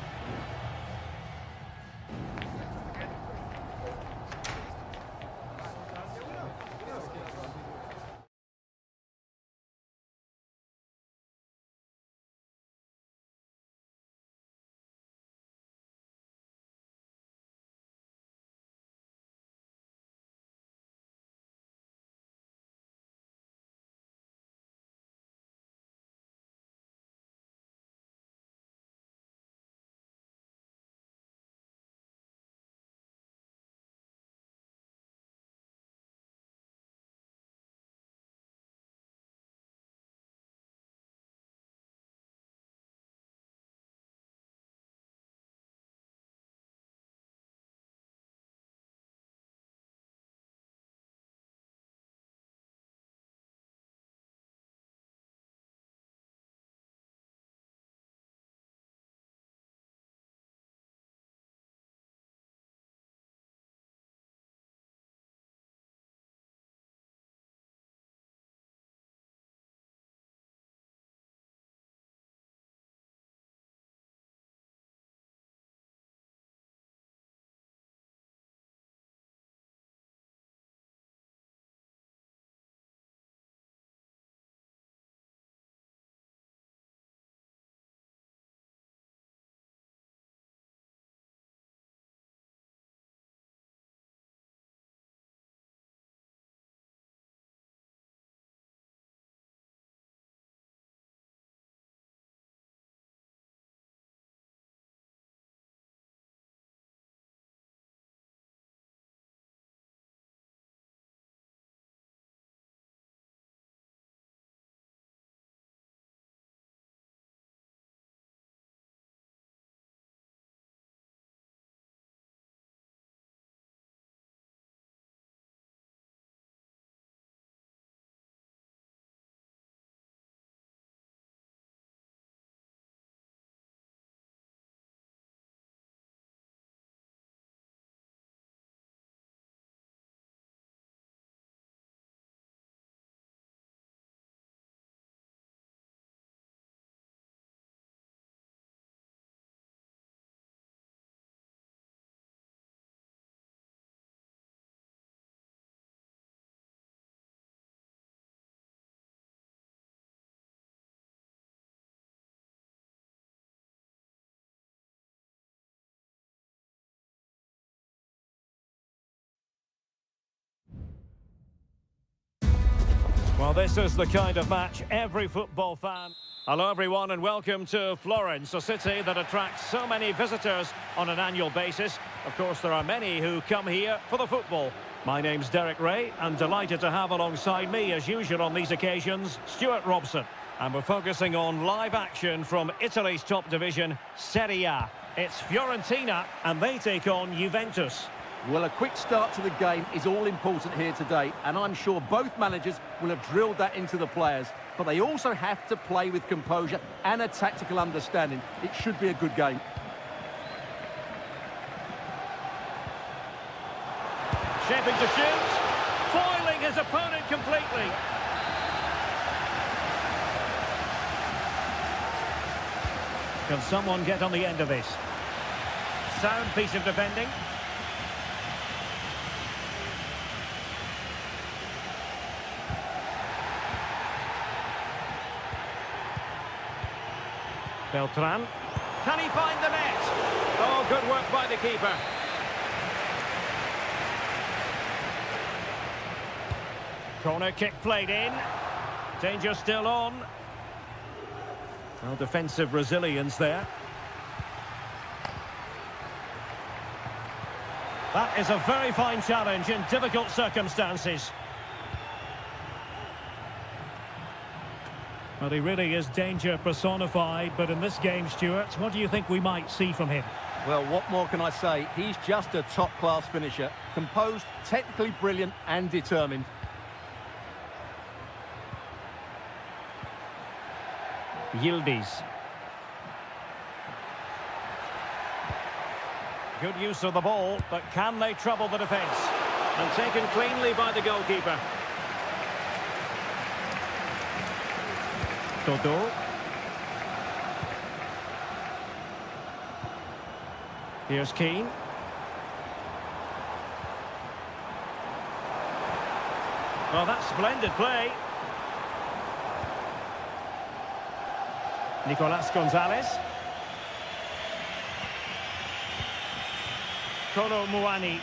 Well, this is the kind of match every football fan... Hello, everyone, and welcome to Florence, a city that attracts so many visitors on an annual basis. Of course, there are many who come here for the football. My name's Derek Ray, and delighted to have alongside me, as usual on these occasions, Stuart Robson. And we're focusing on live action from Italy's top division, Seria. It's Fiorentina, and they take on Juventus. Well, a quick start to the game is all important here today, and I'm sure both managers will have drilled that into the players. But they also have to play with composure and a tactical understanding. It should be a good game. Shaping to shoot, foiling his opponent completely. Can someone get on the end of this? Sound piece of defending. Beltran. Can he find the net? Oh, good work by the keeper. Corner kick played in. Danger still on. Well, defensive resilience there. That is a very fine challenge in difficult circumstances. Well, he really is danger personified, but in this game, Stuart, what do you think we might see from him? Well, what more can I say? He's just a top-class finisher. Composed, technically brilliant and determined. Yildiz. Good use of the ball, but can they trouble the defence? And taken cleanly by the goalkeeper. Dodo. Here's Keane. Well, that's splendid play. Nicolas Gonzalez. Kolo Muani.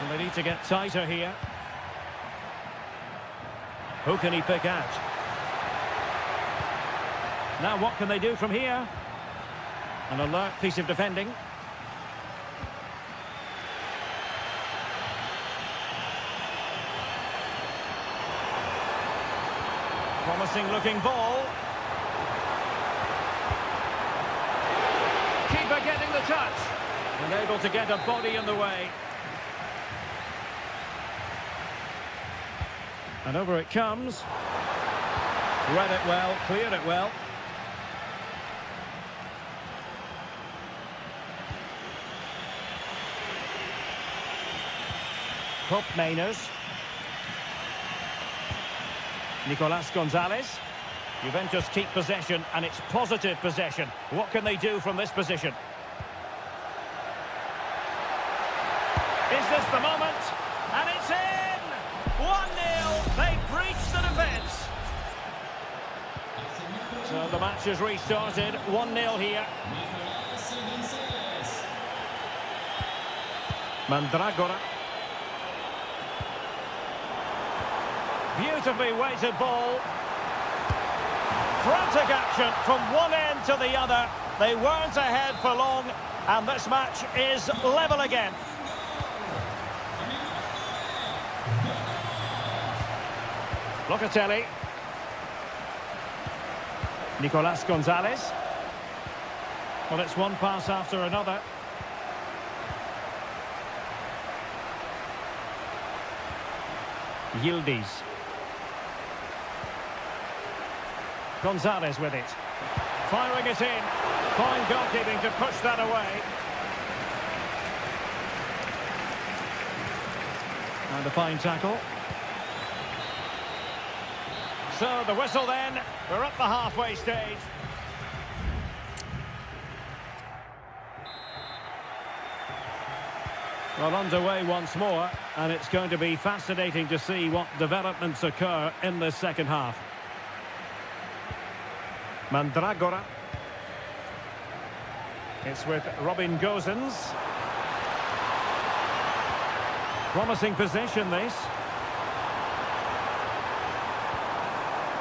And they need to get tighter here. Who can he pick out? Now what can they do from here? An alert piece of defending. Promising looking ball. Keeper getting the touch. And able to get a body in the way. And over it comes. Read it well, cleared it well. Cup Mainers. Nicolas Gonzalez. Juventus keep possession, and it's positive possession. What can they do from this position? Is this the moment? And it's in! 1-0. They breached the defence. So the match has restarted. 1-0 here. Mandragora. Beautifully weighted ball. Frantic action from one end to the other. They weren't ahead for long, and this match is level again. Locatelli. Nicolas Gonzalez. Well, it's one pass after another. Yildiz. Gonzalez with it. Firing it in. Fine goalkeeping to push that away. And a fine tackle. So the whistle then. We're at the halfway stage. Well, underway once more, and it's going to be fascinating to see what developments occur in this second half. Mandragora. It's with Robin Gosens. Promising possession, this.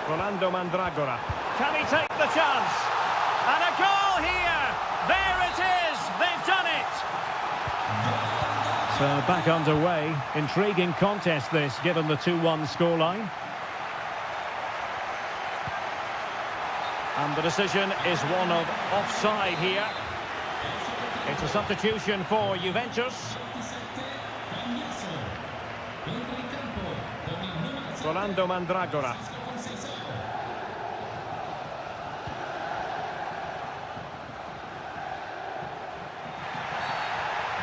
Rolando Mandragora. Can he take the chance? And a goal here! There it is! They've done it! So back underway. Intriguing contest this, given the 2-1 scoreline. And the decision is one of offside here. It's a substitution for Juventus. Rolando Mandragora.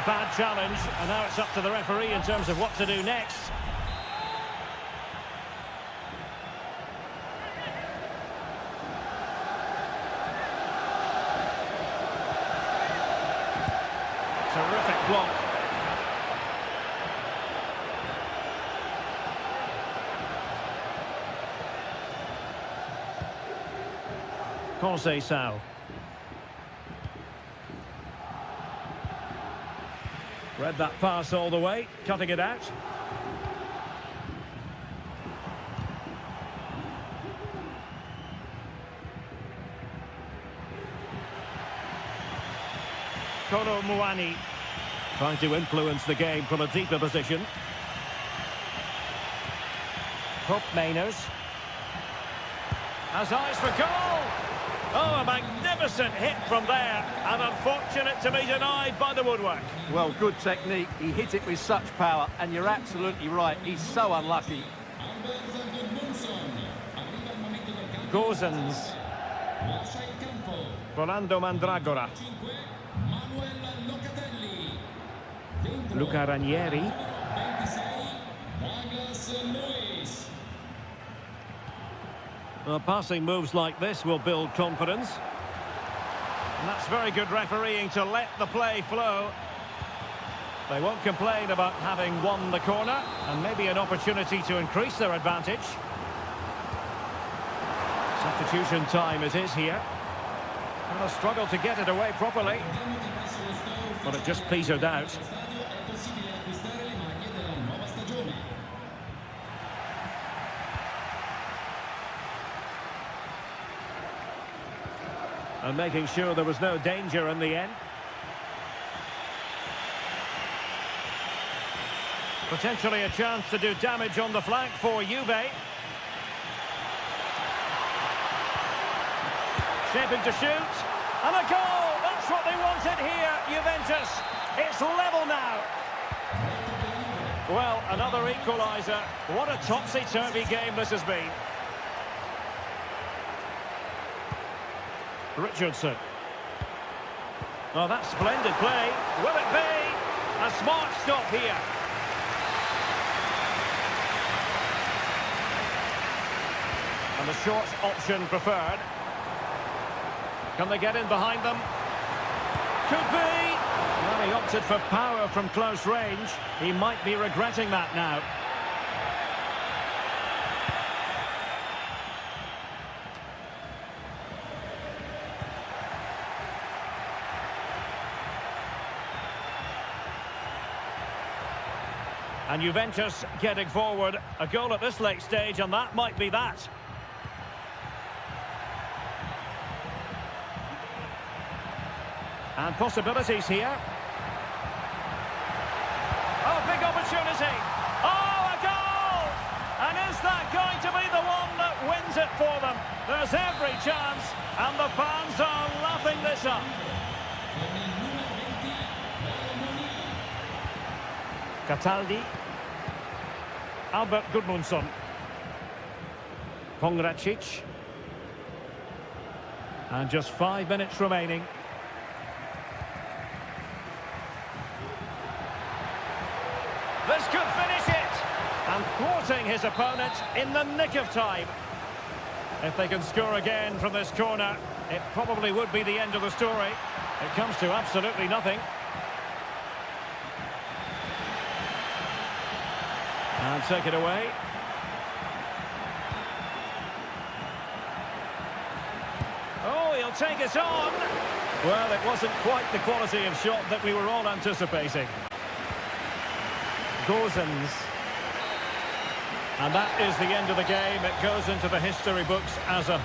Bad challenge, and now it's up to the referee in terms of what to do next. Terrific block. Conceição. Read that pass all the way, cutting it out. Kolo Muani trying to influence the game from a deeper position. Hope Mainers has eyes for goal. Oh, a magnificent hit from there, and unfortunate to be denied by the woodwork. Well, good technique. He hit it with such power, and you're absolutely right. He's so unlucky. Gozens. Rolando Mandragora. Luca Ranieri. Well, passing moves like this will build confidence. And that's very good refereeing to let the play flow. They won't complain about having won the corner, and maybe an opportunity to increase their advantage. Substitution time it is here. And a struggle to get it away properly. But it just petered out. And making sure there was no danger in the end. Potentially a chance to do damage on the flank for Juve. Shaping to shoot. And a goal! That's what they wanted here, Juventus. It's level now. Well, another equaliser. What a topsy-turvy game this has been. Richardson. Oh, that's splendid play. Will it be? A smart stop here. And the short option preferred. Can they get in behind them? Could be. Well, he opted for power from close range. He might be regretting that now. And Juventus getting forward. A goal at this late stage, and that might be that. And possibilities here. Oh, big opportunity. Oh, a goal! And is that going to be the one that wins it for them? There's every chance, and the fans are lapping this up. Cataldi. Albert Gudmundsson. Pongracic. And just 5 minutes remaining. This could finish it! And thwarting his opponent in the nick of time. If they can score again from this corner, it probably would be the end of the story. It comes to absolutely nothing. And take it away. Oh, he'll take it on. Well, it wasn't quite the quality of shot that we were all anticipating. Gozens. And that is the end of the game. It goes into the history books as a...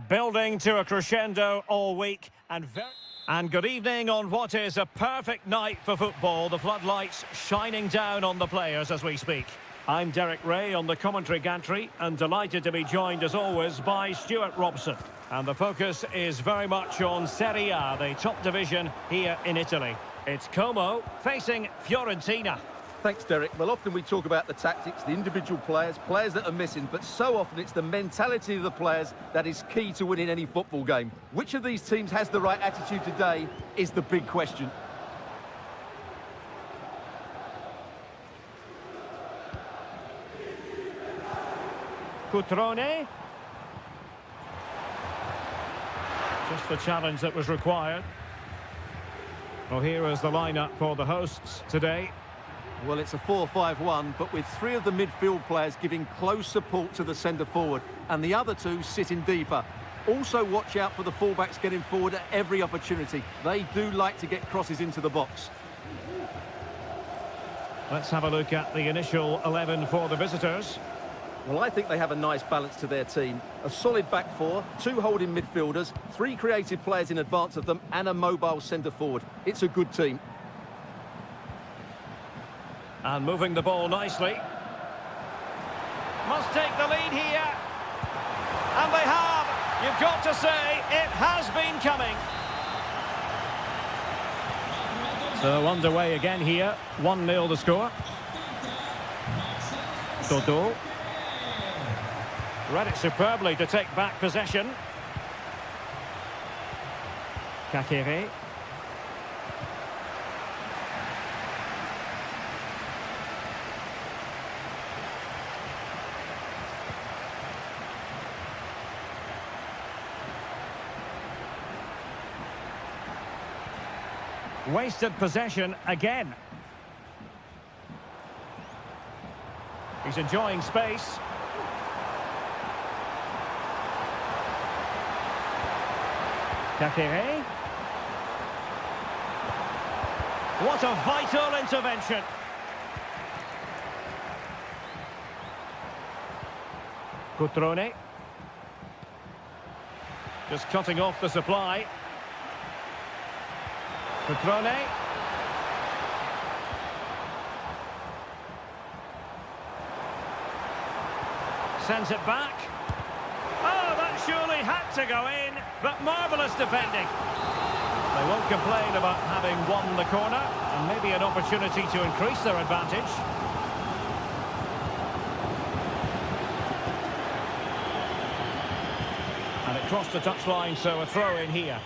Building to a crescendo all week and good evening on what is a perfect night for football. The floodlights shining down on the players as we speak. I'm Derek Ray on the commentary gantry and delighted to be joined as always by Stuart Robson. And the focus is very much on Seria, the top division here in Italy. It's Como facing Fiorentina. Thanks, Derek. Well, often we talk about the tactics, the individual players that are missing, but so often it's the mentality of the players that is key to winning any football game. Which of these teams has the right attitude today is the big question. Cutrone. Just the challenge that was required. Well, here is the lineup for the hosts today. Well, it's a 4-5-1, but with three of the midfield players giving close support to the centre-forward, and the other two sitting deeper. Also watch out for the fullbacks getting forward at every opportunity. They do like to get crosses into the box. Let's have a look at the initial 11 for the visitors. Well, I think they have a nice balance to their team. A solid back four, two holding midfielders, three creative players in advance of them, and a mobile centre-forward. It's a good team. And moving the ball nicely. Must take the lead here. And they have. You've got to say, it has been coming. So underway again here. 1-0 the score. Dodo. Read it superbly to take back possession. Kakere. Wasted possession again. He's enjoying space. Kakere. What a vital intervention. Cutrone. Just cutting off the supply. Cutrone. Sends it back. Oh, that surely had to go in, but marvellous defending. They won't complain about having won the corner, and maybe an opportunity to increase their advantage. And it crossed the touchline, so a throw in here.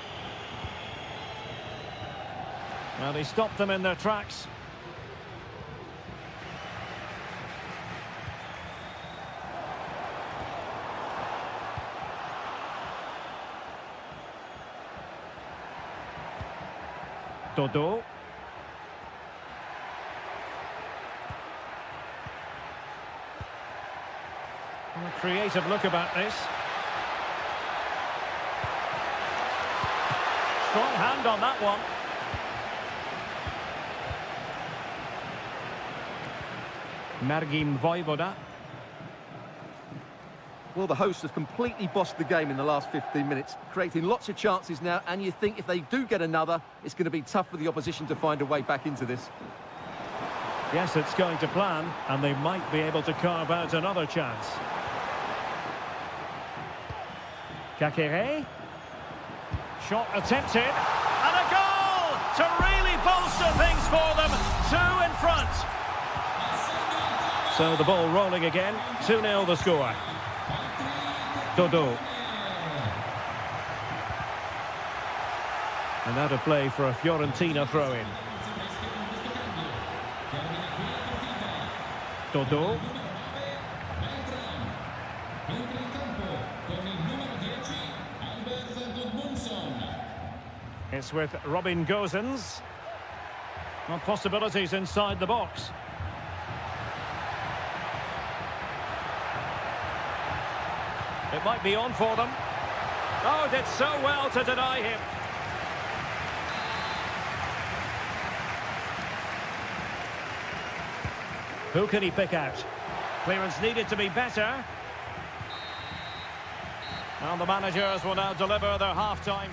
Well, they stopped them in their tracks. Dodo. A creative look about this. Strong hand on that one. Margim Vojvoda. Well, the hosts have completely bossed the game in the last 15 minutes, creating lots of chances now, and you think if they do get another, it's going to be tough for the opposition to find a way back into this. Yes, it's going to plan, and they might be able to carve out another chance. Kakere. Shot attempted, and a goal to really bolster things for them. 2 in front. So the ball rolling again. 2-0 the score. Dodo. And out of play for a Fiorentina throw-in. Dodo. It's with Robin Gosens. Well, possibilities inside the box. It might be on for them. Oh, did so well to deny him. Who can he pick out? Clearance needed to be better. And the managers will now deliver their half-time.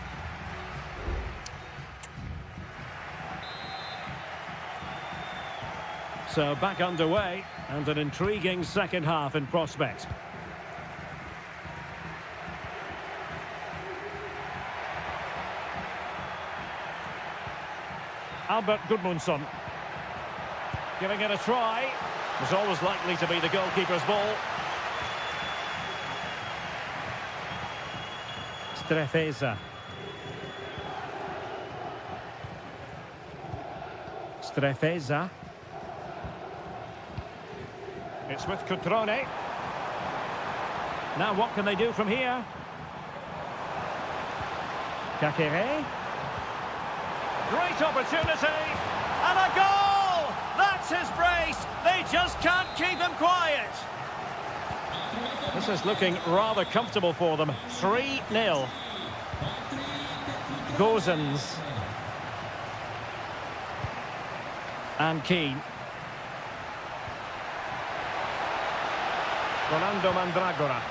So back underway, and an intriguing second half in prospect. Albert Gudmundsson giving it a try. Was always likely to be the goalkeeper's ball. Strefeza. Strefeza. It's with Cutrone. Now what can they do from here? Kakere. Great opportunity, and a goal! That's his brace. They just can't keep him quiet. This is looking rather comfortable for them. 3-0. Gosens. And Keane. Rolando Mandragora.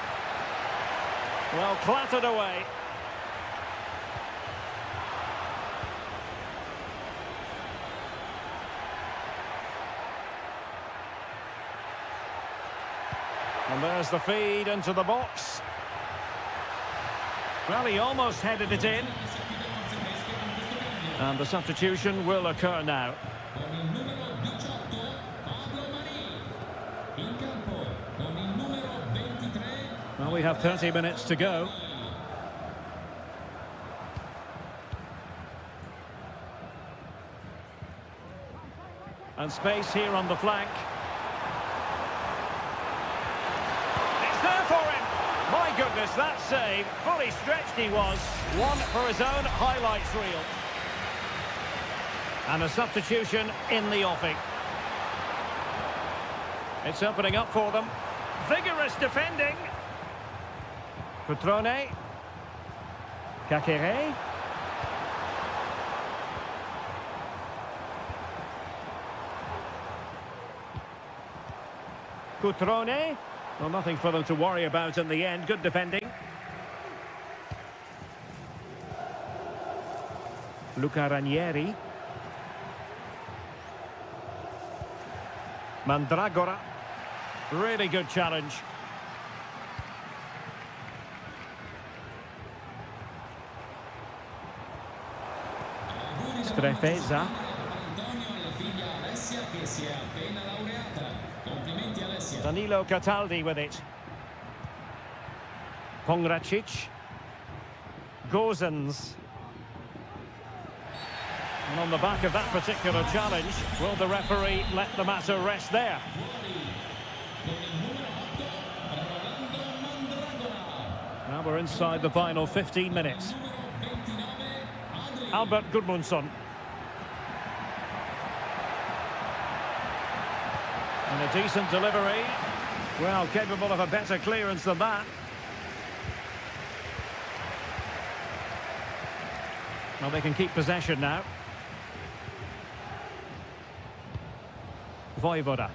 Well, clattered away. And there's the feed into the box. Well, he almost headed it in. And the substitution will occur now. Well, we have 30 minutes to go. And space here on the flank. My goodness, that save. Fully stretched he was. One for his own highlights reel. And a substitution in the offing. It's opening up for them. Vigorous defending. Cutrone. Kakere. Cutrone. Well, nothing for them to worry about in the end. Good defending. Luca Ranieri. Mandragora. Really good challenge. Strefeza. Danilo Cataldi with it. Pongracic. Gosens. And on the back of that particular challenge, will the referee let the matter rest there? Now we're inside the final 15 minutes. Albert Gudmundsson. And a decent delivery. Well, capable of a better clearance than that. Well, they can keep possession now. Vojvoda.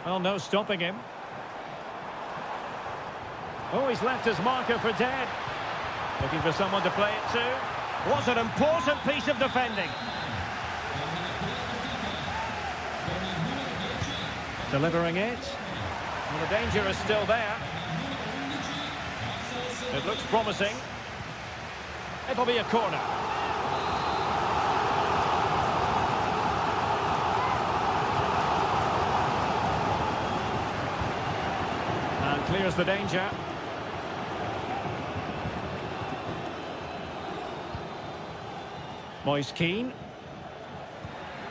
Well, no stopping him. Oh, he's left his marker for dead. Looking for someone to play it to. What an important piece of defending. Delivering it. Well, the danger is still there. It looks promising. It'll be a corner. And clears the danger. Moise Keane.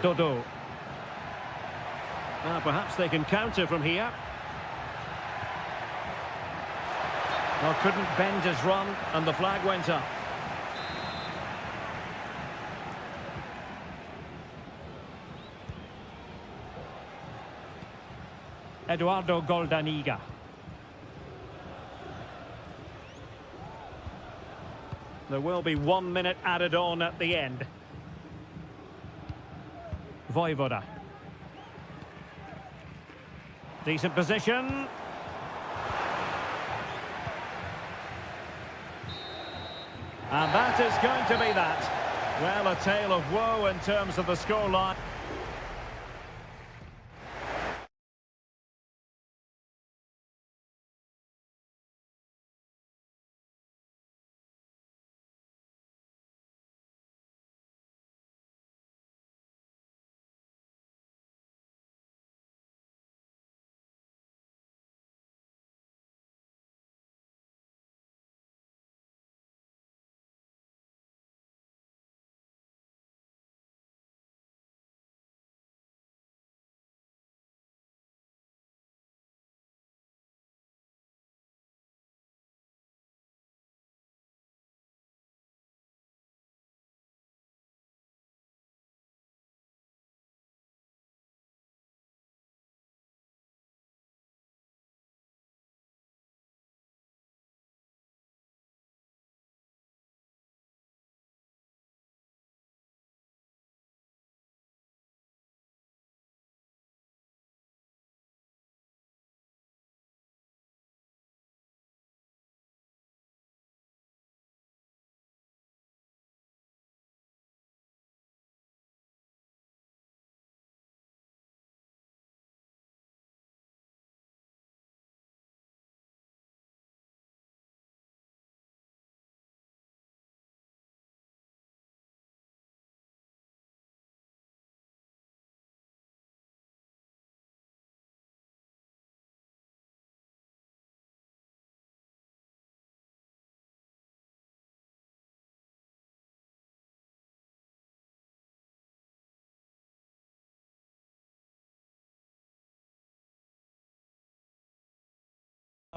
Dodo. Now perhaps they can counter from here. Well, couldn't bend his run, and the flag went up. Eduardo Goldaniga. There will be 1 minute added on at the end. Vojvoda. Decent position. And that is going to be that. Well, a tale of woe in terms of the scoreline.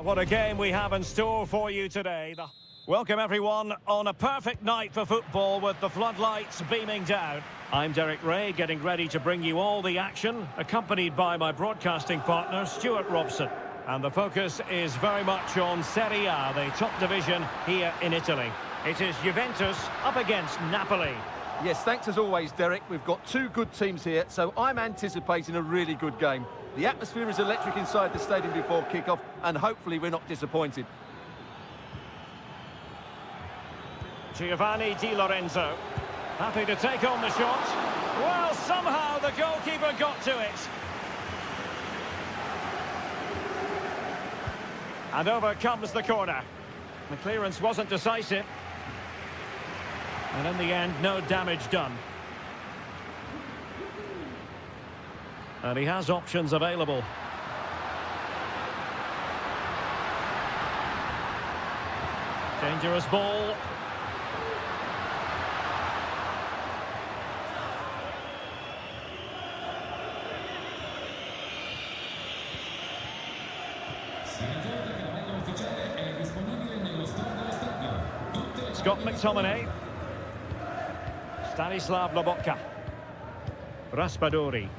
What a game we have in store for you today. Welcome everyone on a perfect night for football with the floodlights beaming down. I'm Derek Ray, getting ready to bring you all the action, accompanied by my broadcasting partner, Stuart Robson. And the focus is very much on Seria, the top division here in Italy. It is Juventus up against Napoli. Yes, thanks as always, Derek. We've got two good teams here, so I'm anticipating a really good game. The atmosphere is electric inside the stadium before kick-off, and hopefully we're not disappointed. Giovanni Di Lorenzo, happy to take on the shot. Well, somehow the goalkeeper got to it. And over comes the corner. The clearance wasn't decisive. And in the end, no damage done. And he has options available. Dangerous ball. Scott McTominay. Stanislav Lobotka. Raspadori.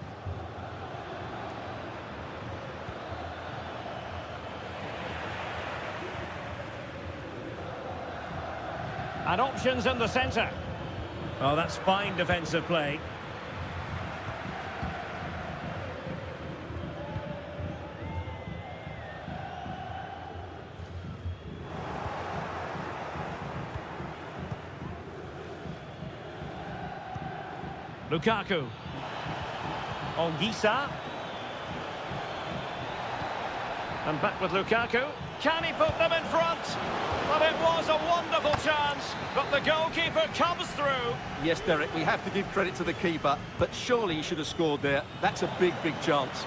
And options in the centre. Oh, that's fine defensive play. Lukaku. Ongisa. And back with Lukaku. Can he put them in front? But it was a wonderful chance. But the goalkeeper comes through. Yes, Derek, we have to give credit to the keeper, but surely he should have scored there. That's a big, big chance.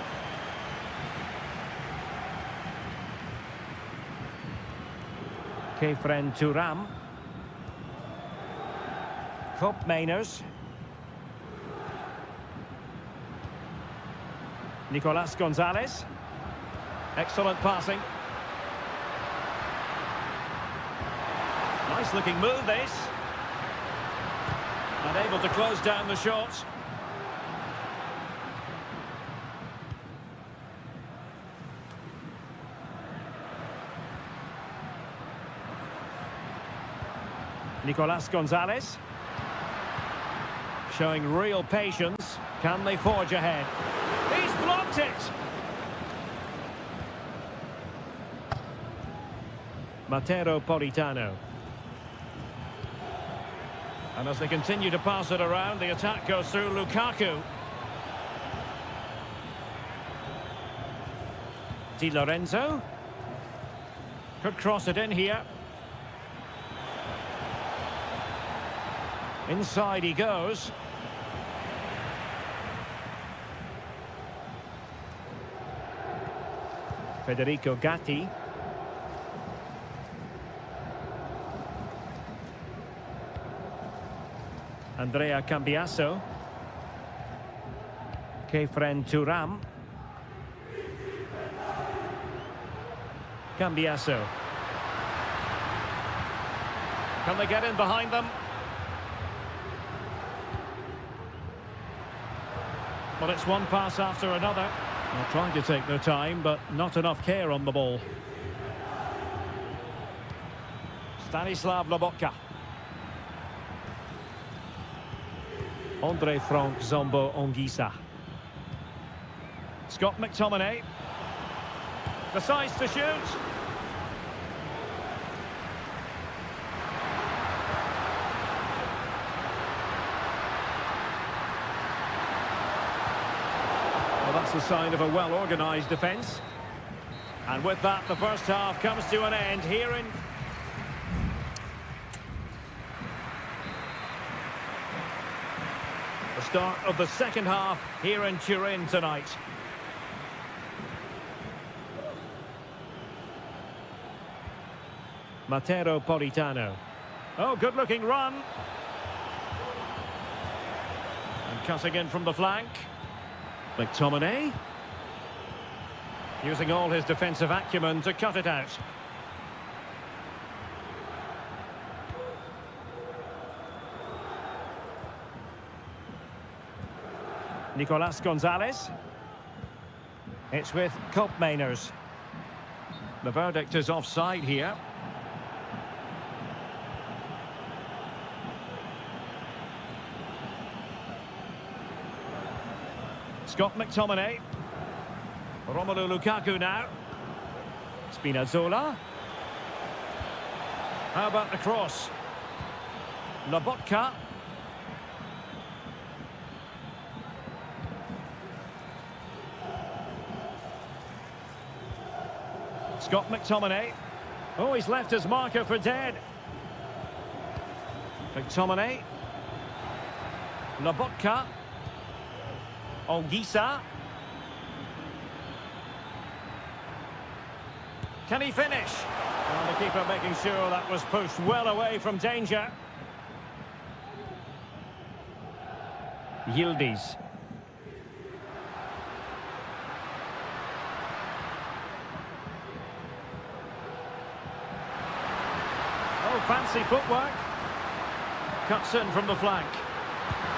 Kefren Turam. Koopmeiners. Nicolas Gonzalez. Excellent passing. Nice looking move, this. And able to close down the shots. Nicolas Gonzalez. Showing real patience. Can they forge ahead? He's blocked it! Mateo Politano. And as they continue to pass it around, the attack goes through Lukaku. Di Lorenzo. Could cross it in here. Inside he goes. Federico Gatti. Andrea Cambiaso. Kefren Turam. Cambiaso. Can they get in behind them? Well, it's one pass after another. They're trying to take their time, but not enough care on the ball. Stanislav Lobotka. Andre Frank Zombo Ongisa. Scott McTominay. Decides to shoot. Well, that's a sign of a well-organised defence. And with that, the first half comes to an end here in... the start of the second half here in Turin tonight. Mateo Politano. Oh, good-looking run. And cutting in from the flank. McTominay. Using all his defensive acumen to cut it out. Nicolas Gonzalez. It's with Koopmeiners. The verdict is offside here. Scott McTominay. Romelu Lukaku now. Spinazzola. How about the cross? Lobotka. Scott McTominay. Oh, he's left his marker for dead. McTominay. Lobotka. Ongisa. Can he finish? And the keeper making sure that was pushed well away from danger. Yildiz. Oh, fancy footwork. Cuts in from the flank.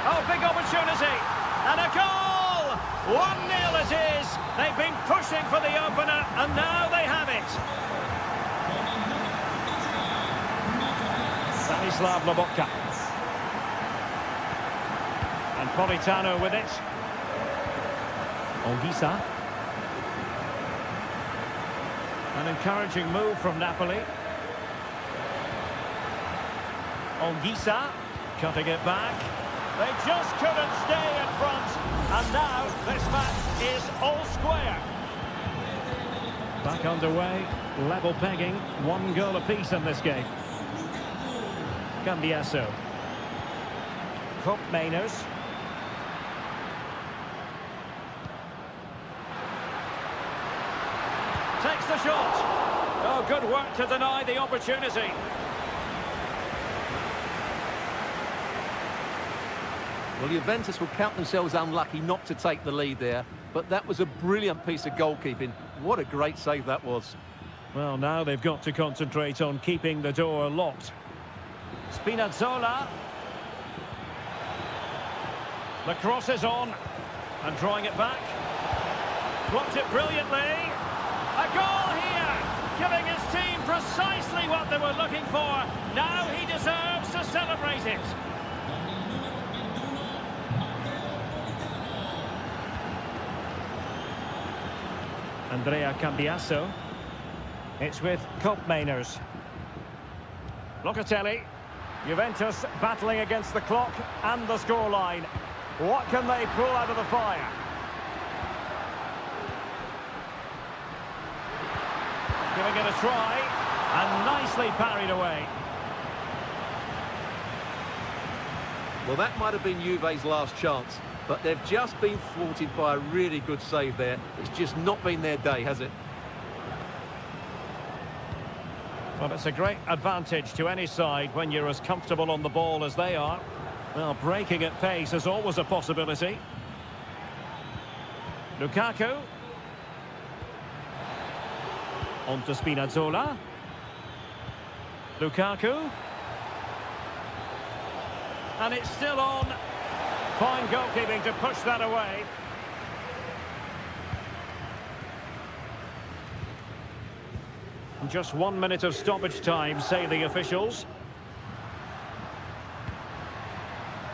Oh, big opportunity. And a goal! 1-0 it is. They've been pushing for the opener, and now they have it. Stanislav Lobotka. And Politano with it. Olgisa. An encouraging move from Napoli. Olgisa cutting it back. They just couldn't stay in front. And now this match is all square. Back underway, level pegging, 1 goal apiece in this game. Cambiasso. Cup Mainers. Takes the shot. Oh, good work to deny the opportunity. Well, Juventus will count themselves unlucky not to take the lead there, but that was a brilliant piece of goalkeeping. What a great save that was. Well, now they've got to concentrate on keeping the door locked. Spinazzola. The cross is on. And drawing it back. Blocked it brilliantly. A goal here! Giving his team precisely what they were looking for. Now he deserves to celebrate it. Andrea Cambiasso. It's with Cup Mainers. Locatelli. Juventus battling against the clock and the scoreline. What can they pull out of the fire? Giving it a try, and nicely parried away. Well, that might have been Juve's last chance, but they've just been thwarted by a really good save there. It's just not been their day, has it? Well, it's a great advantage to any side when you're as comfortable on the ball as they are. Well, breaking at pace is always a possibility. Lukaku. On to Spinazzola. Lukaku. And it's still on. Fine goalkeeping to push that away. Just 1 minute of stoppage time, say the officials.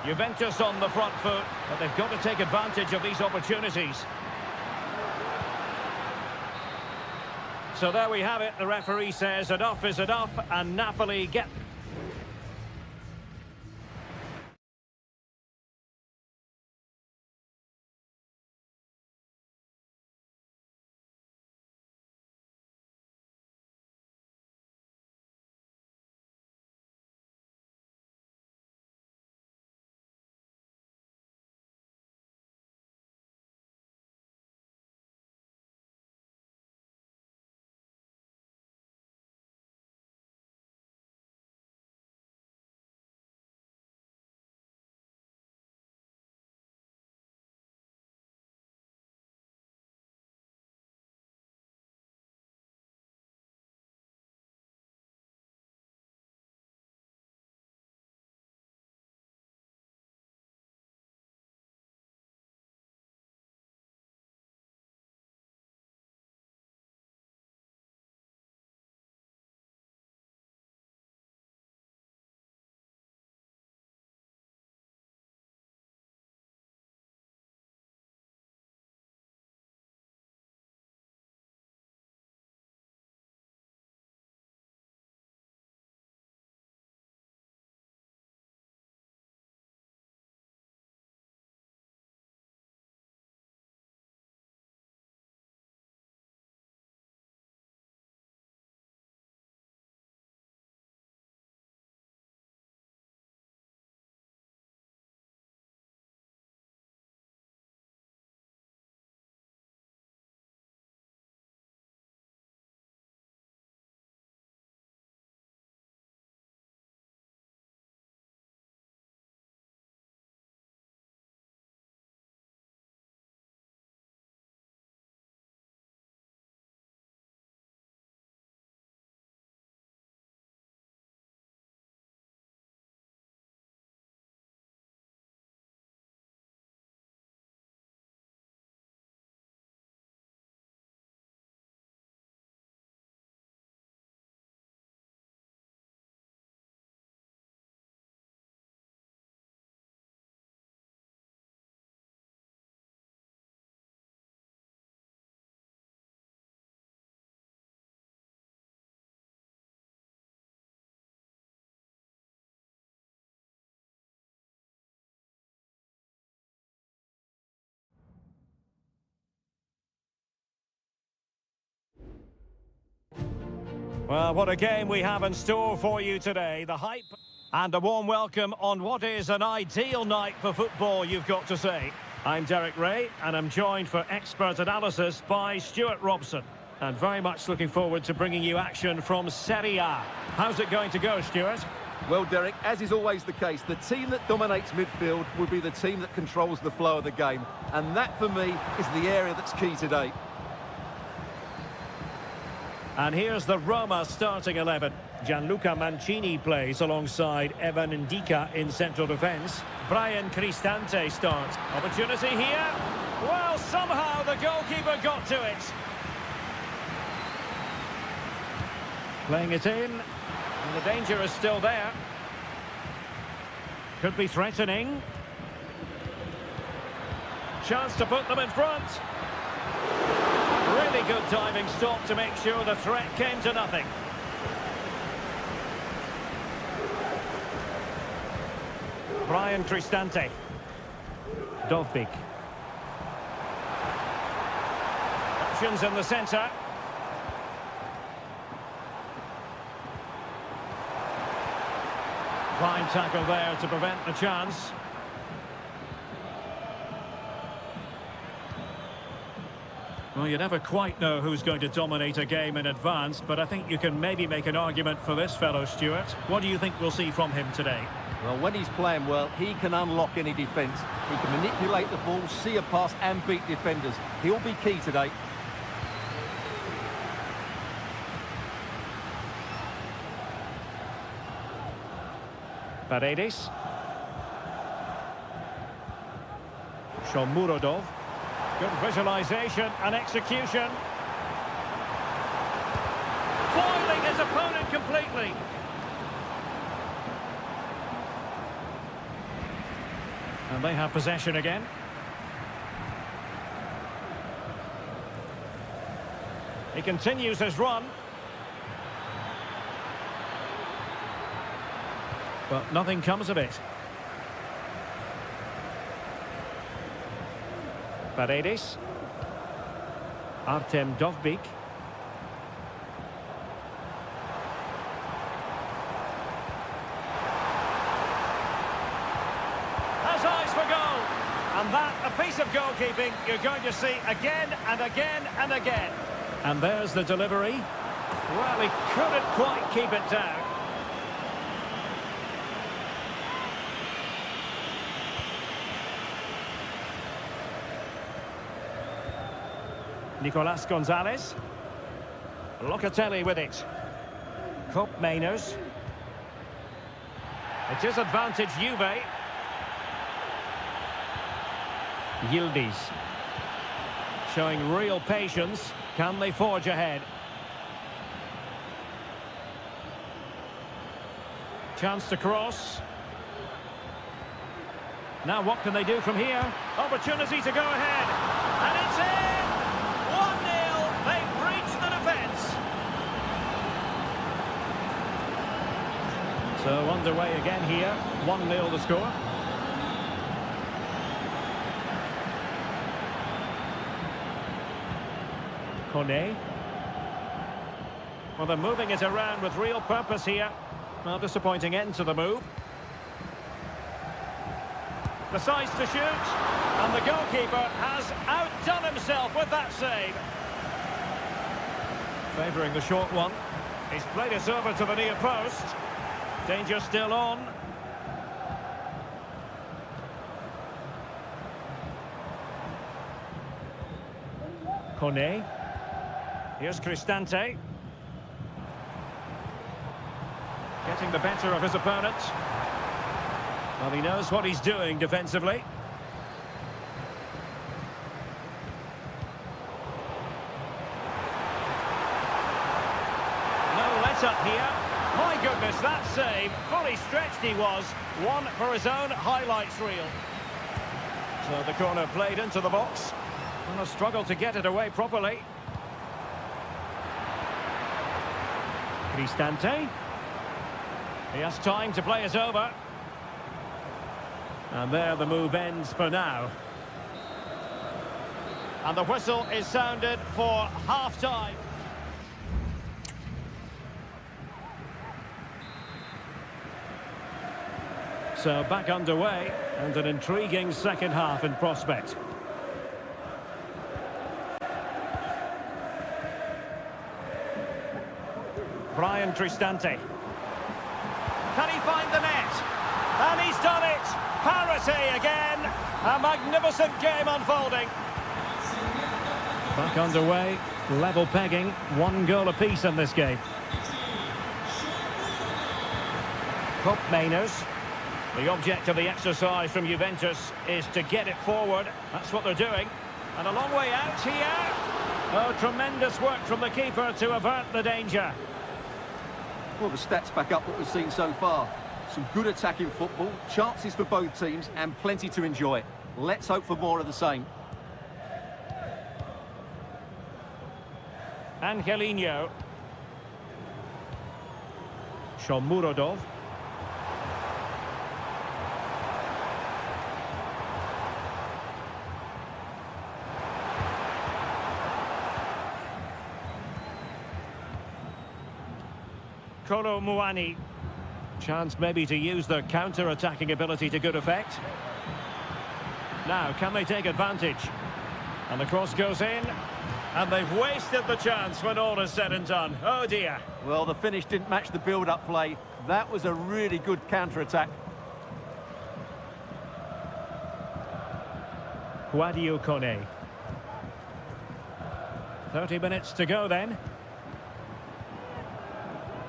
Juventus on the front foot, but they've got to take advantage of these opportunities. So there we have it. The referee says enough is enough, and Napoli get Well, what a game we have in store for you today. The hype and a warm welcome on what is an ideal night for football, you've got to say. I'm Derek Ray, and I'm joined for expert analysis by Stuart Robson. And very much looking forward to bringing you action from Seria. How's it going to go, Stuart? Well, Derek, as is always the case, the team that dominates midfield will be the team that controls the flow of the game. And that, for me, is the area that's key today. And here's the Roma starting 11. Gianluca Mancini plays alongside Evan Ndika in central defence. Brian Cristante starts. Opportunity here. Well, somehow the goalkeeper got to it. Playing it in. And the danger is still there. Could be threatening. Chance to put them in front. Really good diving stop to make sure the threat came to nothing. Brian Cristante. Dovbik. Options in the centre. Fine tackle there to prevent the chance. Well, you never quite know who's going to dominate a game in advance, but I think you can maybe make an argument for this fellow, Stuart. What do you think we'll see from him today? Well, when he's playing well, he can unlock any defence. He can manipulate the ball, see a pass and beat defenders. He'll be key today. Paredes. Shomurodov. Good visualisation and execution. Foiling his opponent completely. And they have possession again. He continues his run. But nothing comes of it. Paredes. Artem Dovbik. Has eyes for goal. And that, a piece of goalkeeping you're going to see again and again and again. And there's the delivery. Well, he couldn't quite keep it down. Nicolas Gonzalez. Locatelli with it. Kopp Mainers. It is advantage Juve. Yildiz. Showing real patience. Can they forge ahead? Chance to cross. Now what can they do from here? Opportunity to go ahead. And it's in! 1-0. They've breached the defence. So underway again here. 1-0 the score. Kone. Well, they're moving it around with real purpose here. Well, disappointing end to the move. Decides to shoot, and the goalkeeper has outdone himself with that save. Favouring the short one. He's played it over to the near post. Danger still on. Kone. Here's Cristante. Getting the better of his opponent. Well, he knows what he's doing defensively. No let-up here. My goodness, that save. Fully stretched he was. One for his own highlights reel. So the corner played into the box. And a struggle to get it away properly. Cristante. He has time to play it over. And there the move ends for now. And the whistle is sounded for half-time. So back underway and an intriguing second half in prospect. Brian Cristante. Can he find the net? And he's done it! Parity again! A magnificent game unfolding. Back underway, level pegging, 1 goal apiece in this game. Cup Mainers. The object of the exercise from Juventus is to get it forward. That's what they're doing. And a long way out here. Oh, tremendous work from the keeper to avert the danger. Well, the stats back up what we've seen so far. Some good attacking football, chances for both teams, and plenty to enjoy. Let's hope for more of the same. Angelino. Shomurodov. Kolo Muani. Chance maybe to use their counter-attacking ability to good effect. Now, can they take advantage? And the cross goes in. And they've wasted the chance when all is said and done. Oh dear. Well, the finish didn't match the build-up play. That was a really good counter-attack. Guadio Kone. 30 minutes to go then.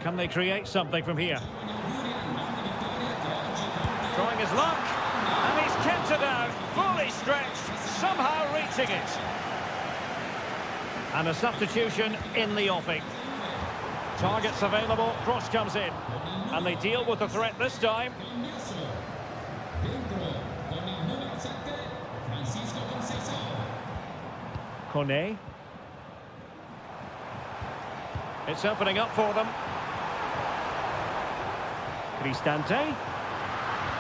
Can they create something from here? Trying his luck. And he's kept it out. Fully stretched. Somehow reaching it. And a substitution in the offing. Targets available. Cross comes in. And they deal with the threat this time. Kone. It's opening up for them. Cristante.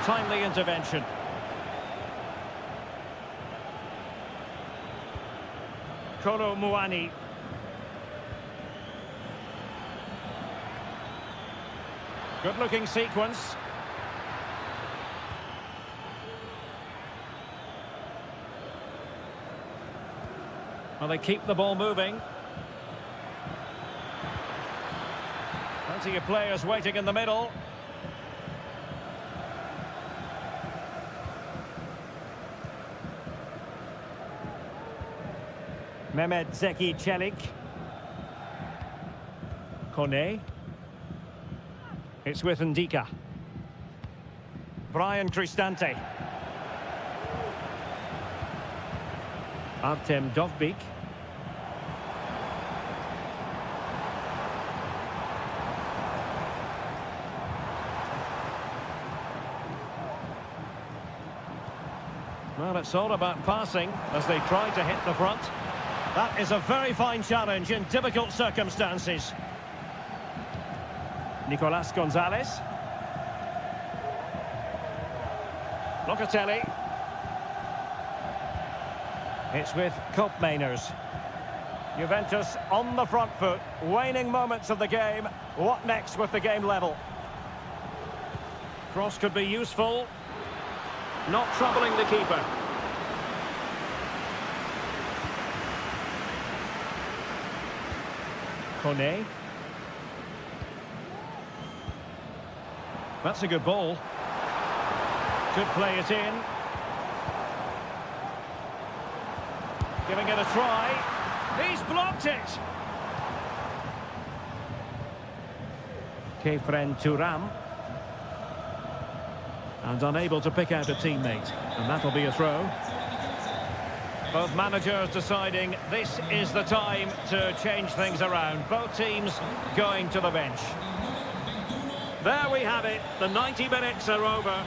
Timely intervention. Kolo Muani. Good-looking sequence. Well, they keep the ball moving. Plenty of players waiting in the middle. Mehmet Zeki Çelik. Kone. It's with Ndika. Brian Cristante. Artem Dovbik. Well, it's all about passing as they try to hit the front. That is a very fine challenge in difficult circumstances. Nicolas Gonzalez. Locatelli. It's with Cup Mainers. Juventus on the front foot, waning moments of the game. What next with the game level? Cross could be useful. Not troubling the keeper. Kone. That's a good ball. Could play it in. Giving it a try. He's blocked it. Kefren Turam. And unable to pick out a teammate. And that'll be a throw. Both managers deciding this is the time to change things around. Both teams going to the bench. There we have it. The 90 minutes are over.